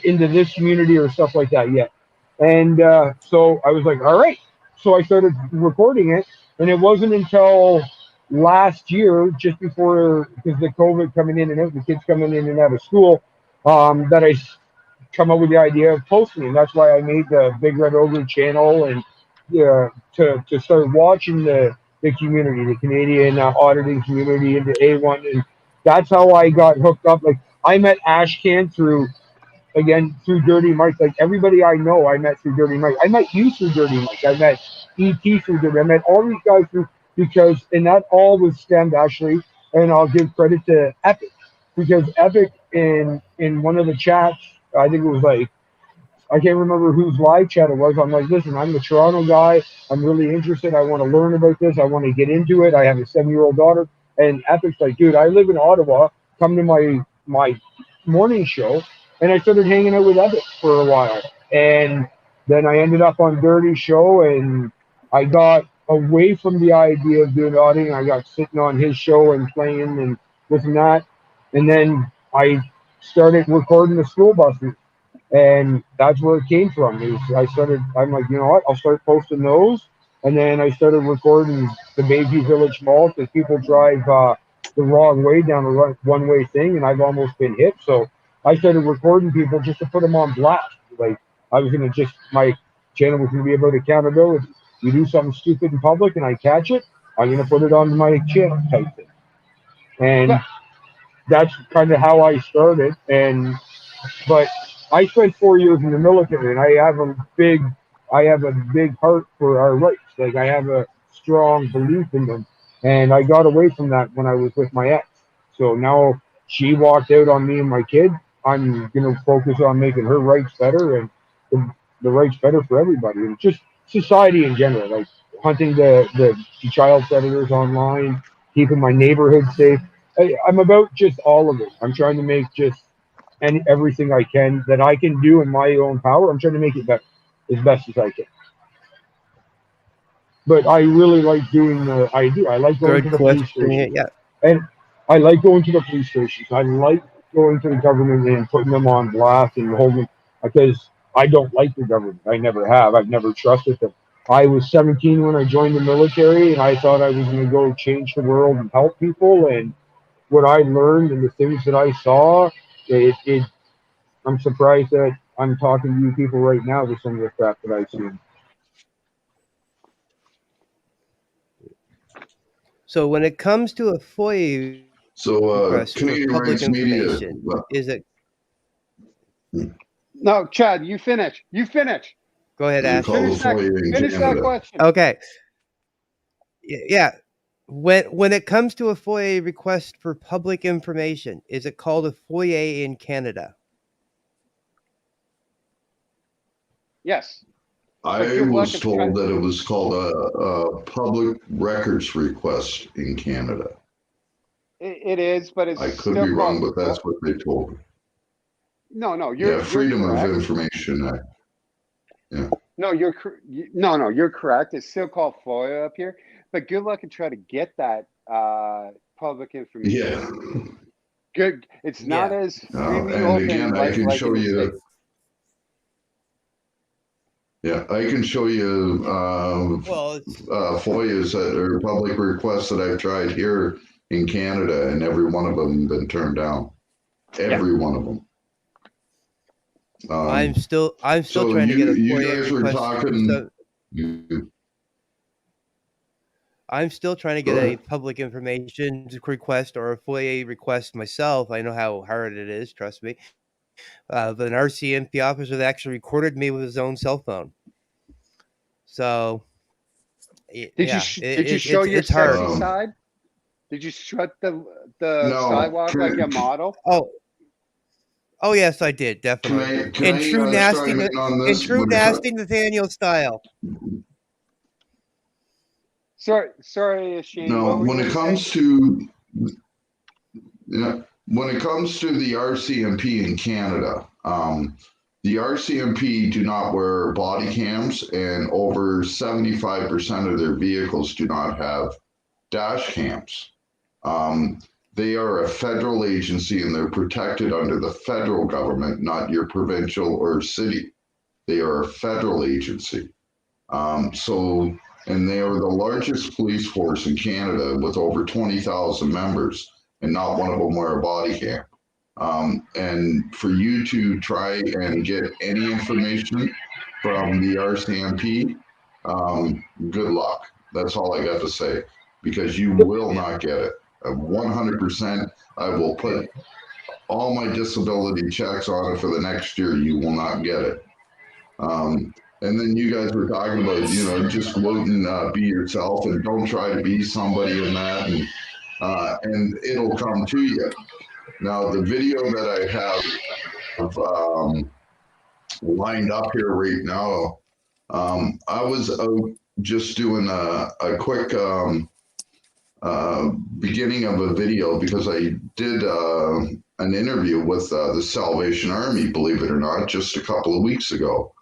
into this community or stuff like that yet. And so I was like, all right. So I started recording it. And it wasn't until last year, just before, because the COVID coming in and out, the kids coming in and out of school, that I come up with the idea of posting. And that's why I made the Big Red Ogre channel and to start watching the community, the Canadian auditing community, and the A1. And that's how I got hooked up. Like, I met Ashcan through Dirty Mike. Like, everybody I know, I met through Dirty Mike. I met you through Dirty Mike. I met ET through Dirty. I met all these guys through, because, and that all was stemmed actually, and I'll give credit to Epic, because Epic in one of the chats, I think it was like, I can't remember whose live chat it was. I'm like, listen, I'm the Toronto guy. I'm really interested. I want to learn about this. I want to get into it. I have a 7-year-old daughter. And Epic's like, dude, I live in Ottawa. Come to my morning show. And I started hanging out with Epic for a while. And then I ended up on Dirty's show, and I got away from the idea of doing auditing. I got sitting on his show and playing and this and that. And then I started recording the school buses. And that's where it came from. I'm like, you know what? I'll start posting those. And then I started recording the Bayview Village Mall, because people drive the wrong way down a one-way thing, and I've almost been hit. So I started recording people just to put them on blast. Like, I was going to my channel was going to be about accountability. You do something stupid in public and I catch it, I'm going to put it on my channel type thing. And that's kind of how I started. But I spent 4 years in the military, and I have a big heart for our rights. Like, I have a strong belief in them, and I got away from that when I was with my ex. So now she walked out on me and my kid. I'm gonna focus on making her rights better and the rights better for everybody, and just society in general. Like, hunting the child predators online, keeping my neighborhood safe. I'm about just all of it. I'm trying to make just everything I can that I can do in my own power. I'm trying to make it better as best as I can. But I really like doing I like going to the police station.
Yeah.
And I like going to the police stations. I like going to the government and putting them on blast and holding, because I don't like the government. I never have. I've never trusted them. I was 17 when I joined the military, and I thought I was going to go change the world and help people. And what I learned and the things that I saw, I'm surprised that I'm talking to you people right now with some of the crap that I've seen.
So when it comes to a FOIA
So
request for
Canadian
public
Rights Media.
information? Is it?
No, Chad, you finish. You finish.
Go ahead,
Is it
Ash.
called
Finish
a
that.
FOIA in
Finish that
Canada?
question.
Okay. Yeah. When it comes to a FOIA request for public information, is it called a FOIA in Canada?
Yes.
I
good luck
was
if
told
try-
that it was called a public records request in Canada.
It is, but it's
I could
still
be wrong,
called.
but that's what they told me.
No,
Yeah,
you're
Freedom of
correct.
Information Act. Yeah.
No, you're correct. It's still called FOIA up here. But good luck and try to get that public information.
Yeah.
Good. It's not
Yeah.
as freely
And
open
again, I can
like
show
in the
you.
States.
Yeah, I can show you
Well, it's,
FOIAs that are public requests that I've tried here in Canada, and every one of them have been turned down. Every one of them.
I'm still
so
trying to get a
you
FOIA
guys were
request.
talking.
I'm still trying to
Go
get a
ahead.
public information request or a FOIA request myself. I know how hard it is, trust me. But an RCMP officer that actually recorded me with his own cell phone. So,
Did
yeah,
you show your
it's hard.
sexy side? Did you strut the
No,
sidewalk like a model?
Oh yes, I did definitely.
Can I
true nasty,
chime in on
in
this?
true nasty Nathaniel style.
Sorry, Shane.
No,
what were
when
you
it
gonna
comes
say?
to when it comes to the RCMP in Canada, the RCMP do not wear body cams, and over 75% of their vehicles do not have dash cams. They are a federal agency and they're protected under the federal government, not your provincial or city. They are a federal agency. And they are the largest police force in Canada with over 20,000 members, and not one of them wear a body cam. And for you to try and get any information from the RCMP, good luck. That's all I got to say, because you will not get it. 100%. I will put all my disability checks on it for the next year. You will not get it. And then you guys were talking about, just go out and be yourself and don't try to be somebody in that, and it'll come to you. Now, the video that I have lined up here right now, I was out just doing a quick beginning of a video because I did an interview with the Salvation Army, believe it or not, just a couple of weeks ago.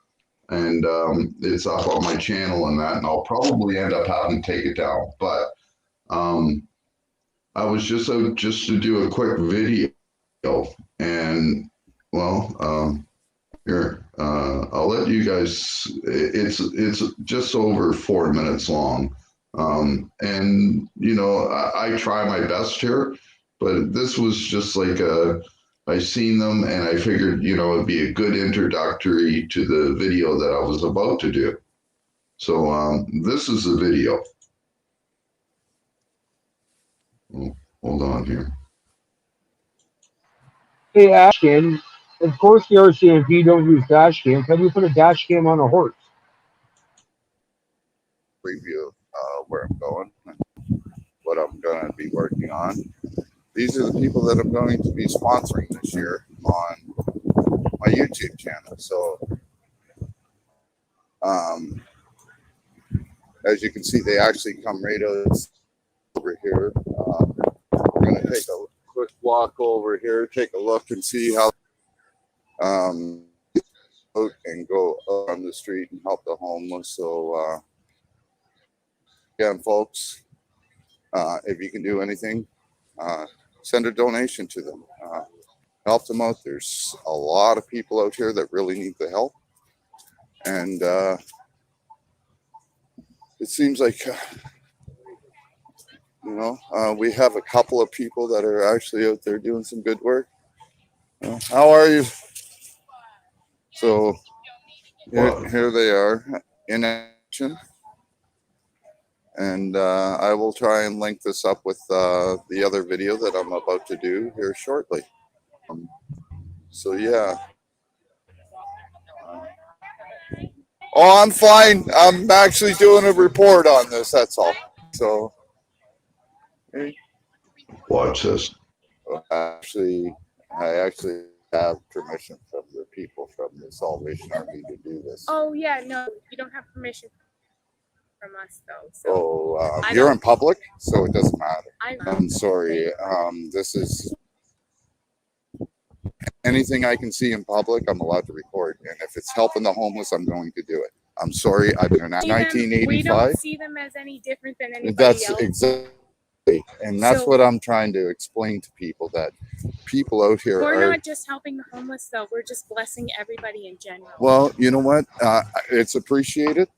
And it's up on my channel and that, and I'll probably end up having to take it down. But I was just out just to do a quick video, and well, here I'll let you guys. It's just over 4 minutes long, and I try my best here, but this was just like I seen them and I figured, it'd be a good introductory to the video that I was about to do. So this is the video. Oh, hold on here.
Hey, Ashkin, of course the RCMP don't use dash cams. How do you put a dash cam on a horse?
Preview where I'm going, what I'm going to be working on. These are the people that I'm going to be sponsoring this year on my YouTube channel. So, as you can see, they actually come right over here. We're going to take a quick walk over here, take a look and see how out and go on the street and help the homeless. So, again, folks, if you can do anything, send a donation to them. Help them out. There's a lot of people out here that really need the help. And it seems like, we have a couple of people that are actually out there doing some good work. How are you? So here they are in action. And I will try and link this up with the other video that I'm about to do here shortly. So yeah. Oh, I'm fine. I'm actually doing a report on this. That's all. So,
Watch this.
I actually have permission from the people from the Salvation Army to do this.
Oh yeah, no, you don't have permission from us though. So
Oh, you're in public, so it doesn't matter. I'm sorry. This is anything I can see in public, I'm allowed to record. And if it's helping the homeless, I'm going to do it. I'm sorry. I've been in 1985.
We don't see them as any different than anybody
That's
else.
exactly. And that's what I'm trying to explain to people, that people out here
we're not just helping the homeless though. We're just blessing everybody in general.
Well, you know what? It's appreciated.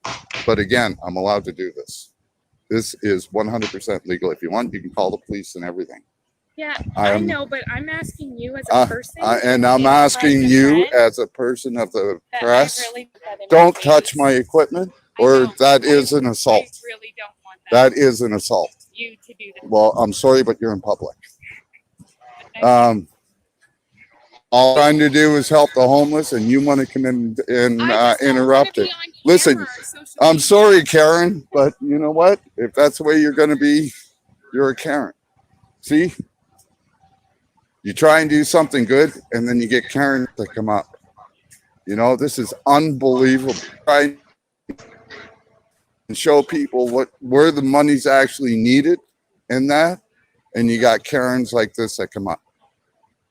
But again, I'm allowed to do this. This is 100% legal. If you want, you can call the police and everything.
Yeah, I know, but I'm asking you as a person.
And I'm asking you as a person of the press, don't touch my equipment, or that is an assault.
I really don't want that.
That is an assault.
You to do that.
Well, I'm sorry, but you're in public. All I'm trying to do is help the homeless, and you want to come in and interrupt it. Listen, I'm sorry, Karen, but you know what? If that's the way you're going to be, you're a Karen. See? You try and do something good, and then you get Karen to come up. You know, this is unbelievable. Try and show people where the money's actually needed in that, and you got Karens like this that come up.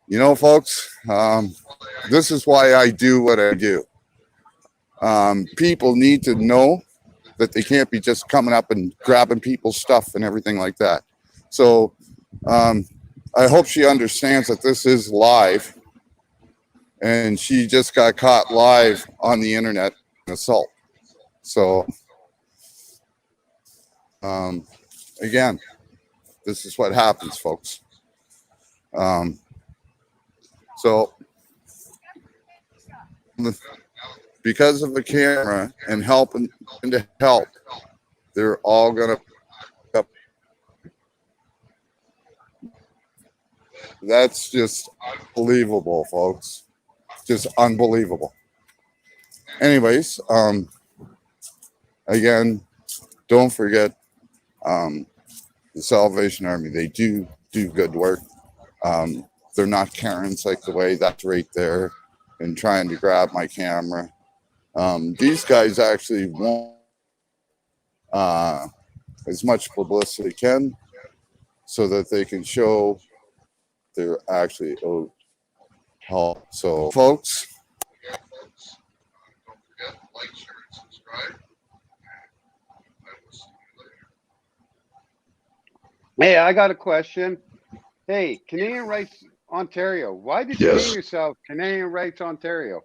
You know, folks, this is why I do what I do. People need to know that they can't be just coming up and grabbing people's stuff and everything like that. So, I hope she understands that this is live, and she just got caught live on the internet in assault. So, again, this is what happens, folks. So, because of the camera and helping to help, they're all gonna. That's just unbelievable, folks. Just unbelievable. Anyways, again, don't forget the Salvation Army. They do good work. They're not Karens like the way that's right there and trying to grab my camera. These guys actually want as much publicity can so that they can show they're actually owed help. So, folks, don't forget, like, share, and subscribe. I will see you later.
Hey, I got a question. Hey, Canadian Rights Ontario, why did you name yourself Canadian Rights Ontario?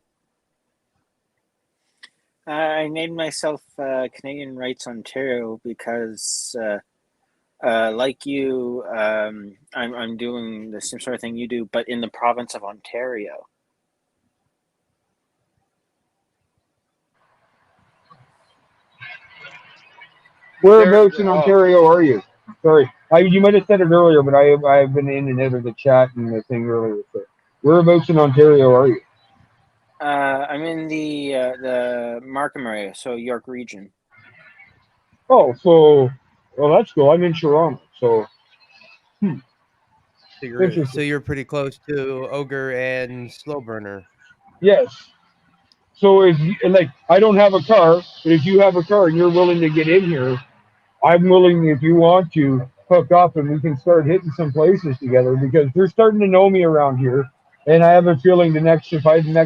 I named myself Canadian Rights Ontario because, like you, I'm doing the same sort of thing you do, but in the province of Ontario.
Whereabouts in Ontario are you? Sorry, you might have said it earlier, but I've been in and out of the chat and the thing earlier. So whereabouts in Ontario are you?
I'm in the Markham area, so York region.
Oh, well, that's cool. I'm in Toronto, so.
So you're pretty close to Ogre and Slow Burner.
Yes. So I don't have a car, but if you have a car and you're willing to get in here, I'm willing, if you want to, hook up and we can start hitting some places together, because they're starting to know me around here. And I have a feeling the next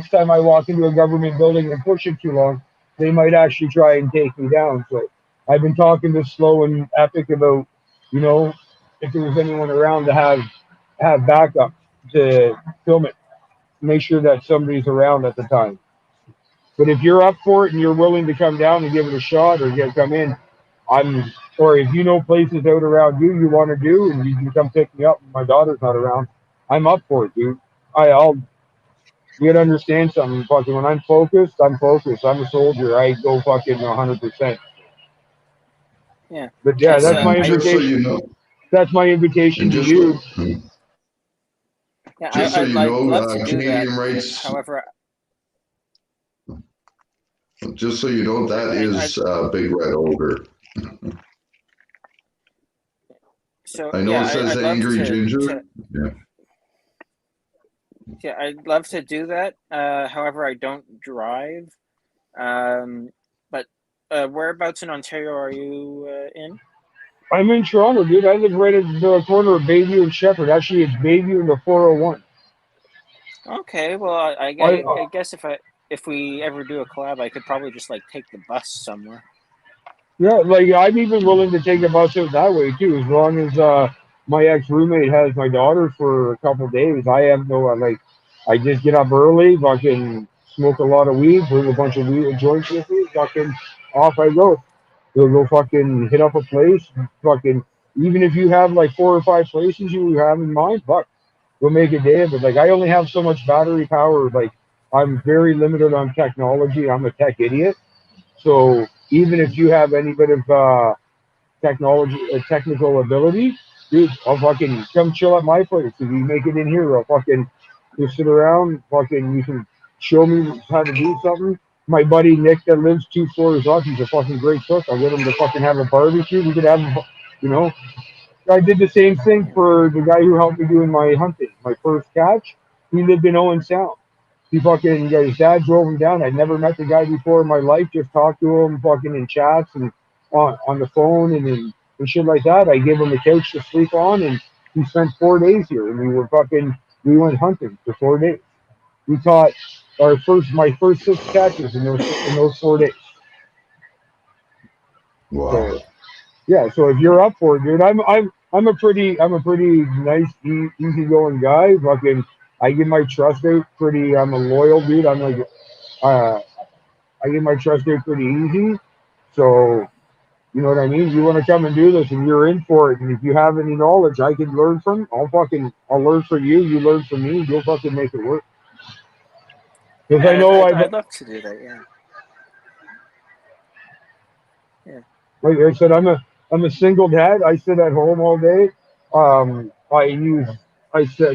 time I walk into a government building and push it too long, they might actually try and take me down. So I've been talking to Slow and Epic about, if there was anyone around to have backup to film it, make sure that somebody's around at the time. But if you're up for it and you're willing to come down and give it a shot or come in, or if you know places out around you want to do, and you can come pick me up. My daughter's not around. I'm up for it, dude. You gotta understand something. Fucking, when I'm focused. I'm a soldier. I go fucking 100%.
Yeah.
But yeah, that's my
And just so
invitation.
you know,
That's my invitation
and
to
just
you.
Yeah,
just so you
I'd
know,
love to do that.
Canadian rights.
However,
Just so you know, that is Big Red Ogre.
so
I know
yeah,
it says
I'd love
Angry
to,
Ginger. Yeah.
yeah, I'd love to do that. However, I don't drive. But whereabouts in Ontario are you in?
I'm in Toronto, dude. I live right at the corner of Bayview and Shepherd. Actually, it's Bayview and the 401.
Okay, well, I guess if we ever do a collab, I could probably just like take the bus somewhere.
Yeah, like I'm even willing to take the bus out that way too, as long as my ex roommate has my daughter for a couple of days. I have no like, I just get up early, fucking smoke a lot of weed, bring a bunch of weed joints with me, fucking off I go. We'll go fucking hit up a place, fucking. Even if you have like 4 or 5 places you have in mind, fuck, we'll make a day of it. Like I only have so much battery power. Like I'm very limited on technology. I'm a tech idiot. So even if you have any bit of technology, technical ability, dude, I'll fucking come chill at my place. If you make it in here, I'll fucking just sit around. Fucking, you can show me how to do something. My buddy Nick that lives 2 floors up, he's a fucking great cook. I'll get him to fucking have a barbecue. We could have, you know. I did the same thing for the guy who helped me doing my hunting, my first catch. He lived in Owen Sound. He fucking, his dad drove him down. I'd never met the guy before in my life. Just talked to him fucking in chats and on the phone and shit like that. I gave him a couch to sleep on, and he spent 4 days here. And we went hunting for 4 days. We caught my first 6 catches in those 4 days.
Wow.
So yeah, so if you're up for it, dude, I'm a pretty nice, easygoing guy. Fucking, I give my trust out pretty. I'm a loyal dude. I'm like, I give my trust out pretty easy. So you know what I mean. You want to come and do this, and you're in for it. And if you have any knowledge I can learn from, I'll learn from you. You learn from me. You'll fucking make it work. Because I know
I'd love to do that. Yeah. Yeah.
Like I said, I'm a single dad. I sit at home all day. I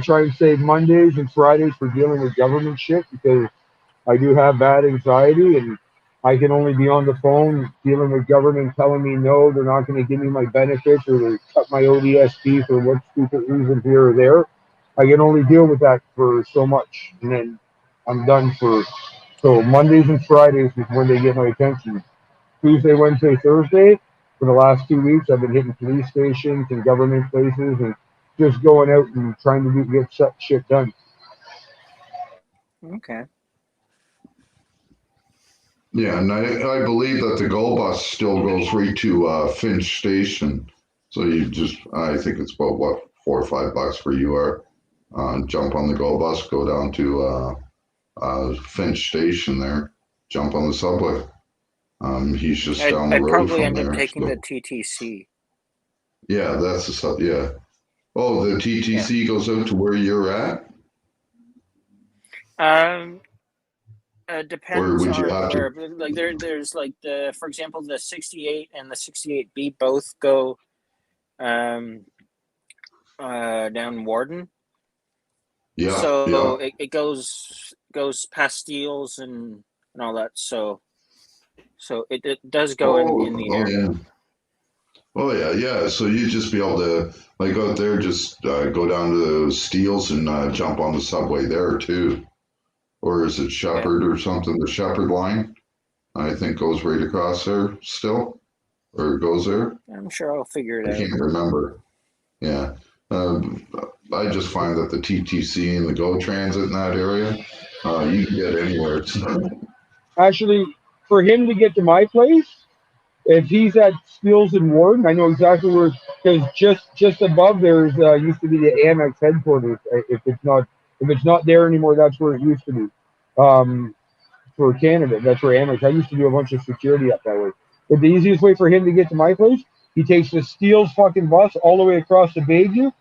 try and save Mondays and Fridays for dealing with government shit because I do have bad anxiety and I can only be on the phone dealing with government telling me no, they're not going to give me my benefits or they cut my ODSP for what stupid reason here or there. I can only deal with that for so much, and then I'm done for. So Mondays and Fridays is when they get my attention. Tuesday, Wednesday, Thursday. For the last 2 weeks, I've been hitting police stations and government places and just going out and trying to get shit done.
Okay.
Yeah, and I believe that the Go Bus still goes right to Finch Station. So I think it's about what, $4 or $5 for you are. Jump on the Go Bus, go down to Finch Station there, jump on the subway. He's just down the
I'd
road
probably
from
end
there.
up taking
So.
the TTC.
Yeah, that's the sub. Yeah. Oh, the TTC goes out to where you're at.
Depends
would you
on
have
where.
to?
Like there's like for example, the 68 and the 68B both go down Warden.
Yeah.
So
Yeah.
it goes past Steeles and all that. So it does go in the area.
Yeah. Oh yeah, yeah. So you just be able to like out there, just go down to Steeles and jump on the subway there too, or is it Shepherd or something? The Shepherd line, I think, goes right across there still, or it goes there.
I'm sure I'll figure it
I
out.
can't remember. Yeah. I just find that the TTC and the GO Transit in that area, you can get anywhere.
Actually, for him to get to my place, if he's at Steeles and Warden, I know exactly where. Because just above there's used to be the Amex headquarters. If it's not there anymore, that's where it used to be. For Canada, that's where Amex. I used to do a bunch of security up that way. But the easiest way for him to get to my place, he takes the Steeles fucking bus all the way across the Bayview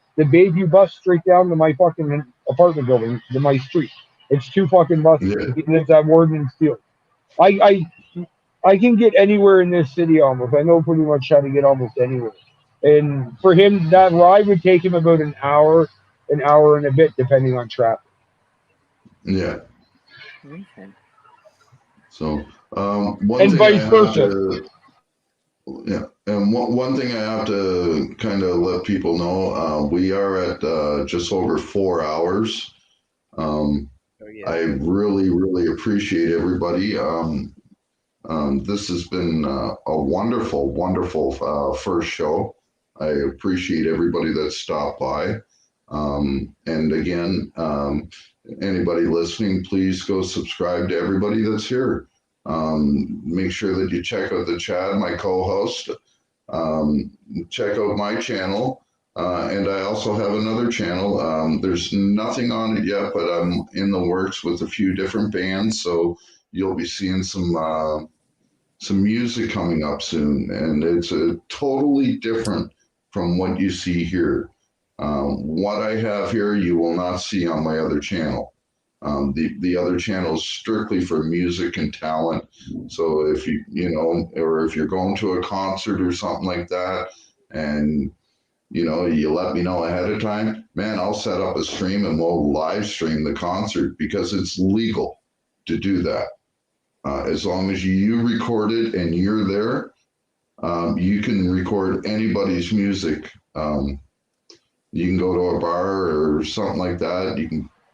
bus straight down to my fucking apartment building, to my street. It's 2 fucking buses.
Yeah.
He lives at Warden and Steeles. I can get anywhere in this city almost. I know pretty much how to get almost anywhere. And for him, that ride would take him about an hour and a bit, depending on traffic.
Yeah.
Okay.
So one
And
thing I
vice
have
versa.
to, yeah, and one thing I have to kind of let people know, we are at just over 4 hours.
Oh yeah.
I really, really appreciate everybody. This has been a wonderful, wonderful first show. I appreciate everybody that stopped by. And again, anybody listening, please go subscribe to everybody that's here. Make sure that you check out the Chad, my co-host. Check out my channel. And I also have another channel. There's nothing on it yet, but I'm in the works with a few different bands. So you'll be seeing some music coming up soon. And it's totally different from what you see here. What I have here, you will not see on my other channel. The other channel is strictly for music and talent. So if or if you're going to a concert or something like that, and you let me know ahead of time, man, I'll set up a stream and we'll live stream the concert because it's legal to do that. As long as you record it and you're there, you can record anybody's music. You can go to a bar or something like that.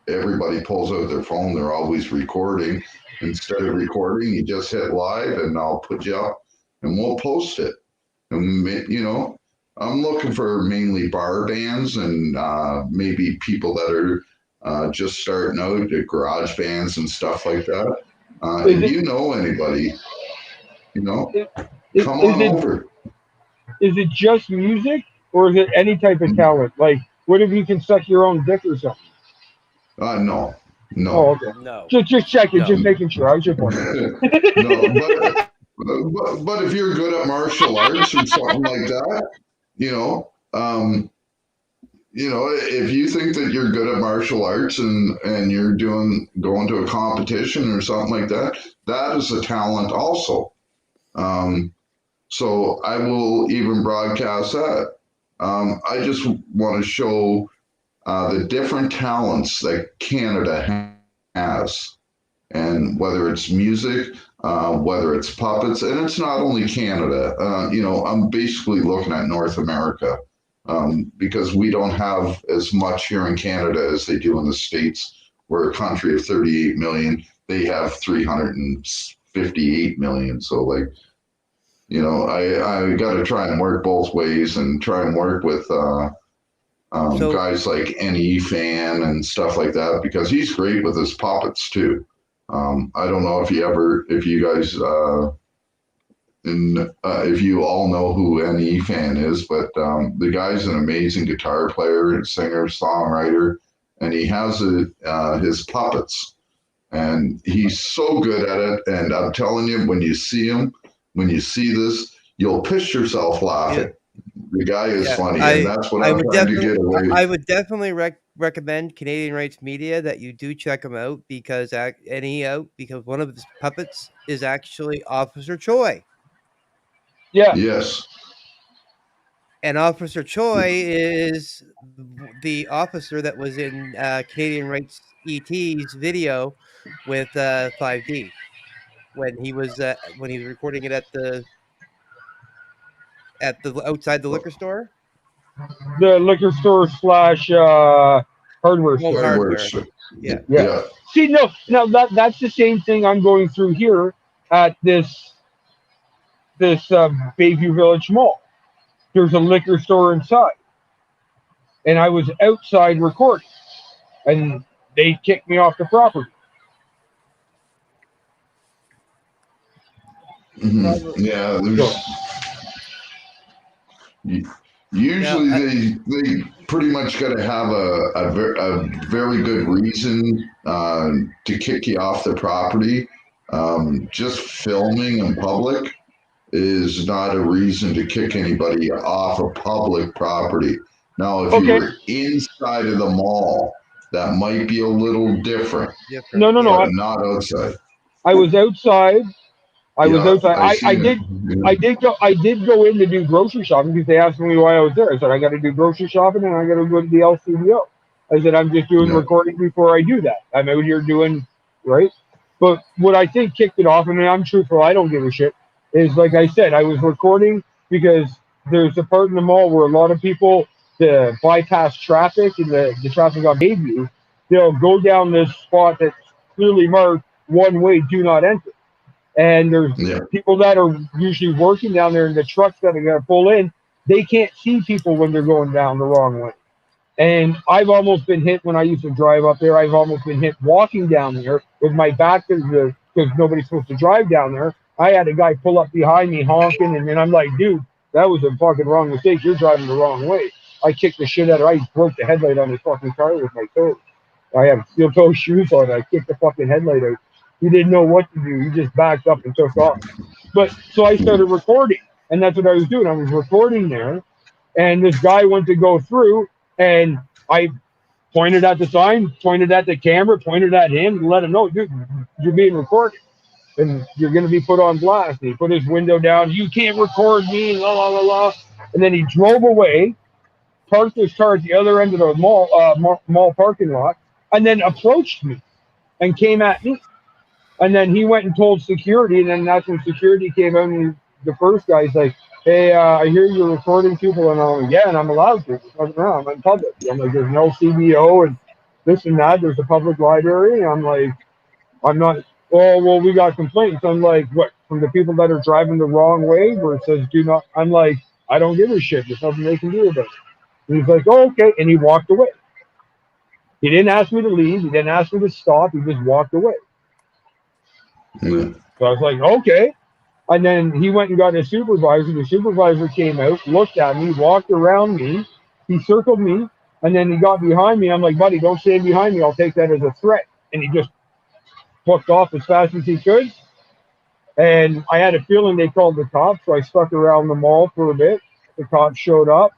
Everybody pulls out their phone. They're always recording. Instead of recording, you just hit live and I'll put you up and we'll post it. And, I'm looking for mainly bar bands and maybe people that are just starting out at garage bands and stuff like that. If you know anybody, come on over.
Is it just music, or is it any type of talent? Like, what if you can suck your own dick or something?
No.
Oh, okay.
No.
Just checking,
No.
just making sure. I was just wondering.
No, but if you're good at martial arts or something like that, if you think that you're good at martial arts and you're going to a competition or something like that, that is a talent also. So I will even broadcast that. I just want to show the different talents that Canada has, and whether it's music, whether it's puppets, and it's not only Canada. I'm basically looking at North America because we don't have as much here in Canada as they do in the States. We're a country of 38 million. They have 358 million. So I got to try and work both ways and try and work with guys like NE Fan and stuff like that because he's great with his puppets too. I don't know if you guys, if you all know who NE Fan is, but the guy's an amazing guitar player, singer, songwriter, and he has his puppets, and he's so good at it. And I'm telling you, when you see him, when you see this, you'll piss yourself laughing. Yeah. The guy is funny, and that's what I'm trying to get away.
I would definitely recommend Canadian Rights Media that you do check him out because one of his puppets is actually Officer Choi.
Yeah.
Yes.
And Officer Choi is the officer that was in Canadian Rights ET's video with 5D when he was recording it at the outside the liquor store.
The liquor store / hardware store.
Hardware.
Yeah. See, no, that's the same thing I'm going through here at this Bayview Village Mall. There's a liquor store inside, and I was outside recording, and they kicked me off the property.
Mm-hmm. Yeah, usually they pretty much got to have a very good reason to kick you off the property. Just filming in public is not a reason to kick anybody off a public property. Now, if you're inside of the mall, that might be a little different.
No,
but not outside.
I was outside I was
Yeah,
outside.
I
I
seen
did.
it.
I did go in to do grocery shopping because they asked me why I was there. I said I got to do grocery shopping and I got to go to the LCBO. I said I'm just doing
Yeah.
recording before I do that. I'm out here doing right. But what I think kicked it off, and I'm truthful, I don't give a shit. Is like I said, I was recording because there's a part in the mall where a lot of people to bypass traffic and the traffic on Bayview, they'll go down this spot that's clearly marked one way, do not enter. And there's
Yeah.
people that are usually working down there in the trucks that are going to pull in. They can't see people when they're going down the wrong way. And I've almost been hit when I used to drive up there. I've almost been hit walking down there with my back to because nobody's supposed to drive down there. I had a guy pull up behind me honking, and then I'm like, dude, that was a fucking wrong mistake. You're driving the wrong way. I kicked the shit out of it. I broke the headlight on his fucking car with my toe. I have steel toe shoes on. I kicked the fucking headlight out. He didn't know what to do. He just backed up and took off. But so I started recording, and that's what I was doing. I was recording there, and this guy went to go through, and I pointed at the sign, pointed at the camera, pointed at him, and let him know, dude, you're being recorded, and you're going to be put on blast. And he put his window down. You can't record me, la la la la. And then he drove away, parked his car at the other end of the mall parking lot, and then approached me and came at me. And then he went and told security, and then that's when security came in. And the first guy's like, "Hey, I hear you're recording people," and I'm like, "Yeah, and I'm allowed to. I'm in public." I'm like, "There's no CBO and this and that. There's a public library." I'm like, "I'm not." Oh, well, we got complaints. I'm like, "What, from the people that are driving the wrong way where it says do not?" I'm like, "I don't give a shit. There's nothing they can do about it." And he's like, "Oh, okay," and he walked away. He didn't ask me to leave. He didn't ask me to stop. He just walked away.
Yeah.
So I was like, okay. And then he went and got his supervisor. The supervisor came out, looked at me, walked around me. He circled me, and then he got behind me. I'm like, buddy, don't stand behind me. I'll take that as a threat. And he just fucked off as fast as he could. And I had a feeling they called the cops, so I stuck around the mall for a bit. The cops showed up.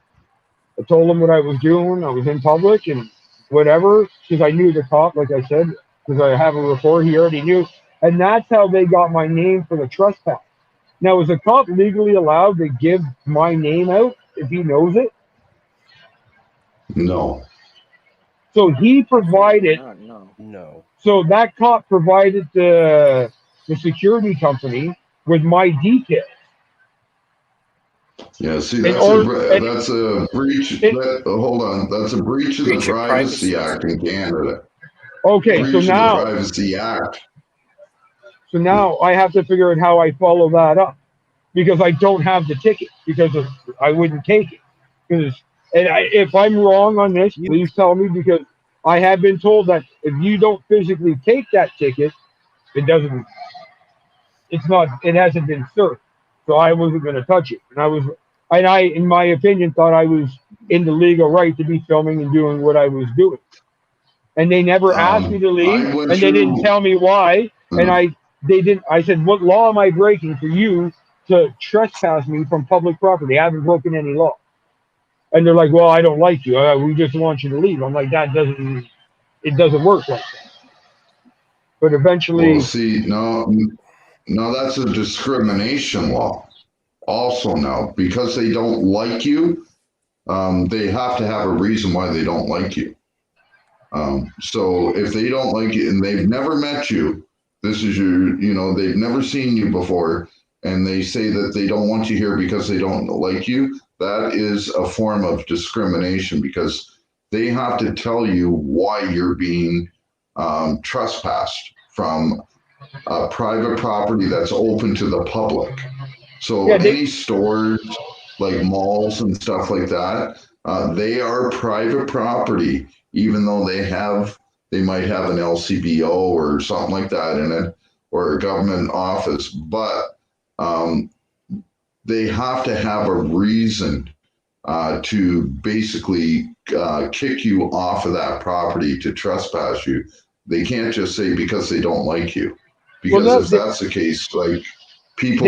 I told them what I was doing. I was in public and whatever, because I knew the cop, like I said, because I have a report. He already knew. And that's how they got my name for the trespass. Now, is a cop legally allowed to give my name out if he knows it?
No.
So he provided.
No.
So that cop provided the security company with my details.
Yeah, see,
In
that's
order-
that's a breach. Hold on, that's a breach of the
Breach of
Privacy
Privacy.
Act in Canada.
Okay,
Breach
so
of the
now,
Privacy Act.
so now I have to figure out how I follow that up, because I don't have the ticket, because I wouldn't take it. Because if I'm wrong on this, please tell me, because I have been told that if you don't physically take that ticket, it hasn't been served. So I wasn't going to touch it, and I, in my opinion, thought I was in the legal right to be filming and doing what I was doing. And they never asked me to leave, and they didn't tell me why. And they didn't. I said, "What law am I breaking for you to trespass me from public property? I haven't broken any law." And they're like, "Well, I don't like you. We just want you to leave." I'm like, it doesn't work like that. But eventually,
Well, see, no, that's a discrimination law. Also, now because they don't like you, they have to have a reason why they don't like you. So if they don't like you and they've never met you, this is they've never seen you before, and they say that they don't want you here because they don't like you, that is a form of discrimination, because they have to tell you why you're being trespassed from private property that's open to the public. So any stores like malls and stuff like that, they are private property, even though they might have an LCBO or something like that in it, or a government office, but they have to have a reason to basically kick you off of that property, to trespass you. they can't just say because they don't like you. Because
Well, no,
if that's the case, like people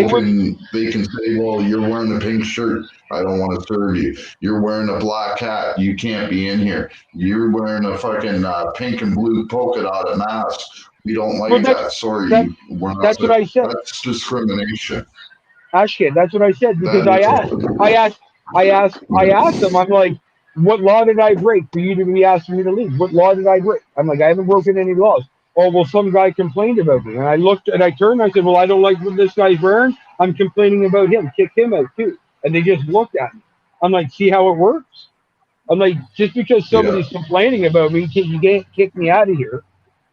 they can say, well, you're wearing a pink shirt, I don't want to serve you. You're wearing a black hat, you can't be in here. You're wearing a fucking pink and blue polka dotted mask, We don't like
Well,
that. Sorry,
that-
we're not.
that's what I said.
That's discrimination.
Ashkid, that's what I said because
That
I asked them. I'm like, what law did I break for you to be asking me to leave? What law did I break? I'm like, I haven't broken any laws. Oh well, some guy complained about me, and I looked and I turned. And I said, well, I don't like what this guy's wearing. I'm complaining about him. Kick him out too. And they just looked at me. I'm like, see how it works? I'm like, just because somebody's complaining about me, you can't kick me out of here.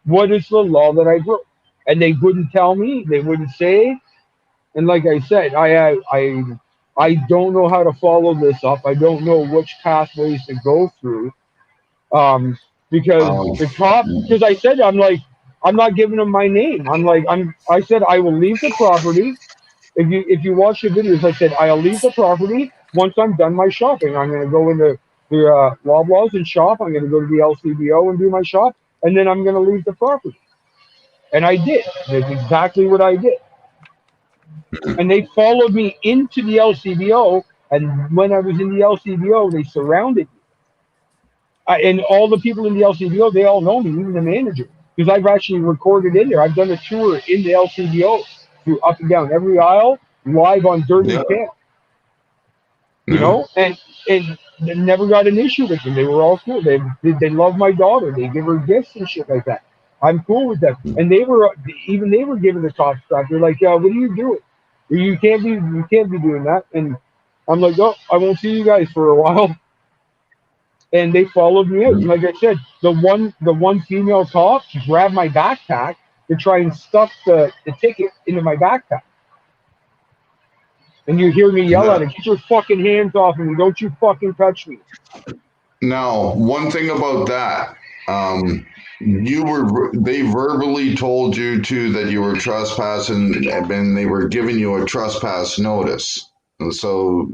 What is the law that I broke? And they wouldn't tell me. They wouldn't say. And like I said, I don't know how to follow this up. I don't know which pathways to go through. Because the cop, because I said I'm not giving him my name. I said I will leave the property. If you watch the videos, I said I'll leave the property once I'm done my shopping. I'm going to go into the Loblaws and shop. I'm going to go to the LCBO and do my shop, and then I'm going to leave the property. And I did. That's exactly what I did. And they followed me into the LCBO. And when I was in the LCBO, they surrounded me. And all the people in the LCBO, they all know me, even the manager, because I've actually recorded in there. I've done a tour in the LCBO through up and down every aisle, live on Dirty Camp. You know, and never got an issue with them. They were all cool. They love my daughter. They give her gifts and shit like that. I'm cool with them. And they were giving the top stuff. They're like, what are you doing? You can't be doing that. And I'm like, oh, I won't see you guys for a while. And they followed me out. And like I said, the one female cop grabbed my backpack to try and stuff the ticket into my backpack. And you hear me yell at her, get your fucking hands off me. Don't you fucking touch me.
Now, one thing about that, they verbally told you too that you were trespassing, and they were giving you a trespass notice. And so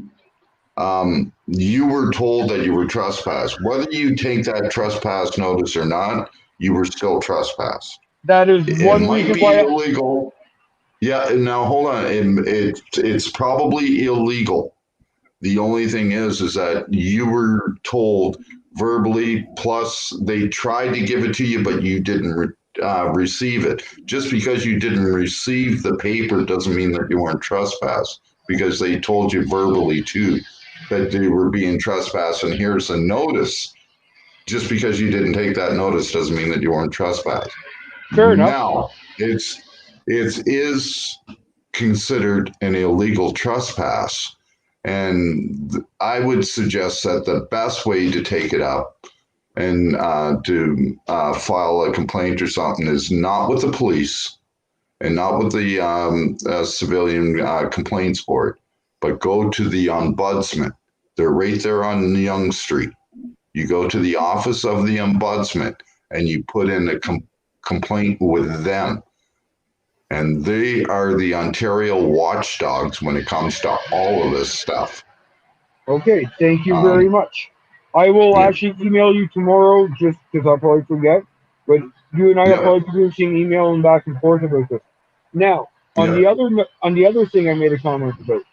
you were told that you were trespassed. Whether you take that trespass notice or not, you were still trespassed.
That is one reason why
illegal. Yeah, now hold on. It's probably illegal. The only thing is that you were told verbally, plus they tried to give it to you, but you didn't receive it. Just because you didn't receive the paper doesn't mean that you weren't trespassed, because they told you verbally too that they were being trespassed, and here's a notice. Just because you didn't take that notice doesn't mean that you weren't trespassed.
Fair enough.
Now, it is considered an illegal trespass, and I would suggest that the best way to take it up and to file a complaint or something is not with the police and not with the civilian complaints board, but go to the ombudsman. They're right there on Yonge Street. You go to the office of the ombudsman and you put in a complaint with them. And they are the Ontario watchdogs when it comes to all of this stuff.
Okay, thank you very much. I will actually email you tomorrow, just because I'll probably forget. But you and I are probably producing emailing back and forth about this. Now, on the other thing I made a comment about.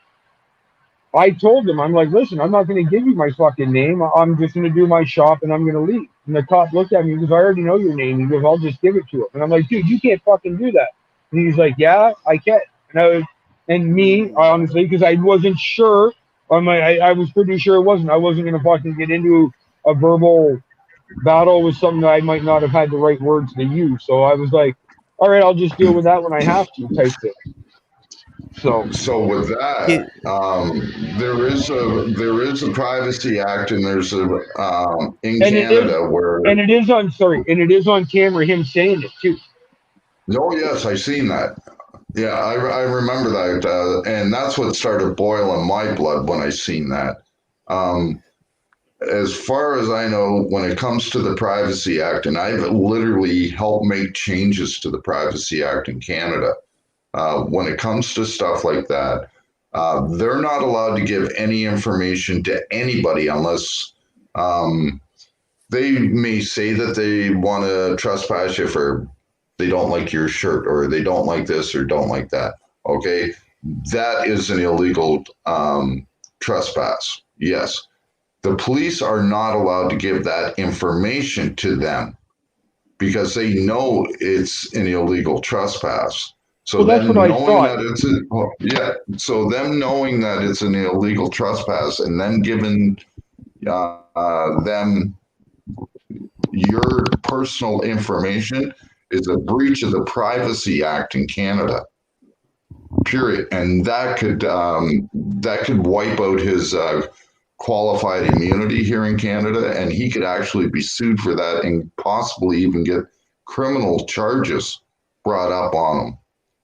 I told them, I'm like, listen, I'm not going to give you my fucking name. I'm just going to do my shop and I'm going to leave. And the cop looked at me and goes, I already know your name. He goes, I'll just give it to him. And I'm like, dude, you can't fucking do that. And he's like, yeah, I can. And honestly, because I wasn't sure, I was pretty sure it wasn't. I wasn't going to fucking get into a verbal battle with something that I might not have had the right words to use. So I was like, all right, I'll just deal with that when I have to type thing. So
with that, there is a Privacy Act, and there's a
it is on camera him saying it too.
Oh yes, I seen that. Yeah, I remember that, and that's what started boiling my blood when I seen that. As far as I know, when it comes to the Privacy Act, and I've literally helped make changes to the Privacy Act in Canada. When it comes to stuff like that, they're not allowed to give any information to anybody unless they may say that they want to trespass you for they don't like your shirt or they don't like this or don't like that. Okay, that is an illegal trespass. Yes, the police are not allowed to give that information to them. because they know it's an illegal trespass. So
Well, that's
them
what I
knowing
thought.
that so them knowing that it's an illegal trespass and then giving them your personal information is a breach of the Privacy Act in Canada. Period, and that could wipe out his qualified immunity here in Canada, and he could actually be sued for that and possibly even get criminal charges brought up on him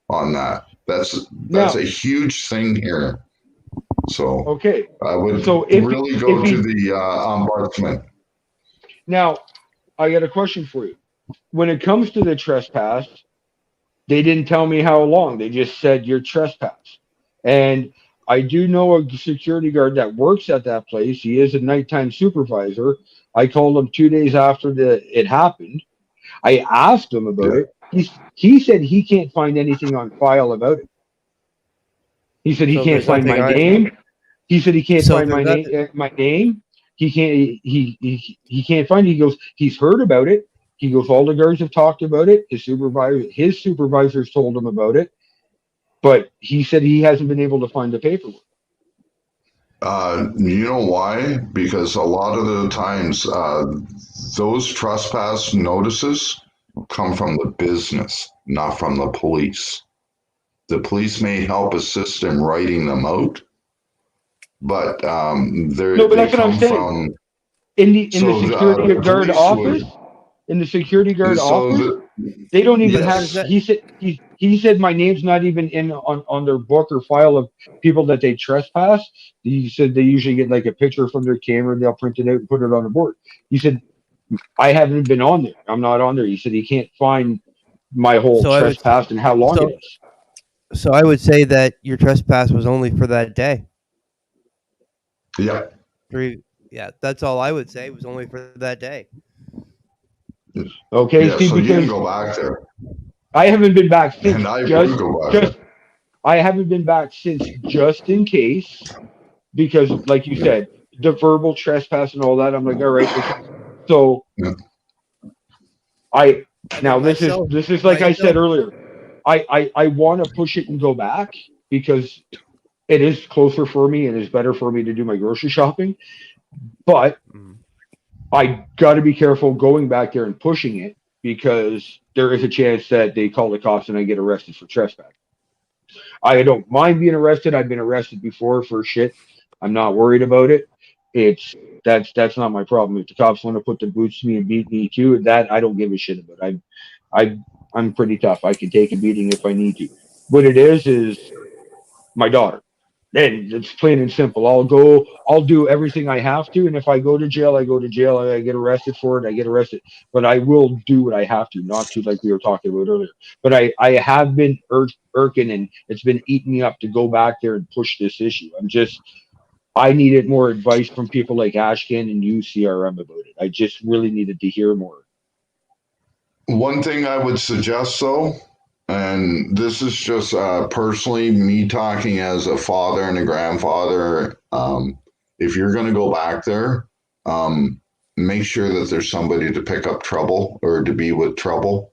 on that. That's a huge thing here. So
Okay.
I would
So
really go to the ombudsman.
Now, I got a question for you. When it comes to the trespass, they didn't tell me how long. They just said you're trespass. And I do know a security guard that works at that place. He is a nighttime supervisor. I called him 2 days after it happened. I asked him about it. He said he can't find anything on file about it. He said he can't find my name. He said he can't find my name. My name. He can't. He can't find it. He goes. He's heard about it. He goes. All the guards have talked about it. His supervisors told him about it, but he said he hasn't been able to find the paperwork.
You know why? Because a lot of the times those trespass notices come from the business, not from the police. The police may help assist in writing them out, but
that's what I'm saying. In the security guard office, they don't even have. He said my name's not even in on their book or file of people that they trespass. He said they usually get like a picture from their camera and they'll print it out and put it on the board. He said I haven't been on there. I'm not on there. He said he can't find my whole trespass and how long it is.
So I would say that your trespass was only for that day.
Yeah.
Yeah, that's all I would say. It was only for that day.
Okay,
yeah, so you can go back there.
I haven't been back since.
And I would go back.
I haven't been back since, just in case, because, like you said, the verbal trespass and all that. I'm like, all right. So, this is like I said earlier. I want to push it and go back because it is closer for me and it's better for me to do my grocery shopping. But I got to be careful going back there and pushing it because there is a chance that they call the cops and I get arrested for trespass. I don't mind being arrested. I've been arrested before for shit. I'm not worried about it. That's not my problem. If the cops want to put the boots to me and beat me too, that I don't give a shit about. I'm pretty tough. I can take a beating if I need to. What it is my daughter. And it's plain and simple. I'll do everything I have to. And if I go to jail, I go to jail. I get arrested for it. I get arrested. But I will do what I have to, not to like we were talking about earlier. But I have been irking and it's been eating me up to go back there and push this issue. I needed more advice from people like Ashkin and you, CRM, about it. I just really needed to hear more.
One thing I would suggest, though, and this is just personally me talking as a father and a grandfather, if you're going to go back there, make sure that there's somebody to pick up trouble or to be with trouble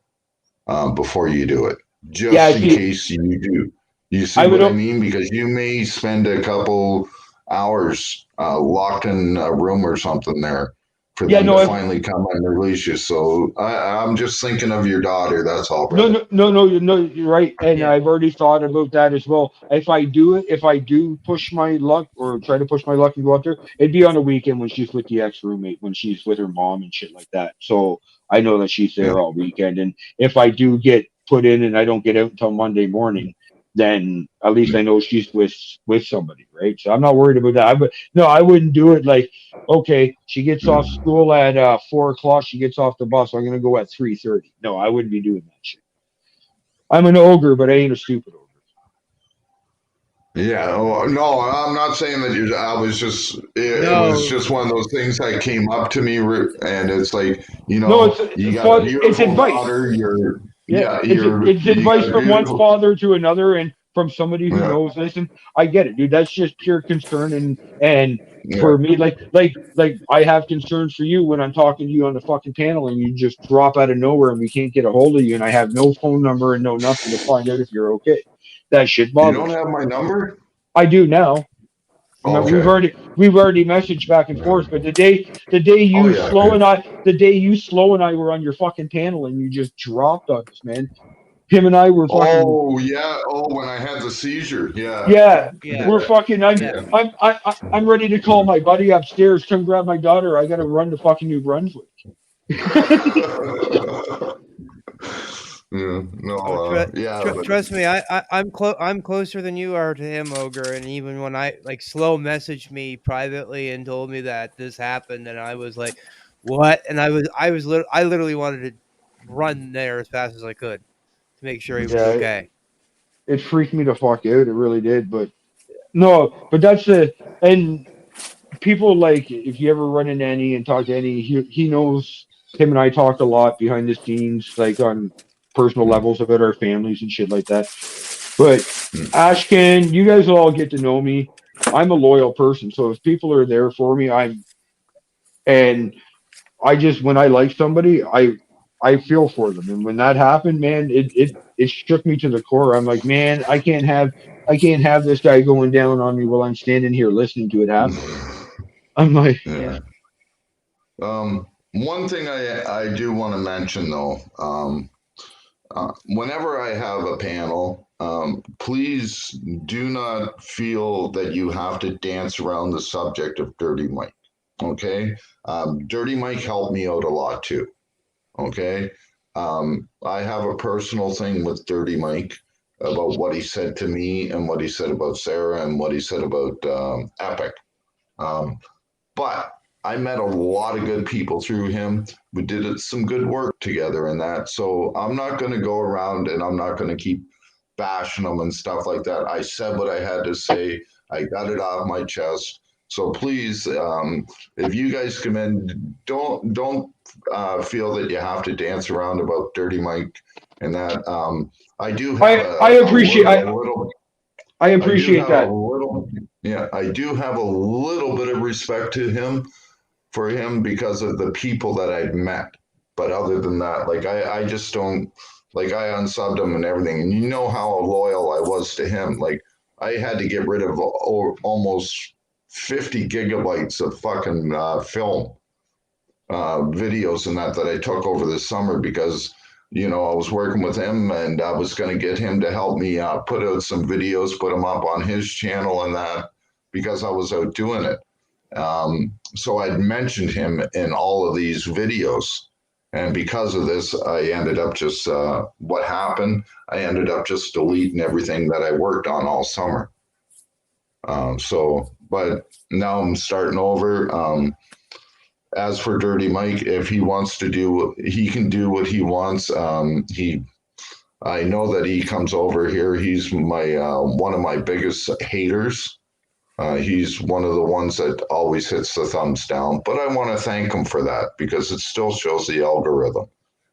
before you do it. Just in case you do. You see what I mean? Because you may spend a couple hours locked in a room or something there for them to finally come and release you. So I'm just thinking of your daughter. That's all. Brother.
No, you're right. And I've already thought about that as well. If I do push my luck or try to push my luck and go out there, it'd be on a weekend when she's with the ex-roommate, when she's with her mom and shit like that. So I know that she's there all weekend. And if I do get put in and I don't get out until Monday morning, then at least I know she's with somebody, right? So I'm not worried about that. I wouldn't do it like, okay, she gets off school at 4:00. She gets off the bus. So I'm gonna go at 3:30. No, I wouldn't be doing that shit. I'm an ogre, but I ain't a stupid ogre.
Yeah. No, I'm not saying that I was just. It was just one of those things that came up to me, and it's like, you know, you got a beautiful daughter.
It's advice from one father to another, and from somebody who
Yeah.
knows. Listen, I get it, dude. That's just pure concern, and
Yeah.
for me, like I have concerns for you when I'm talking to you on the fucking panel, and you just drop out of nowhere, and we can't get a hold of you, and I have no phone number and no nothing to find out if you're okay. That shit
You
bothers
don't
me.
have my number?
I do now. I mean,
Okay.
we've already messaged back and forth, but the day
Oh,
you
yeah.
slow and I were on your fucking panel and you just dropped on us, man. Him and I were fucking
Oh, yeah. Oh, when I had the seizure. Yeah.
yeah.
Yeah.
We're fucking.
Yeah.
I'm ready to call my buddy upstairs. Come grab my daughter. I gotta run to fucking New Brunswick.
Yeah, no,
Oh,
yeah, but
trust me, I'm closer than you are to him, Ogre. And even when I like Slow messaged me privately and told me that this happened, and I was like, "What?" And I literally wanted to run there as fast as I could to make sure he was
Yeah,
okay.
it freaked me the fuck out. It really did. But no, but that's and people like if you ever run into Annie and talk to Annie, he knows him and I talked a lot behind the scenes, like on personal levels about our families and shit like that. But Ashken, you guys will all get to know me. I'm a loyal person, so if people are there for me, and I just when I like somebody, I feel for them, and when that happened, man, it shook me to the core. I'm like, man, I can't have this guy going down on me while I'm standing here listening to it happen. I'm like,
yeah. One thing I do want to mention though, whenever I have a panel, please do not feel that you have to dance around the subject of Dirty Mike. Okay, Dirty Mike helped me out a lot too. Okay, I have a personal thing with Dirty Mike about what he said to me and what he said about Sarah and what he said about Epic. But I met a lot of good people through him. We did some good work together in that. So I'm not going to go around and I'm not going to keep bashing them and stuff like that. I said what I had to say. I got it off my chest. So please, if you guys come in, don't feel that you have to dance around about Dirty Mike and that. I do have
I appreciate
a little.
I appreciate that.
Yeah, I do have a little bit of respect to him for him because of the people that I've met. But other than that, like I just don't like I unsubbed him and everything. And you know how loyal I was to him. Like I had to get rid of almost 50 gigabytes of fucking film videos and that I took over the summer because you know, I was working with him and I was going to get him to help me put out some videos, put them up on his channel and that because I was out doing it. So I'd mentioned him in all of these videos. And because of this, I ended up just, what happened, I ended up just deleting everything that I worked on all summer. But now I'm starting over. As for Dirty Mike, if he wants to do, he can do what he wants. I know that he comes over here. He's my one of my biggest haters. He's one of the ones that always hits the thumbs down. But I want to thank him for that because it still shows the algorithm,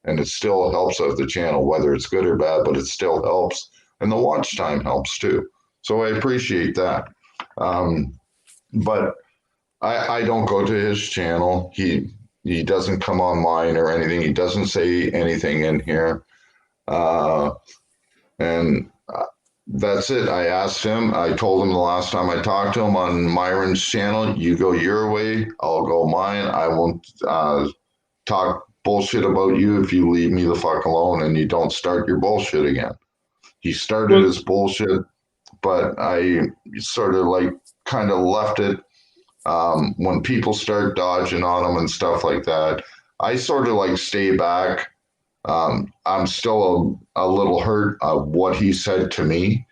and it still helps out the channel, whether it's good or bad. But it still helps, and the watch time helps too. So I appreciate that. But I don't go to his channel. He doesn't come on mine or anything. He doesn't say anything in here. And that's it. I asked him. I told him the last time I talked to him on Myron's channel, you go your way, I'll go mine. I won't talk bullshit about you if you leave me the fuck alone and you don't start your bullshit again. He started his bullshit, but I sort of like kind of left it. When people start dodging on them and stuff like that, I sort of like stay back. I'm still a little hurt of what he said to me.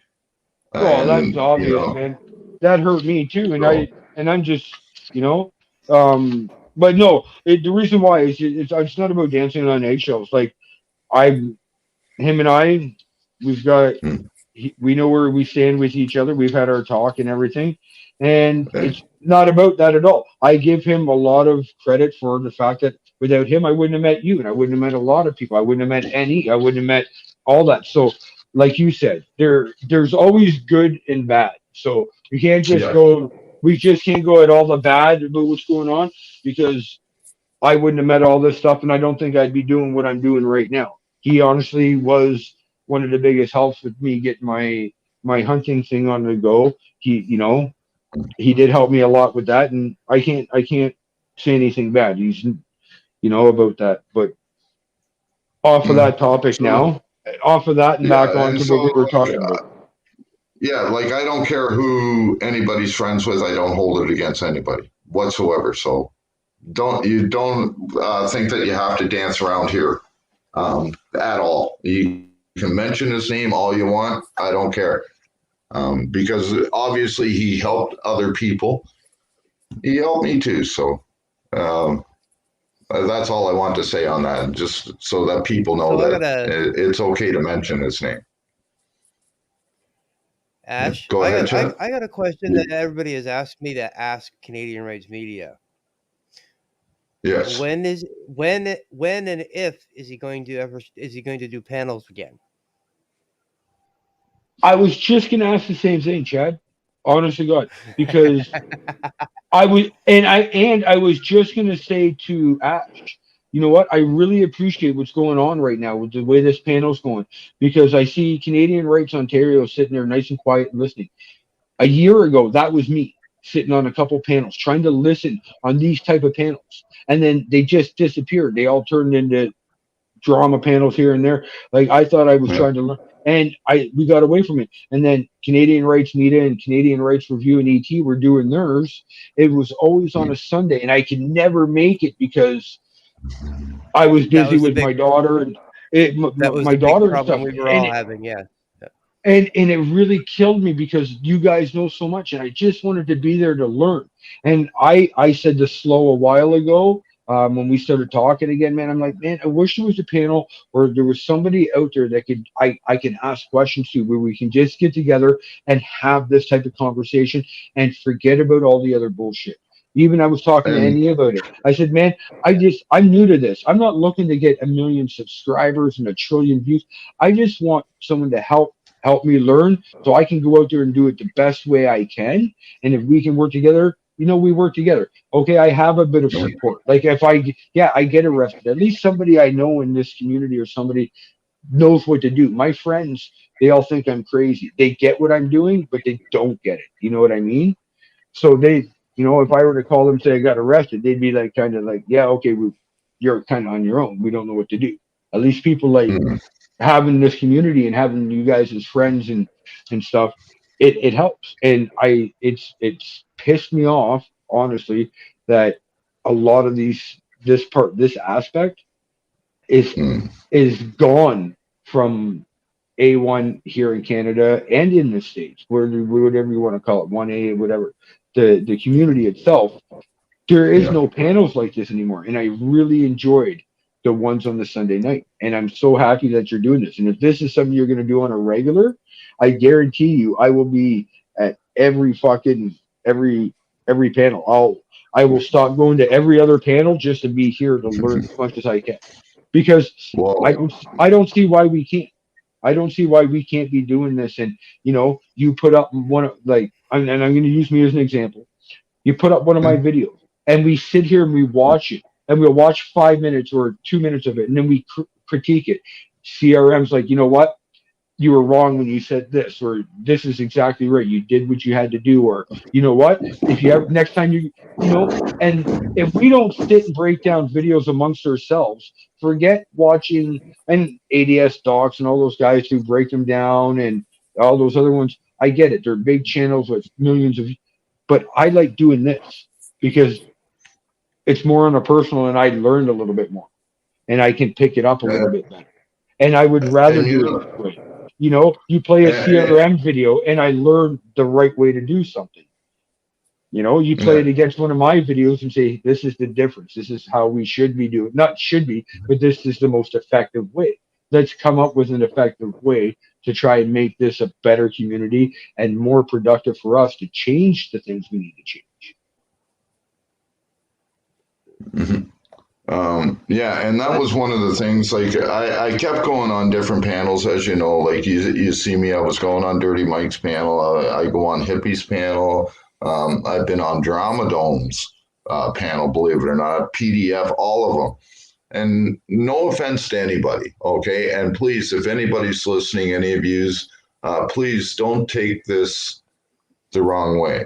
Well, that's obvious,
you know,
man. That hurt me too,
so,
I'm just, you know, but no, the reason why is it's not about dancing on eggshells. Like him and I, we've got, we know where we stand with each other. We've had our talk and everything, and it's not about that at all. I give him a lot of credit for the fact that without him, I wouldn't have met you, and I wouldn't have met a lot of people. I wouldn't have met Annie. I wouldn't have met all that. So like you said, there's always good and bad. So we can't just
Yeah.
go. We just can't go at all the bad about what's going on, because I wouldn't have met all this stuff, and I don't think I'd be doing what I'm doing right now. He honestly was one of the biggest helps with me getting my hunting thing on the go. He did help me a lot with that, and I can't say anything bad. He's about that. But off of that topic
So,
now, off of that and back
yeah,
on
and
to
so
what we were
like,
talking about.
yeah, like I don't care who anybody's friends with. I don't hold it against anybody whatsoever. So don't think that you have to dance around here at all. You can mention his name all you want. I don't care because obviously he helped other people. He helped me too. So that's all I want to say on that, just so that people know
So I
that
gotta
it's okay to mention his name.
Ash.
Go ahead, Chad.
I got a question that everybody has asked me to ask Canadian Rights Media.
Yes.
When and if is he going to do panels again?
I was just gonna ask the same thing, Chad. Honest to God, because I was just gonna say to Ash, you know what? I really appreciate what's going on right now with the way this panel's going, because I see Canadian Rights Ontario sitting there nice and quiet and listening. A year ago, that was me sitting on a couple panels trying to listen on these type of panels, and then they just disappeared. They all turned into drama panels here and there. Like I thought I was
Yeah.
trying to learn, and we got away from it. And then Canadian Rights Media and Canadian Rights Review and ET were doing theirs. It was always on a Sunday, and I could never make it because I was
That
busy
was the
with
big.
my daughter and
That was
my
the big
daughter and
problem
stuff.
we were
And
all having. Yeah.
and it really killed me because you guys know so much, and I just wanted to be there to learn. And I said to Slow a while ago, when we started talking again, man, I'm like, man, I wish there was a panel where there was somebody out there that I can ask questions to, where we can just get together and have this type of conversation and forget about all the other bullshit. Even I was talking to
And
Annie about it. I said, man, I'm new to this. I'm not looking to get 1 million subscribers and 1 trillion views. I just want someone to help me learn so I can go out there and do it the best way I can. And if we can work together, we work together. Okay, I have a bit of support. Like if I get arrested, at least somebody I know in this community or somebody knows what to do. My friends, they all think I'm crazy. They get what I'm doing, but they don't get it. You know what I mean? So if I were to call them and say I got arrested, they'd be like, kind of like, yeah, okay, you're kind of on your own. We don't know what to do. At least people like having this community and having you guys as friends and stuff, it helps. And it's pissed me off, honestly, that a lot of this aspect is is gone from A1 here in Canada and in the States, whatever you want to call it, 1A, whatever. The community itself, there is
yeah.
no panels like this anymore. And I really enjoyed the ones on the Sunday night. And I'm so happy that you're doing this. And if this is something you're going to do on a regular, I guarantee you I will be at every panel. I will stop going to every other panel just to be here to learn as much as I can. Because
Well,
I don't see why we can't. I don't see why we can't be doing this. And you put up one, like, and I'm going to use me as an example. You put up one of my videos, and we sit here and we watch it, and we'll watch 5 minutes or 2 minutes of it, and then we critique it. CRM's like, you know what? You were wrong when you said this, or this is exactly right. You did what you had to do, or you know what? If you ever next time and if we don't sit and break down videos amongst ourselves, forget watching and ADS docs and all those guys who break them down and all those other ones. I get it; they're big channels with millions of, but I like doing this because it's more on a personal, and I learned a little bit more, and I can pick it up a little bit better. And I would rather
and
do it this way. You play a CRM video, and I learn the right way to do something. You play it against one of my videos and say, this is the difference. This is how we should be doing. Not should be, but this is the most effective way. Let's come up with an effective way to try and make this a better community and more productive for us to change the things we need to change.
Yeah, and that was one of the things. Like I kept going on different panels, as you know. Like you see me, I was going on Dirty Mike's panel. I go on Hippie's panel. I've been on Drama Dome's panel, believe it or not. PDF, all of them. And no offense to anybody, okay? And please, if anybody's listening, any of yous, please don't take this the wrong way.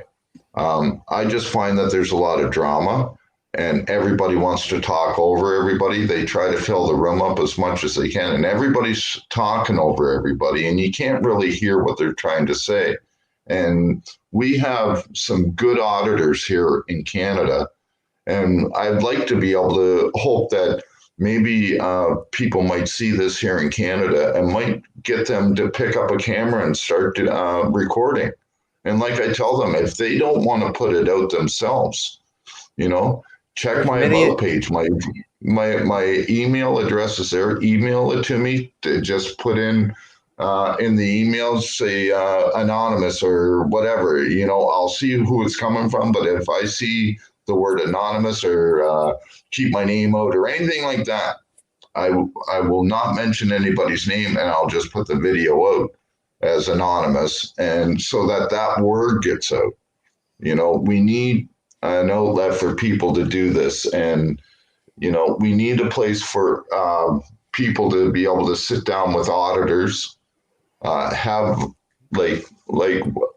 I just find that there's a lot of drama and everybody wants to talk over everybody. They try to fill the room up as much as they can, and everybody's talking over everybody, and you can't really hear what they're trying to say. And we have some good auditors here in Canada, and I'd like to be able to hope that maybe people might see this here in Canada and might get them to pick up a camera and start recording. And like I tell them, if they don't want to put it out themselves, you know, check my about page. My email address is there. Email it to me. To just put in the email, say anonymous or whatever. You know, I'll see who it's coming from. But if I see the word anonymous or keep my name out or anything like that, I will not mention anybody's name, and I'll just put the video out as anonymous, and so that word gets out. You know, we need an outlet for people to do this, and you know, we need a place for people to be able to sit down with auditors, have like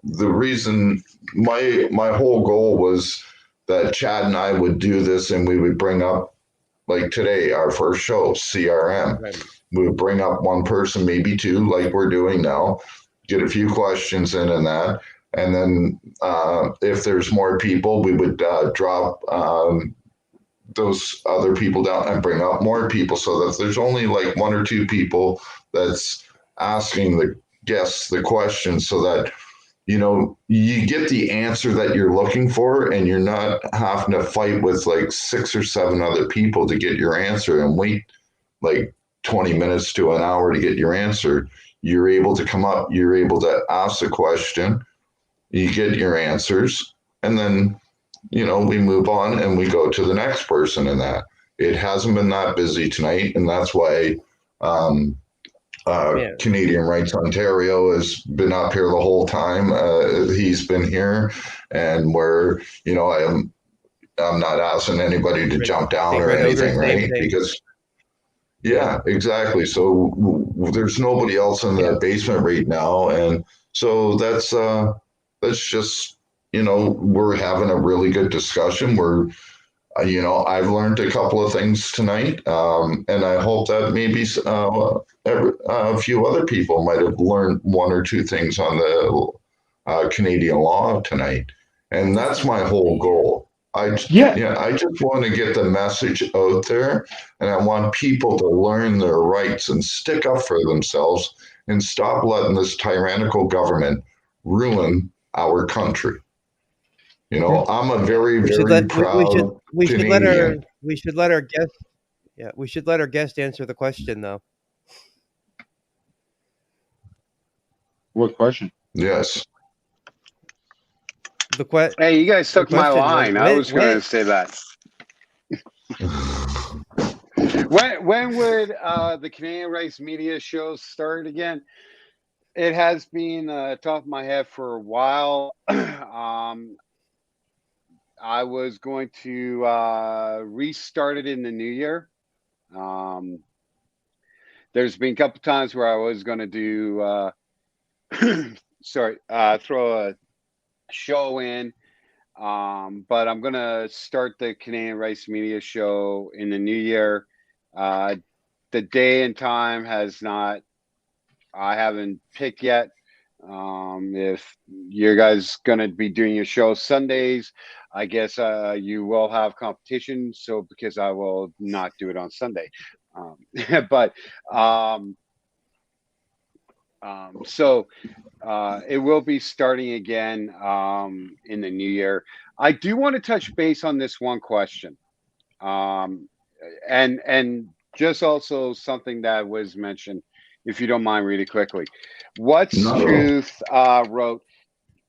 the reason my whole goal was that Chad and I would do this, and we would bring up, like today, our first show, CRM. Right. We would bring up one person, maybe two, like we're doing now, get a few questions in and that. And then if there's more people, we would drop those other people down and bring up more people, so that there's only like one or two people that's asking the guests the question, so that, you know, you get the answer that you're looking for, and you're not having to fight with like 6 or 7 other people to get your answer and wait like 20 minutes to an hour to get your answer. You're able to come up, you're able to ask the question, you get your answers, and then, you know, we move on and we go to the next person. In that, it hasn't been that busy tonight, and that's why Canadian Rights Ontario has been up here the whole time. He's been here, and we're, you know, I'm not asking anybody to jump down or anything, right? Because yeah, exactly. So there's nobody else in the basement right now, and so that's just, you know, we're having a really good discussion. We're, you know, I've learned a couple of things tonight, and I hope that maybe a few other people might have learned 1 or 2 things on the Canadian law tonight, and that's my whole goal. I just want to get the message out there, and I want people to learn their rights and stick up for themselves and stop letting this tyrannical government ruin our country. You know, I'm a very proud Canadian.
We should let our guest. Yeah, we should let our guest answer the question, though.
What question?
Yes.
Hey, you guys took my line. I was going to say that. When would the Canadian Rights Media show start again? It has been top of my head for a while. I was going to restart it in the new year. There's been a couple times where I was going to do, throw a show in, but I'm going to start the Canadian Rights Media show in the new year. The day and time I haven't picked yet. If you guys going to be doing your show Sundays, I guess you will have competition. So because I will not do it on Sunday, but it will be starting again in the new year. I do want to touch base on this one question, and just also something that was mentioned, if you don't mind, really quickly. What's Truth wrote,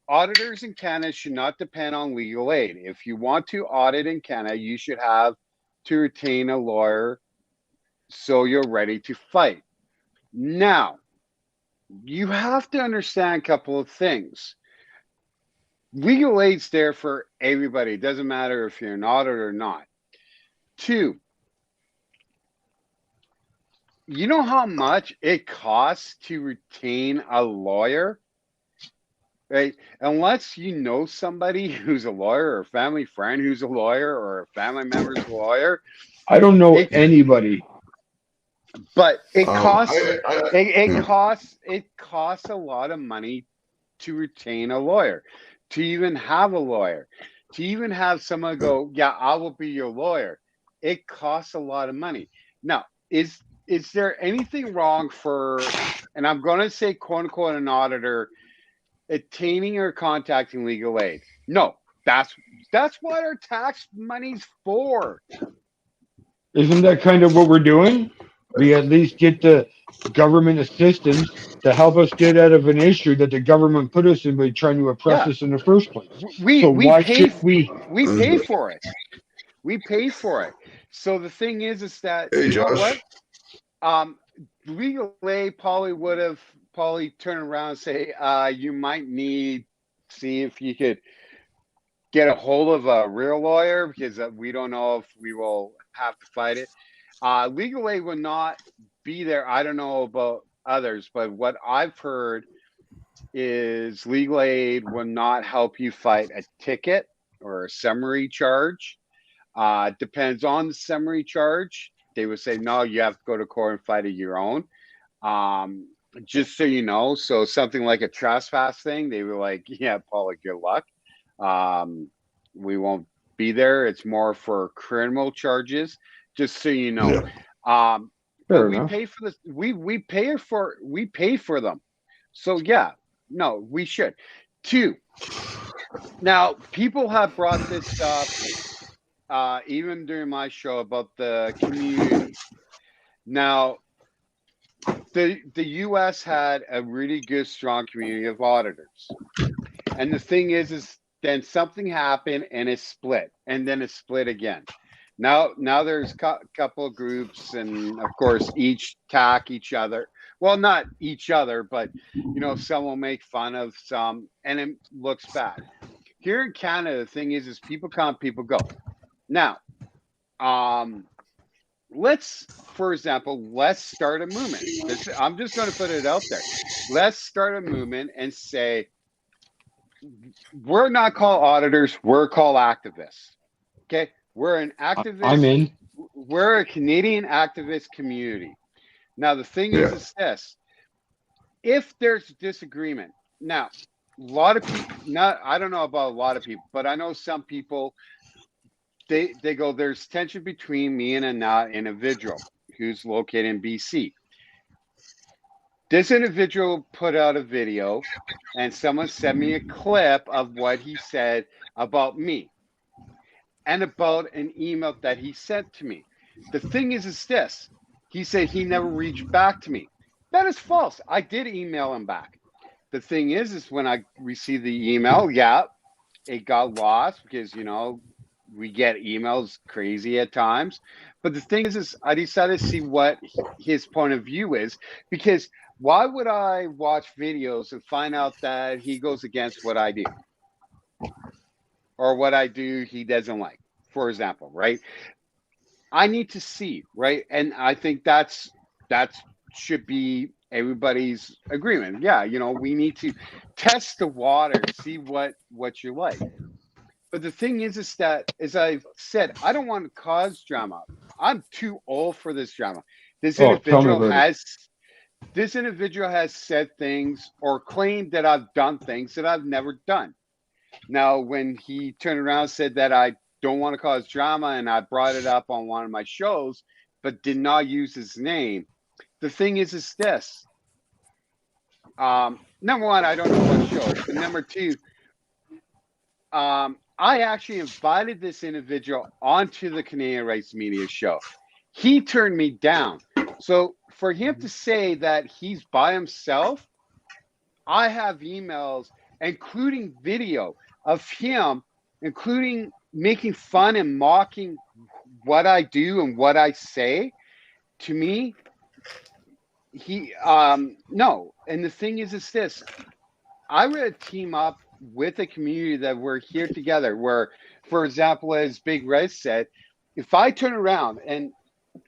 auditors in Canada should not depend on legal aid. If you want to audit in Canada, you should have to retain a lawyer so you're ready to fight. Now, you have to understand a couple of things. Legal aid's there for everybody. It doesn't matter if you're an auditor or not. 2, you know how much it costs to retain a lawyer? Right? Unless you know somebody who's a lawyer or a family friend who's a lawyer or a family member's a lawyer.
I don't know anybody.
But it costs
Yeah.
it costs a lot of money to retain a lawyer, to even have a lawyer, to even have someone go, yeah, I will be your lawyer. It costs a lot of money. Now, is there anything wrong for, and I'm going to say quote unquote an auditor, attaining or contacting legal aid? No, that's what our tax money's for.
Isn't that kind of what we're doing? We at least get the government assistance to help us get out of an issue that the government put us in by trying to oppress
Yeah,
us in the first place.
we
So
we
why
pay
should we?
we pay for it. We pay for it. So the thing is that,
Hey,
you know
Josh.
what? Legal aid probably would have turned around and say, you might need, see if you could get a hold of a real lawyer because we don't know if we will have to fight it. Legal aid will not be there. I don't know about others, but what I've heard is legal aid will not help you fight a ticket or a summary charge. Depends on the summary charge. They would say, no, you have to go to court and fight it your own. Just so you know, so something like a trespass thing, they were like, yeah, Paula, good luck. We won't be there. It's more for criminal charges, just so you know.
Yeah.
But
Fair
we
enough.
pay for this. We pay for them. So yeah, no, we should. 2, now people have brought this up, even during my show, about the community. Now, the U.S. had a really good, strong community of auditors, and the thing is then something happened and it split, and then it split again. Now there's a couple of groups, and of course each attack each other. Well, not each other, but you know, some will make fun of some, and it looks bad. Here in Canada, the thing is people come, people go. Now, for example, let's start a movement. I'm just going to put it out there. Let's start a movement and say, we're not called auditors, we're called activists. Okay? We're an
I'm
activist,
in.
we're a Canadian activist community. Now, the thing
Yeah.
is this. If there's disagreement, now, a lot of people, I don't know about a lot of people, but I know some people, they go, there's tension between me and an individual who's located in BC. This individual put out a video and someone sent me a clip of what he said about me and about an email that he sent to me. The thing is this. He said he never reached back to me. That is false. I did email him back. The thing is when I received the email, yeah, it got lost because, you know, we get emails crazy at times. But the thing is I decided to see what his point of view is, because why would I watch videos and find out that he goes against what I do? Or what I do he doesn't like, for example, right? I need to see, right? And I think that should be everybody's agreement. Yeah, you know, we need to test the water, see what you like. But the thing is that, as I've said, I don't want to cause drama. I'm too old for this drama. This
Oh, tell me
individual
about it.
has said things or claimed that I've done things that I've never done. Now, when he turned around and said that I don't want to cause drama, and I brought it up on one of my shows, but did not use his name. The thing is this. Number one, I don't know what show. But number 2, I actually invited this individual onto the Canadian Rights Media show. He turned me down. So for him to say that he's by himself, I have emails, including video of him, including making fun and mocking what I do and what I say, to me, no. And the thing is this, I would team up with a community that we're here together, where, for example, as Big Red said, if I turn around, and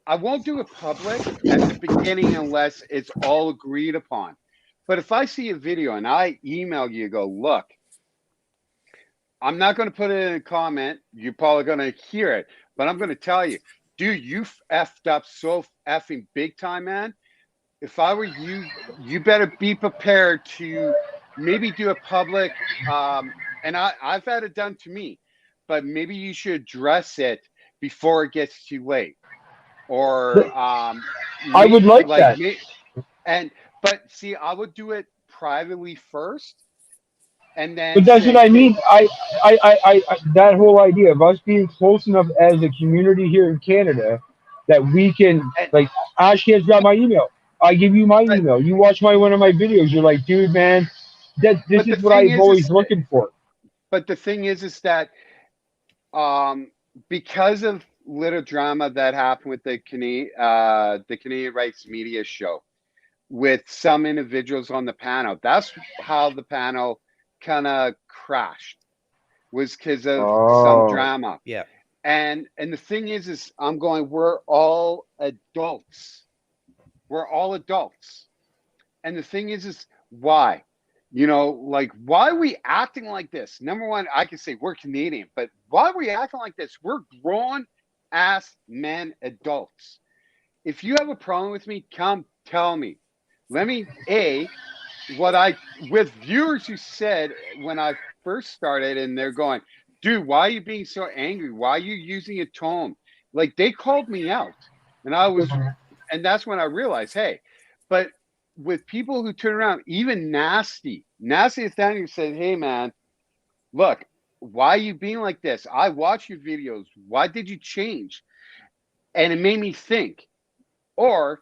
I won't do it public at the beginning unless it's all agreed upon. But if I see a video and I email you, go, look, I'm not going to put it in a comment. You're probably going to hear it, but I'm going to tell you, dude, you effed up so effing big time, man. If I were you, you better be prepared to maybe do a public, and I've had it done to me, but maybe you should address it before it gets too late. Or
I would like that.
But see, I would do it privately first, and then.
But that's
say,
what I
hey,
mean. That whole idea of us being close enough as a community here in Canada that we can,
and-
like, Ashcan's got my email. I give you my
But-
email. You watch one of my videos. You're like, dude, man, this
But the
is what
thing
I've
is
always looking for.
But the thing is that because of little drama that happened with the Canadian Rights Media Show with some individuals on the panel, that's how the panel kind of crashed, was because of some drama.
Yeah.
And the thing is I'm going, we're all adults. We're all adults. And the thing is why? You know, like, why are we acting like this? Number one, I can say we're Canadian, but why are we acting like this? We're grown ass men, adults. If you have a problem with me, come tell me. Let me, with viewers who said when I first started, and they're going, dude, why are you being so angry? Why are you using a tone? Like, they called me out, and that's when I realized, hey, but with people who turn around, even nasty Nathaniel said, hey man, look, why are you being like this? I watch your videos. Why did you change? And it made me think. Or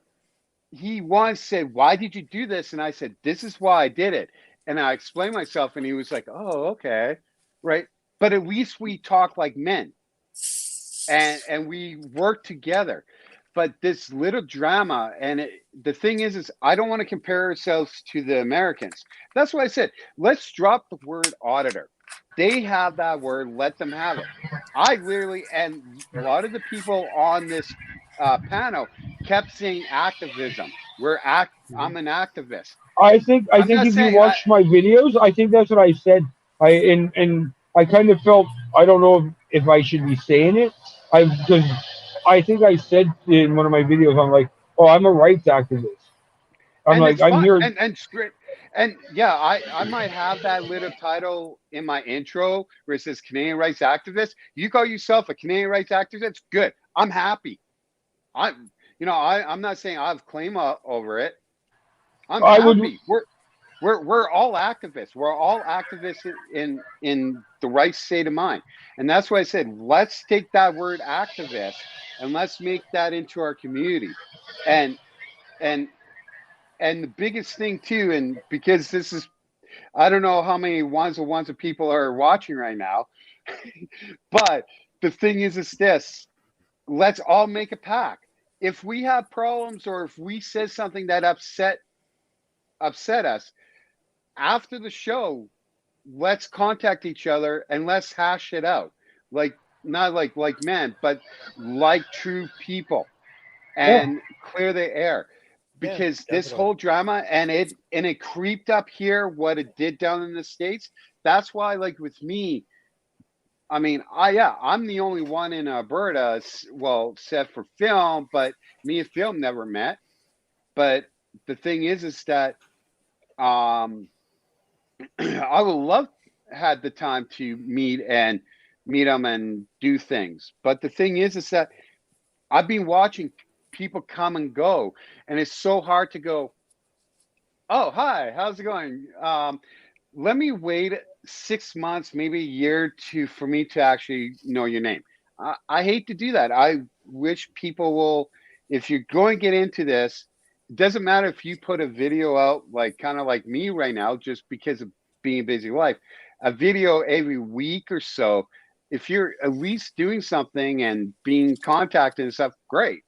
he once said, why did you do this? And I said, this is why I did it. And I explained myself, and he was like, oh, okay. Right. But at least we talk like men, and we work together. But this little drama, and the thing is I don't want to compare ourselves to the Americans. That's why I said, let's drop the word auditor. They have that word, let them have it. I literally, and a lot of the people on this panel kept saying activism. I'm an activist.
I think
I'm not
if you
saying
watch my videos, I think that's what I said. And I kind of felt, I don't know if I should be saying it. Because I think I said in one of my videos, I'm like, oh, I'm a rights activist. I'm like, I'm here.
And script. And yeah, I might have that little title in my intro where it says Canadian rights activist. You call yourself a Canadian rights activist? Good. I'm happy. I'm not saying I have claim over it. I'm happy. We're all activists. We're all activists in the right state of mind. And that's why I said, let's take that word activist and let's make that into our community. And the biggest thing too, and because this is, I don't know how many ones of people are watching right now, but the thing is this, let's all make a pact. If we have problems, or if we said something that upset us, after the show, let's contact each other and let's hash it out. Like, not like men, but like true people, and clear the air. Because this whole drama, and it creeped up here what it did down in the States. That's why, like, with me, I mean, I'm the only one in Alberta, well, except for film, but me and film never met. But the thing is that I would love had the time to meet them and do things. But the thing is that I've been watching people come and go, and it's so hard to go, oh, hi, how's it going? Let me wait 6 months, maybe a year for me to actually know your name. I hate to do that. I wish people will, if you're going to get into this, it doesn't matter if you put a video out, like kind of like me right now, just because of being a busy life, a video every week or so, if you're at least doing something and being contacted and stuff, great.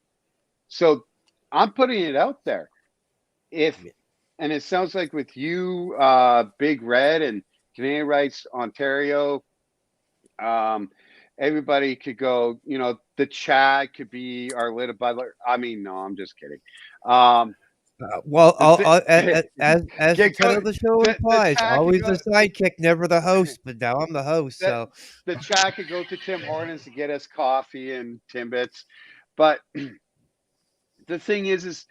So I'm putting it out there. And it sounds like with you, Big Red and Canadian Rights Ontario, everybody could go, the chat could be our little butler. I mean, no, I'm just kidding.
Well,
the
as the title of the show
the
implies,
chat could
always
go,
the sidekick, never the host. But now I'm the host, so
the chat could go to Tim Hortons to get us coffee and Timbits. But the thing is,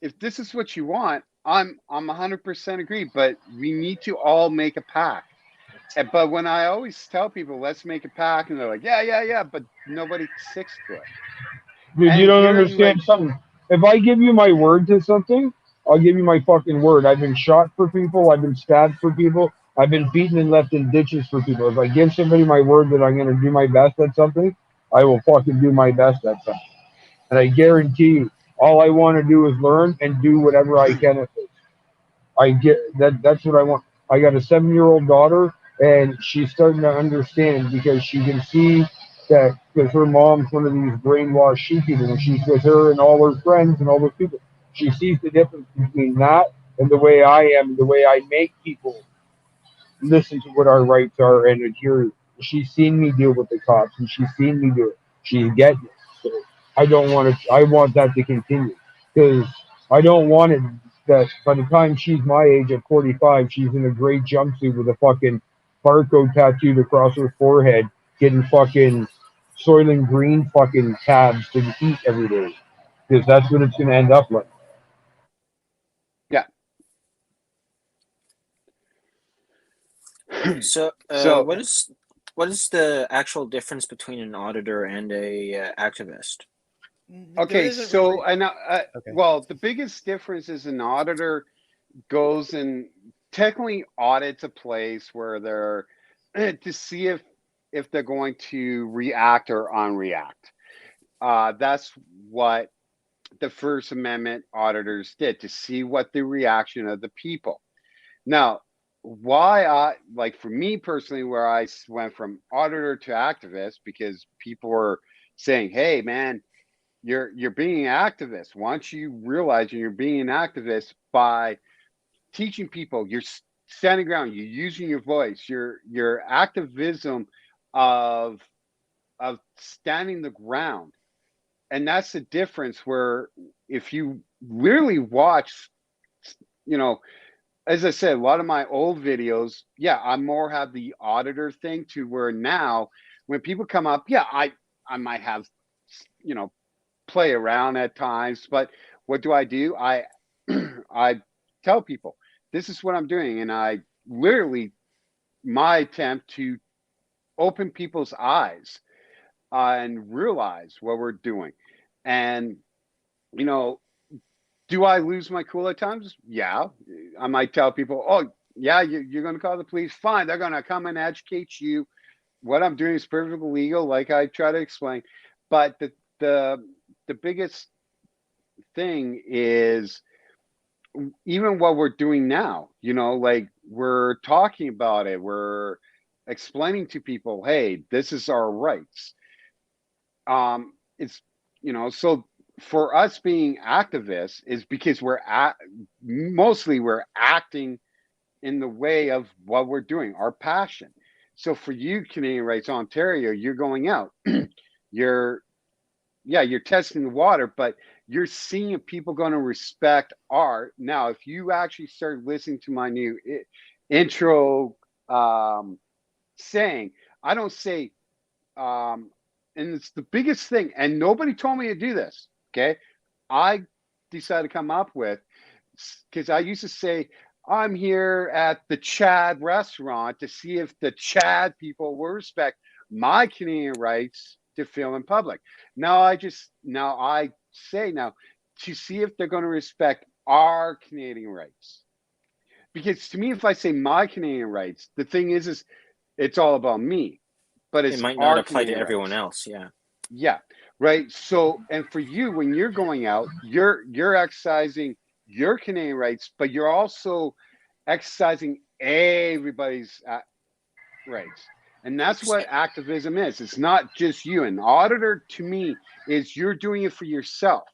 if this is what you want, I'm 100% agree. But we need to all make a pact. But when I always tell people, let's make a pact, and they're like, yeah, but nobody sticks to it.
Dude,
And
you don't
hearing
understand
like,
something. If I give you my word to something, I'll give you my fucking word. I've been shot for people. I've been stabbed for people. I've been beaten and left in ditches for people. If I give somebody my word that I'm going to do my best at something, I will fucking do my best at something. And I guarantee you, all I want to do is learn and do whatever I can at this. I get that. That's what I want. I got a 7-year-old daughter, and she's starting to understand because she can see that because her mom's one of these brainwashed sheep people, and she's with her and all her friends and all those people. She sees the difference between that and the way I am, the way I make people listen to what our rights are and adhere. She's seen me deal with the cops, and she's seen me do it. She's getting it. So I don't want to. I want that to continue because I don't want it that by the time she's my age at 45, she's in a gray jumpsuit with a fucking barcode tattooed across her forehead, getting fucking Soylent Green fucking tabs to eat every day because that's what it's going to end up like.
yeah.
So,
So
what is the actual difference between an auditor and a activist?
okay, so and
Okay.
well, the biggest difference is an auditor goes and technically audits a place where they're to see if they're going to react or unreact. That's what the First Amendment auditors did to see what the reaction of the people. Now, why I like for me personally, where I went from auditor to activist because people were saying, "Hey, man, you're being an activist. Once you realize you're being an activist by teaching people, you're standing ground, you're using your voice, your activism of standing the ground." And that's the difference where if you really watch, you know, as I said, a lot of my old videos, yeah, I more have the auditor thing to where now when people come up, yeah, I might have, you know, play around at times, but what do? I I tell people this is what I'm doing, and I literally my attempt to open people's eyes and realize what we're doing. And you know, do I lose my cool at times? Yeah, I might tell people, "Oh, yeah, you're going to call the police. Fine, they're going to come and educate you. What I'm doing is perfectly legal, like I try to explain." But the biggest thing is even what we're doing now, like we're talking about it, we're explaining to people, hey, this is our rights. It's so for us being activists is because mostly we're acting in the way of what we're doing, our passion. So for you, Canadian Rights Ontario, you're going out, you're testing the water, but you're seeing if people going to respect art. Now, if you actually start listening to my new intro saying, I don't say, and it's the biggest thing, and nobody told me to do this, okay? I decided to come up with, because I used to say, I'm here at the Chad restaurant to see if the Chad people will respect my Canadian rights to film in public. Now I say to see if they're going to respect our Canadian rights. Because to me, if I say my Canadian rights, the thing is it's all about me. But it's
it might not
our
apply
Canadian
to everyone
rights.
else. Yeah.
Yeah. Right. So, and for you, when you're going out, you're exercising your Canadian rights, but you're also exercising everybody's rights. And that's what activism is. It's not just you. An auditor to me is you're doing it for yourself.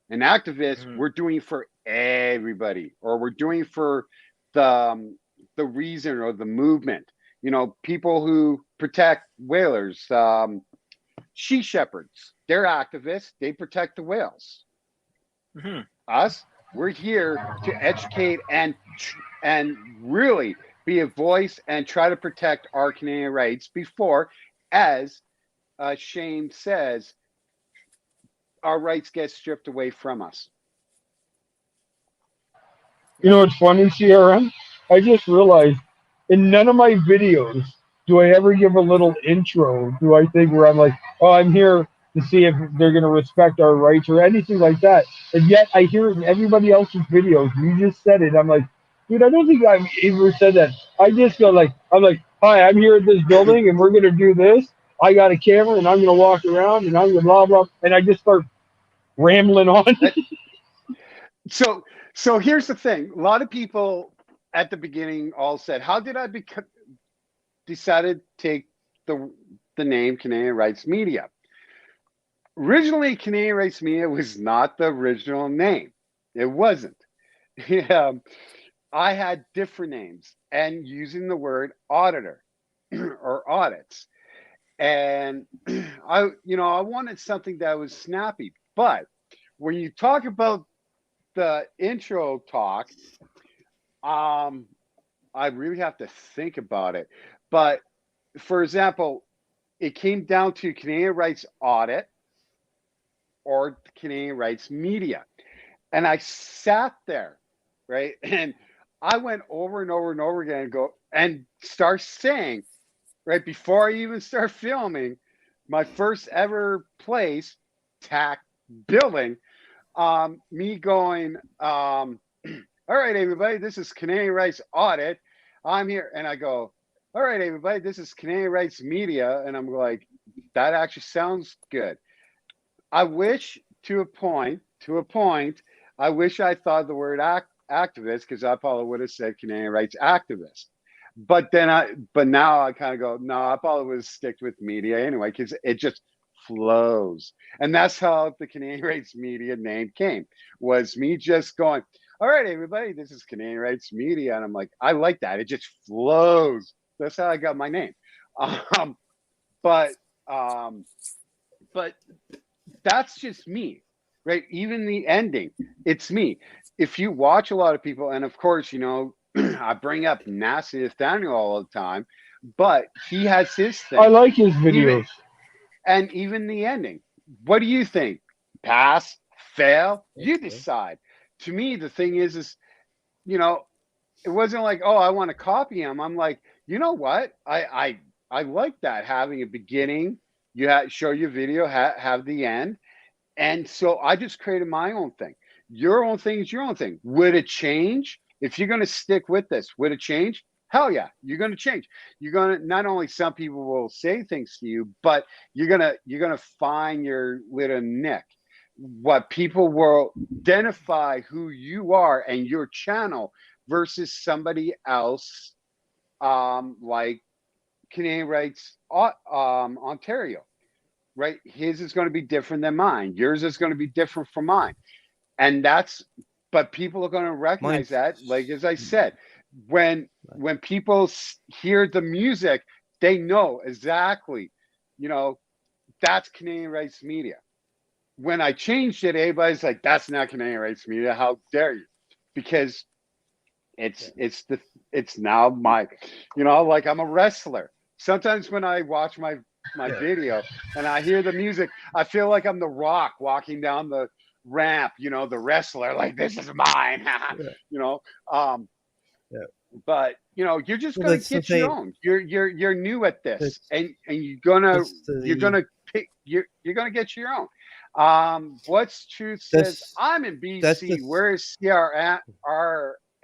An activist, we're doing it for everybody, or we're doing it for the reason or the movement. You know, people who protect whalers, sea shepherds, they're activists. They protect the whales. Us, we're here to educate and really be a voice and try to protect our Canadian rights before, as Shane says, our rights get stripped away from us.
You know what's funny, CRM? I just realized in none of my videos do I ever give a little intro. Do I think where I'm like, oh, I'm here to see if they're going to respect our rights or anything like that. And yet I hear it in everybody else's videos. You just said it. I'm like, dude, I don't think I've ever said that. I just go like, I'm like, hi, I'm here at this building and we're going to do this. I got a camera and I'm going to walk around and I'm going to blah, blah. And I just start rambling on.
So here's the thing. A lot of people at the beginning all said, how did I decided to take the name Canadian Rights Media? Originally, Canadian Rights Media was not the original name. It wasn't. I had different names and using the word auditor or audits. And I wanted something that was snappy. But when you talk about the intro talk, I really have to think about it. But for example, it came down to Canadian Rights Audit or Canadian Rights Media. And I sat there, right? And I went over and over and over again and start saying, right before I even start filming, my first ever place, TAC building, me going, all right, everybody, this is Canadian Rights Audit. I'm here. And I go, all right, everybody, this is Canadian Rights Media. And I'm like, that actually sounds good. I wish to a point, I wish I thought the word activist, because I probably would have said Canadian Rights Activist. But now I kind of go, no, I probably would have sticked with media anyway, because it just flows. And that's how the Canadian Rights Media name came, was me just going, all right, everybody, this is Canadian Rights Media. And I'm like, I like that. It just flows. That's how I got my name. But that's just me, right? Even the ending, it's me. If you watch a lot of people, and of course, I bring up Nasty Nathaniel all the time, but he has his thing.
I like his videos.
Even the ending. What do you think? Pass, fail? You decide. To me, the thing is, it wasn't like, oh, I want to copy him. I'm like, you know what? I like that, having a beginning. You show your video, have the end. And so I just created my own thing. Your own thing is your own thing. Would it change? If you're going to stick with this, would it change? Hell yeah, you're going to change. You're going to, not only some people will say things to you, but you're going to find your little nick. What people will identify who you are and your channel versus somebody else, like Canadian Rights Ontario, right? His is going to be different than mine. Yours is going to be different from mine. And but people are going to recognize that. Like, as I said, when people hear the music, they know exactly, that's Canadian Rights Media. When I changed it, everybody's like, that's not Canadian Rights Media. How dare you? Because it's now my, like, I'm a wrestler. Sometimes when I watch my video and I hear the music, I feel like I'm The Rock walking down the ramp, the wrestler, like, this is mine. But you're just gonna get your own. You're new at this, and you're gonna get your own. What's Truth says, I'm in BC. Where is CRM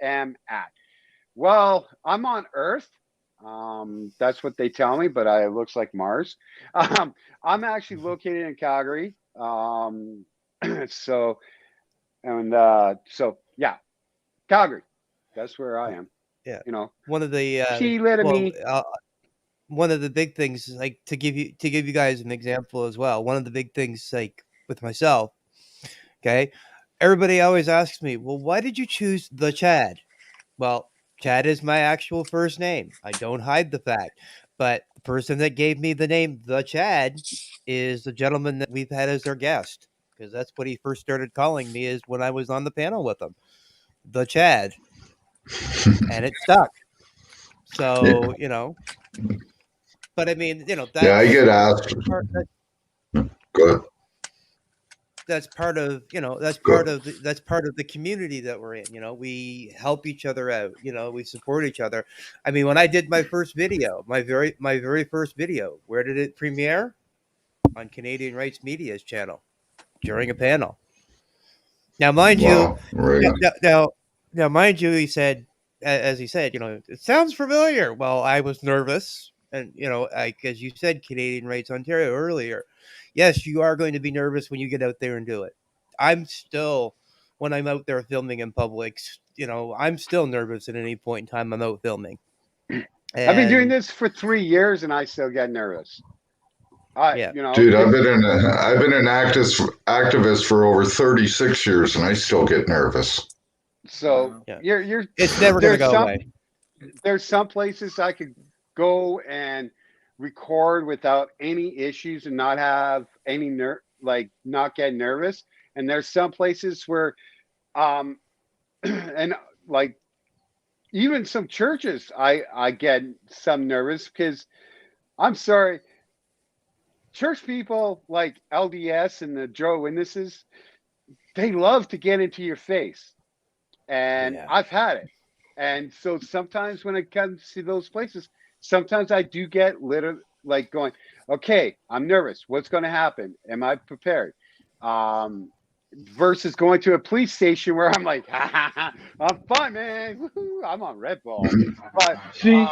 at? Well, I'm on Earth. That's what they tell me, but it looks like Mars. I'm actually located in Calgary. So yeah, Calgary. That's where I am.
Yeah.
You know,
One of the
she let me.
one of the big things is like to give you guys an example as well. One of the big things, like with myself, okay, everybody always asks me, well, why did you choose the Chad? Well, Chad is my actual first name. I don't hide the fact. But the person that gave me the name the Chad is the gentleman that we've had as our guest, because that's what he first started calling me is when I was on the panel with him, the Chad, and it stuck. So but I mean,
Yeah, I get asked. Go ahead.
that's part of that's part of the community that we're in. We help each other out, we support each other. I mean, when I did my first video, my very first video, where did it premiere? On Canadian Rights Media's channel during a panel. Now mind
Wow,
you
right.
now mind you, he said, as he said, it sounds familiar. Well, I was nervous, and as you said, Canadian Rights Ontario earlier, yes, you are going to be nervous when you get out there and do it. I'm still, when I'm out there filming in public, I'm still nervous at any point in time I'm out filming.
I've been doing
And
this for 3 years and I still get nervous.
Yeah.
Dude, I've been an activist for over 36 years, and I still get nervous.
So
Yeah.
you're
it's never going to go away.
There's some places I could go and record without any issues and not have any not get nervous. And there's some places where and like even some churches I get some nervous because I'm sorry, church people like LDS and the Jehovah's Witnesses, they love to get into your face. And
Yeah.
I've had it. And so sometimes when it comes to those places, sometimes I do get like going, okay, I'm nervous. What's going to happen? Am I prepared? Versus going to a police station where I'm like, I'm fine, man. Woo-hoo, I'm on Red Bull. But
See,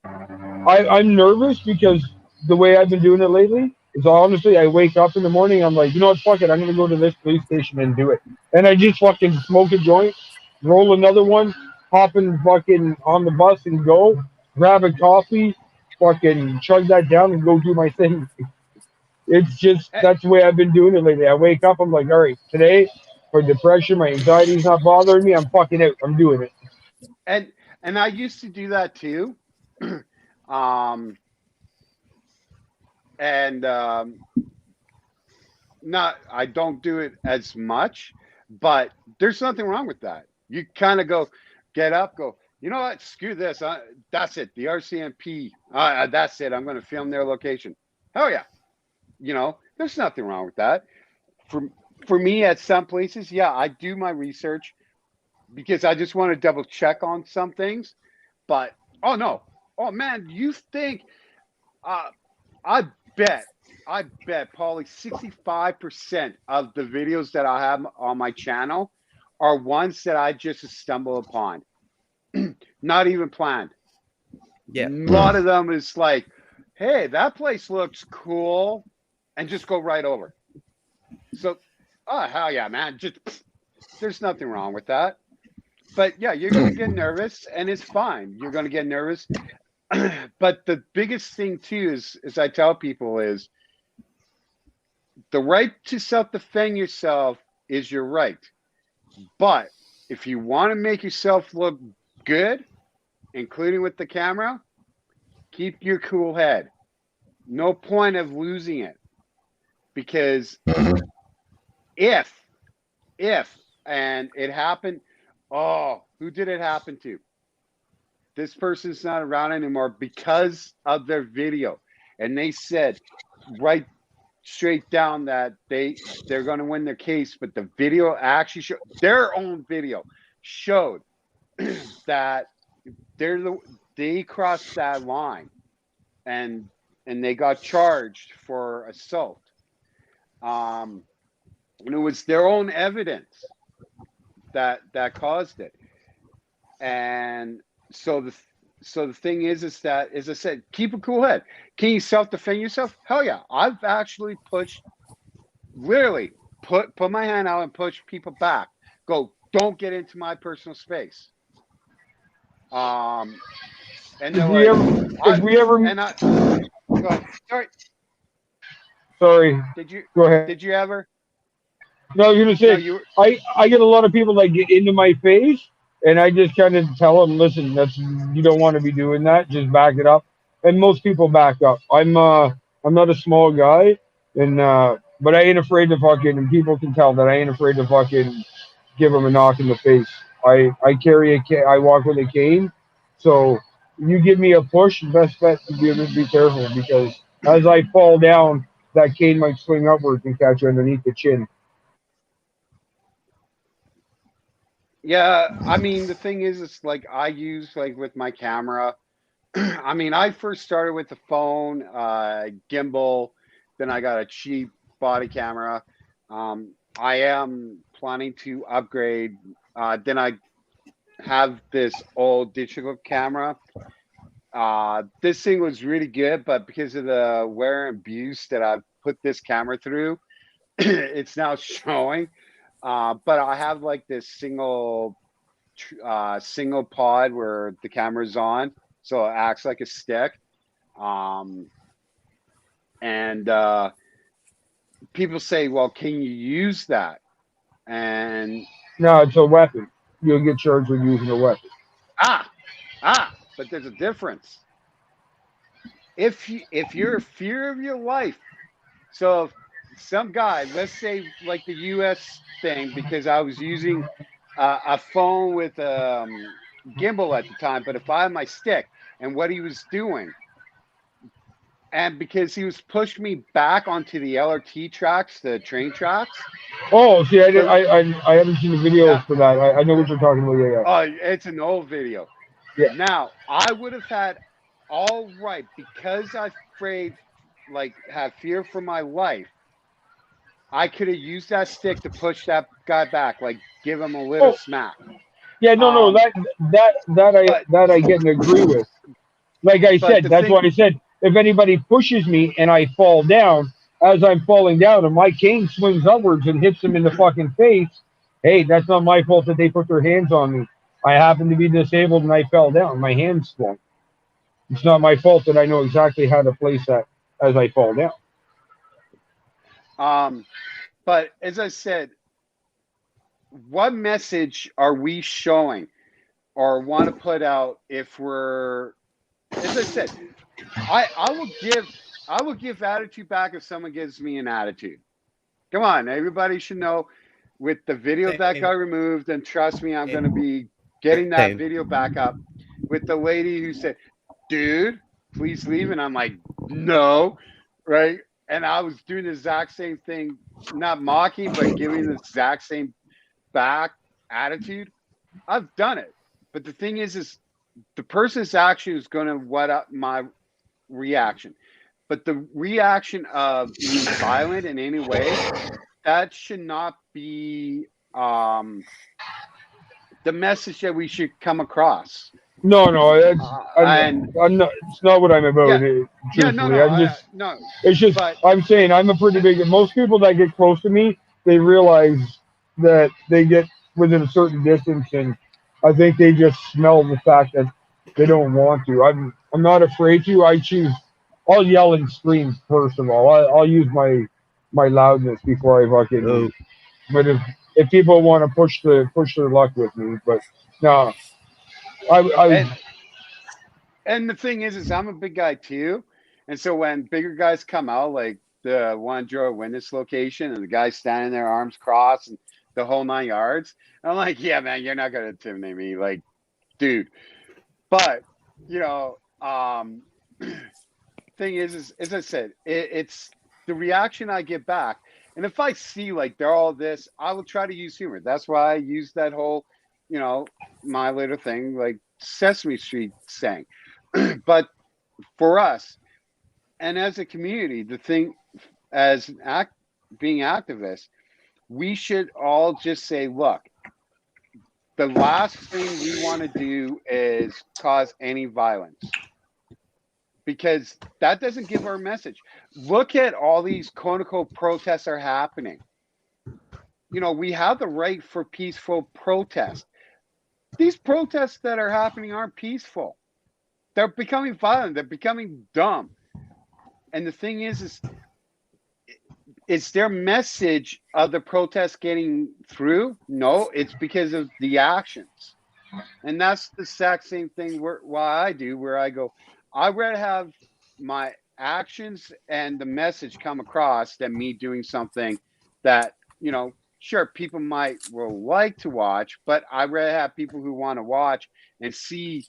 I'm nervous because the way I've been doing it lately is honestly, I wake up in the morning, I'm like, you know what, fuck it, I'm gonna go to this police station and do it. And I just fucking smoke a joint, roll another one, hop in fucking on the bus and go, grab a coffee, fucking chug that down and go do my thing. It's just that's the way I've been doing it lately. I wake up, I'm like, all right, today for depression, my anxiety's not bothering me, I'm fucking out. I'm doing it.
And I used to do that too. Not I don't do it as much, but there's nothing wrong with that. You kind of get up, go, you know what, screw this. That's it. The RCMP. That's it. I'm going to film their location. Hell yeah. There's nothing wrong with that. For me, at some places, yeah, I do my research because I just want to double check on some things. But oh no, oh man, you think? I bet probably 65% of the videos that I have on my channel are ones that I just stumble upon, not even planned.
Yeah,
a lot of them is like, hey, that place looks cool, and just go right over. So, oh hell yeah, man! There's nothing wrong with that. But yeah, you're gonna get nervous, and it's fine. You're gonna get nervous. But the biggest thing too is, as I tell people, is the right to self-defend yourself is your right. But if you want to make yourself look good, including with the camera, keep your cool head. No point of losing it. Because if and it happened, oh, who did it happen to? This person's not around anymore because of their video. And they said right straight down that they're going to win their case, but the video actually showed, their own video showed that they crossed that line and they got charged for assault. And it was their own evidence that caused it. And so the thing is that, as I said, keep a cool head. Can you self-defend yourself? Hell yeah. I've actually literally put my hand out and push people back. Go, don't get into my personal space. And
Did
they're
we
like,
ever? Did we ever?
and I go ahead. Sorry,
Sorry.
did you
Go ahead.
did you ever?
No, I was gonna
No,
say
you were.
I get a lot of people that get into my face, and I just kind of tell them, listen, that's you don't want to be doing that. Just back it up, and most people back up. I'm not a small guy, and but I ain't afraid to fucking. And people can tell that I ain't afraid to fucking give them a knock in the face. I carry I walk with a cane, so you give me a push. Best bet to be careful because as I fall down, that cane might swing upwards and catch you underneath the chin.
Yeah, I mean, the thing is, it's like I use like with my camera. I mean, I first started with the phone, gimbal, then I got a cheap body camera. I am planning to upgrade. Then I have this old digital camera. This thing was really good, but because of the wear and abuse that I've put this camera through, it's now showing. But I have like this single pod where the camera's on, so it acts like a stick. Um, and people say, "Well, can you use that?" And
No, it's a weapon. You'll get charged with using a weapon.
ah, but there's a difference. If you're a fear of your life, so if some guy, let's say like the U.S. thing, because I was using a phone with gimbal at the time, but if I had my stick and what he was doing, and because he was pushing me back onto the LRT tracks, the train tracks,
Oh, see,
the
I haven't seen the videos
yeah,
for that. I know what you're talking about. Yeah,
oh, it's an old video.
yeah.
Now I would have had all right because I afraid, like, have fear for my life. I could have used that stick to push that guy back, like give him a little
Oh,
smack.
yeah. No.
Um, but
That I get and agree with. Like I
but
said,
the
that's
thing,
what I said. If anybody pushes me and I fall down, as I'm falling down, and my cane swings upwards and hits them in the fucking face, hey, that's not my fault that they put their hands on me. I happen to be disabled and I fell down. My hands swung. It's not my fault that I know exactly how to place that as I fall down.
um, but as I said, what message are we showing or want to put out if we're, as I said, I will give attitude back if someone gives me an attitude. Come on, everybody should know with the video that
Same.
got removed, and trust me, I'm going to be getting that
Same.
video back up with the lady who said, dude, please leave. And I'm like, no, right? And I was doing the exact same thing, not mocking, but giving the exact same back attitude. I've done it. But the thing is the person's action is going to what up my reaction. But the reaction of being violent in any way, that should not be the message that we should come across.
No,
And
I'm not. It's not what I'm about.
yeah, yeah, no,
Truthfully,
no,
I'm just.
no.
It's just
But
I'm saying I'm a pretty big. Most people that get close to me, they realize that they get within a certain distance, and I think they just smell the fact that they don't want to. I'm not afraid to. I choose. I'll yell and scream first of all. I'll use my loudness before I fucking.
Oh,
But if people want to push their luck with me, but no, I
and and the thing is I'm a big guy too. And so when bigger guys come out, like the one Joe Witness location, and the guy standing there, arms crossed, and the whole 9 yards, I'm like, yeah, man, you're not gonna intimidate me, like, dude. But you know, thing is as I said, it's the reaction I get back. And if I see like they're all this, I will try to use humor. That's why I use that whole, my little thing, like Sesame Street saying. But for us, and as a community, the thing as being activists, we should all just say, look, the last thing we want to do is cause any violence, because that doesn't give our message. Look at all these quote unquote protests are happening. We have the right for peaceful protest. These protests that are happening aren't peaceful. they're becoming violent. They're becoming dumb. And the thing is their message of the protest getting through? No, it's because of the actions. And that's the exact same thing why I do, where I go, I'd rather have my actions and the message come across than me doing something that, sure, people will like to watch, but I'd rather have people who want to watch and see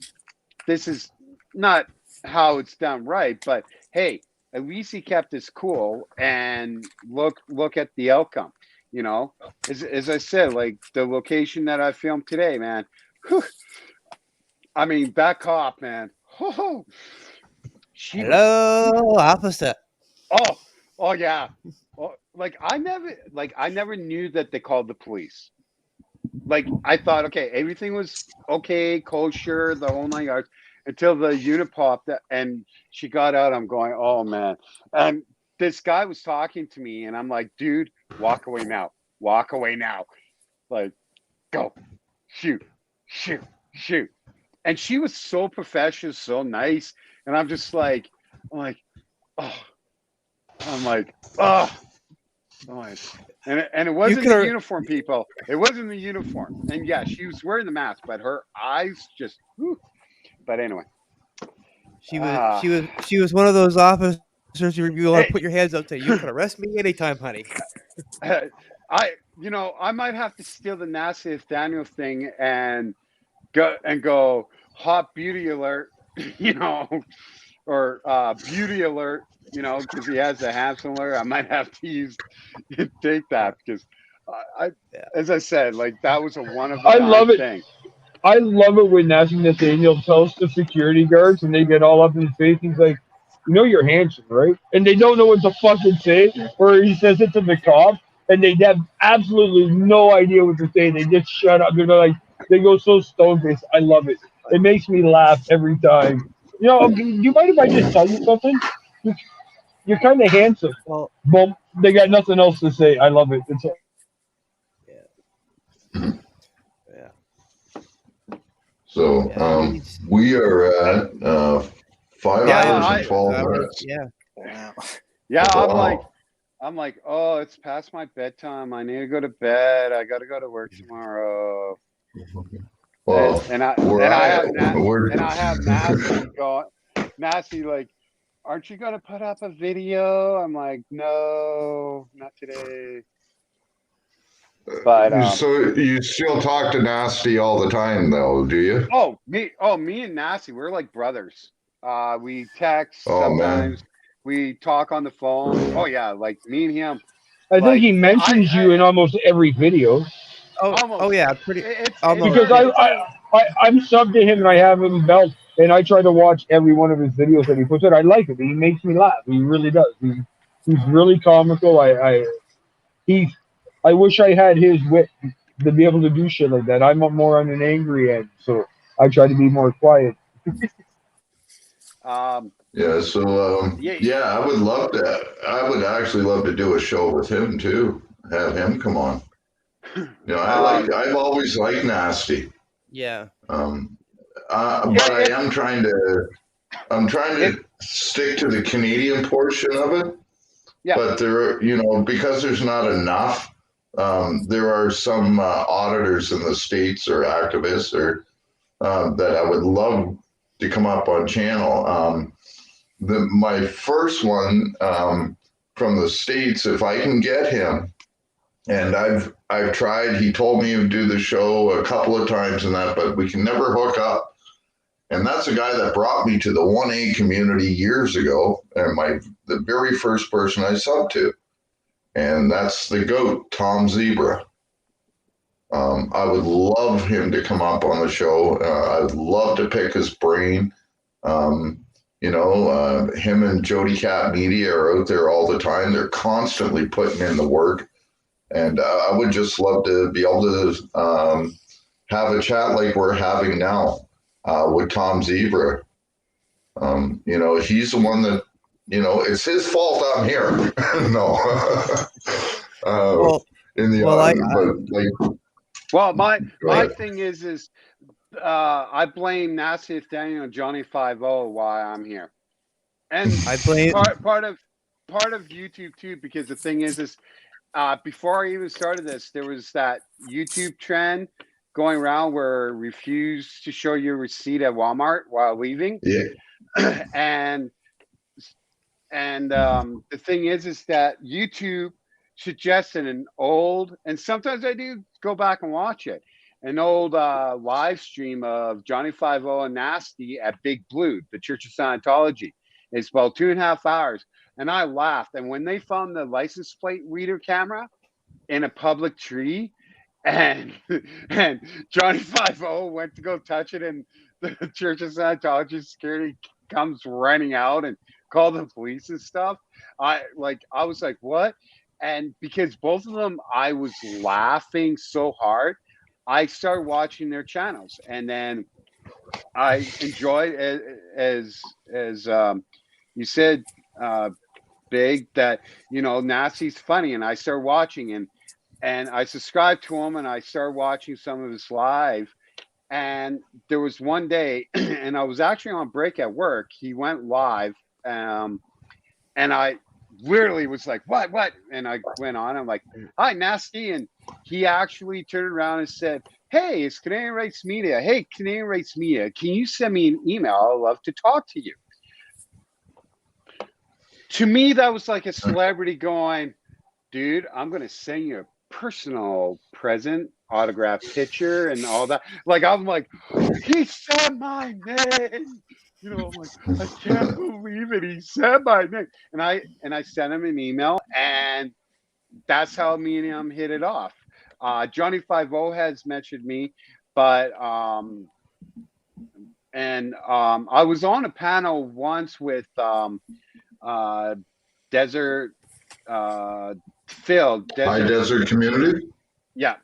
this is not how it's done right, but hey, at least he kept his cool and look at the outcome. As I said, like the location that I filmed today, man. Whew, I mean, that cop, man. Oh,
Hello, officer.
Oh yeah. Like I never knew that they called the police. Like I thought, okay, everything was okay, kosher, the whole 9 yards, until the unit popped and she got out. I'm going, oh man. And this guy was talking to me, and I'm like, dude, walk away now. Walk away now. Like, go, shoot. And she was so professional, so nice. And I'm just like, oh. I'm like, oh. And it wasn't the uniform, people. It wasn't the uniform. And yeah, she was wearing the mask, but her eyes just. Whew. But anyway,
she was one of those officers you want to put your hands up to. You can arrest me anytime, honey.
I might have to steal the Nasty Daniel thing and go hot beauty alert, or beauty alert, because he has a handsome alert. I might have to take that because as I said, like that was a one of a kind thing.
I love it when Nasty Nathaniel tells the security guards and they get all up in his face. He's like, you're handsome, right? And they don't know what to fucking say. Or he says it to the cop and they have absolutely no idea what to say. They just shut up. They're like, they go so stone-faced. I love it. It makes me laugh every time. Do you mind if I just tell you something? You're kind of handsome. Well, they got nothing else to say. I love it. It's
So we are at 5 hours and 12 minutes.
Yeah. I'm like, oh, it's past my bedtime. I need to go to bed. I got to go to work tomorrow.
Well,
and I have Nasty going. Nasty, like, aren't you going to put up a video? I'm like, no, not today. But
so you still talk to Nasty all the time, though, do you?
Me and Nasty, we're like brothers. We text
sometimes.
Man. We talk on the phone. Oh yeah, like me and him.
I think he mentions you in almost every video.
Yeah, pretty. Almost.
Because I'm subbed to him and I have him belt and I try to watch every one of his videos that he puts out. I like it. He makes me laugh. He really does. He's really comical. I wish I had his wit to be able to do shit like that. I'm more on an angry end, so I try to be more quiet.
I would love to. I would actually love to do a show with him too. Have him come on. I've always liked Nasty.
Yeah.
But I'm trying to stick to the Canadian portion of it. Yeah. But there, because there's not enough. There are some auditors in the States or activists that I would love to come up on channel. My first one from the States, if I can get him, and I've tried. He told me to do the show a couple of times and that, but we can never hook up. And that's a guy that brought me to the 1A community years ago, and the very first person I subbed to. And that's the GOAT, Tom Zebra. I would love him to come up on the show. I'd love to pick his brain. Him and Jody Cat Media are out there all the time. They're constantly putting in the work. And I would just love to be able to have a chat like we're having now with Tom Zebra. He's the one that, it's his fault I'm here. No.
My thing is I blame Nasty Nathaniel and Johnny 5-0 why I'm here. And
I blame.
part of YouTube too, because the thing is before I even started this, there was that YouTube trend going around where refuse to show your receipt at Walmart while leaving.
Yeah.
and the thing is that YouTube suggested an old, and sometimes I do go back and watch it, an old live stream of Johnny 5-0 and Nasty at Big Blue, the Church of Scientology. It's about 2.5 hours. And I laughed. And when they found the license plate reader camera in a public tree, and Johnny 5-0 went to go touch it, and the Church of Scientology security comes running out and called the police and stuff. I was like, what? And because both of them, I was laughing so hard, I started watching their channels, and then I enjoyed as you said, Big, that Nasty's funny, and I started watching, and I subscribed to him, and I started watching some of his live. And there was one day, and I was actually on break at work. He went live, and I literally was like, what? And I went on. I'm like, hi, Nasty. And he actually turned around and said, hey, it's Canadian Rights Media. Hey, Canadian Rights Media, can you send me an email? I'd love to talk to you. To me, that was like a celebrity going, dude, I'm going to send you a personal present, autographed picture and all that. Like, I'm like, he said my name. I'm like, I can't believe it. He said my name. And I sent him an email, and that's how me and him hit it off. Johnny 5-0 has mentioned me, but I was on a panel once with Desert Phil.
High Desert Community.
Yeah.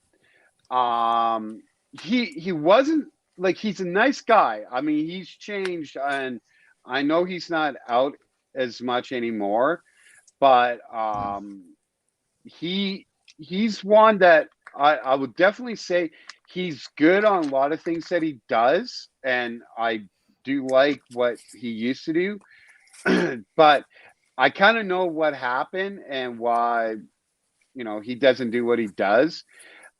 He wasn't like, he's a nice guy. I mean, he's changed, and I know he's not out as much anymore, but he's one that I would definitely say he's good on a lot of things that he does, and I do like what he used to do. But I kind of know what happened and why he doesn't do what he does.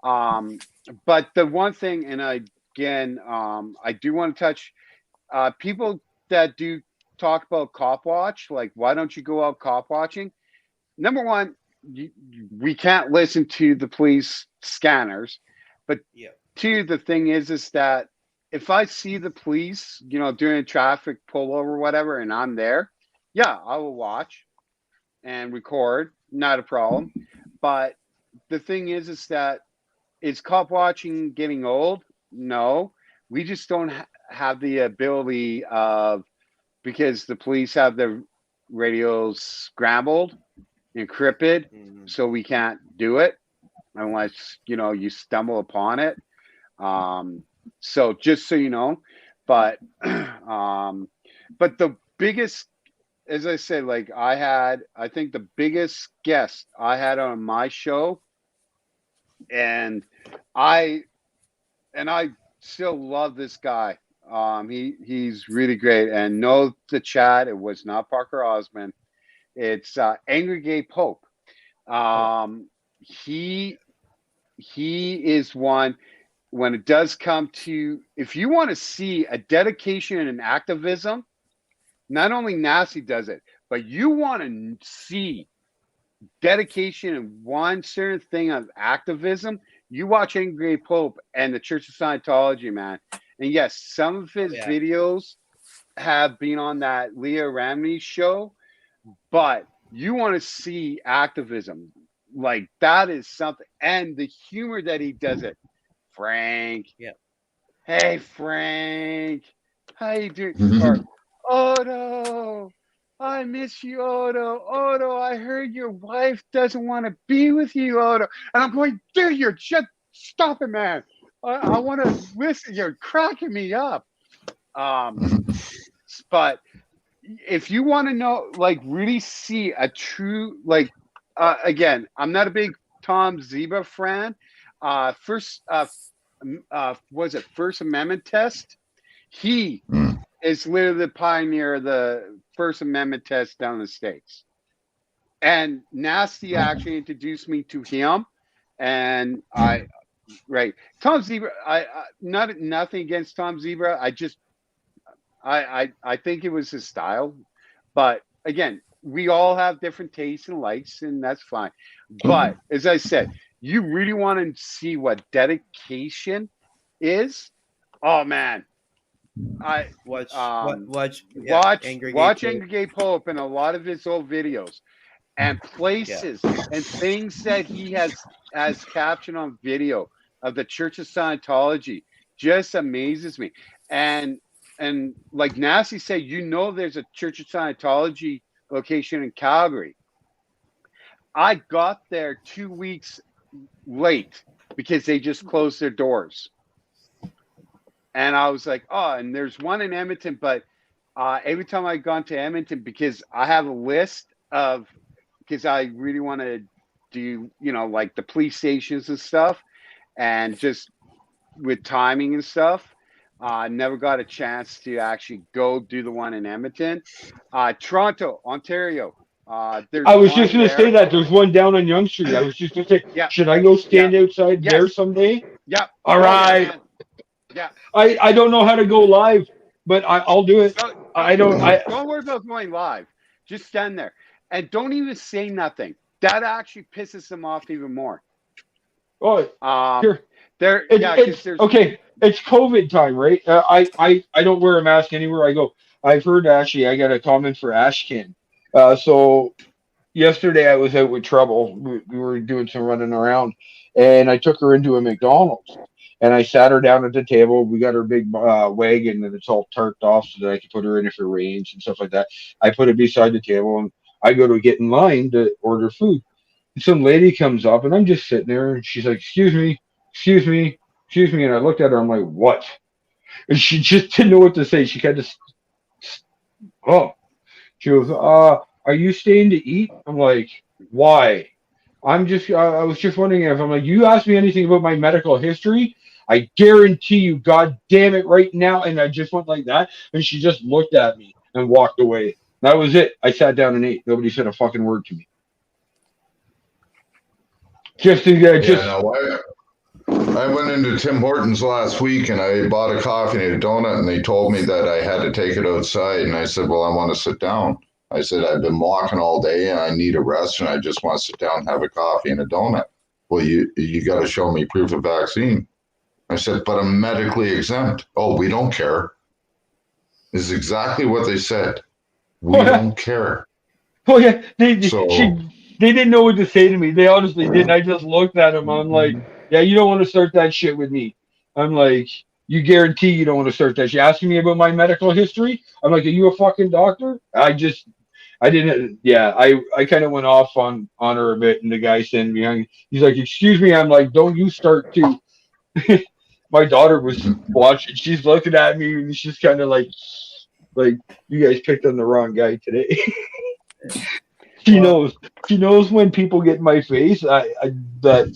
But the one thing, and I do want to touch people that do talk about cop watch, like, why don't you go out cop watching? Number one, we can't listen to the police scanners, but two, the thing is that if I see the police, doing a traffic pullover or whatever, and I'm there, I will watch and record, not a problem. But the thing is that, is cop watching getting old? No, we just don't have the ability of, because the police have their radios scrambled, encrypted, so we can't do it unless you stumble upon it. So just so you know, but the biggest, as I said, like, I think the biggest guest I had on my show, and I still love this guy. He's really great, and no, the chat, it was not Parker Osmond. It's Angry Gay Pope. He is one, when it does come to, if you want to see a dedication and activism, not only Nasty does it, but you want to see dedication in one certain thing of activism, you watch Angry Gay Pope and the Church of Scientology, man. And yes, some of his videos have been on that Leah Ramney show, but you want to see activism. Like, that is something. And the humor that he does it. Frank. Yeah. Hey, Frank. How you doing? Or, Odo, I miss you, Odo. Odo, I heard your wife doesn't want to be with you, Odo. And I'm going, dude, stop it, man. I want to listen. You're cracking me up. But if you want to know, like, really see a true, like, again, I'm not a big Tom Zeba fan. was it First Amendment test? He
Mm.
is literally the pioneer of the First Amendment test down in the States. And Nasty actually introduced me to him, and Tom Zebra. I nothing against Tom Zebra. I think it was his style, but again, we all have different tastes and likes, and that's fine. But as I said, you really want to see what dedication is. Oh man,
Watch
Angry
Pope.
Gay Pope and a lot of his old videos and places and things that he has captured on video of the Church of Scientology just amazes me. And like Nasty said, there's a Church of Scientology location in Calgary. I got there 2 weeks late because they just closed their doors. And I was like, oh, and there's one in Edmonton, but every time I've gone to Edmonton, because I have a list of, because I really want to do, like the police stations and stuff, and just with timing and stuff, never got a chance to actually go do the one in Edmonton. Toronto, Ontario.
I was just going to say that. There's one down on Yonge Street. I was just going to say, should I go stand outside there someday?
Yep.
All right.
Yeah.
I don't know how to go live, but I'll do it.
Don't worry about going live. Just stand there. And don't even say nothing. That actually pisses them off even more.
Oh, sure.
Okay.
It's COVID time, right? I don't wear a mask anywhere I go. I've heard actually I got a comment for Ashkin. So yesterday I was out with Trouble. We were doing some running around, and I took her into a McDonald's, and I sat her down at the table. We got her big wagon, and it's all tarped off so that I could put her in if it rains and stuff like that. I put it beside the table, and I go to get in line to order food. And some lady comes up, and I'm just sitting there, and she's like, excuse me. And I looked at her, I'm like, what? And she just didn't know what to say. She kind of, she goes, are you staying to eat? I'm like, why? I was just wondering if, I'm like, you asked me anything about my medical history? I guarantee you, God damn it, right now. And I just went like that. And she just looked at me and walked away. That was it. I sat down and ate. Nobody said a fucking word to me.
I went into Tim Hortons last week and I bought a coffee and a donut, and they told me that I had to take it outside. And I said, well, I want to sit down. I said, I've been walking all day and I need a rest, and I just want to sit down and have a coffee and a donut. Well, you got to show me proof of vaccine. I said, but I'm medically exempt. Oh, we don't care. This is exactly what they said. We don't care.
Oh, yeah. They didn't know what to say to me. They honestly didn't. I just looked at them. I'm like, yeah, you don't want to start that shit with me. I'm like, you guarantee you don't want to start that shit. Asking me about my medical history? I'm like, are you a fucking doctor? I didn't. Yeah, I kind of went off on her a bit, and the guy standing behind me, he's like, excuse me. I'm like, don't you start too. My daughter was watching. She's looking at me, and she's kind of like you guys picked on the wrong guy today. She knows when people get in my face. That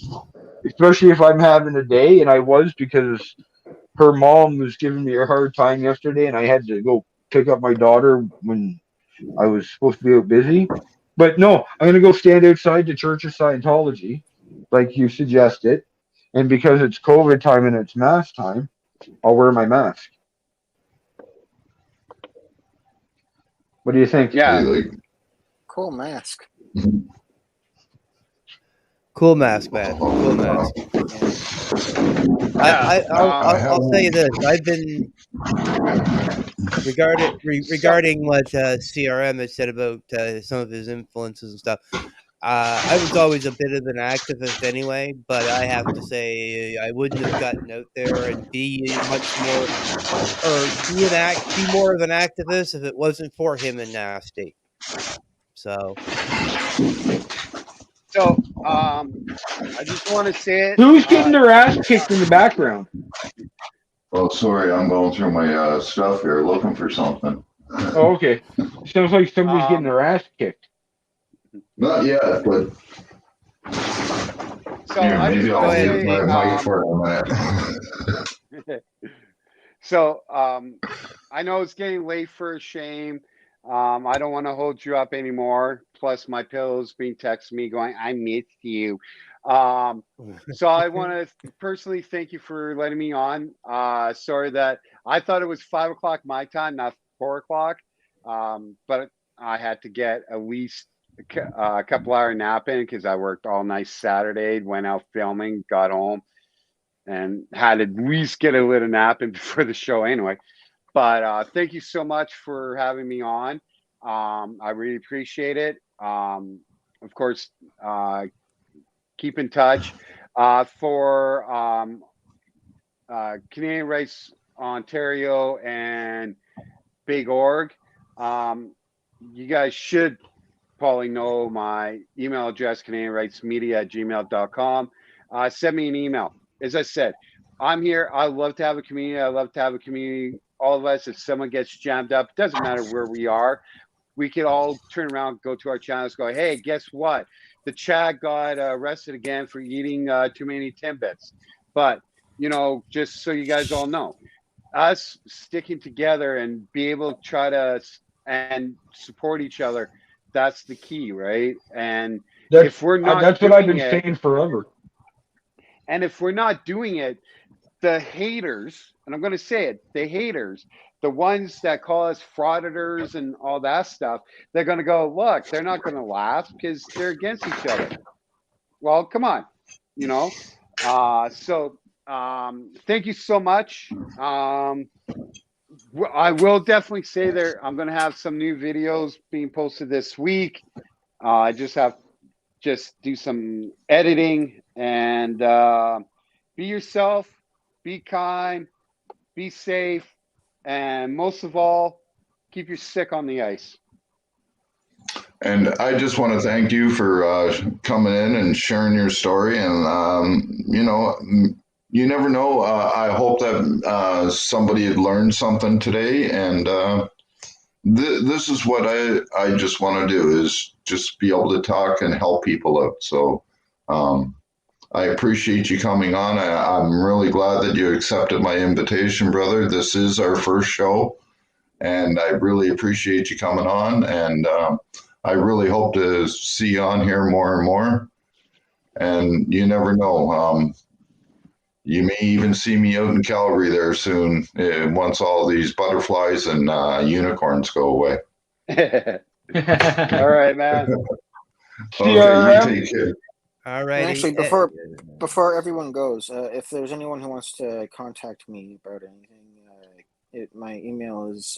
especially if I'm having a day, and I was, because her mom was giving me a hard time yesterday, and I had to go pick up my daughter when I was supposed to be out busy. But no, I'm gonna go stand outside the Church of Scientology, like you suggested, and because it's COVID time and it's mask time, I'll wear my mask. What do you think?
Yeah.
Cool mask.
Cool mask, man. Cool mask. I'll say this. I've been regarding what CRM has said about some of his influences and stuff. I was always a bit of an activist anyway, but I have to say I wouldn't have gotten out there and be much more, or be more of an activist if it wasn't for him and Nasty. So
I just want to say it.
Who's getting their ass kicked in the background?
Well, sorry, I'm going through my stuff here looking for something.
Oh, okay. Sounds like somebody's getting their ass kicked.
Not yet, but
So
Here,
I just
maybe
want
I'll
to
mute
say,
my mic for a minute.
so I know it's getting late for a shame. I don't want to hold you up anymore. Plus, my pillow's being texting me going, "I missed you." So I want to personally thank you for letting me on. Sorry that I thought it was 5 o'clock my time, not 4 o'clock. But I had to get at least a couple hour nap in because I worked all night Saturday, went out filming, got home, and had to at least get a little nap in before the show anyway. But thank you so much for having me on. I really appreciate it. Of course, keep in touch. For Canadian Rights Ontario and Big Org, you guys should probably know my email address, CanadianRightsMedia@gmail.com. Send me an email. As I said, I'm here. I love to have a community. I love to have a community. All of us, if someone gets jammed up, doesn't matter where we are, we could all turn around, go to our channels, go, hey, guess what? The Chad got arrested again for eating too many Timbits. But, you know, just so you guys all know, us sticking together and be able to try to and support each other, that's the key, right? And if we're not
that's what I've been
doing it,
saying forever.
and if we're not doing it, the haters, and I'm going to say it, the haters, the ones that call us frauditors and all that stuff, they're going to go, look, they're not going to laugh because they're against each other. Well, come on, you know? So thank you so much. I will definitely say there, I'm going to have some new videos being posted this week. I just do some editing and be yourself, be kind, be safe, and most of all, keep your stick on the ice.
And I just want to thank you for coming in and sharing your story. And, you know, you never know. I hope that somebody had learned something today. And this is what I just want to do, is just be able to talk and help people out. So I appreciate you coming on. I'm really glad that you accepted my invitation, brother. This is our first show, and I really appreciate you coming on. And I really hope to see you on here more and more. And you never know. You may even see me out in Calgary there soon, once all these butterflies and unicorns go away.
All right, man.
Okay, you take care.
All right.
Actually, before everyone goes, if there's anyone who wants to contact me about anything, my email is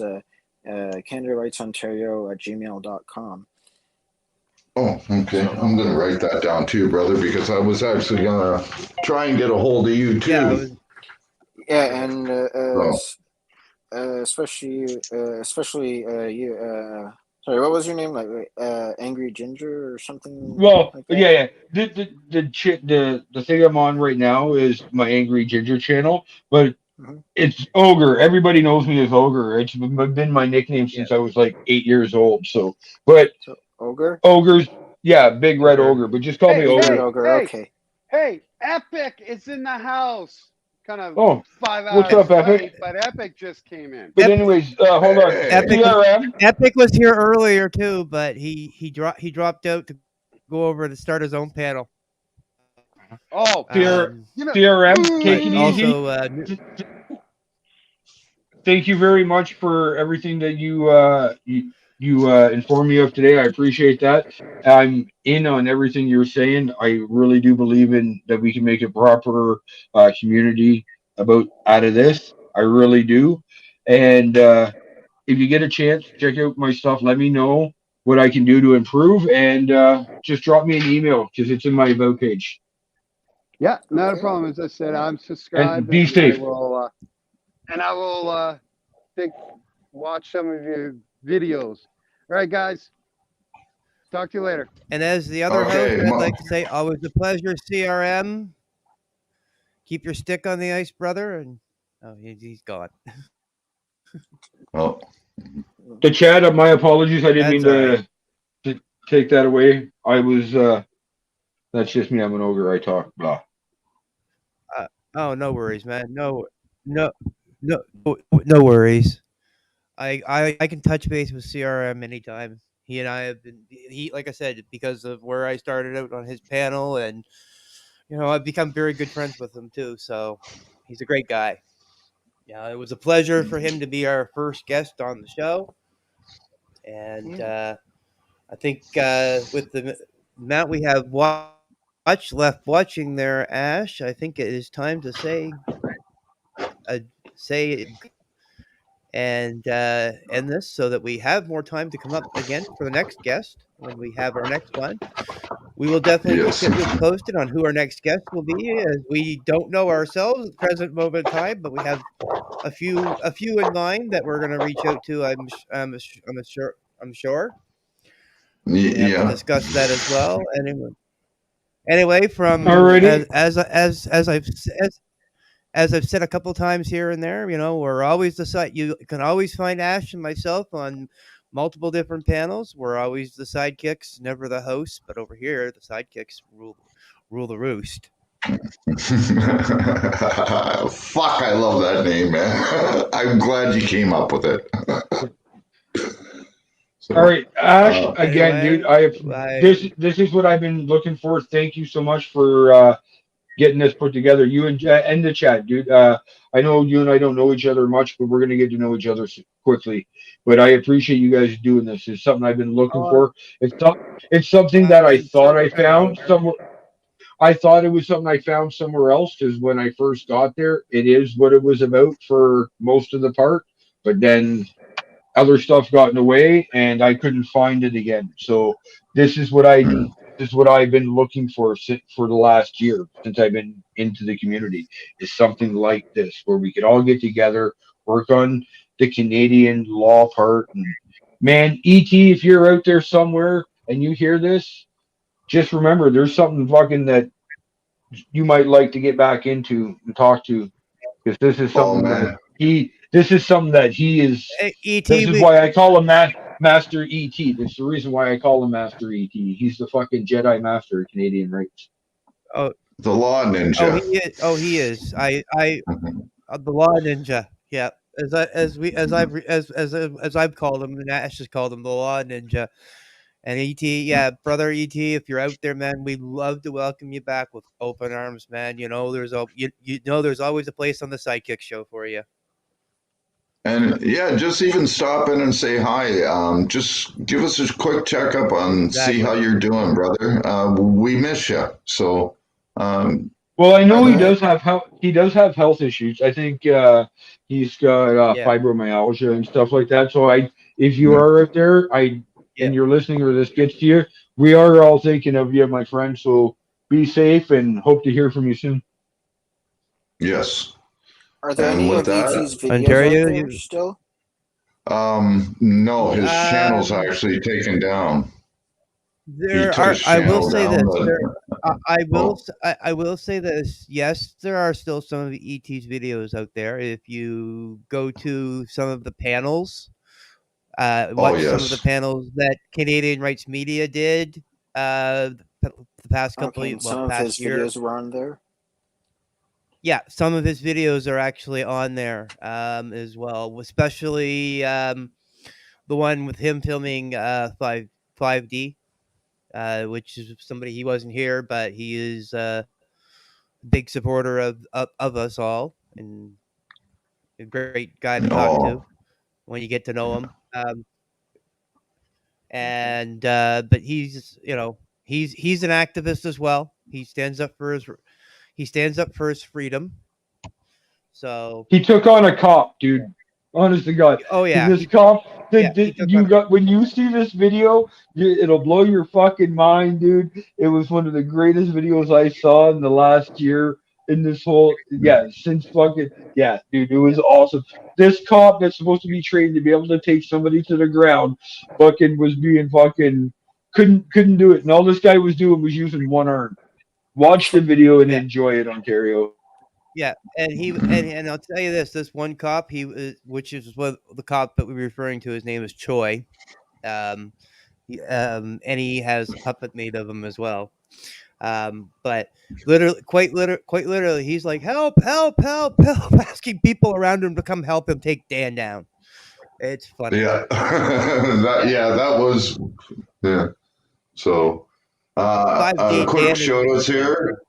CanadaRightsOntario@gmail.com.
Oh, okay. I'm going to write that down too, brother, because I was actually going to try and get a hold of you too.
Yeah, and
Oh.
especially you. Sorry, what was your name? Like Angry Ginger or something?
Well,
like that?
yeah. The thing I'm on right now is my Angry Ginger channel, but it's Ogre. Everybody knows me as Ogre. It's been my nickname since I was like 8 years old. So
Ogre?
Ogres, yeah, Big Red Ogre, but just call me Ogre.
Okay.
Hey, Epic is in the house. Kind of 5
what's
hours
up, Epic?
late, but Epic just came in.
But anyways, hold on.
Epic was here earlier too, but he dropped out to go over to start his own panel.
Oh,
CRM, take it easy.
Also,
thank you very much for everything that you informed me of today. I appreciate that. I'm in on everything you're saying. I really do believe in that we can make a proper community out of this. I really do. And if you get a chance, check out my stuff. Let me know what I can do to improve, and just drop me an email because it's in my about page.
Yeah, not a problem. As I said, I'm subscribed.
And be safe.
I will watch some of your videos. All right, guys. Talk to you later.
And as the other host, I'd like to say, always a pleasure, CRM. Keep your stick on the ice, brother. And he's gone.
Well,
the Chad, my apologies. I didn't mean to take that away. I was That's just me. I'm an ogre. I talk. Blah.
Oh, no worries, man. No, no worries. I can touch base with CRM anytime. He and I have been like I said, because of where I started out on his panel, and I've become very good friends with him too. So he's a great guy. Yeah, it was a pleasure for him to be our first guest on the show, and I think with the amount we have left watching there, Ash, I think it is time to say and end this so that we have more time to come up again for the next guest when we have our next one. We will definitely
Yes.
keep you posted on who our next guest will be, as we don't know ourselves at the present moment in time, but we have a few in mind that we're going to reach out to. I'm sure we have to
Yeah.
discuss that as well. Anyway, from
Alrighty.
as I've said a couple times here and there, we're always the side. You can always find Ash and myself on multiple different panels. We're always the sidekicks, never the hosts. But over here, the sidekicks rule the roost.
Fuck, I love that name, man. I'm glad you came up with it. So,
All right, Ash. Again,
Anyway,
dude, this is what I've been looking for. Thank you so much for getting this put together. You and the chat, dude. I know you and I don't know each other much, but we're gonna get to know each other quickly. But I appreciate you guys doing this. It's something I've been looking for. It's something that I thought I found somewhere. I thought it was something I found somewhere else because when I first got there, it is what it was about for most of the part. But then other stuff got in the way, and I couldn't find it again. So this is what I've been looking for for the last year since I've been into the community, is something like this where we could all get together, work on the Canadian law part. And man, ET, if you're out there somewhere and you hear this, just remember there's something fucking that you might like to get back into and talk to, because this is
oh
something
man,
he is.
ET,
This is why I call him Master ET. That's the reason why I call him Master ET. He's the fucking Jedi Master of Canadian rights.
Oh,
the law ninja.
he is. The law ninja. Yeah. As I've called him, and Ash has called him, the law ninja. And ET, yeah, brother ET, if you're out there, man, we'd love to welcome you back with open arms, man. There's always a place on the Sidekick Show for you.
And yeah, just even stop in and say hi. Just give us a quick checkup on see how you're doing, brother. We miss you. So,
well, I know he does have health issues. I think he's got fibromyalgia and stuff like that. So if you are out there, and you're listening, or this gets to you, we are all thinking of you, my friend. So be safe and hope to hear from you soon.
Yes.
Are there
And
any
with
of
that,
ET's videos
Ontario,
out there still?
No, his channel's actually taken down.
There
He took
are.
his
I will
channel
say
down,
this.
but-
I will say this. Yes, there are still some of ET's videos out there. If you go to some of the panels, watch some of the
yes.
panels that Canadian Rights Media did the past couple
Okay,
of
and some of his
year.
videos were on there.
Yeah, some of his videos are actually on there as well, especially the one with him filming 5D, which is somebody he wasn't here, but he is a big supporter of us all, and a great guy to talk to when you get to know him. And but he's he's an activist as well. He stands up for his freedom. So
he took on a cop, dude. Honest to God.
Oh yeah,
This cop.
he
When you see this video, it'll blow your fucking mind, dude. It was one of the greatest videos I saw in the last year. In this whole since fucking dude, it was awesome. This cop that's supposed to be trained to be able to take somebody to the ground, fucking was being fucking couldn't do it, and all this guy was doing was using one arm. Watch the video and enjoy it, Ontario.
Yeah, and and I'll tell you this one cop, which is what the cop that we're referring to, his name is Choi, and he has a puppet made of him as well. But quite literally, he's like, help, help, help, help, asking people around him to come help him take Dan down. It's funny.
Yeah. That was, yeah. So,
5D
quick
Dan
shout outs
is
here.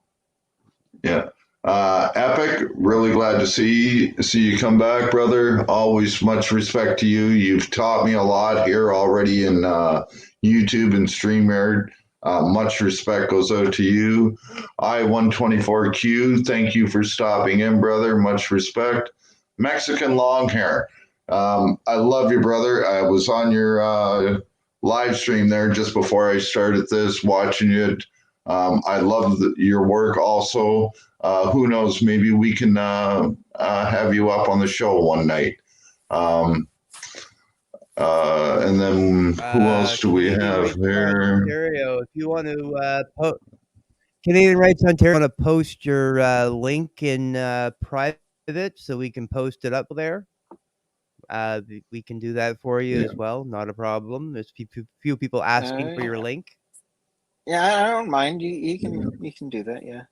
Yeah. Epic, really glad to see you come back, brother. Always much respect to you. You've taught me a lot here already in YouTube and StreamYard. Much respect goes out to you. I-124Q, thank you for stopping in, brother. Much respect. Mexican long hair. I love you, brother. I was on your live stream there just before I started this, watching it. I love your work also. Who knows? Maybe we can have you up on the show one night. And then who else do we have here?
Ontario, if you want to Canadian Rights Ontario, want to post your link in private so we can post it up there. We can do that for you as well. Not a problem. There's few people asking for your link.
Yeah, I don't mind. You can do that. Yeah.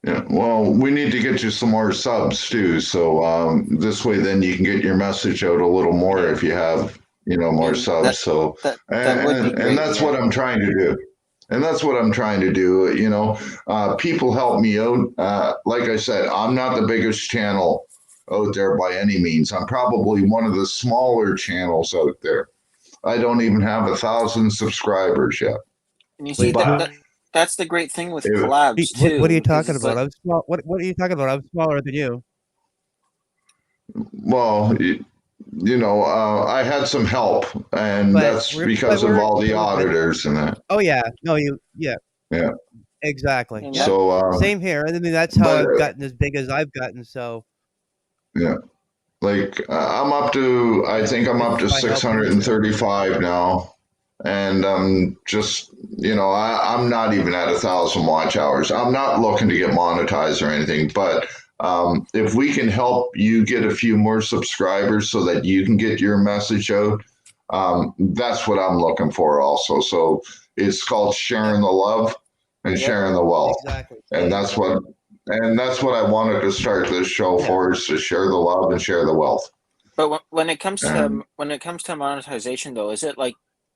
Yeah. Well, we need to get you some more subs too. So this way, then you can get your message out a little more if you have more subs. So
that would be great,
and that's what I'm trying to do. And that's what I'm trying to do. People help me out. Like I said, I'm not the biggest channel out there by any means. I'm probably one of the smaller channels out there. I don't even have 1,000 subscribers yet.
And you see, that's the great thing with collabs too.
What are you talking about? I'm small. What are you talking about? I'm smaller than you.
Well, I had some help, and that's because of all the auditors and that.
Oh yeah, no, yeah, exactly.
Yeah.
So
same here. I mean, that's how I've gotten as big as I've gotten. So
yeah, like I think I'm up to 635 now, and just I'm not even at 1,000 watch hours. I'm not looking to get monetized or anything, but if we can help you get a few more subscribers so that you can get your message out, that's what I'm looking for also. So it's called sharing the love and sharing the wealth.
Exactly.
And that's what I wanted to start this show for, is to share the love and share the wealth.
But when it comes to monetization though, is it like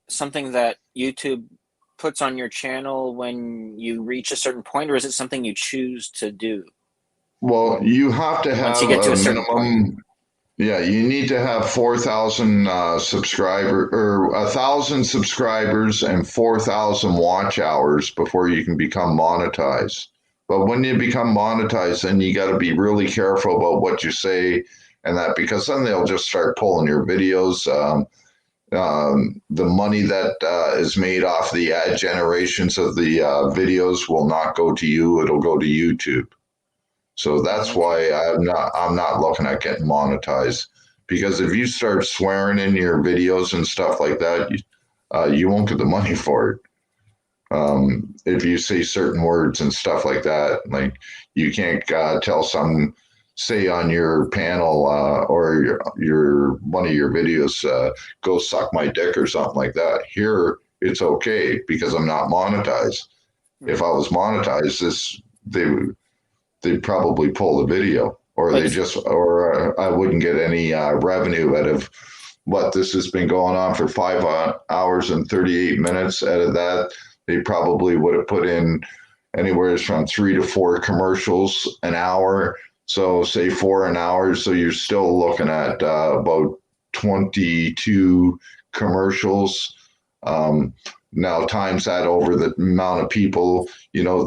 something that YouTube puts on your channel when you reach a certain point, or is it something you choose to do?
Well, you have to have a minimum. Yeah, you need to have 4,000 subscribers or 1,000 subscribers and 4,000 watch hours before you can become monetized. But when you become monetized, then you got to be really careful about what you say and that, because then they'll just start pulling your videos. The money that is made off the ad generations of the videos will not go to you; it'll go to YouTube. So that's why I'm not looking at getting monetized, because if you start swearing in your videos and stuff like that, you won't get the money for it. If you say certain words and stuff like that, like you can't tell some, say on your panel or your one of your videos, go suck my dick or something like that. Here it's okay because I'm not monetized. If I was monetized, they'd probably pull the video, or I wouldn't get any revenue out of what this has been going on for 5 hours and 38 minutes. Out of that, they probably would have put in anywhere from 3 to 4 commercials an hour. So say 4 an hour. So you're still looking at about 22 commercials. Now times that over the amount of people,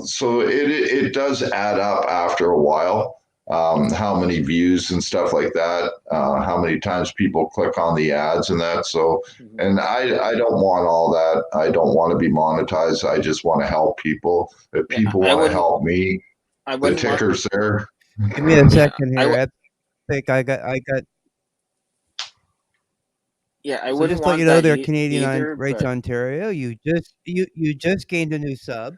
so it does add up after a while, how many views and stuff like that, how many times people click on the ads and that. So, and I don't want all that. I don't want to be monetized. I just want to help people. If people want to help me, the ticker's there.
Give me a second here. I think I got.
Yeah, I
so
wouldn't
just
want
let you know,
that
they're Canadian
either,
Rights Ontario. You just gained a new sub.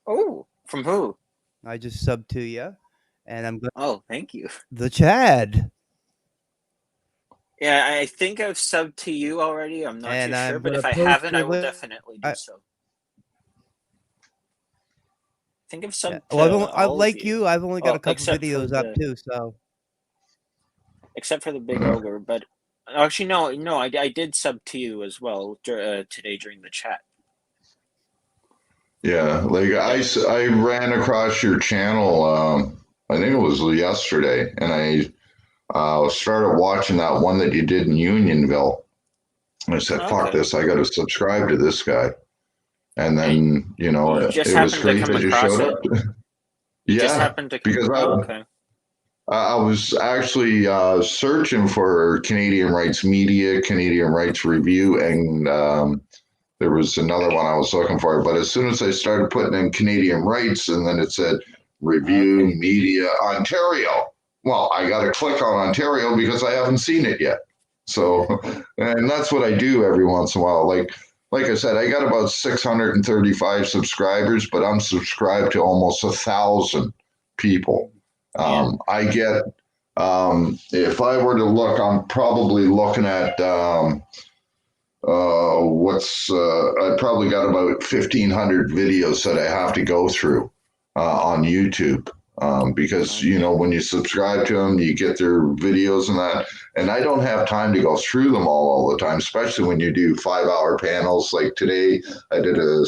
Oh, from who?
I just subbed to you, and I'm good.
Oh, thank you.
The Chad.
Yeah, I think I've subbed to you already. I'm not too sure, but if I haven't, I will definitely do so. think I've subbed
Well,
to all
like
of you.
you, I've only got
Well,
a couple
except for
videos up
the-
too. So
Except for the big ogre, but actually, no, I did sub to you as well today during the chat.
Yeah, like I ran across your channel. I think it was yesterday, and I started watching that one that you did in Unionville. And I said, "Fuck
Okay.
this! I got to subscribe to this guy." And then
You
it
just
was
happened to
great
come
that you
across
showed
it?
up.
Just
Yeah,
happened to come.
because
okay.
I was actually searching for Canadian Rights Media, Canadian Rights Review, and there was another one I was looking for. But as soon as I started putting in Canadian Rights, and then it said Review
Okay.
Media Ontario. Well, I got to click on Ontario because I haven't seen it yet. So, and that's what I do every once in a while. Like I said, I got about 635 subscribers, but I'm subscribed to almost 1,000 people. I get, if I were to look, I'm probably looking at, I probably got about 1,500 videos that I have to go through on YouTube. Because, when you subscribe to them, you get their videos and that. And I don't have time to go through them all the time, especially when you do 5-hour panels. Like today, I did a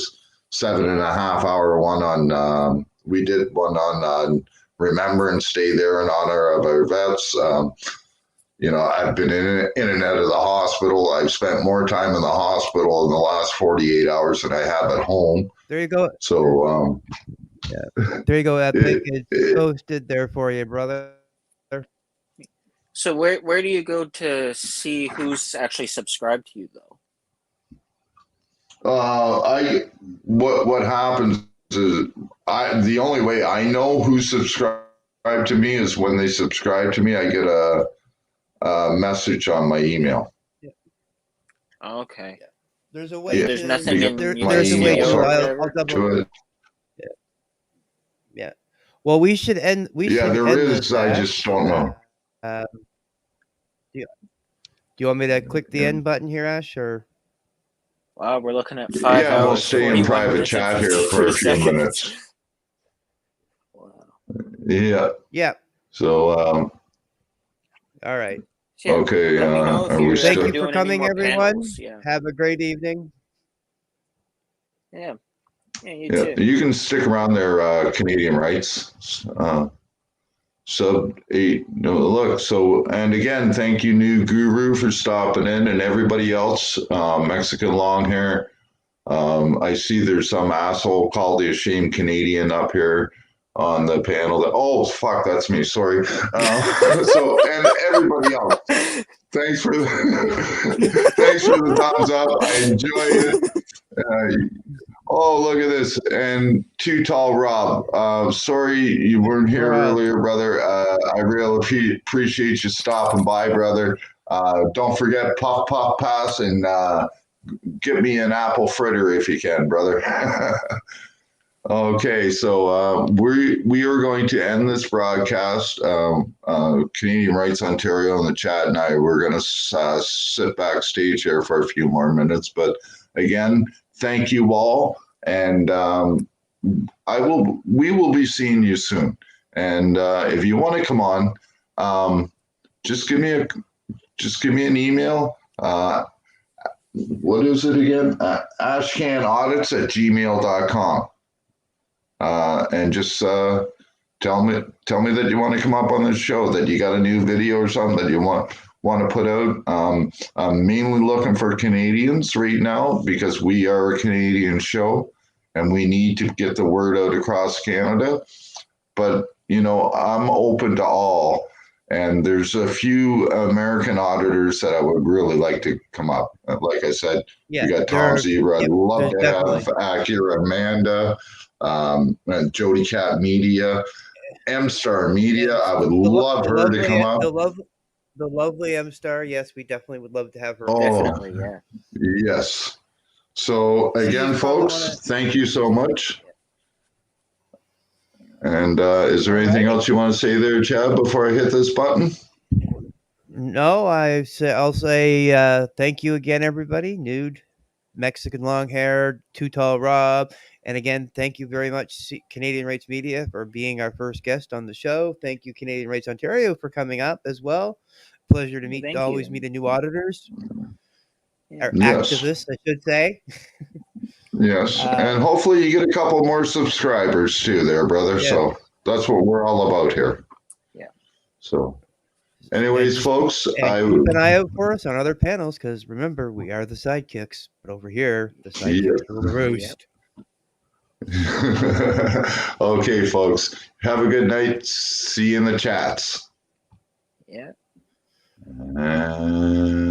7.5-hour one on, we did one on Remembrance Day there in honor of our vets. I've been in and out of the hospital. I've spent more time in the hospital in the last 48 hours than I have at home.
there you go.
So,
There you go, Epic. It's posted there for you, brother.
So where do you go to see who's actually subscribed to you, though?
What happens is the only way I know who subscribed to me is when they subscribe to me. I get a message on my email.
Okay.
There's a way.
Yeah,
There's nothing in
there's
your
a way
email
to.
or
I'll
whatever?
double.
To it.
Yeah. Well, we should end.
There
end
is.
this,
I
Ash.
just don't know.
Do you want me to click the end button here, Ash, or?
Wow, we're looking at 5
Yeah, we'll
hours,
stay in
41
private
minutes, and
chat here for
53
a few
seconds.
minutes.
Wow.
Yeah.
Yeah.
So,
All right.
Yeah,
okay.
let me know if
are we
you're
Thank
still?
you
doing
for
any
coming,
more
everyone.
panels. Yeah.
Have a great evening.
Yeah. Yeah, you
Yeah,
too.
you can stick around there, Canadian Rights. Sub 8. No, look. So, and again, thank you, New Guru, for stopping in, and everybody else. Mexican long hair. I see there's some asshole called the Ashamed Canadian up here on the panel. Fuck, that's me. Sorry. So, and everybody else. Thanks for the thumbs up. I enjoy it. Look at this. And Too Tall Rob. Sorry you weren't here earlier, brother. I really appreciate you stopping by, brother. Don't forget Puff Puff Pass and get me an apple fritter if you can, brother. Okay, so we are going to end this broadcast. Canadian Rights Ontario in the chat and I, we're going to sit backstage here for a few more minutes. But again, thank you all, and we will be seeing you soon. And if you want to come on, just give me an email. What is it again? ashcanaudits@gmail.com. And just tell me that you want to come up on the show, that you got a new video or something that you want to put out. I'm mainly looking for Canadians right now because we are a Canadian show and we need to get the word out across Canada. But, I'm open to all. And there's a few American auditors that I would really like to come up. Like I said, we got Tom Zebra. I'd love to have Akira Amanda, and Jody Cat Media, M-Star Media. I would love her to come up.
The lovely M-Star. Yes, we definitely would love to have her.
Definitely, yeah.
Yes. So again, folks, thank you so much. And is there anything else you want to say there, Chad, before I hit this button?
No, I'll say thank you again, everybody. Nude, Mexican long hair, Too Tall Rob, And again, thank you very much, Canadian Rights Media, for being our first guest on the show. Thank you, Canadian Rights Ontario, for coming up as well. Pleasure to meet.
Thank
Always
you.
meet the new auditors, or
Yes.
activists, I should say.
Yes. And hopefully you get a couple more subscribers too there, brother.
Yeah.
So that's what we're all about here.
Yeah.
So anyways,
And
folks,
keep an eye out for us on other panels, because remember, we are the sidekicks, but over here, the sidekicks rule the roost.
Okay, folks. Have a good night. See you in the chats.
Yeah.
And